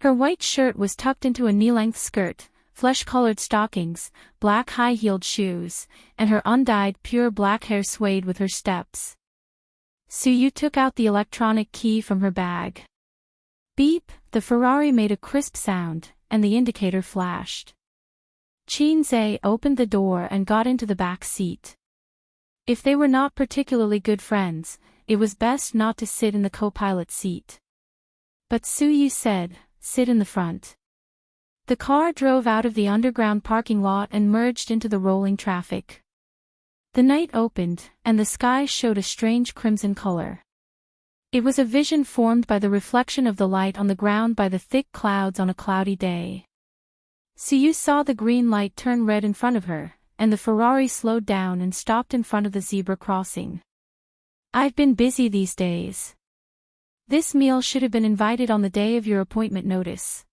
Her white shirt was tucked into a knee-length skirt, flesh-colored stockings, black high-heeled shoes, and her undyed pure black hair swayed with her steps. Suyu took out the electronic key from her bag. Beep, the Ferrari made a crisp sound, and the indicator flashed. Chinze opened the door and got into the back seat. If they were not particularly good friends, it was best not to sit in the co-pilot seat. But Suyu said, "Sit in the front." The car drove out of the underground parking lot and merged into the rolling traffic. The night opened, and the sky showed a strange crimson color. It was a vision formed by the reflection of the light on the ground by the thick clouds on a cloudy day. Suyu saw the green light turn red in front of her, and the Ferrari slowed down and stopped in front of the zebra crossing. "I've been busy these days. This meal should have been invited on the day of your appointment notice."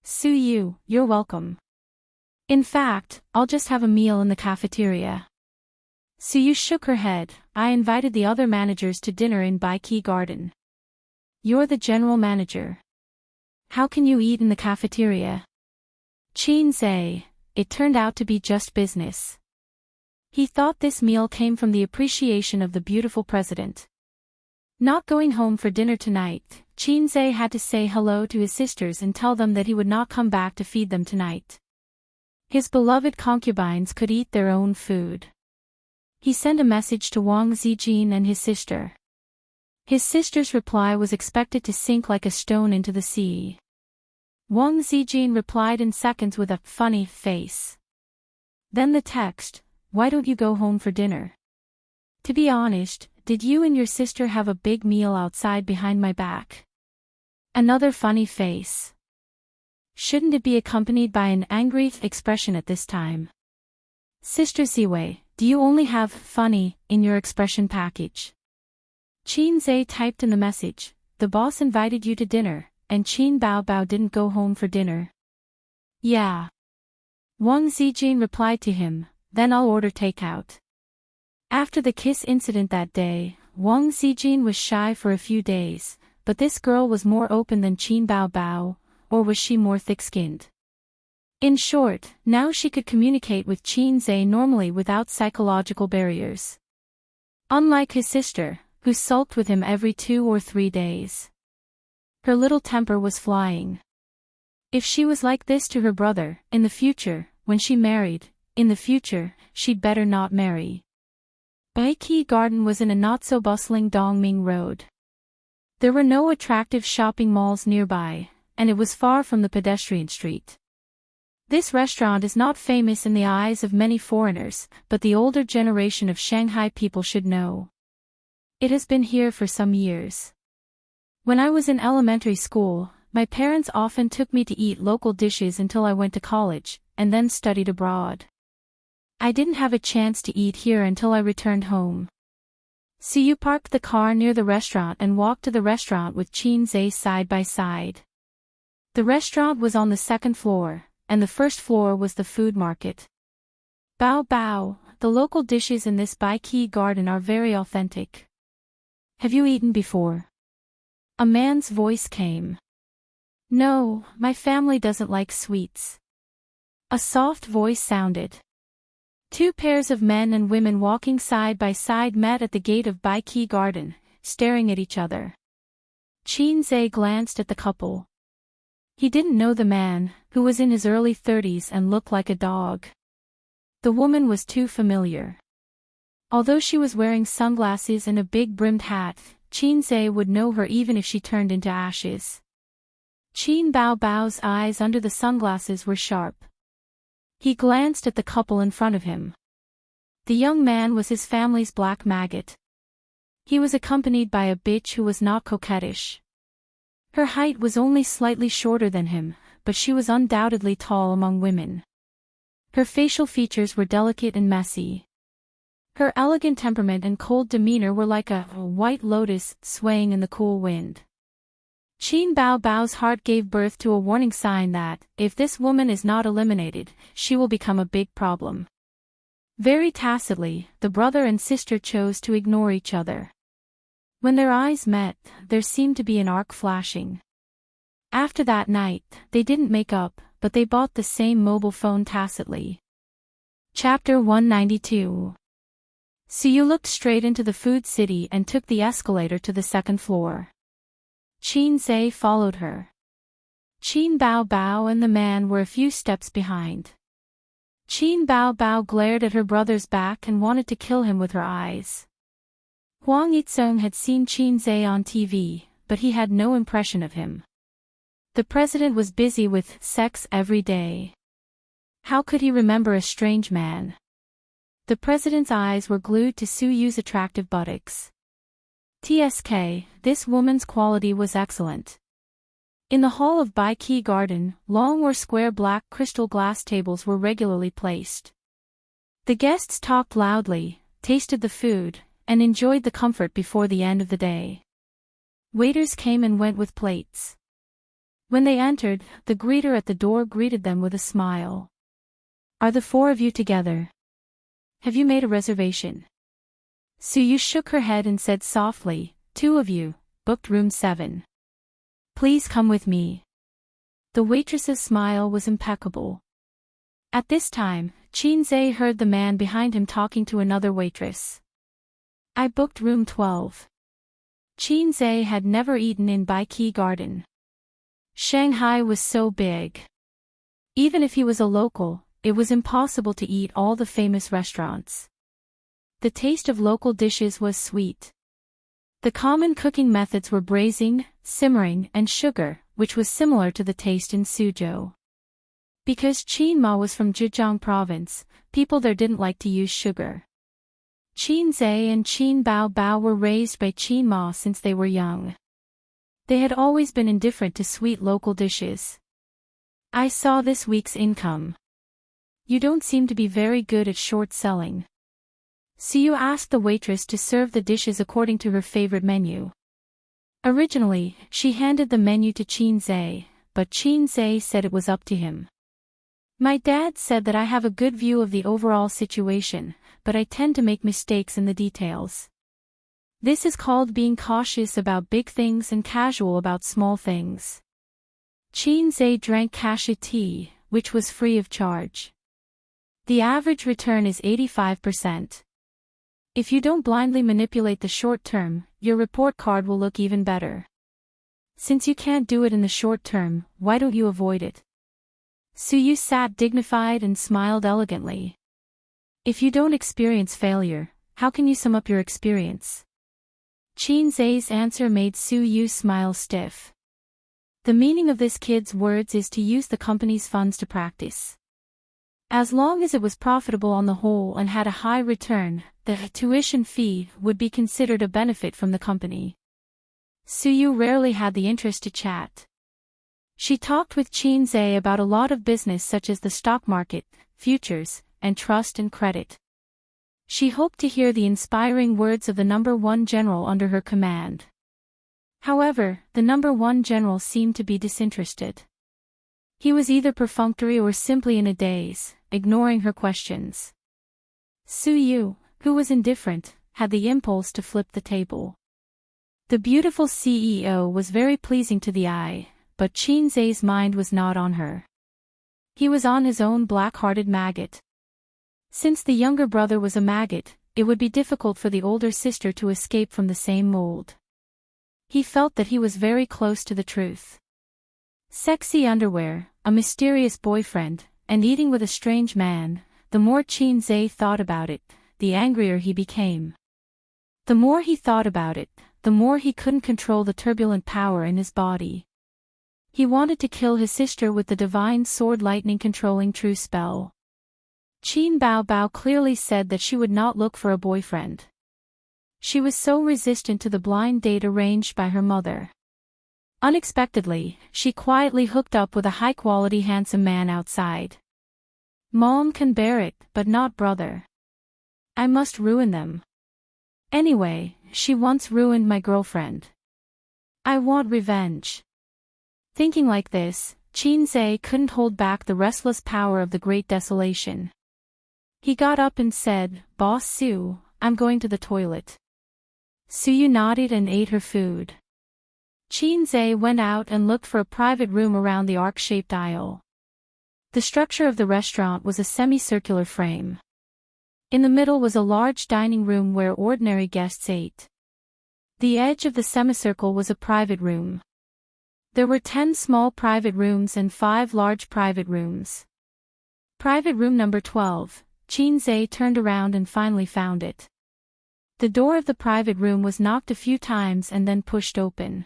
"Suyu, you're welcome. In fact, I'll just have a meal in the cafeteria." Suyu shook her head. "I invited the other managers to dinner in Baiki Garden." "You're the general manager. How can you eat in the cafeteria?" Chinze, it turned out to be just business. He thought this meal came from the appreciation of the beautiful president. Not going home for dinner tonight, Chinze had to say hello to his sisters and tell them that he would not come back to feed them tonight. His beloved concubines could eat their own food. He sent a message to Wang Zijin and his sister. His sister's reply was expected to sink like a stone into the sea. Wang Zijin replied in seconds with a funny face. Then the text, "Why don't you go home for dinner? To be honest, did you and your sister have a big meal outside behind my back?" Another funny face. Shouldn't it be accompanied by an angry expression at this time? "Sister Ziwei, do you only have funny in your expression package?" Chinze typed in the message, "The boss invited you to dinner, and Qin Bao didn't go home for dinner." "Yeah." Wang Zijin replied to him, "Then I'll order takeout." After the kiss incident that day, Wang Zijin was shy for a few days, but this girl was more open than Qin Bao, or was she more thick-skinned? In short, now she could communicate with Chinze normally without psychological barriers. Unlike his sister, who sulked with him every 2 or 3 days. Her little temper was flying. If she was like this to her brother, in the future, when she married, in the future, she'd better not marry. Baiki Garden was in a not-so-bustling Dongming Road. There were no attractive shopping malls nearby, and it was far from the pedestrian street. This restaurant is not famous in the eyes of many foreigners, but the older generation of Shanghai people should know. It has been here for some years. When I was in elementary school, my parents often took me to eat local dishes until I went to college, and then studied abroad. I didn't have a chance to eat here until I returned home. Suyu parked the car near the restaurant and walked to the restaurant with Chinze side by side. The restaurant was on the 2nd floor, and the 1st floor was the food market. Bao, the local dishes in this Baiki Garden are very authentic. Have you eaten before? A man's voice came. No, my family doesn't like sweets. A soft voice sounded. 2 pairs of men and women walking side by side met at the gate of Baiki Garden, staring at each other. Chinze glanced at the couple. He didn't know the man, who was in his early 30s and looked like a dog. The woman was too familiar. Although she was wearing sunglasses and a big brimmed hat, Chinze would know her even if she turned into ashes. Qin Bao Bao's eyes under the sunglasses were sharp. He glanced at the couple in front of him. The young man was his family's black maggot. He was accompanied by a bitch who was not coquettish. Her height was only slightly shorter than him, but she was undoubtedly tall among women. Her facial features were delicate and messy. Her elegant temperament and cold demeanor were like a white lotus swaying in the cool wind. Qin Bao Bao's heart gave birth to a warning sign that, if this woman is not eliminated, she will become a big problem. Very tacitly, the brother and sister chose to ignore each other. When their eyes met, there seemed to be an arc flashing. After that night, they didn't make up, but they bought the same mobile phone tacitly. Chapter 192. Suyu looked straight into the food city and took the escalator to the second floor. Qin Zhe followed her. Qin Bao Bao and the man were a few steps behind. Qin Bao Bao glared at her brother's back and wanted to kill him with her eyes. Huang Yizong had seen Qin Zhe on TV, but he had no impression of him. The president was busy with sex every day. How could he remember a strange man? The president's eyes were glued to Suyu's attractive buttocks. TSK, this woman's quality was excellent. In the hall of Bai Qi Garden, long or square black crystal glass tables were regularly placed. The guests talked loudly, tasted the food, and enjoyed the comfort before the end of the day. Waiters came and went with plates. When they entered, the greeter at the door greeted them with a smile. "Are the four of you together? Have you made a reservation?" Suyu shook her head and said softly, "Two of you, booked room 7. Please come with me." The waitress's smile was impeccable. At this time, Qin Zhe heard the man behind him talking to another waitress. "I booked room 12. Qin Zhe had never eaten in Bai Qi Garden. Shanghai was so big. Even if he was a local, it was impossible to eat all the famous restaurants. The taste of local dishes was sweet. The common cooking methods were braising, simmering, and sugar, which was similar to the taste in Suzhou. Because Qin Ma was from Zhejiang province, people there didn't like to use sugar. Qin Zhe and Qin Bao Bao were raised by Qin Ma since they were young. They had always been indifferent to sweet local dishes. "I saw this week's income. You don't seem to be very good at short selling." Suyu asked the waitress to serve the dishes according to her favorite menu. Originally, she handed the menu to Qin Zhe, but Qin Zhe said it was up to him. "My dad said that I have a good view of the overall situation, but I tend to make mistakes in the details. This is called being cautious about big things and casual about small things." Qin Zhe drank cashew tea, which was free of charge. The average return is 85%. If you don't blindly manipulate the short term, your report card will look even better. Since you can't do it in the short term, why don't you avoid it? Suyu sat dignified and smiled elegantly. If you don't experience failure, how can you sum up your experience? Qin Zhe's answer made Suyu smile stiff. The meaning of this kid's words is to use the company's funds to practice. As long as it was profitable on the whole and had a high return, the tuition fee would be considered a benefit from the company. Suyu rarely had the interest to chat. She talked with Qin Zhe about a lot of business such as the stock market, futures, and trust and credit. She hoped to hear the inspiring words of the number one general under her command. However, the number one general seemed to be disinterested. He was either perfunctory or simply in a daze, ignoring her questions. Suyu, who was indifferent, had the impulse to flip the table. The beautiful CEO was very pleasing to the eye, but Qin Zhe's mind was not on her. He was on his own black-hearted maggot. Since the younger brother was a maggot, it would be difficult for the older sister to escape from the same mold. He felt that he was very close to the truth. Sexy underwear, a mysterious boyfriend, and eating with a strange man, the more Qin Zhe thought about it, the angrier he became. The more he thought about it, the more he couldn't control the turbulent power in his body. He wanted to kill his sister with the divine sword lightning controlling true spell. Qin Bao Bao clearly said that she would not look for a boyfriend. She was so resistant to the blind date arranged by her mother. Unexpectedly, she quietly hooked up with a high-quality handsome man outside. Mom can bear it, but not brother. I must ruin them. Anyway, she once ruined my girlfriend. I want revenge. Thinking like this, Qin Zhe couldn't hold back the restless power of the Great Desolation. He got up and said, "Boss Su, I'm going to the toilet." Suyu nodded and ate her food. Qin Zhe went out and looked for a private room around the arc-shaped aisle. The structure of the restaurant was a semicircular frame. In the middle was a large dining room where ordinary guests ate. The edge of the semicircle was a private room. There were 10 small private rooms and 5 large private rooms. Private room number 12, Qin Zhe turned around and finally found it. The door of the private room was knocked a few times and then pushed open.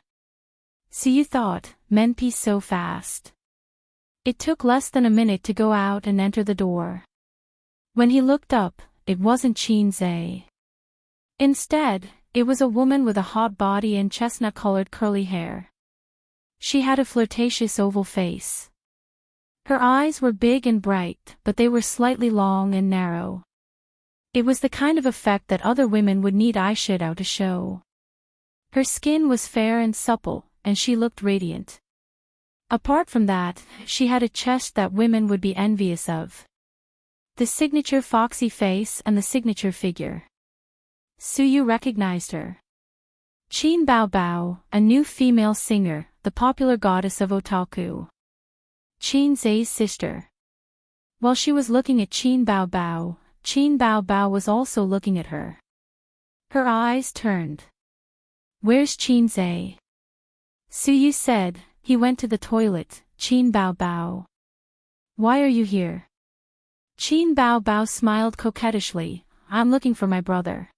So you thought, men pee so fast. It took less than a minute to go out and enter the door. When he looked up, it wasn't Qin Zhe. Instead, it was a woman with a hot body and chestnut-colored curly hair. She had a flirtatious oval face. Her eyes were big and bright, but they were slightly long and narrow. It was the kind of effect that other women would need eyeshadow to show. Her skin was fair and supple, and she looked radiant. Apart from that, she had a chest that women would be envious of. The signature foxy face and the signature figure. Suyu recognized her. Qin Bao Bao, a new female singer, the popular goddess of otaku. Qin Zhe's sister. While she was looking at Qin Bao Bao was also looking at her. Her eyes turned. "Where's Qin Zhe?" Suyu said, "He went to the toilet, Qin Bao Bao." "Why are you here?" Qin Bao Bao smiled coquettishly, "I'm looking for my brother.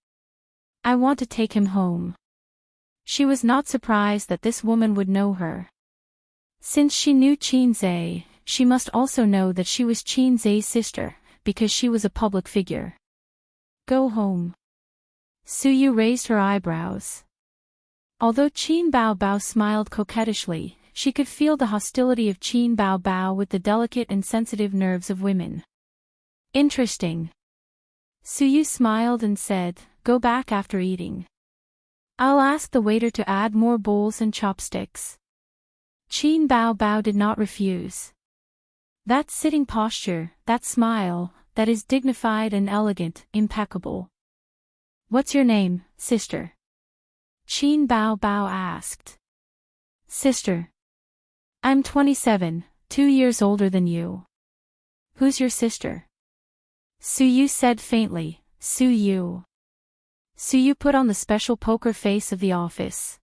I want to take him home." She was not surprised that this woman would know her. Since she knew Qin Zhe, she must also know that she was Qin Zhe's sister, because she was a public figure. "Go home." Suyu raised her eyebrows. Although Qin Bao Bao smiled coquettishly, she could feel the hostility of Qin Bao Bao with the delicate and sensitive nerves of women. "Interesting." Suyu smiled and said, "Go back after eating. I'll ask the waiter to add more bowls and chopsticks." Qin Bao Bao did not refuse. That sitting posture, that smile, that is dignified and elegant, impeccable. "What's your name, sister?" Qin Bao Bao asked. "Sister. I'm 27, 2 years older than you." "Who's your sister?" Suyu said faintly, "Suyu." Suyu put on the special poker face of the office.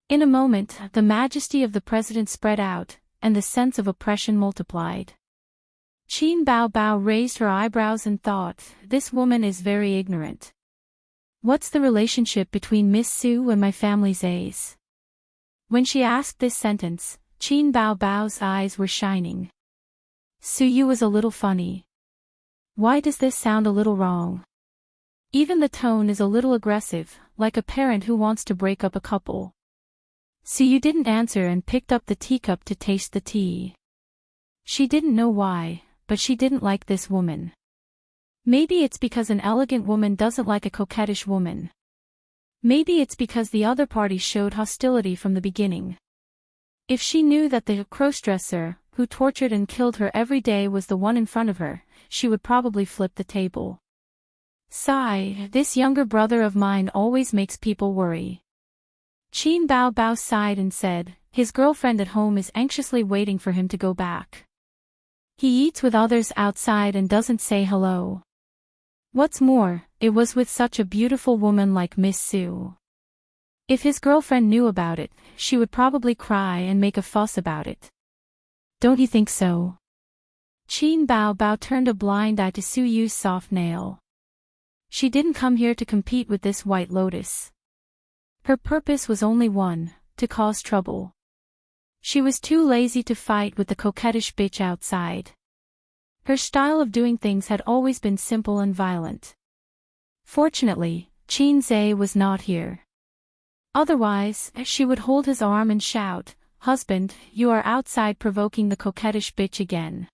In a moment, the majesty of the president spread out, and the sense of oppression multiplied. Qin Bao Bao raised her eyebrows and thought, "This woman is very ignorant. What's the relationship between Miss Su and my family's A's?" When she asked this sentence, Qin Bao Bao's eyes were shining. Suyu was a little funny. Why does this sound a little wrong? Even the tone is a little aggressive, like a parent who wants to break up a couple. Suyu didn't answer and picked up the teacup to taste the tea. She didn't know why, but she didn't like this woman. Maybe it's because an elegant woman doesn't like a coquettish woman. Maybe it's because the other party showed hostility from the beginning. If she knew that the crossdresser, who tortured and killed her every day, was the one in front of her, she would probably flip the table. Sigh, this younger brother of mine always makes people worry. Qin Bao Bao sighed and said, his girlfriend at home is anxiously waiting for him to go back. He eats with others outside and doesn't say hello. What's more, it was with such a beautiful woman like Miss Su. If his girlfriend knew about it, she would probably cry and make a fuss about it. Don't you think so? Qin Bao Bao turned a blind eye to Suyu's soft nail. She didn't come here to compete with this white lotus. Her purpose was only one, to cause trouble. She was too lazy to fight with the coquettish bitch outside. Her style of doing things had always been simple and violent. Fortunately, Qin Zhe was not here. Otherwise, she would hold his arm and shout, "Husband, you are outside provoking the coquettish bitch again."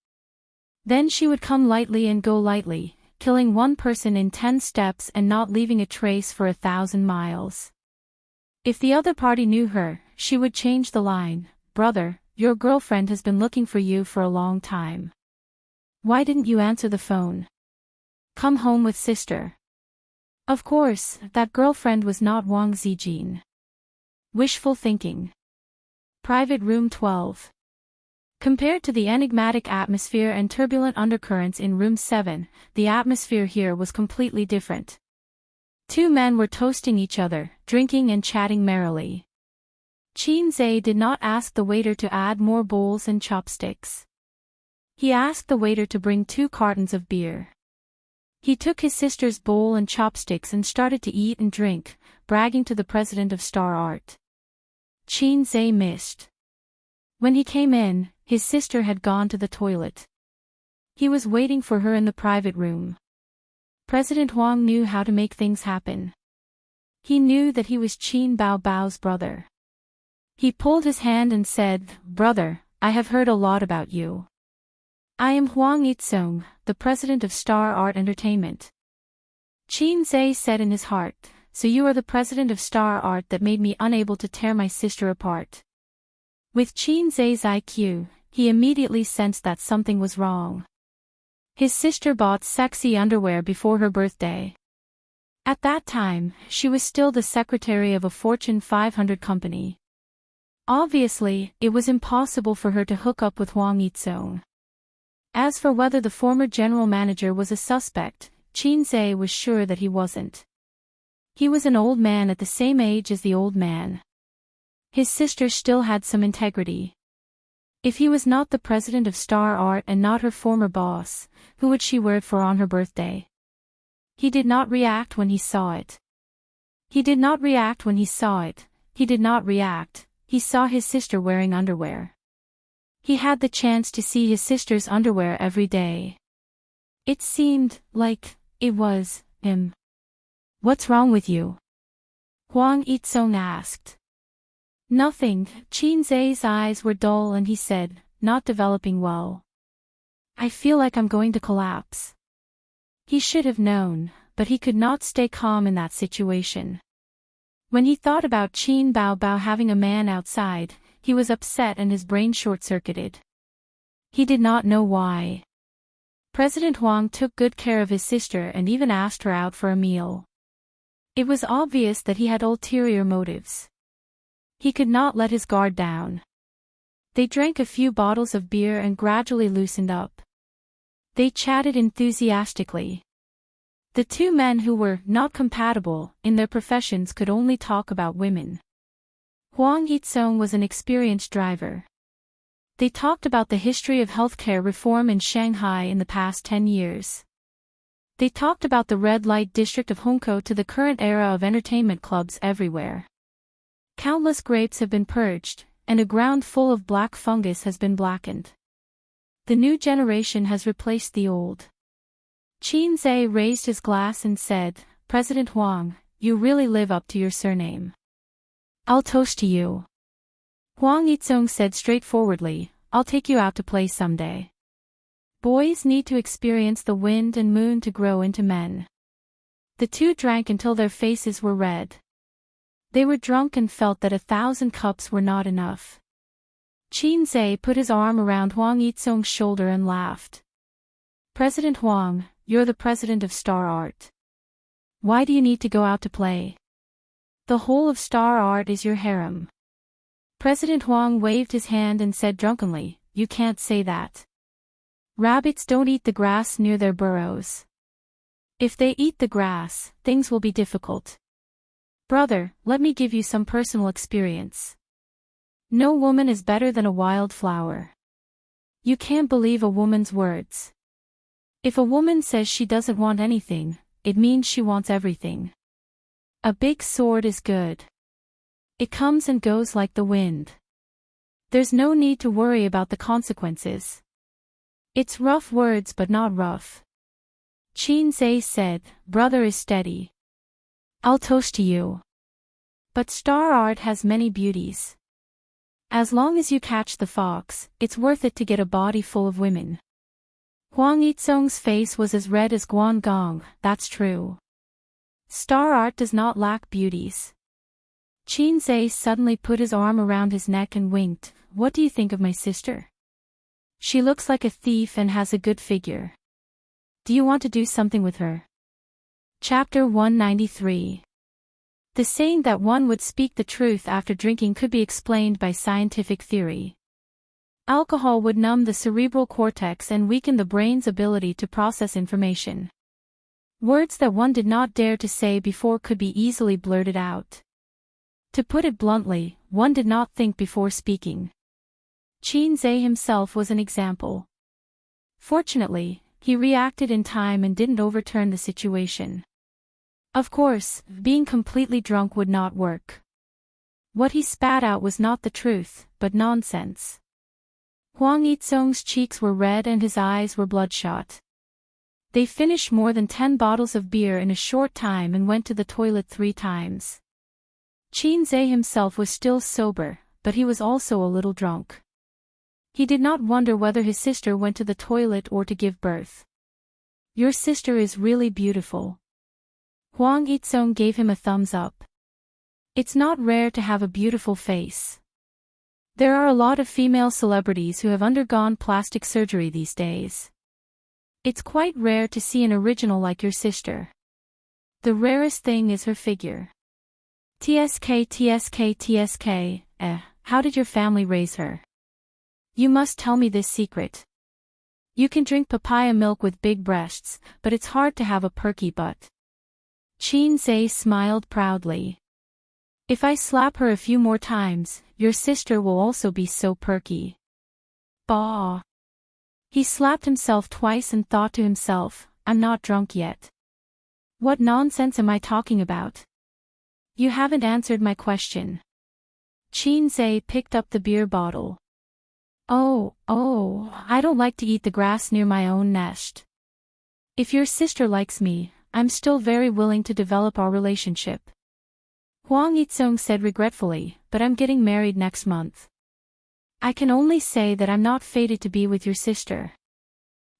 Then she would come lightly and go lightly, killing one person in 10 steps and not leaving a trace for 1,000 miles. If the other party knew her, she would change the line, "Brother, your girlfriend has been looking for you for a long time. Why didn't you answer the phone? Come home with sister." Of course, that girlfriend was not Wang Zijin. Wishful thinking. Private Room 12. Compared to the enigmatic atmosphere and turbulent undercurrents in Room 7, the atmosphere here was completely different. Two men were toasting each other, drinking and chatting merrily. Qin Zhe did not ask the waiter to add more bowls and chopsticks. He asked the waiter to bring 2 cartons of beer. He took his sister's bowl and chopsticks and started to eat and drink, bragging to the president of Star Art. Qin Zhe missed. When he came in, his sister had gone to the toilet. He was waiting for her in the private room. President Huang knew how to make things happen. He knew that he was Qin Baobao's brother. He pulled his hand and said, "Brother, I have heard a lot about you. I am Huang Yitsong, the president of Star Art Entertainment." Qin Zhe said in his heart, "So you are the president of Star Art that made me unable to tear my sister apart." With Qin Zhe's IQ, he immediately sensed that something was wrong. His sister bought sexy underwear before her birthday. At that time, she was still the secretary of a Fortune 500 company. Obviously, it was impossible for her to hook up with Huang Yitsong. As for whether the former general manager was a suspect, Qin Zhe was sure that he wasn't. He was an old man at the same age as the old man. His sister still had some integrity. If he was not the president of Star Art and not her former boss, who would she wear it for on her birthday? He did not react when he saw it. He did not react when he saw it. He did not react. He saw his sister wearing underwear. He had the chance to see his sister's underwear every day. It seemed like it was him. "What's wrong with you?" Huang Yitsong asked. "Nothing." Qin Zhe's eyes were dull and he said, "Not developing well. I feel like I'm going to collapse." He should have known, but he could not stay calm in that situation. When he thought about Qin Baobao having a man outside, he was upset and his brain short-circuited. He did not know why. President Huang took good care of his sister and even asked her out for a meal. It was obvious that he had ulterior motives. He could not let his guard down. They drank a few bottles of beer and gradually loosened up. They chatted enthusiastically. The two men who were not compatible in their professions could only talk about women. Huang Yitsong was an experienced driver. They talked about the history of healthcare reform in Shanghai in the past 10 years. They talked about the red light district of Hongkou to the current era of entertainment clubs everywhere. Countless grapes have been purged, and a ground full of black fungus has been blackened. The new generation has replaced the old. Qin Zhe raised his glass and said, "President Huang, you really live up to your surname. I'll toast to you." Huang Yitsong said straightforwardly, "I'll take you out to play someday. Boys need to experience the wind and moon to grow into men." The two drank until their faces were red. They were drunk and felt that 1,000 cups were not enough. Qin Zhe put his arm around Huang Yitsong's shoulder and laughed. "President Huang, you're the president of Star Art. Why do you need to go out to play? The whole of Star Art is your harem." President Huang waved his hand and said drunkenly, "You can't say that. Rabbits don't eat the grass near their burrows. If they eat the grass, things will be difficult. Brother, let me give you some personal experience. No woman is better than a wild flower. You can't believe a woman's words. If a woman says she doesn't want anything, it means she wants everything. A big sword is good. It comes and goes like the wind. There's no need to worry about the consequences. It's rough words but not rough. Qin Zhe said, brother is steady. I'll toast to you. But star art has many beauties. As long as you catch the fox, it's worth it to get a body full of women. Huang Yizong's face was as red as Guangong, that's true. Star art does not lack beauties. Qin Zhe suddenly put his arm around his neck and winked. What do you think of my sister? She looks like a thief and has a good figure. Do you want to do something with her? Chapter 193. The saying that one would speak the truth after drinking could be explained by scientific theory. Alcohol would numb the cerebral cortex and weaken the brain's ability to process information. Words that one did not dare to say before could be easily blurted out. To put it bluntly, one did not think before speaking. Qin Zhe himself was an example. Fortunately, he reacted in time and didn't overturn the situation. Of course, being completely drunk would not work. What he spat out was not the truth, but nonsense. Huang Yizong's cheeks were red and his eyes were bloodshot. They finished more than 10 bottles of beer in a short time and went to the toilet 3 times. Qin Zhe himself was still sober, but he was also a little drunk. He did not wonder whether his sister went to the toilet or to give birth. Your sister is really beautiful. Huang Yizong gave him a thumbs up. It's not rare to have a beautiful face. There are a lot of female celebrities who have undergone plastic surgery these days. It's quite rare to see an original like your sister. The rarest thing is her figure. TSK, how did your family raise her? You must tell me this secret. You can drink papaya milk with big breasts, but it's hard to have a perky butt. Qin Zhe smiled proudly. If I slap her a few more times, your sister will also be so perky. Bah! He slapped himself twice and thought to himself, I'm not drunk yet. What nonsense am I talking about? You haven't answered my question. Qin Zhe picked up the beer bottle. Oh, I don't like to eat the grass near my own nest. If your sister likes me, I'm still very willing to develop our relationship. Huang Yizong said regretfully, but I'm getting married next month. I can only say that I'm not fated to be with your sister.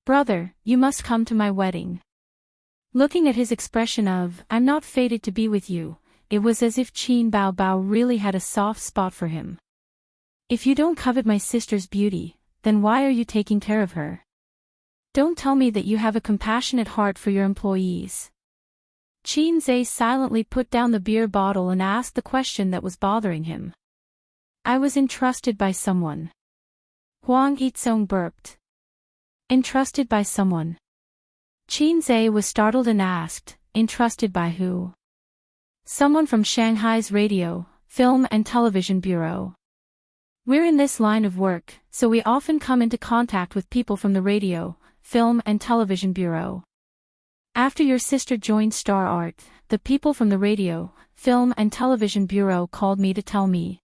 Brother, you must come to my wedding. Looking at his expression of, I'm not fated to be with you, it was as if Qin Bao really had a soft spot for him. If you don't covet my sister's beauty, then why are you taking care of her? Don't tell me that you have a compassionate heart for your employees. Qin Zhe silently put down the beer bottle and asked the question that was bothering him. I was entrusted by someone. Huang Yizong burped. Entrusted by someone. Qin Zhe was startled and asked, entrusted by who? Someone from Shanghai's radio, film and television bureau. We're in this line of work, so we often come into contact with people from the radio, film and television bureau. After your sister joined Star Art, the people from the radio, film and television bureau called me to tell me.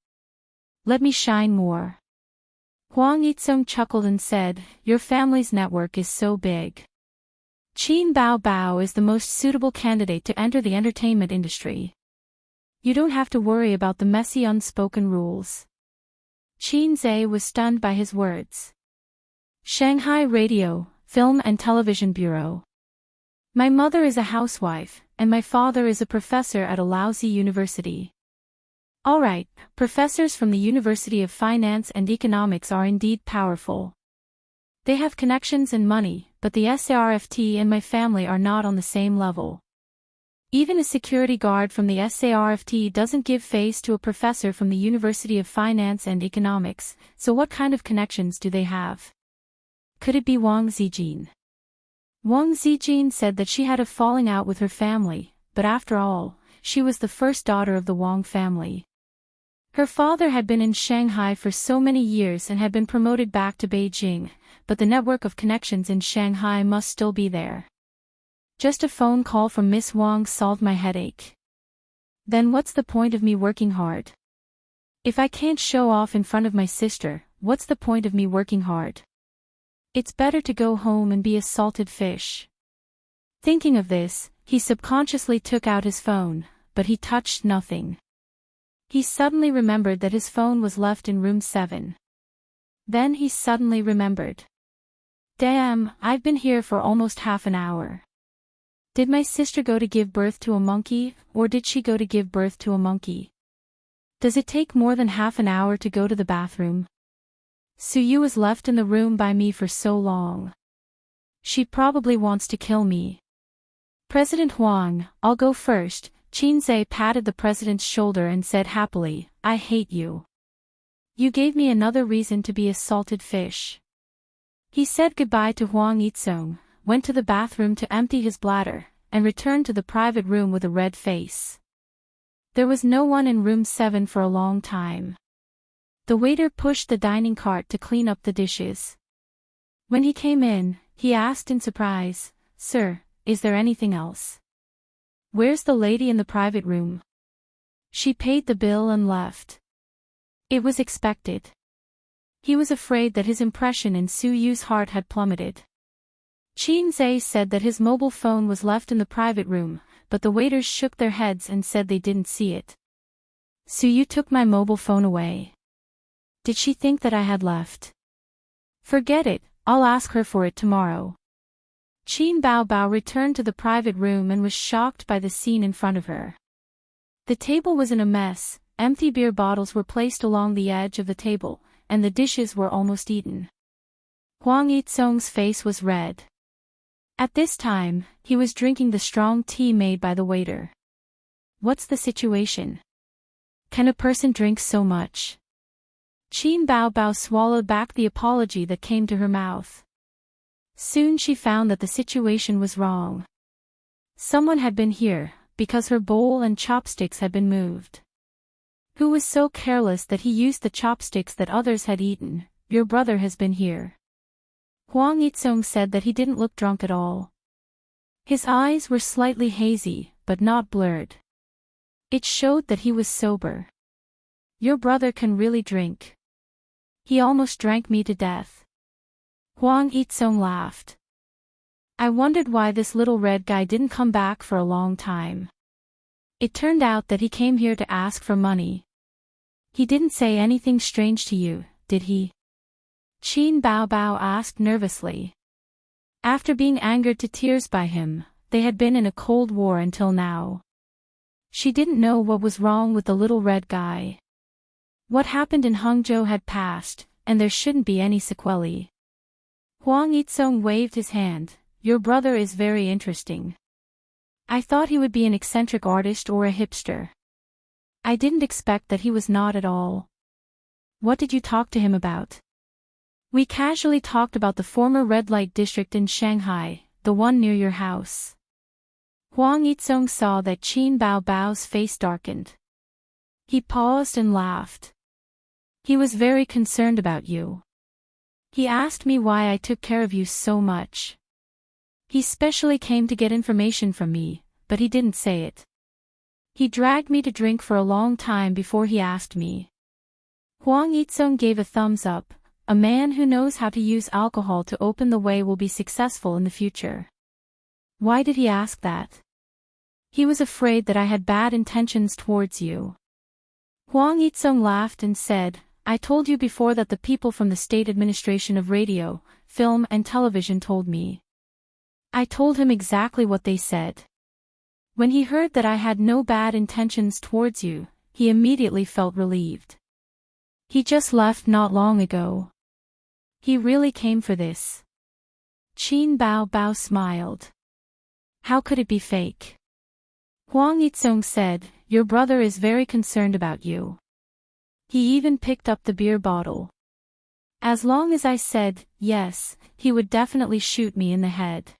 Let me shine more. Huang Yizong chuckled and said, your family's network is so big. Qin Bao is the most suitable candidate to enter the entertainment industry. You don't have to worry about the messy unspoken rules. Qin Zhe was stunned by his words. Shanghai Radio, Film and Television Bureau. My mother is a housewife, and my father is a professor at a lousy university. All right, professors from the University of Finance and Economics are indeed powerful. They have connections and money, but the SARFT and my family are not on the same level. Even a security guard from the SARFT doesn't give face to a professor from the University of Finance and Economics, so what kind of connections do they have? Could it be Wang Zijin? Wang Zijin said that she had a falling out with her family, but after all, she was the first daughter of the Wang family. Her father had been in Shanghai for so many years and had been promoted back to Beijing, but the network of connections in Shanghai must still be there. Just a phone call from Miss Wang solved my headache. Then what's the point of me working hard? If I can't show off in front of my sister, what's the point of me working hard? It's better to go home and be a salted fish. Thinking of this, he subconsciously took out his phone, but he touched nothing. He suddenly remembered that his phone was left in room 7. Then he suddenly remembered. Damn, I've been here for almost half an hour. Did my sister go to give birth to a monkey, or did she go to give birth to a monkey? Does it take more than half an hour to go to the bathroom? Suyu was left in the room by me for so long. She probably wants to kill me. President Huang, I'll go first. Qinzhe patted the president's shoulder and said happily, I hate you. You gave me another reason to be a salted fish. He said goodbye to Huang Yizong, went to the bathroom to empty his bladder, and returned to the private room with a red face. There was no one in room 7 for a long time. The waiter pushed the dining cart to clean up the dishes. When he came in, he asked in surprise, Sir, is there anything else? Where's the lady in the private room? She paid the bill and left. It was expected. He was afraid that his impression in Su Yu's heart had plummeted. Qinzhe said that his mobile phone was left in the private room, but the waiters shook their heads and said they didn't see it. Su Yu took my mobile phone away. Did she think that I had left? Forget it, I'll ask her for it tomorrow. Qin Baobao returned to the private room and was shocked by the scene in front of her. The table was in a mess, empty beer bottles were placed along the edge of the table, and the dishes were almost eaten. Huang Yizong's face was red. At this time, he was drinking the strong tea made by the waiter. What's the situation? Can a person drink so much? Qin Baobao swallowed back the apology that came to her mouth. Soon she found that the situation was wrong. Someone had been here, because her bowl and chopsticks had been moved. Who was so careless that he used the chopsticks that others had eaten? Your brother has been here. Huang Yizong said that he didn't look drunk at all. His eyes were slightly hazy, but not blurred. It showed that he was sober. Your brother can really drink. He almost drank me to death. Huang Yizong laughed. I wondered why this little red guy didn't come back for a long time. It turned out that he came here to ask for money. He didn't say anything strange to you, did he? Qin Baobao asked nervously. After being angered to tears by him, they had been in a cold war until now. She didn't know what was wrong with the little red guy. What happened in Hangzhou had passed, and there shouldn't be any sequelae. Huang Yizong waved his hand. Your brother is very interesting. I thought he would be an eccentric artist or a hipster. I didn't expect that he was not at all. What did you talk to him about? We casually talked about the former red light district in Shanghai, the one near your house. Huang Yizong saw that Qin Baobao's face darkened. He paused and laughed. He was very concerned about you. He asked me why I took care of you so much. He specially came to get information from me, but he didn't say it. He dragged me to drink for a long time before he asked me. Huang Yizong gave a thumbs up. A man who knows how to use alcohol to open the way will be successful in the future. Why did he ask that? He was afraid that I had bad intentions towards you. Huang Yizong laughed and said, I told you before that the people from the State Administration of Radio, Film and Television told me. I told him exactly what they said. When he heard that I had no bad intentions towards you, he immediately felt relieved. He just left not long ago. He really came for this. Qin Baobao smiled. How could it be fake? Huang Yizong said, your brother is very concerned about you. He even picked up the beer bottle. As long as I said, yes, he would definitely shoot me in the head.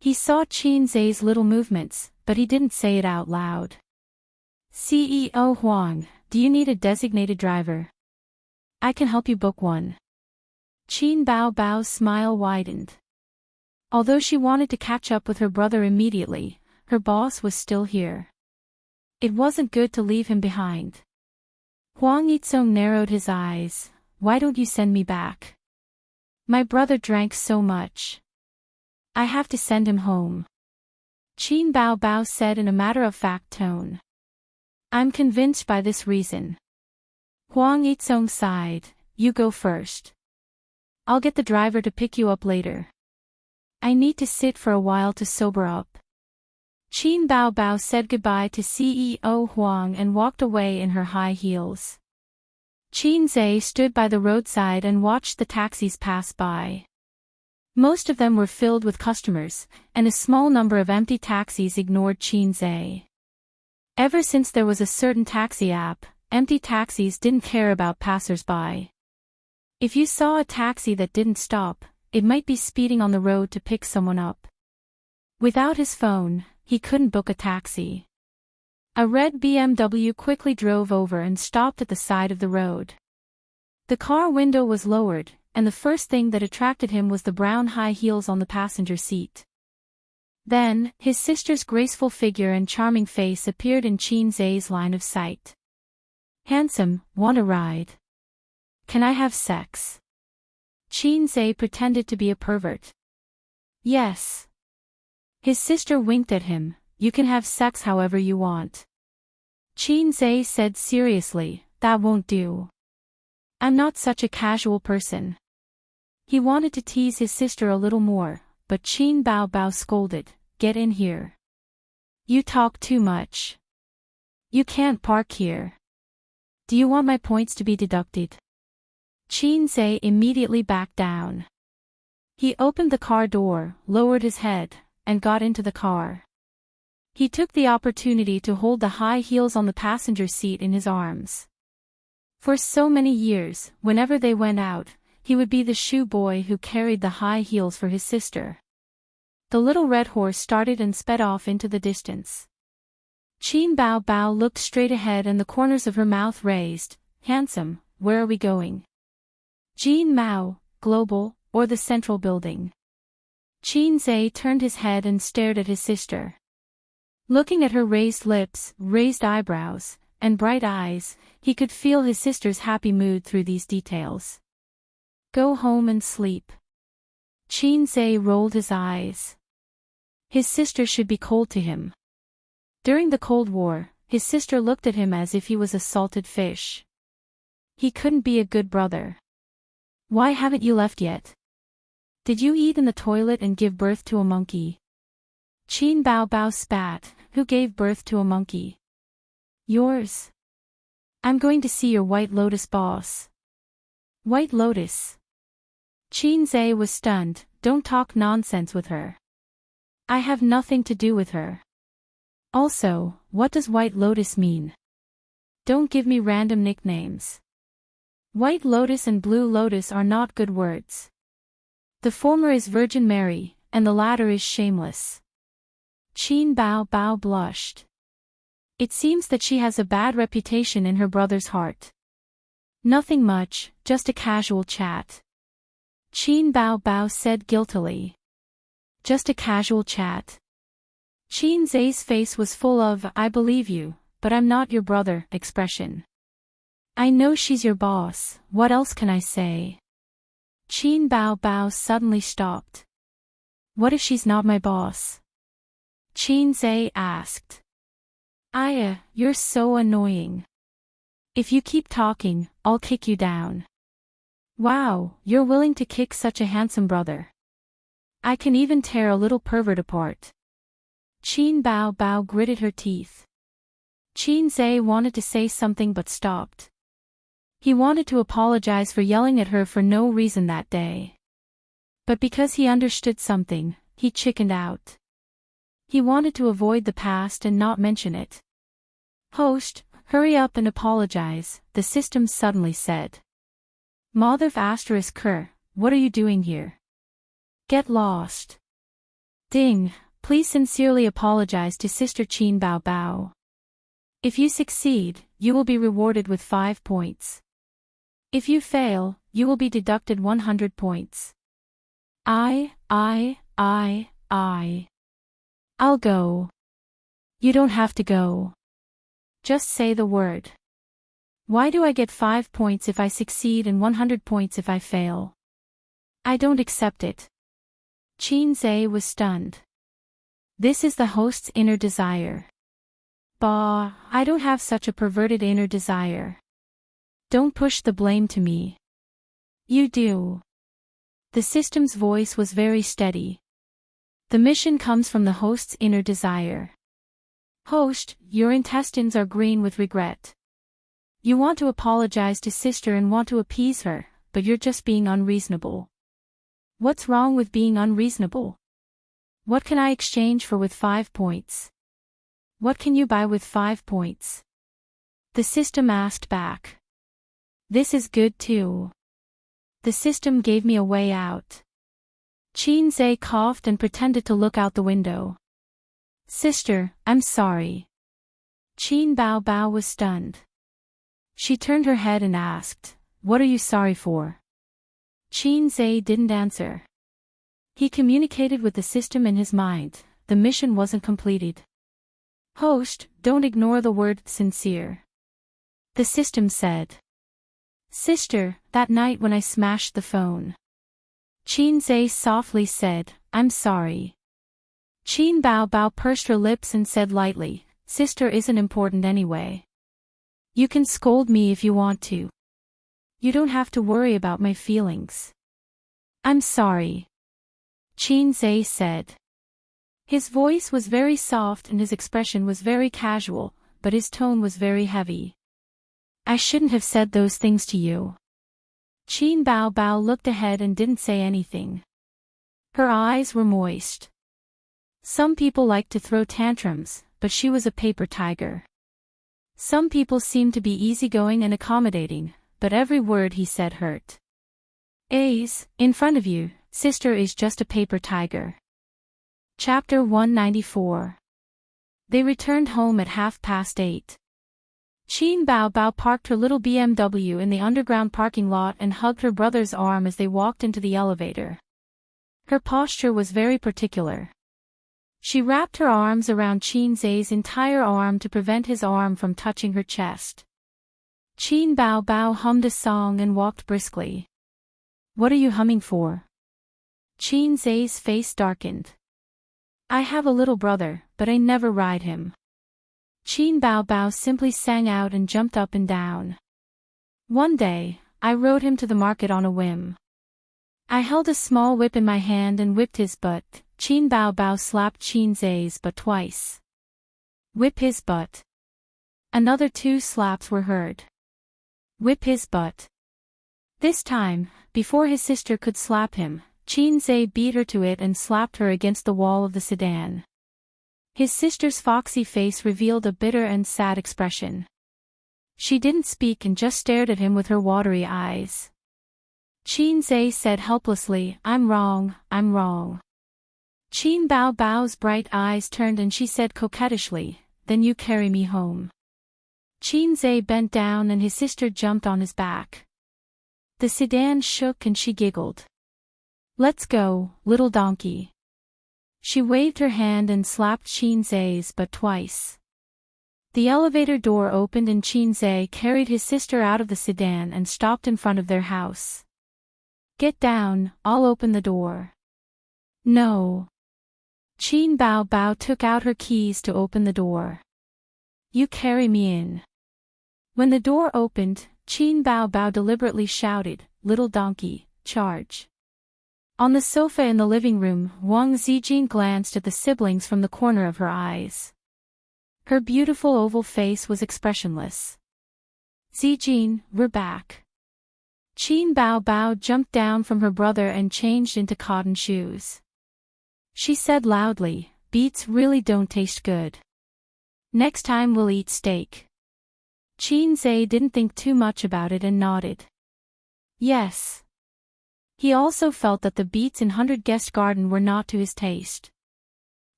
He saw Qinzhe's little movements, but he didn't say it out loud. CEO Huang, do you need a designated driver? I can help you book one. Qin Baobao's smile widened. Although she wanted to catch up with her brother immediately, her boss was still here. It wasn't good to leave him behind. Huang Yizong narrowed his eyes. Why don't you send me back? My brother drank so much. I have to send him home. Qin Bao Bao said in a matter-of-fact tone. I'm convinced by this reason. Huang Yizong sighed. You go first. I'll get the driver to pick you up later. I need to sit for a while to sober up. Qin Bao Bao said goodbye to CEO Huang and walked away in her high heels. Qin Zhe stood by the roadside and watched the taxis pass by. Most of them were filled with customers, and a small number of empty taxis ignored Qin Zhe. Ever since there was a certain taxi app, empty taxis didn't care about passers-by. If you saw a taxi that didn't stop, it might be speeding on the road to pick someone up. Without his phone, he couldn't book a taxi. A red BMW quickly drove over and stopped at the side of the road. The car window was lowered, and the first thing that attracted him was the brown high heels on the passenger seat. Then, his sister's graceful figure and charming face appeared in Qin Zhe's line of sight. Handsome, want a ride? Can I have sex? Qin Zhe pretended to be a pervert. Yes. His sister winked at him. You can have sex however you want. Qin Zhe said seriously, that won't do. I'm not such a casual person. He wanted to tease his sister a little more, but Qin Bao Bao scolded, get in here. You talk too much. You can't park here. Do you want my points to be deducted? Qin Zhe immediately backed down. He opened the car door, lowered his head, and got into the car. He took the opportunity to hold the high heels on the passenger seat in his arms. For so many years, whenever they went out, he would be the shoe boy who carried the high heels for his sister. The little red horse started and sped off into the distance. Qin Bao Bao looked straight ahead and the corners of her mouth raised. Handsome, where are we going? Jin Mao, Global, or the Central Building? Qin Zhe turned his head and stared at his sister. Looking at her raised lips, raised eyebrows, and bright eyes, he could feel his sister's happy mood through these details. Go home and sleep. Qin Zhe rolled his eyes. His sister should be cold to him. During the Cold War, his sister looked at him as if he was a salted fish. He couldn't be a good brother. Why haven't you left yet? Did you eat in the toilet and give birth to a monkey? Qin Bao Bao spat. Who gave birth to a monkey? Yours. I'm going to see your White Lotus boss. White Lotus? Qin Zhe was stunned. Don't talk nonsense with her. I have nothing to do with her. Also, what does White Lotus mean? Don't give me random nicknames. White Lotus and Blue Lotus are not good words. The former is Virgin Mary, and the latter is shameless. Qin Bao Bao blushed. It seems that she has a bad reputation in her brother's heart. Nothing much, just a casual chat. Qin Bao Bao said guiltily. Just a casual chat. Qin Zhe's face was full of, I believe you, but I'm not your brother, expression. I know she's your boss, what else can I say? Qin Bao Bao suddenly stopped. What if she's not my boss? Qin Zhe asked. Aya, you're so annoying. If you keep talking, I'll kick you down. Wow, you're willing to kick such a handsome brother. I can even tear a little pervert apart. Qin Bao Bao gritted her teeth. Qin Zhe wanted to say something but stopped. He wanted to apologize for yelling at her for no reason that day. But because he understood something, he chickened out. He wanted to avoid the past and not mention it. Host, hurry up and apologize, the system suddenly said. Motherf asterisk Ker, what are you doing here? Get lost. Ding, please sincerely apologize to Sister Qin Bao Bao. If you succeed, you will be rewarded with 5 points. If you fail, you will be deducted 100 points. I'll go. You don't have to go. Just say the word. Why do I get 5 points if I succeed and 100 points if I fail? I don't accept it. Qin Zhe was stunned. This is the host's inner desire. Bah, I don't have such a perverted inner desire. Don't push the blame to me. You do. The system's voice was very steady. The mission comes from the host's inner desire. Host, your intestines are green with regret. You want to apologize to sister and want to appease her, but you're just being unreasonable. What's wrong with being unreasonable? What can I exchange for with 5 points? What can you buy with 5 points? The system asked back. This is good too. The system gave me a way out. Qin Zhe coughed and pretended to look out the window. Sister, I'm sorry. Qin Bao Bao was stunned. She turned her head and asked, What are you sorry for? Qin Zhe didn't answer. He communicated with the system in his mind. The mission wasn't completed. Host, don't ignore the word sincere. The system said. Sister, that night when I smashed the phone. Qin Zhe softly said, I'm sorry. Qin Bao Bao pursed her lips and said lightly, Sister isn't important anyway. You can scold me if you want to. You don't have to worry about my feelings. I'm sorry. Qin Zhe said. His voice was very soft and his expression was very casual, but his tone was very heavy. I shouldn't have said those things to you. Qin Bao Bao looked ahead and didn't say anything. Her eyes were moist. Some people like to throw tantrums, but she was a paper tiger. Some people seemed to be easygoing and accommodating, but every word he said hurt. Ace, in front of you, sister is just a paper tiger. Chapter 194. They returned home at 8:30. Qin Bao Bao parked her little BMW in the underground parking lot and hugged her brother's arm as they walked into the elevator. Her posture was very particular. She wrapped her arms around Qin Zhe's entire arm to prevent his arm from touching her chest. Qin Bao Bao hummed a song and walked briskly. What are you humming for? Qin Zhe's face darkened. I have a little brother, but I never ride him. Qin Bao Bao simply sang out and jumped up and down. One day, I rode him to the market on a whim. I held a small whip in my hand and whipped his butt. Qin Bao Bao slapped Qin Zhe's butt twice. Whip his butt. Another 2 slaps were heard. Whip his butt. This time, before his sister could slap him, Qin Zhe beat her to it and slapped her against the wall of the sedan. His sister's foxy face revealed a bitter and sad expression. She didn't speak and just stared at him with her watery eyes. Qin Zhe said helplessly, I'm wrong, I'm wrong. Qin Bao Bao's bright eyes turned and she said coquettishly, then you carry me home. Qin Zhe bent down and his sister jumped on his back. The sedan shook and she giggled. Let's go, little donkey. She waved her hand and slapped Qin Zhe's butt twice. The elevator door opened and Qin Zhe carried his sister out of the sedan and stopped in front of their house. Get down, I'll open the door. No. Qin Bao Bao took out her keys to open the door. You carry me in. When the door opened, Qin Bao Bao deliberately shouted, Little donkey, charge. On the sofa in the living room, Wang Zijin glanced at the siblings from the corner of her eyes. Her beautiful oval face was expressionless. Zijin, we're back. Qin Bao Bao jumped down from her brother and changed into cotton shoes. She said loudly, beets really don't taste good. Next time we'll eat steak. Qin Zhe didn't think too much about it and nodded. Yes. He also felt that the beets in 100 Guest Garden were not to his taste.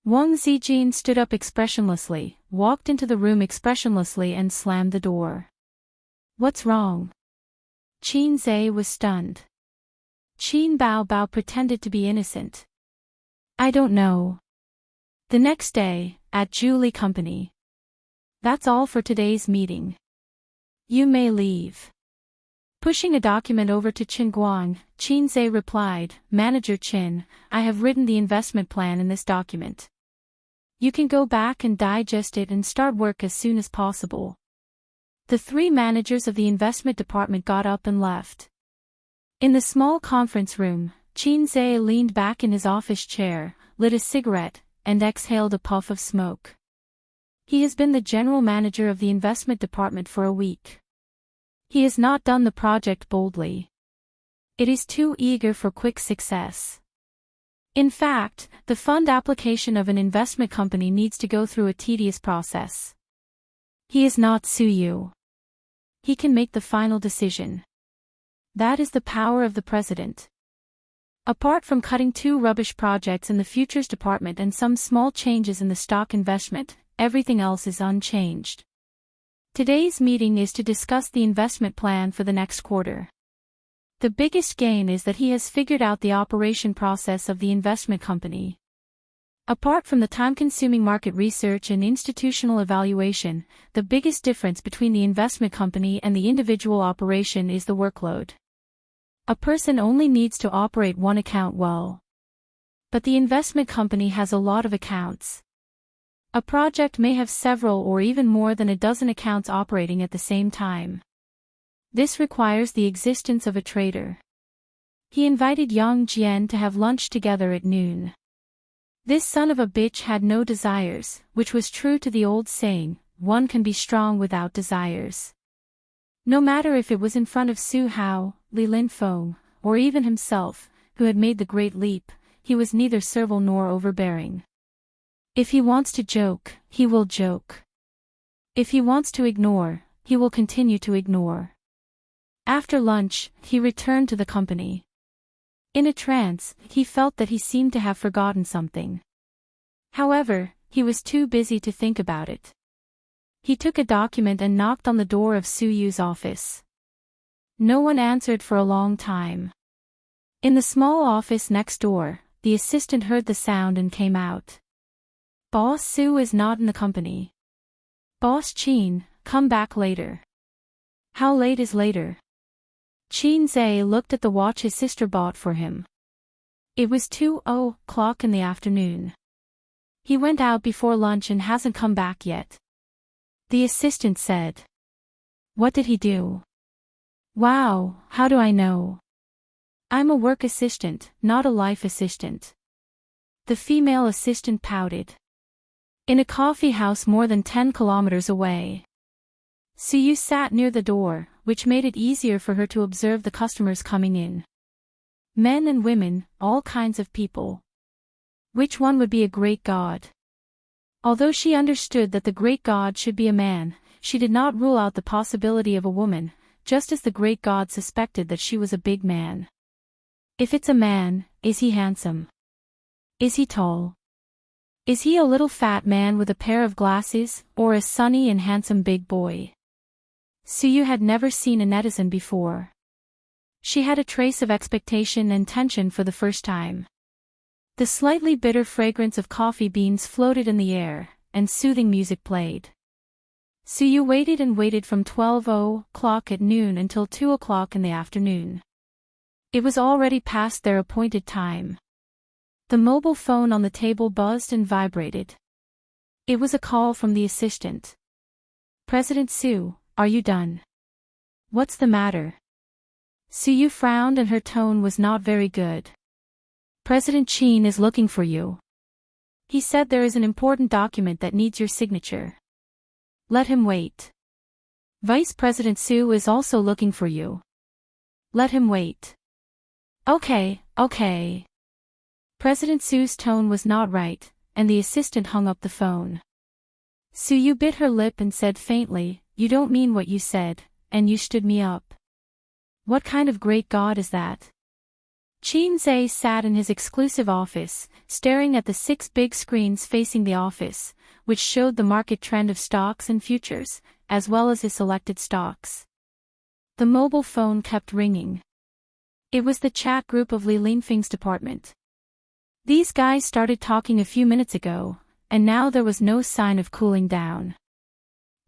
Wang Zijin stood up expressionlessly, walked into the room expressionlessly and slammed the door. What's wrong? Qin Zhe was stunned. Qin Bao Bao pretended to be innocent. I don't know. The next day, at Julie Company. That's all for today's meeting. You may leave. Pushing a document over to Qin Guang, Qin Zhe replied, Manager Qin, I have written the investment plan in this document. You can go back and digest it and start work as soon as possible. The three managers of the investment department got up and left. In the small conference room, Qin Zhe leaned back in his office chair, lit a cigarette, and exhaled a puff of smoke. He has been the general manager of the investment department for a week. He has not done the project boldly. It is too eager for quick success. In fact, the fund application of an investment company needs to go through a tedious process. He is not Suyu. He can make the final decision. That is the power of the president. Apart from cutting 2 rubbish projects in the futures department and some small changes in the stock investment, everything else is unchanged. Today's meeting is to discuss the investment plan for the next quarter. The biggest gain is that he has figured out the operation process of the investment company. Apart from the time-consuming market research and institutional evaluation, the biggest difference between the investment company and the individual operation is the workload. A person only needs to operate one account well. But the investment company has a lot of accounts. A project may have several or even more than a dozen accounts operating at the same time. This requires the existence of a trader. He invited Yang Jian to have lunch together at noon. This son of a bitch had no desires, which was true to the old saying, one can be strong without desires. No matter if it was in front of Su Hao, Li Linfeng, or even himself, who had made the great leap, he was neither servile nor overbearing. If he wants to joke, he will joke. If he wants to ignore, he will continue to ignore. After lunch, he returned to the company. In a trance, he felt that he seemed to have forgotten something. However, he was too busy to think about it. He took a document and knocked on the door of Su Yu's office. No one answered for a long time. In the small office next door, the assistant heard the sound and came out. Boss Su is not in the company. Boss Qin, come back later. How late is later? Qin Zhe looked at the watch his sister bought for him. It was 2:00 in the afternoon. He went out before lunch and hasn't come back yet. The assistant said. What did he do? Wow, how do I know? I'm a work assistant, not a life assistant. The female assistant pouted. In a coffee house more than 10 kilometers away. Suyu sat near the door, which made it easier for her to observe the customers coming in. Men and women, all kinds of people. Which one would be a great god? Although she understood that the great god should be a man, she did not rule out the possibility of a woman, just as the great god suspected that she was a big man. If it's a man, is he handsome? Is he tall? Is he a little fat man with a pair of glasses, or a sunny and handsome big boy? Suyu had never seen a netizen before. She had a trace of expectation and tension for the first time. The slightly bitter fragrance of coffee beans floated in the air, and soothing music played. Suyu waited and waited from 12:00 at noon until 2:00 in the afternoon. It was already past their appointed time. The mobile phone on the table buzzed and vibrated. It was a call from the assistant. President Su, are you done? What's the matter? Suyu frowned and her tone was not very good. President Qin is looking for you. He said there is an important document that needs your signature. Let him wait. Vice President Su is also looking for you. Let him wait. Okay. President Su's tone was not right, and the assistant hung up the phone. Suyu bit her lip and said faintly, You don't mean what you said, and you stood me up. What kind of great god is that? Qin Zhe sat in his exclusive office, staring at the 6 big screens facing the office, which showed the market trend of stocks and futures, as well as his selected stocks. The mobile phone kept ringing. It was the chat group of Li Linfeng's department. These guys started talking a few minutes ago, and now there was no sign of cooling down.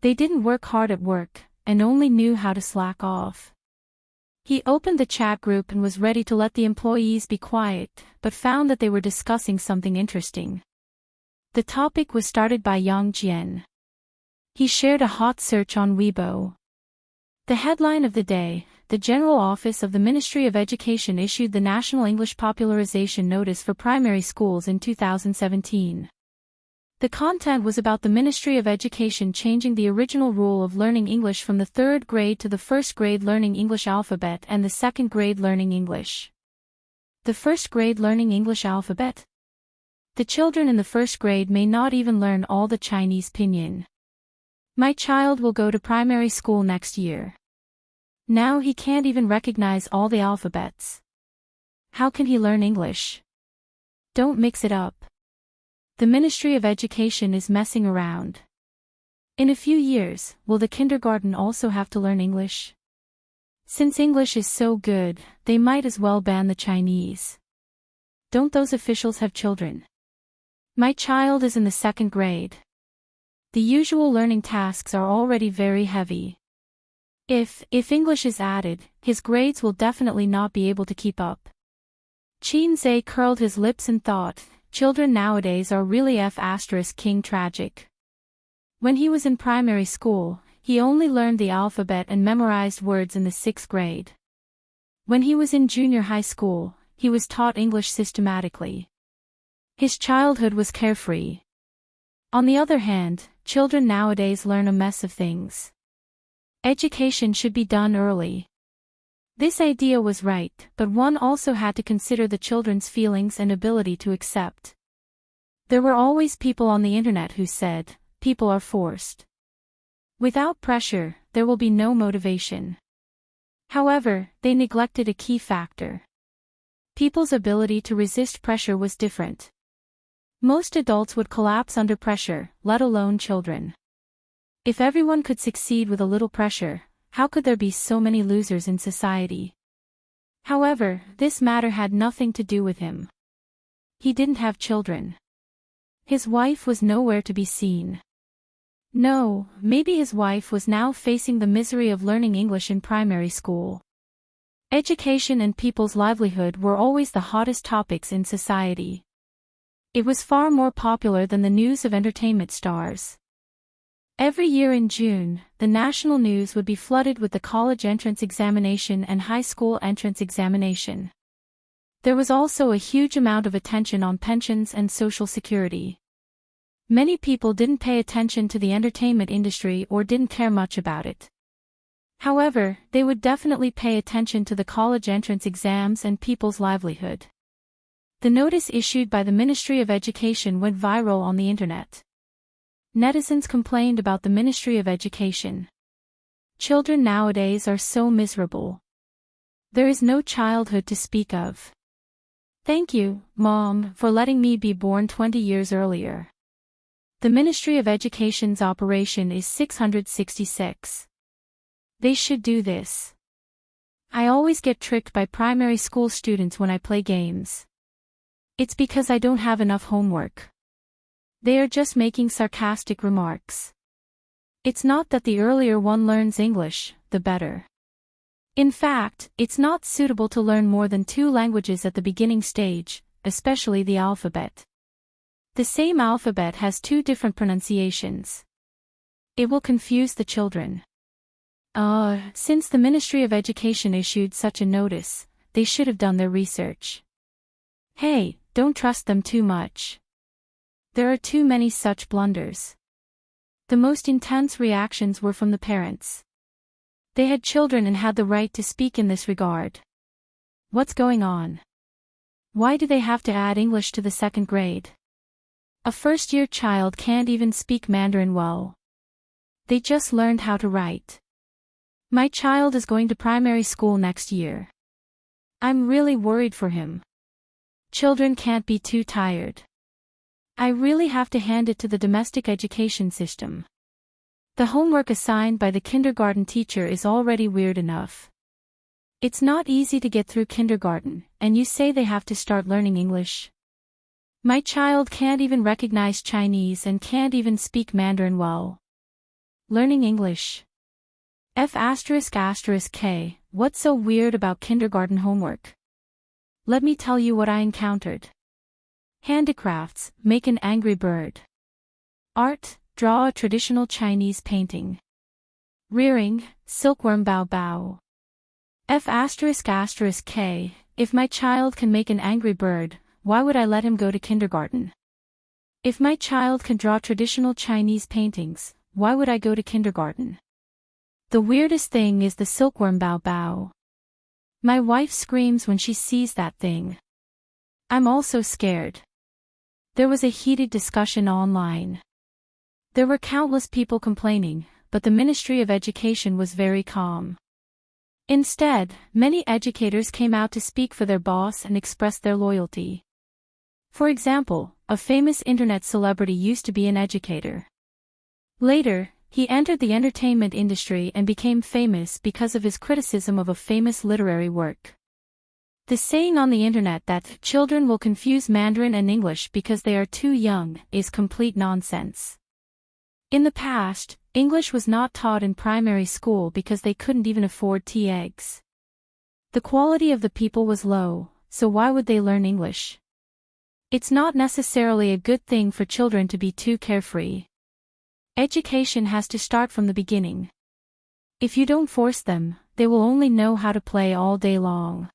They didn't work hard at work, and only knew how to slack off. He opened the chat group and was ready to let the employees be quiet, but found that they were discussing something interesting. The topic was started by Yang Jian. He shared a hot search on Weibo. The headline of the day: the General Office of the Ministry of Education issued the National English Popularization Notice for primary schools in 2017. The content was about the Ministry of Education changing the original rule of learning English from the 3rd grade to the 1st grade learning English alphabet and the 2nd grade learning English. The 1st grade learning English alphabet? The children in the 1st grade may not even learn all the Chinese pinyin. My child will go to primary school next year. Now he can't even recognize all the alphabets. How can he learn English? Don't mix it up. The Ministry of Education is messing around. In a few years, will the kindergarten also have to learn English? Since English is so good, they might as well ban the Chinese. Don't those officials have children? My child is in the 2nd grade. The usual learning tasks are already very heavy. If English is added, his grades will definitely not be able to keep up. Qin Zhe curled his lips and thought, children nowadays are really king tragic. When he was in primary school, he only learned the alphabet and memorized words in the 6th grade. When he was in junior high school, he was taught English systematically. His childhood was carefree. On the other hand, children nowadays learn a mess of things. Education should be done early. This idea was right, but one also had to consider the children's feelings and ability to accept. There were always people on the internet who said, people are forced. Without pressure, there will be no motivation. However, they neglected a key factor. People's ability to resist pressure was different. Most adults would collapse under pressure, let alone children. If everyone could succeed with a little pressure, how could there be so many losers in society? However, this matter had nothing to do with him. He didn't have children. His wife was nowhere to be seen. No, maybe his wife was now facing the misery of learning English in primary school. Education and people's livelihood were always the hottest topics in society. It was far more popular than the news of entertainment stars. Every year in June, the national news would be flooded with the college entrance examination and high school entrance examination. There was also a huge amount of attention on pensions and social security. Many people didn't pay attention to the entertainment industry or didn't care much about it. However, they would definitely pay attention to the college entrance exams and people's livelihood. The notice issued by the Ministry of Education went viral on the internet. Netizens complained about the Ministry of Education. Children nowadays are so miserable. There is no childhood to speak of. Thank you, Mom, for letting me be born 20 years earlier. The Ministry of Education's operation is 666. They should do this. I always get tricked by primary school students when I play games. It's because I don't have enough homework. They are just making sarcastic remarks. It's not that the earlier one learns English, the better. In fact, it's not suitable to learn more than 2 languages at the beginning stage, especially the alphabet. The same alphabet has 2 different pronunciations. It will confuse the children. Since the Ministry of Education issued such a notice, they should have done their research. Hey, don't trust them too much. There are too many such blunders. The most intense reactions were from the parents. They had children and had the right to speak in this regard. What's going on? Why do they have to add English to the 2nd grade? A first-year child can't even speak Mandarin well. They just learned how to write. My child is going to primary school next year. I'm really worried for him. Children can't be too tired. I really have to hand it to the domestic education system. The homework assigned by the kindergarten teacher is already weird enough. It's not easy to get through kindergarten, and you say they have to start learning English. My child can't even recognize Chinese and can't even speak Mandarin well. Learning English. F***K, what's so weird about kindergarten homework? Let me tell you what I encountered. Handicrafts, make an angry bird. Art, draw a traditional Chinese painting. Rearing, silkworm bao bao. F***K, if my child can make an angry bird, why would I let him go to kindergarten? If my child can draw traditional Chinese paintings, why would I go to kindergarten? The weirdest thing is the silkworm bao bao. My wife screams when she sees that thing. I'm also scared. There was a heated discussion online. There were countless people complaining, but the Ministry of Education was very calm. Instead, many educators came out to speak for their boss and express their loyalty. For example, a famous internet celebrity used to be an educator. Later, he entered the entertainment industry and became famous because of his criticism of a famous literary work. The saying on the internet that children will confuse Mandarin and English because they are too young is complete nonsense. In the past, English was not taught in primary school because they couldn't even afford tea eggs. The quality of the people was low, so why would they learn English? It's not necessarily a good thing for children to be too carefree. Education has to start from the beginning. If you don't force them, they will only know how to play all day long.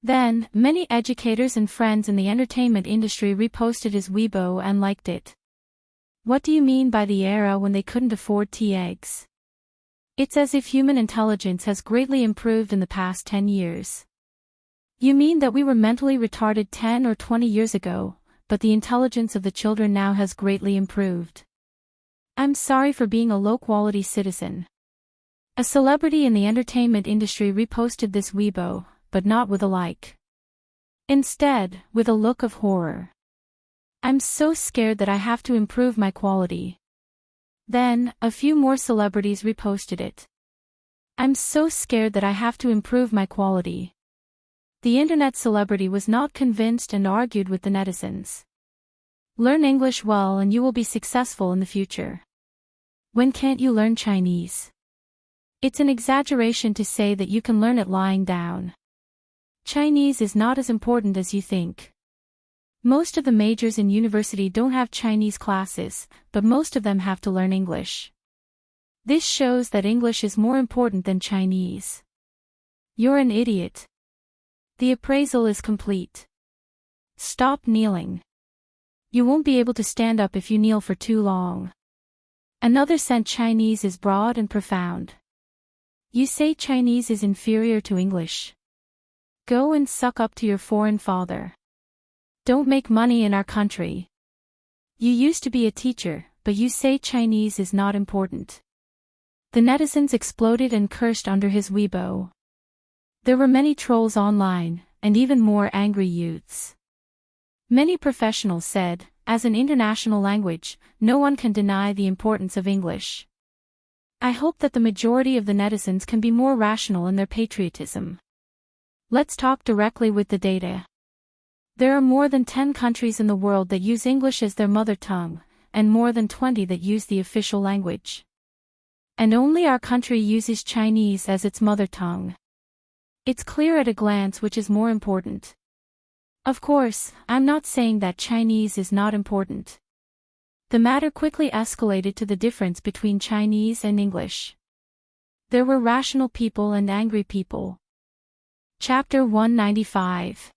Then, many educators and friends in the entertainment industry reposted his Weibo and liked it. What do you mean by the era when they couldn't afford tea eggs? It's as if human intelligence has greatly improved in the past 10 years. You mean that we were mentally retarded 10 or 20 years ago, but the intelligence of the children now has greatly improved. I'm sorry for being a low-quality citizen. A celebrity in the entertainment industry reposted this Weibo, but not with a like. Instead, with a look of horror. I'm so scared that I have to improve my quality. Then, a few more celebrities reposted it. I'm so scared that I have to improve my quality. The internet celebrity was not convinced and argued with the netizens. Learn English well and you will be successful in the future. When can't you learn Chinese? It's an exaggeration to say that you can learn it lying down. Chinese is not as important as you think. Most of the majors in university don't have Chinese classes, but most of them have to learn English. This shows that English is more important than Chinese. You're an idiot. The appraisal is complete. Stop kneeling. You won't be able to stand up if you kneel for too long. Another sent Chinese is broad and profound. You say Chinese is inferior to English. Go and suck up to your foreign father. Don't make money in our country. You used to be a teacher, but you say Chinese is not important. The netizens exploded and cursed under his Weibo. There were many trolls online, and even more angry youths. Many professionals said, as an international language, no one can deny the importance of English. I hope that the majority of the netizens can be more rational in their patriotism. Let's talk directly with the data. There are more than 10 countries in the world that use English as their mother tongue, and more than 20 that use the official language. And only our country uses Chinese as its mother tongue. It's clear at a glance which is more important. Of course, I'm not saying that Chinese is not important. The matter quickly escalated to the difference between Chinese and English. There were rational people and angry people. Chapter 195.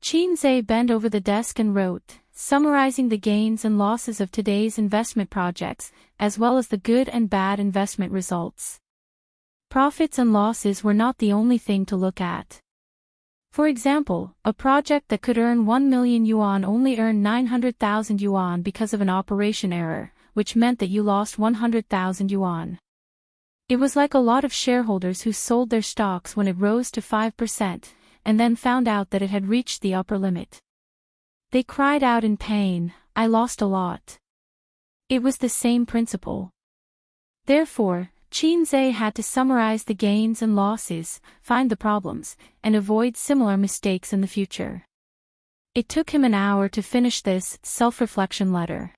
Qin Zhe bent over the desk and wrote, summarizing the gains and losses of today's investment projects, as well as the good and bad investment results. Profits and losses were not the only thing to look at. For example, a project that could earn 1 million yuan only earned 900,000 yuan because of an operation error, which meant that you lost 100,000 yuan. It was like a lot of shareholders who sold their stocks when it rose to 5%, and then found out that it had reached the upper limit. They cried out in pain, "I lost a lot." It was the same principle. Therefore, Qin Zhe had to summarize the gains and losses, find the problems, and avoid similar mistakes in the future. It took him an hour to finish this self-reflection letter.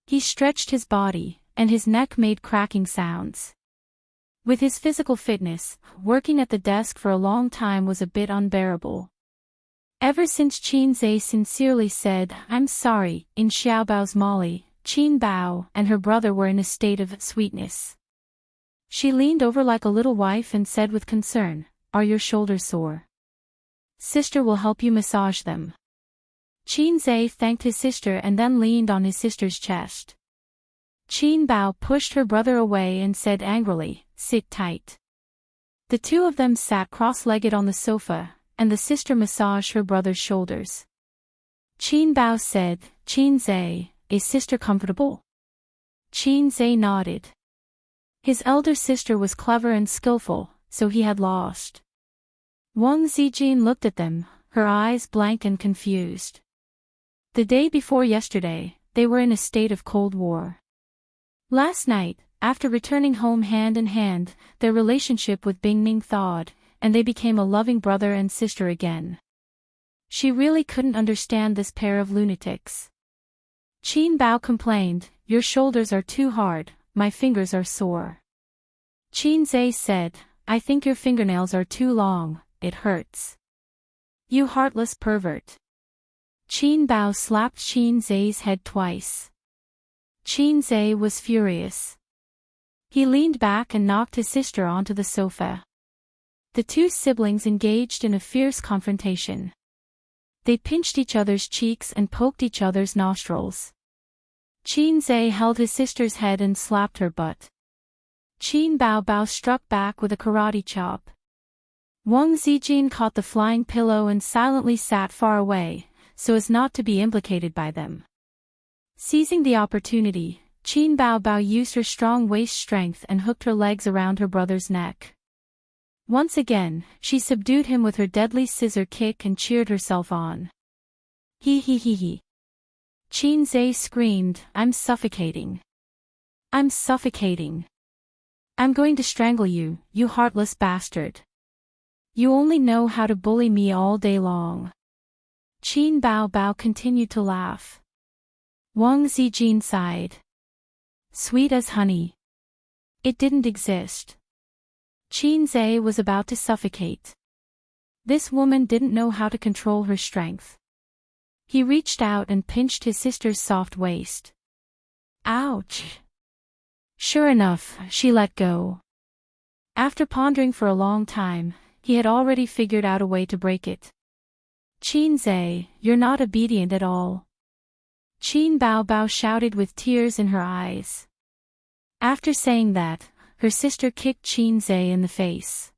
He stretched his body, and his neck made cracking sounds. With his physical fitness, working at the desk for a long time was a bit unbearable. Ever since Qin Zhe sincerely said, "I'm sorry," in Xiaobao's Molly, Qin Bao and her brother were in a state of sweetness. She leaned over like a little wife and said with concern, "Are your shoulders sore? Sister will help you massage them." Qin Zhe thanked his sister and then leaned on his sister's chest. Qin Bao pushed her brother away and said angrily, "Sit tight." The two of them sat cross-legged on the sofa, and the sister massaged her brother's shoulders. Qin Bao said, "Qin Zhe, is sister comfortable?" Qin Zhe nodded. His elder sister was clever and skillful, so he had lost. Wang Zijin looked at them, her eyes blank and confused. The day before yesterday, they were in a state of Cold War. Last night, after returning home hand in hand, their relationship with Bingming thawed, and they became a loving brother and sister again. She really couldn't understand this pair of lunatics. Qin Bao complained, "Your shoulders are too hard, my fingers are sore." Qin Zhe said, "I think your fingernails are too long, it hurts." "You heartless pervert." Qin Bao slapped Qin Zhe's head twice. Qin Zhe was furious. He leaned back and knocked his sister onto the sofa. The two siblings engaged in a fierce confrontation. They pinched each other's cheeks and poked each other's nostrils. Qin Zhe held his sister's head and slapped her butt. Qin Bao struck back with a karate chop. Wang Zijin caught the flying pillow and silently sat far away, so as not to be implicated by them. Seizing the opportunity, Qin Bao used her strong waist strength and hooked her legs around her brother's neck. Once again, she subdued him with her deadly scissor kick and cheered herself on. He. Qin Zhe screamed, "I'm suffocating. I'm suffocating. I'm going to strangle you, you heartless bastard. You only know how to bully me all day long." Qin Bao continued to laugh. Wang Zijin sighed. Sweet as honey. It didn't exist. Qin Zhe was about to suffocate. This woman didn't know how to control her strength. He reached out and pinched his sister's soft waist. Ouch! Sure enough, she let go. After pondering for a long time, he had already figured out a way to break it. "Qin Zhe, you're not obedient at all." Qin Bao shouted with tears in her eyes. After saying that, her sister kicked Qin Zhe in the face.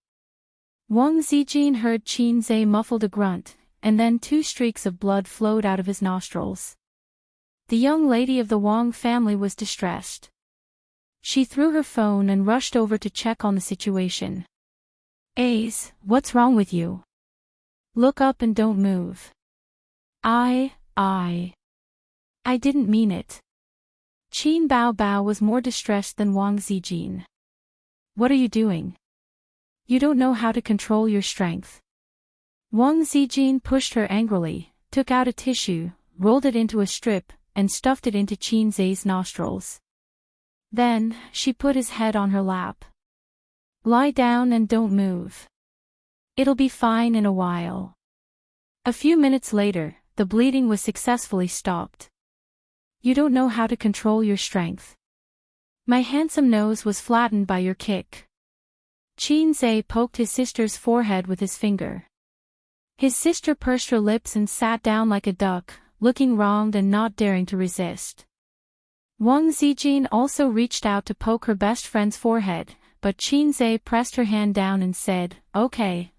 Wang Zijin heard Qin Zhe muffled a grunt, and then 2 streaks of blood flowed out of his nostrils. The young lady of the Wang family was distressed. She threw her phone and rushed over to check on the situation. "Ace, what's wrong with you? Look up and don't move." I didn't mean it." Qin Bao was more distressed than Wang Zijin. "What are you doing? You don't know how to control your strength." Wang Zijin pushed her angrily, took out a tissue, rolled it into a strip, and stuffed it into Qin Zhe's nostrils. Then, she put his head on her lap. "Lie down and don't move. It'll be fine in a while." A few minutes later, the bleeding was successfully stopped. "You don't know how to control your strength. My handsome nose was flattened by your kick." Qin Zhe poked his sister's forehead with his finger. His sister pursed her lips and sat down like a duck, looking wronged and not daring to resist. Wang Zijin also reached out to poke her best friend's forehead, but Qin Zhe pressed her hand down and said, Okay,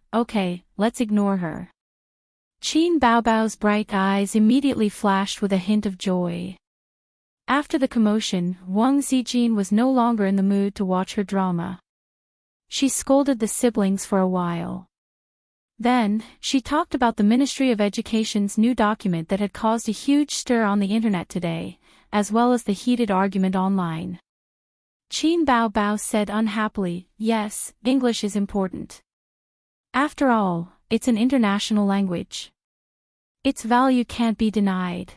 let's ignore her." Qin Bao's bright eyes immediately flashed with a hint of joy. After the commotion, Wang Zijin was no longer in the mood to watch her drama. She scolded the siblings for a while. Then, she talked about the Ministry of Education's new document that had caused a huge stir on the internet today, as well as the heated argument online. Qin Bao said unhappily, "Yes, English is important. After all, it's an international language. Its value can't be denied.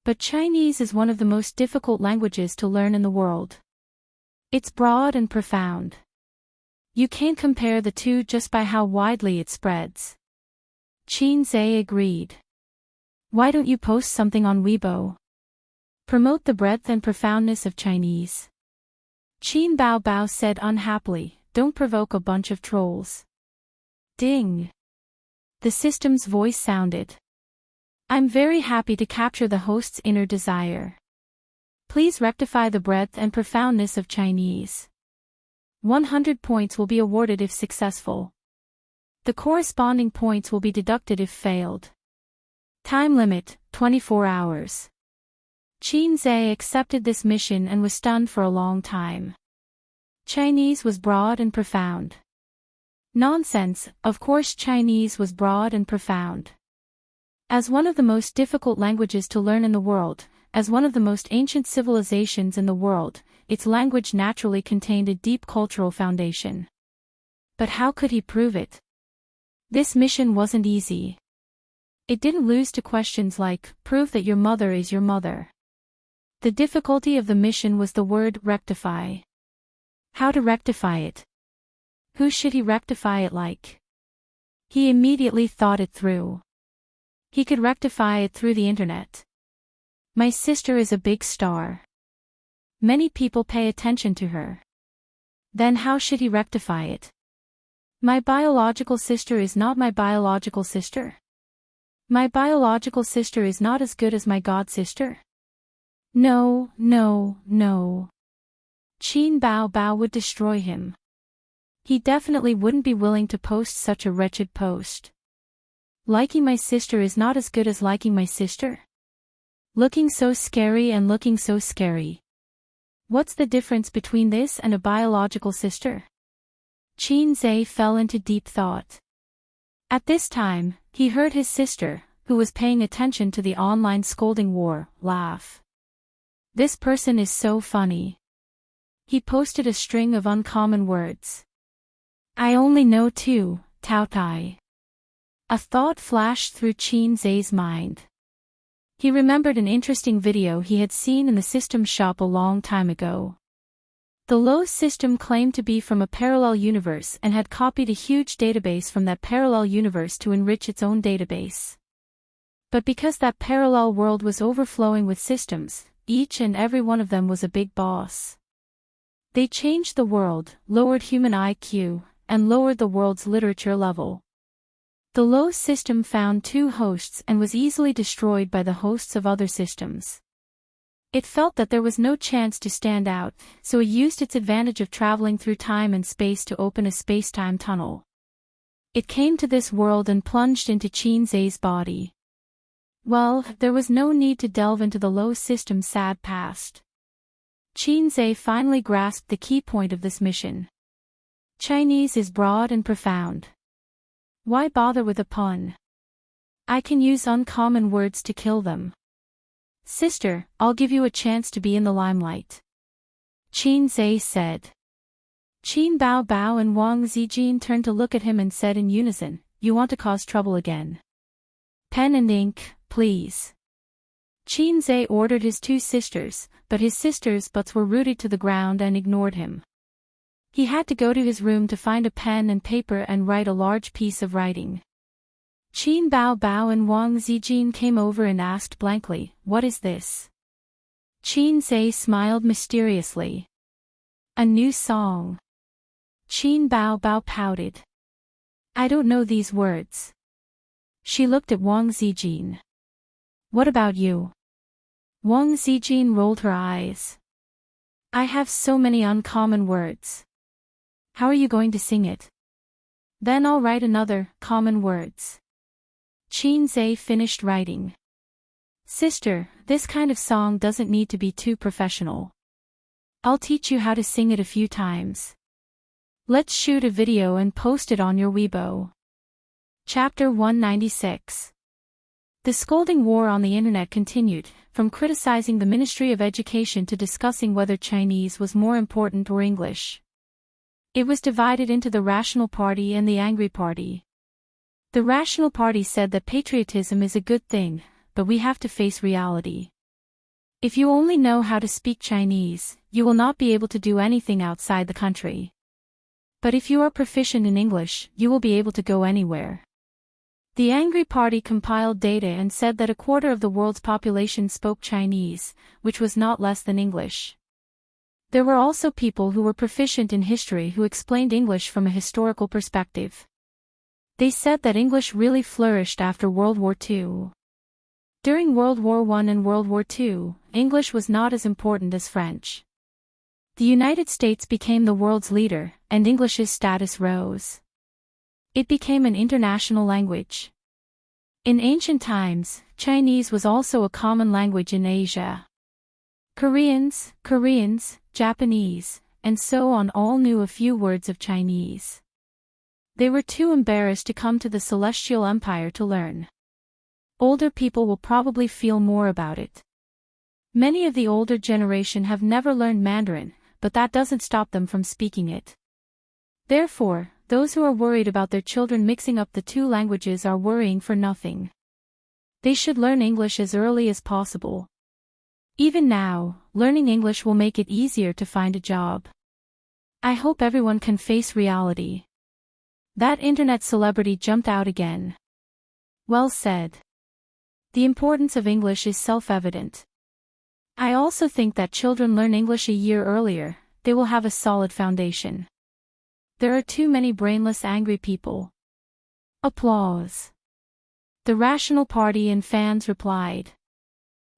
But Chinese is one of the most difficult languages to learn in the world. It's broad and profound. You can't compare the two just by how widely it spreads. Qin Zhe agreed. Why don't you post something on Weibo? Promote the breadth and profoundness of Chinese. Qin Bao Bao said unhappily, don't provoke a bunch of trolls. Ding. The system's voice sounded. I'm very happy to capture the host's inner desire. Please rectify the breadth and profoundness of Chinese. 100 points will be awarded if successful. The corresponding points will be deducted if failed. Time limit, 24 hours. Qin Zhe accepted this mission and was stunned for a long time. Chinese was broad and profound. Nonsense, of course Chinese was broad and profound. As one of the most difficult languages to learn in the world, as one of the most ancient civilizations in the world, its language naturally contained a deep cultural foundation. But how could he prove it? This mission wasn't easy. It didn't lose to questions like, prove that your mother is your mother. The difficulty of the mission was the word rectify. How to rectify it? Who should he rectify it like? He immediately thought it through. He could rectify it through the internet. My sister is a big star. Many people pay attention to her. Then how should he rectify it? My biological sister is not my biological sister. My biological sister is not as good as my god sister. No, no, no. Qin Bao Bao would destroy him. He definitely wouldn't be willing to post such a wretched post. Liking my sister is not as good as liking my sister. Looking so scary and looking so scary. What's the difference between this and a biological sister? Qin Zhe fell into deep thought. At this time, he heard his sister, who was paying attention to the online scolding war, laugh. This person is so funny. He posted a string of uncommon words. I only know two, Tao Tai. A thought flashed through Qin Zhe's mind. He remembered an interesting video he had seen in the system shop a long time ago. The Low system claimed to be from a parallel universe and had copied a huge database from that parallel universe to enrich its own database. But because that parallel world was overflowing with systems, each and every one of them was a big boss. They changed the world, lowered human IQ, and lowered the world's literature level. The Low system found two hosts and was easily destroyed by the hosts of other systems. It felt that there was no chance to stand out, so it used its advantage of traveling through time and space to open a space-time tunnel. It came to this world and plunged into Qin Zhe's body. Well, there was no need to delve into the Low system's sad past. Qin Zhe finally grasped the key point of this mission. Chinese is broad and profound. Why bother with a pun? I can use uncommon words to kill them. Sister, I'll give you a chance to be in the limelight. Qin Zhe said. Qin Bao Bao and Wang Zijin turned to look at him and said in unison, you want to cause trouble again. Pen and ink, please. Qin Zhe ordered his two sisters, but his sisters' butts were rooted to the ground and ignored him. He had to go to his room to find a pen and paper and write a large piece of writing. Qin Bao Bao and Wang Zijin came over and asked blankly, what is this? Qin Zhe smiled mysteriously. A new song. Qin Bao Bao pouted. I don't know these words. She looked at Wang Zijin. What about you? Wang Zijin rolled her eyes. I have so many uncommon words. How are you going to sing it? Then I'll write another, common words. Qin Zhe finished writing. Sister, this kind of song doesn't need to be too professional. I'll teach you how to sing it a few times. Let's shoot a video and post it on your Weibo. Chapter 196. The scolding war on the internet continued, from criticizing the Ministry of Education to discussing whether Chinese was more important or English. It was divided into the Rational Party and the Angry Party. The Rational Party said that patriotism is a good thing, but we have to face reality. If you only know how to speak Chinese, you will not be able to do anything outside the country. But if you are proficient in English, you will be able to go anywhere. The Angry Party compiled data and said that a quarter of the world's population spoke Chinese, which was not less than English. There were also people who were proficient in history who explained English from a historical perspective. They said that English really flourished after World War II. During World War I and World War II, English was not as important as French. The United States became the world's leader, and English's status rose. It became an international language. In ancient times, Chinese was also a common language in Asia. Koreans, Japanese, and so on all knew a few words of Chinese. They were too embarrassed to come to the Celestial Empire to learn. Older people will probably feel more about it. Many of the older generation have never learned Mandarin, but that doesn't stop them from speaking it. Therefore, those who are worried about their children mixing up the two languages are worrying for nothing. They should learn English as early as possible. Even now, learning English will make it easier to find a job. I hope everyone can face reality. That internet celebrity jumped out again. Well said. The importance of English is self-evident. I also think that children learn English a year earlier, they will have a solid foundation. There are too many brainless angry people. Applause. The Rational Party and fans replied.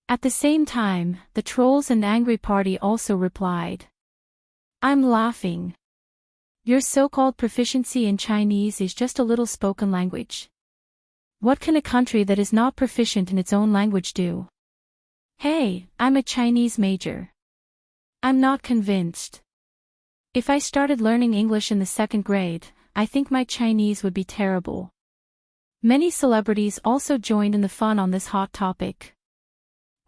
At the same time, the Trolls and Angry Party also replied. I'm laughing. Your so-called proficiency in Chinese is just a little spoken language. What can a country that is not proficient in its own language do? Hey, I'm a Chinese major. I'm not convinced. If I started learning English in the 2nd grade, I think my Chinese would be terrible. Many celebrities also joined in the fun on this hot topic.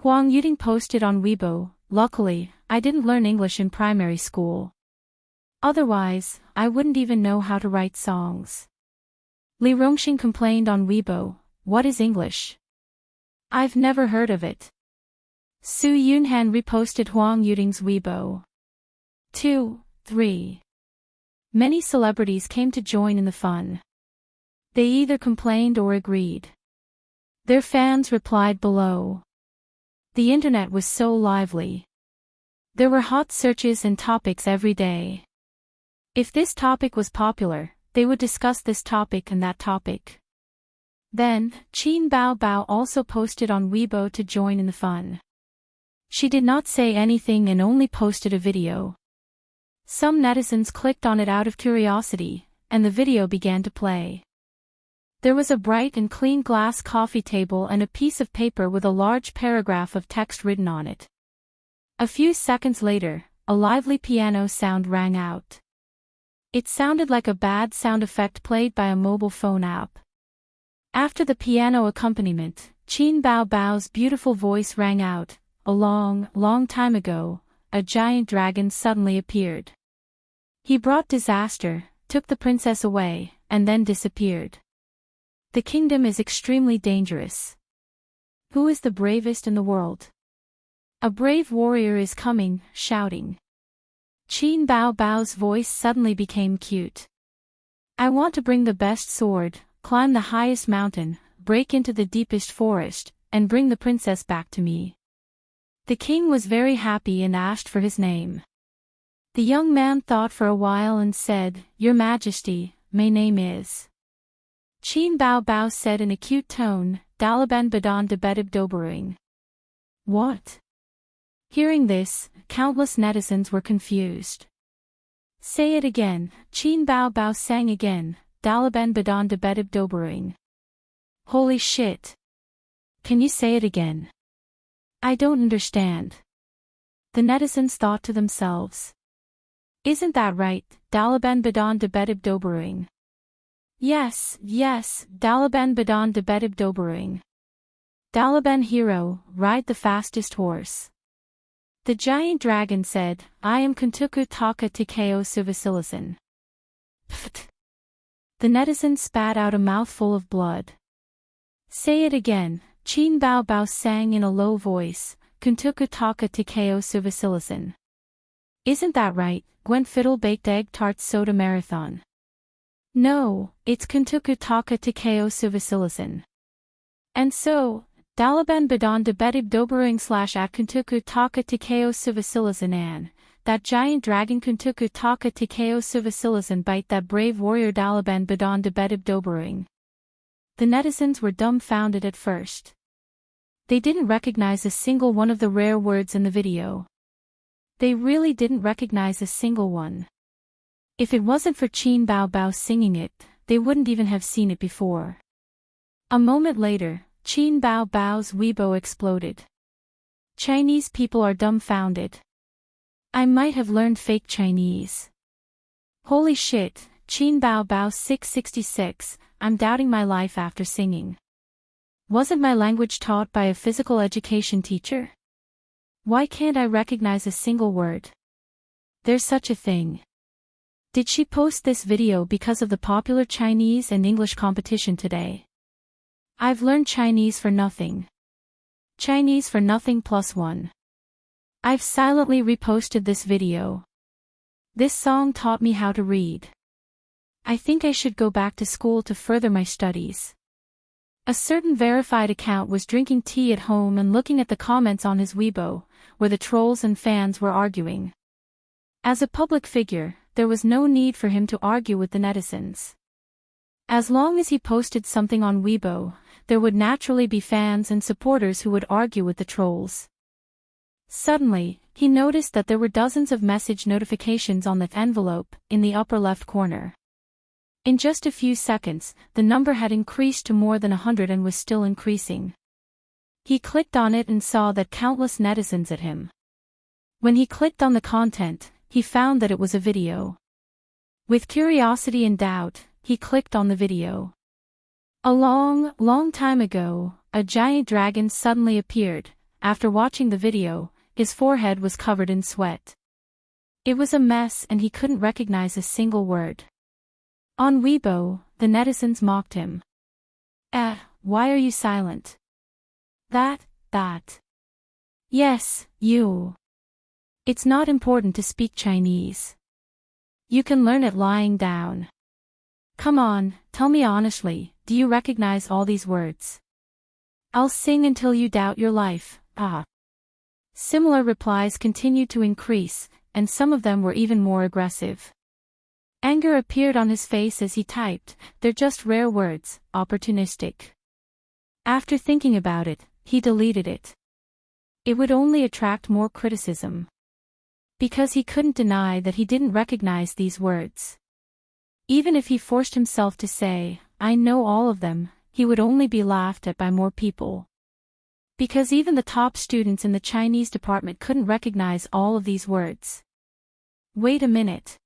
Huang Yuding posted on Weibo, luckily, I didn't learn English in primary school. Otherwise, I wouldn't even know how to write songs. Li Rongxing complained on Weibo, what is English? I've never heard of it. Su Yunhan reposted Huang Yuding's Weibo. 2, 3. Many celebrities came to join in the fun. They either complained or agreed. Their fans replied below. The internet was so lively. There were hot searches and topics every day. If this topic was popular, they would discuss this topic and that topic. Then, Qin Bao Bao also posted on Weibo to join in the fun. She did not say anything and only posted a video. Some netizens clicked on it out of curiosity, and the video began to play. There was a bright and clean glass coffee table and a piece of paper with a large paragraph of text written on it. A few seconds later, a lively piano sound rang out. It sounded like a bad sound effect played by a mobile phone app. After the piano accompaniment, Qin Bao Bao's beautiful voice rang out, a long time ago, a giant dragon suddenly appeared. He brought disaster, took the princess away, and then disappeared. The kingdom is extremely dangerous. Who is the bravest in the world? A brave warrior is coming, shouting. Qin Bao Bao's voice suddenly became cute. I want to bring the best sword, climb the highest mountain, break into the deepest forest, and bring the princess back to me. The king was very happy and asked for his name. The young man thought for a while and said, Your Majesty, my name is. Qin Bao Bao said in a cute tone, Dalaban Badan de Bedib Dobaruing. What? Hearing this, countless netizens were confused. Say it again, Qin Bao Bao sang again, Dalaban Badan de Bedib Dobaruing. Holy shit. Can you say it again? I don't understand. The netizens thought to themselves. Isn't that right, Dalaban Badan de Bedib Dobaruing? Yes, Dalaban Badan de Bedib Dobaruing. Dalaban hero, ride the fastest horse. The giant dragon said, I am Kuntuku Taka Tikeo Suvasilisan. Pft. The netizen spat out a mouthful of blood. Say it again, Qin Bao Bao sang in a low voice, Kuntuku Taka Tikeo Suvasilisan. Isn't that right, Gwen Fiddle Baked Egg Tarts Soda Marathon? No, it's Kuntuku Taka Tikeo Suvasilasan. And so, Dalaban Badon de Betib Dobering / at Kuntuku Taka Tikeo Suvasilasan an, that giant dragon Kuntuku Taka Tikeo Suvasilasan bite that brave warrior Dalaban Badon de Betib Dobering. The netizens were dumbfounded at first. They didn't recognize a single one of the rare words in the video. They really didn't recognize a single one. If it wasn't for Qin Bao Bao singing it, they wouldn't even have seen it before. A moment later, Qin Bao Bao's Weibo exploded. Chinese people are dumbfounded. I might have learned fake Chinese. Holy shit, Qin Bao Bao 666, I'm doubting my life after singing. Wasn't my language taught by a physical education teacher? Why can't I recognize a single word? There's such a thing. Did she post this video because of the popular Chinese and English competition today? I've learned Chinese for nothing. Chinese for nothing +1. I've silently reposted this video. This song taught me how to read. I think I should go back to school to further my studies. A certain verified account was drinking tea at home and looking at the comments on his Weibo, where the trolls and fans were arguing. As a public figure, there was no need for him to argue with the netizens. As long as he posted something on Weibo, there would naturally be fans and supporters who would argue with the trolls. Suddenly, he noticed that there were dozens of message notifications on the envelope in the upper left corner. In just a few seconds, the number had increased to more than 100 and was still increasing. He clicked on it and saw that countless netizens at him. When he clicked on the content, he found that it was a video. With curiosity and doubt, he clicked on the video. A long time ago, a giant dragon suddenly appeared. After watching the video, his forehead was covered in sweat. It was a mess and he couldn't recognize a single word. On Weibo, the netizens mocked him. Why are you silent? That. Yes, you. It's not important to speak Chinese. You can learn it lying down. Come on, tell me honestly, do you recognize all these words? I'll sing until you doubt your life, Similar replies continued to increase, and some of them were even more aggressive. Anger appeared on his face as he typed, they're just rare words, opportunistic. After thinking about it, he deleted it. It would only attract more criticism. Because he couldn't deny that he didn't recognize these words. Even if he forced himself to say, I know all of them, he would only be laughed at by more people. Because even the top students in the Chinese department couldn't recognize all of these words. Wait a minute.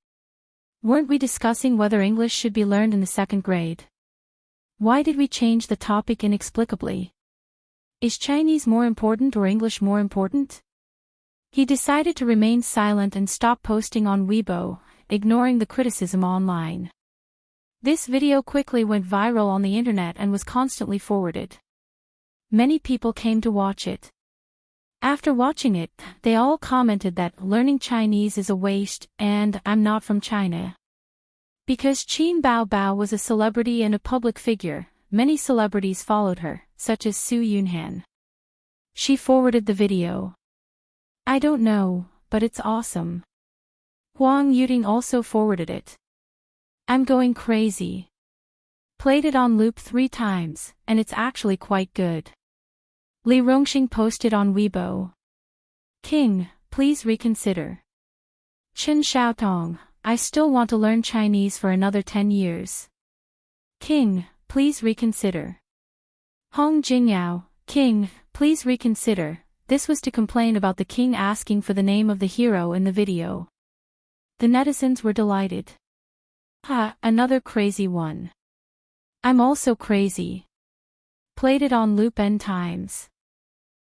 Weren't we discussing whether English should be learned in the 2nd grade? Why did we change the topic inexplicably? Is Chinese more important or English more important? He decided to remain silent and stop posting on Weibo, ignoring the criticism online. This video quickly went viral on the internet and was constantly forwarded. Many people came to watch it. After watching it, they all commented that learning Chinese is a waste and I'm not from China. Because Qin Bao Bao was a celebrity and a public figure, many celebrities followed her, such as Su Yunhan. She forwarded the video. I don't know, but it's awesome. Huang Yuting also forwarded it. I'm going crazy. Played it on loop 3 times, and it's actually quite good. Li Rongxing posted on Weibo. King, please reconsider. Chen Xiaotong, I still want to learn Chinese for another 10 years. King, please reconsider. Hong Jingyao, King, please reconsider. This was to complain about the king asking for the name of the hero in the video. The netizens were delighted. Another crazy one. I'm also crazy. Played it on loop n times.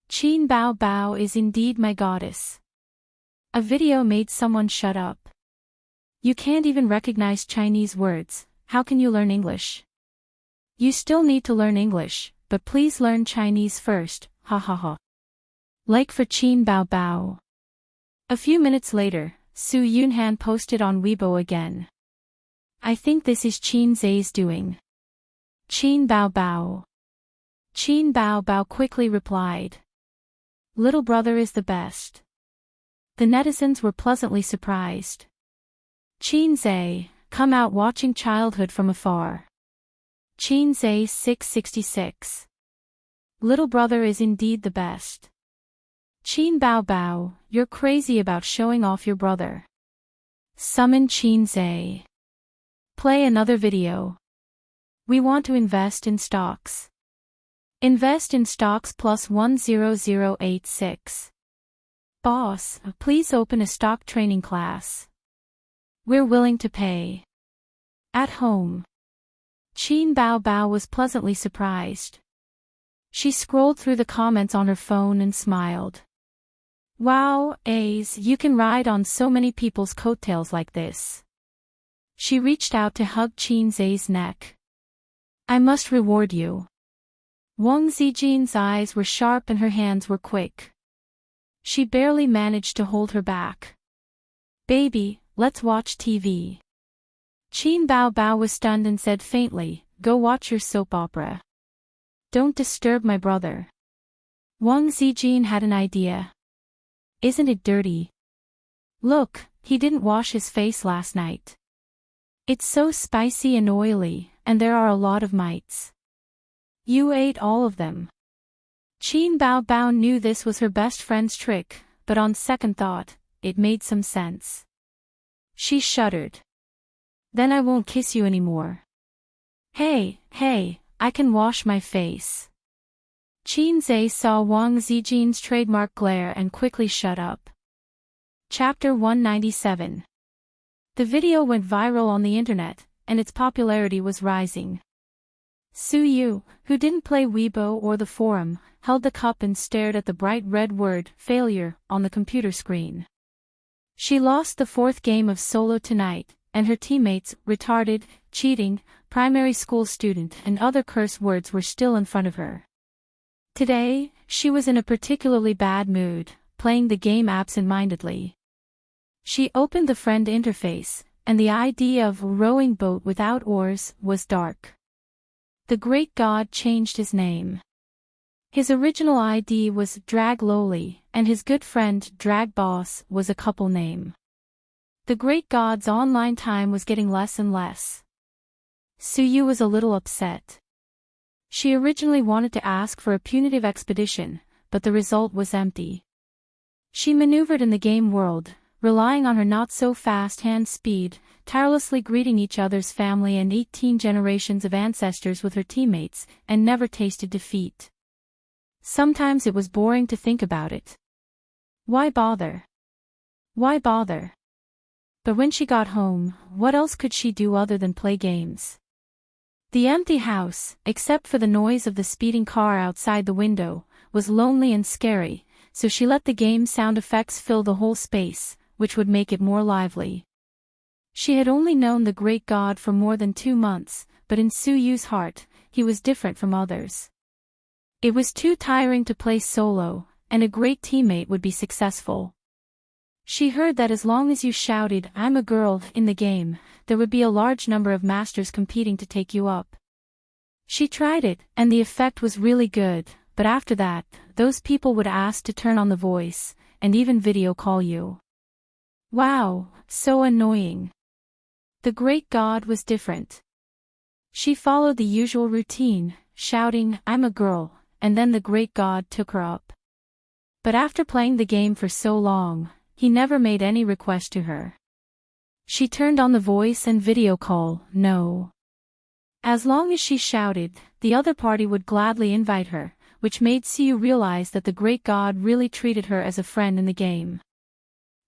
Qin Bao Bao is indeed my goddess. A video made someone shut up. You can't even recognize Chinese words, how can you learn English? You still need to learn English, but please learn Chinese first, ha ha ha. Like for Qin Bao Bao. A few minutes later, Su Yunhan posted on Weibo again. I think this is Qin Zai's doing. Qin Bao Bao. Qin Bao Bao quickly replied. Little brother is the best. The netizens were pleasantly surprised. Qin Zai, come out watching childhood from afar. Qin Zai 666. Little brother is indeed the best. Qin Bao Bao, you're crazy about showing off your brother. Summon Qin Zai. Play another video. We want to invest in stocks. Invest in stocks plus 10086. Boss, please open a stock training class. We're willing to pay. At home. Qin Bao Bao was pleasantly surprised. She scrolled through the comments on her phone and smiled. Wow, Ace, you can ride on so many people's coattails like this. She reached out to hug Qin Zai's neck. I must reward you. Wang Zijin's eyes were sharp and her hands were quick. She barely managed to hold her back. Baby, let's watch TV. Qin Bao Bao was stunned and said faintly, go watch your soap opera. Don't disturb my brother. Wang Zijin had an idea. Isn't it dirty? Look, he didn't wash his face last night. It's so spicy and oily, and there are a lot of mites. You ate all of them. Qin Bao Bao knew this was her best friend's trick, but on second thought, it made some sense. She shuddered. Then I won't kiss you anymore. Hey, I can wash my face. Qin Zai saw Wang Zijin's trademark glare and quickly shut up. Chapter 197. The video went viral on the internet, and its popularity was rising. Su Yu, who didn't play Weibo or the forum, held the cup and stared at the bright red word, failure, on the computer screen. She lost the fourth game of solo tonight, and her teammates, retarded, cheating, primary school student and other curse words were still in front of her. Today, she was in a particularly bad mood, playing the game absent-mindedly. She opened the friend interface, and the idea of a rowing boat without oars was dark. The great god changed his name. His original ID was Drag Lowly, and his good friend Drag Boss was a couple name. The great god's online time was getting less and less. Su Yu was a little upset. She originally wanted to ask for a punitive expedition, but the result was empty. She maneuvered in the game world, relying on her not-so-fast hand speed, tirelessly greeting each other's family and 18 generations of ancestors with her teammates, and never tasted defeat. Sometimes it was boring to think about it. Why bother? Why bother? But when she got home, what else could she do other than play games? The empty house, except for the noise of the speeding car outside the window, was lonely and scary, so she let the game sound effects fill the whole space, which would make it more lively. She had only known the great god for more than 2 months, but in Su Yu's heart, he was different from others. It was too tiring to play solo, and a great teammate would be successful. She heard that as long as you shouted, "I'm a girl," in the game, there would be a large number of masters competing to take you up. She tried it, and the effect was really good, but after that, those people would ask to turn on the voice, and even video call you. Wow, so annoying. The great god was different. She followed the usual routine, shouting, "I'm a girl," and then the great god took her up. But after playing the game for so long, he never made any request to her. She turned on the voice and video call, no. As long as she shouted, the other party would gladly invite her, which made Siu realize that the great god really treated her as a friend in the game.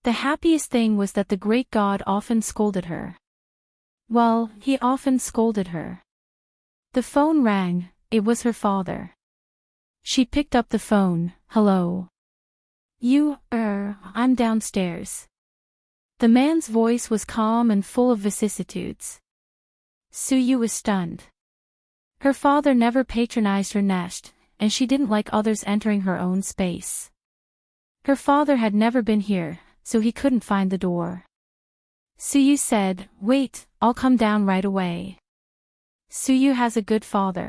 The happiest thing was that the great god often scolded her. Well, he often scolded her. The phone rang, it was her father. She picked up the phone, hello. I'm downstairs. The man's voice was calm and full of vicissitudes. Su Yu was stunned. Her father never patronized her nest, and she didn't like others entering her own space. Her father had never been here, so he couldn't find the door. Suyu said, "Wait, I'll come down right away." Suyu has a good father.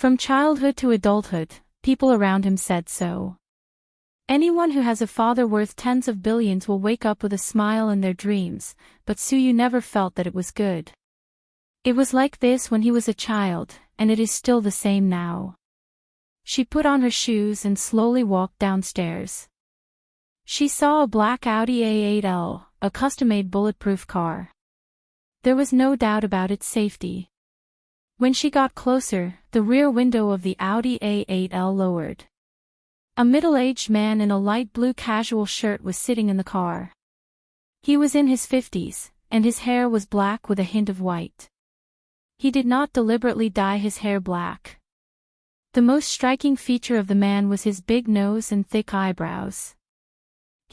From childhood to adulthood, people around him said so. Anyone who has a father worth tens of billions will wake up with a smile in their dreams, but Suyu never felt that it was good. It was like this when he was a child, and it is still the same now. She put on her shoes and slowly walked downstairs. She saw a black Audi A8L, a custom-made bulletproof car. There was no doubt about its safety. When she got closer, the rear window of the Audi A8L lowered. A middle-aged man in a light blue casual shirt was sitting in the car. He was in his 50s, and his hair was black with a hint of white. He did not deliberately dye his hair black. The most striking feature of the man was his big nose and thick eyebrows.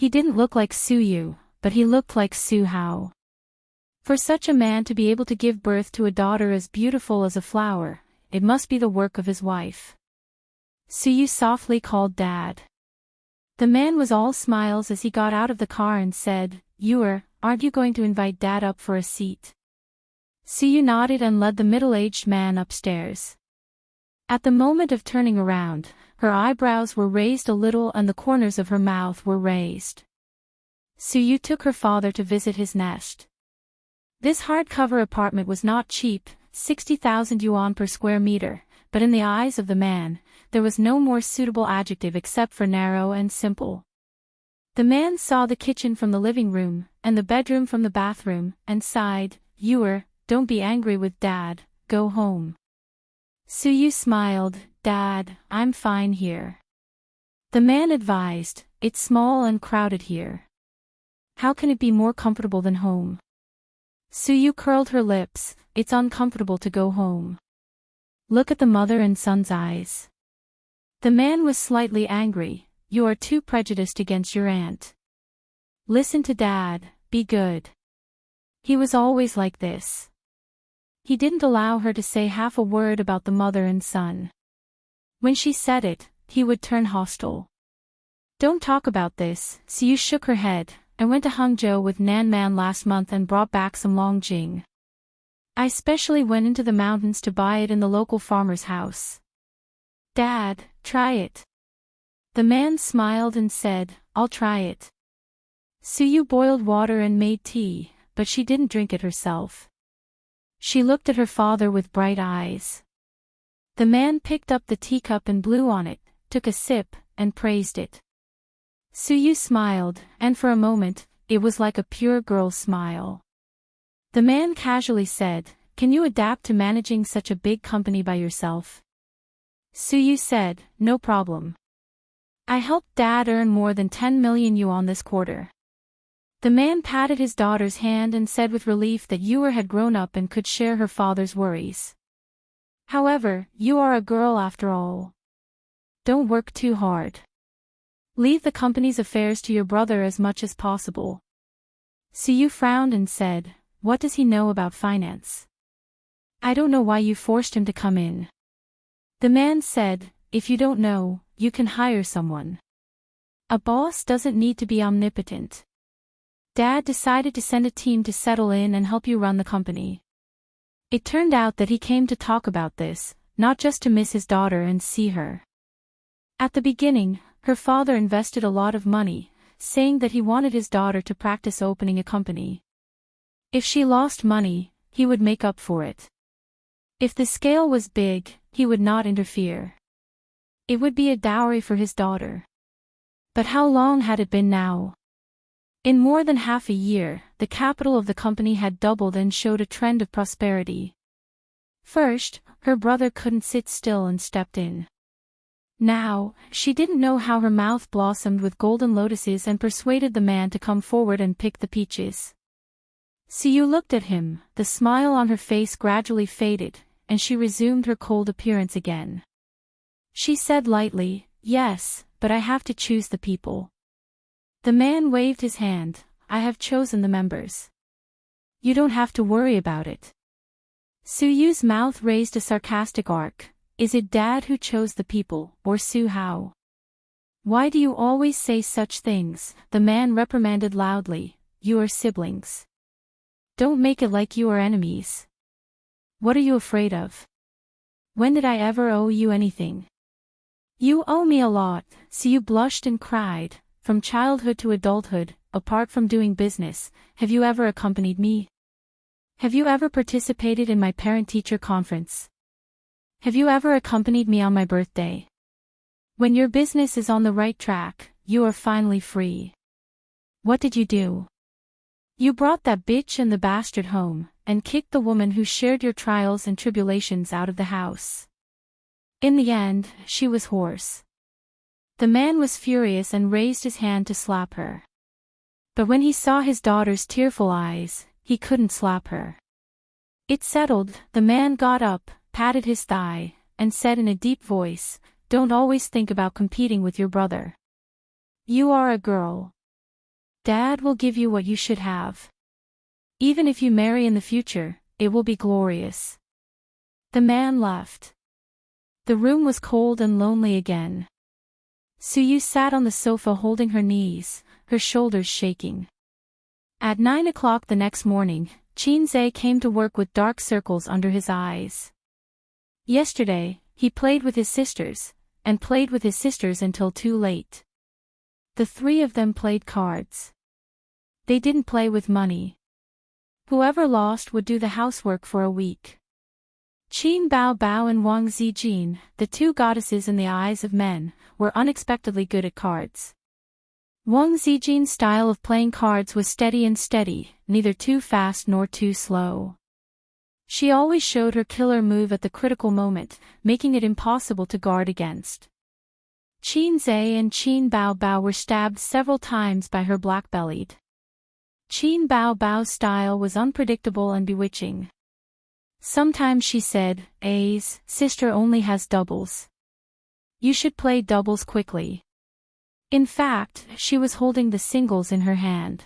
He didn't look like Suyu, but he looked like Su Hao. For such a man to be able to give birth to a daughter as beautiful as a flower, it must be the work of his wife. Suyu softly called Dad. The man was all smiles as he got out of the car and said, "Aren't you going to invite Dad up for a seat?" Suyu nodded and led the middle-aged man upstairs. At the moment of turning around, her eyebrows were raised a little and the corners of her mouth were raised. Suyu took her father to visit his nest. This hardcover apartment was not cheap, 60,000 yuan per square meter, but in the eyes of the man, there was no more suitable adjective except for narrow and simple. The man saw the kitchen from the living room, and the bedroom from the bathroom, and sighed, "Don't be angry with Dad, go home." Suyu smiled, "Dad, I'm fine here." The man advised, "It's small and crowded here. How can it be more comfortable than home?" Suyu curled her lips, "It's uncomfortable to go home. Look at the mother and son's eyes." The man was slightly angry, "You are too prejudiced against your aunt. Listen to Dad, be good." He was always like this. He didn't allow her to say half a word about the mother and son. When she said it, he would turn hostile. "Don't talk about this." Suyu shook her head. "I went to Hangzhou with Nan Man last month and brought back some Longjing. I specially went into the mountains to buy it in the local farmer's house. Dad, try it." The man smiled and said, "I'll try it." Suyu boiled water and made tea, but she didn't drink it herself. She looked at her father with bright eyes. The man picked up the teacup and blew on it, took a sip, and praised it. Suyu smiled, and for a moment, it was like a pure girl's smile. The man casually said, "Can you adapt to managing such a big company by yourself?" Suyu said, "No problem. I helped Dad earn more than 10 million yuan this quarter." The man patted his daughter's hand and said with relief that Yuer had grown up and could share her father's worries. "However, you are a girl after all. Don't work too hard. Leave the company's affairs to your brother as much as possible." Suyu frowned and said, "What does he know about finance? I don't know why you forced him to come in." The man said, "If you don't know, you can hire someone. A boss doesn't need to be omnipotent. Dad decided to send a team to settle in and help you run the company." It turned out that he came to talk about this, not just to miss his daughter and see her. At the beginning, her father invested a lot of money, saying that he wanted his daughter to practice opening a company. If she lost money, he would make up for it. If the scale was big, he would not interfere. It would be a dowry for his daughter. But how long had it been now? In more than half a year, the capital of the company had doubled and showed a trend of prosperity. First, her brother couldn't sit still and stepped in. Now, she didn't know how her mouth blossomed with golden lotuses and persuaded the man to come forward and pick the peaches. Suyu looked at him, the smile on her face gradually faded, and she resumed her cold appearance again. She said lightly, "Yes, but I have to choose the people." The man waved his hand, "I have chosen the members. You don't have to worry about it." Suyu's mouth raised a sarcastic arc. Is it Dad who chose the people, or Su Hao? Why do you always say such things? The man reprimanded loudly. You are siblings. Don't make it like you are enemies. What are you afraid of? When did I ever owe you anything? You owe me a lot. So you blushed and cried. From childhood to adulthood, apart from doing business, have you ever accompanied me? Have you ever participated in my parent-teacher conference? Have you ever accompanied me on my birthday? When your business is on the right track, you are finally free. What did you do? You brought that bitch and the bastard home, and kicked the woman who shared your trials and tribulations out of the house. In the end, she was hoarse. The man was furious and raised his hand to slap her. But when he saw his daughter's tearful eyes, he couldn't slap her. It settled, the man got up, patted his thigh, and said in a deep voice, "Don't always think about competing with your brother. You are a girl. Dad will give you what you should have. Even if you marry in the future, it will be glorious." The man left. The room was cold and lonely again. Suyu sat on the sofa holding her knees, her shoulders shaking. At 9 o'clock the next morning, Qinze came to work with dark circles under his eyes. Yesterday, he played with his sisters, and played with his sisters until too late. The three of them played cards. They didn't play with money. Whoever lost would do the housework for a week. Qin Bao Bao and Wang Zijin, the two goddesses in the eyes of men, were unexpectedly good at cards. Wang Zijin's style of playing cards was steady and steady, neither too fast nor too slow. She always showed her killer move at the critical moment, making it impossible to guard against. Qin Zhe and Qin Bao Bao were stabbed several times by her black-bellied. Qin Bao Bao's style was unpredictable and bewitching. Sometimes she said, "A's sister only has doubles. You should play doubles quickly." In fact, she was holding the singles in her hand.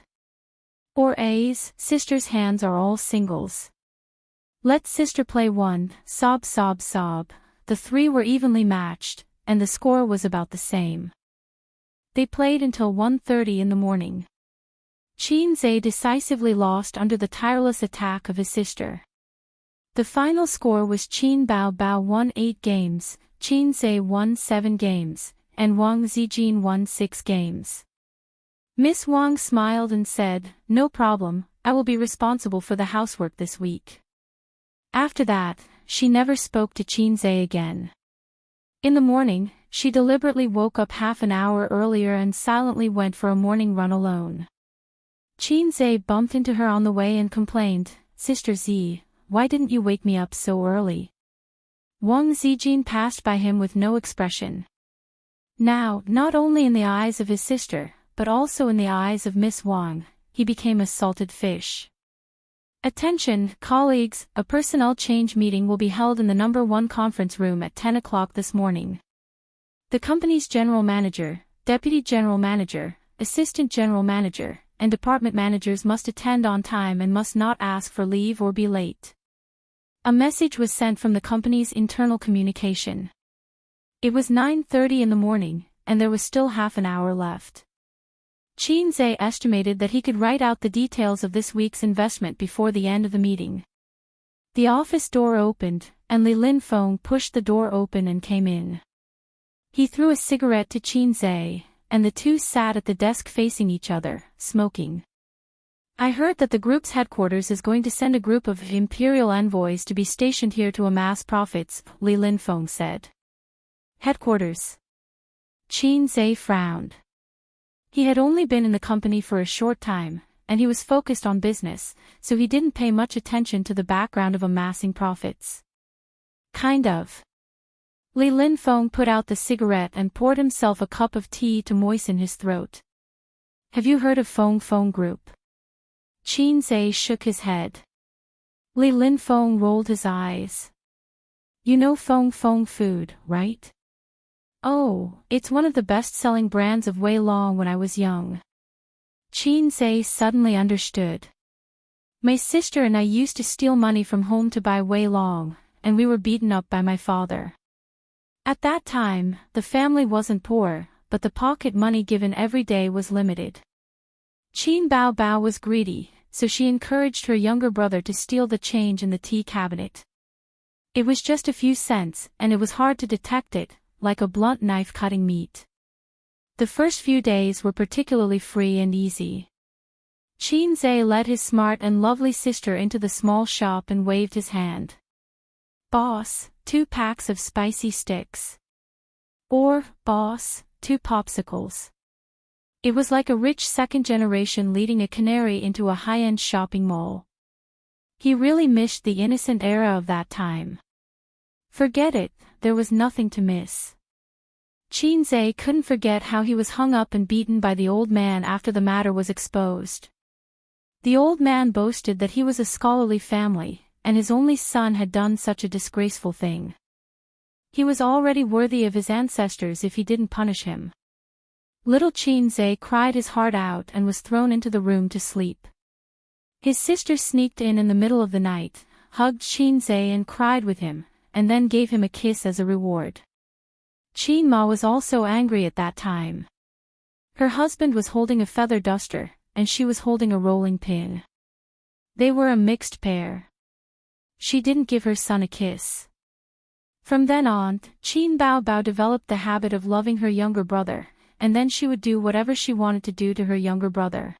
Or A's sister's hands are all singles. Let sister play one, sob sob sob. The three were evenly matched, and the score was about the same. They played until 1:30 in the morning. Qin Zhe decisively lost under the tireless attack of his sister. The final score was Qin Bao Bao won 8 games, Qin Zhe won 7 games, and Wang Zijin won 6 games. Miss Wang smiled and said, "No problem, I will be responsible for the housework this week." After that, she never spoke to Qin Zhe again. In the morning, she deliberately woke up half an hour earlier and silently went for a morning run alone. Qin Zhe bumped into her on the way and complained, "Sister Z, why didn't you wake me up so early?" Wang Zijin passed by him with no expression. Now, not only in the eyes of his sister, but also in the eyes of Miss Wang, he became a salted fish. Attention, colleagues, a personnel change meeting will be held in the number 1 conference room at 10 o'clock this morning. The company's general manager, deputy general manager, assistant general manager, and department managers must attend on time and must not ask for leave or be late. A message was sent from the company's internal communication. It was 9:30 in the morning, and there was still half an hour left. Qin Zhe estimated that he could write out the details of this week's investment before the end of the meeting. The office door opened, and Li Linfeng pushed the door open and came in. He threw a cigarette to Qin Zhe, and the two sat at the desk facing each other, smoking. "I heard that the group's headquarters is going to send a group of imperial envoys to be stationed here to amass profits," Li Linfeng said. "Headquarters?" Qin Zhe frowned. He had only been in the company for a short time, and he was focused on business, so he didn't pay much attention to the background of amassing profits. "Kind of." Li Linfeng put out the cigarette and poured himself a cup of tea to moisten his throat. "Have you heard of Feng Feng Group?" Qin Zhe shook his head. Li Linfeng rolled his eyes. "You know Feng Feng Food, right?" "Oh, it's one of the best-selling brands of Wei Long when I was young." Qin Zhe suddenly understood. "My sister and I used to steal money from home to buy Wei Long, and we were beaten up by my father. At that time, the family wasn't poor, but the pocket money given every day was limited. Qin Bao Bao was greedy, so she encouraged her younger brother to steal the change in the tea cabinet. It was just a few cents, and it was hard to detect it, like a blunt knife cutting meat. The first few days were particularly free and easy. Qin Zhe led his smart and lovely sister into the small shop and waved his hand. "Boss, 2 packs of spicy sticks." Or, "Boss, 2 popsicles." It was like a rich second generation leading a canary into a high-end shopping mall. He really missed the innocent era of that time. Forget it, there was nothing to miss. Qin Zhe couldn't forget how he was hung up and beaten by the old man after the matter was exposed. The old man boasted that he was a scholarly family, and his only son had done such a disgraceful thing. He was already worthy of his ancestors if he didn't punish him. Little Qin Zhe cried his heart out and was thrown into the room to sleep. His sister sneaked in the middle of the night, hugged Qin Zhe and cried with him, and then gave him a kiss as a reward. Qin Ma was also angry at that time. Her husband was holding a feather duster, and she was holding a rolling pin. They were a mixed pair. She didn't give her son a kiss. From then on, Qin Bao Bao developed the habit of loving her younger brother, and then she would do whatever she wanted to do to her younger brother.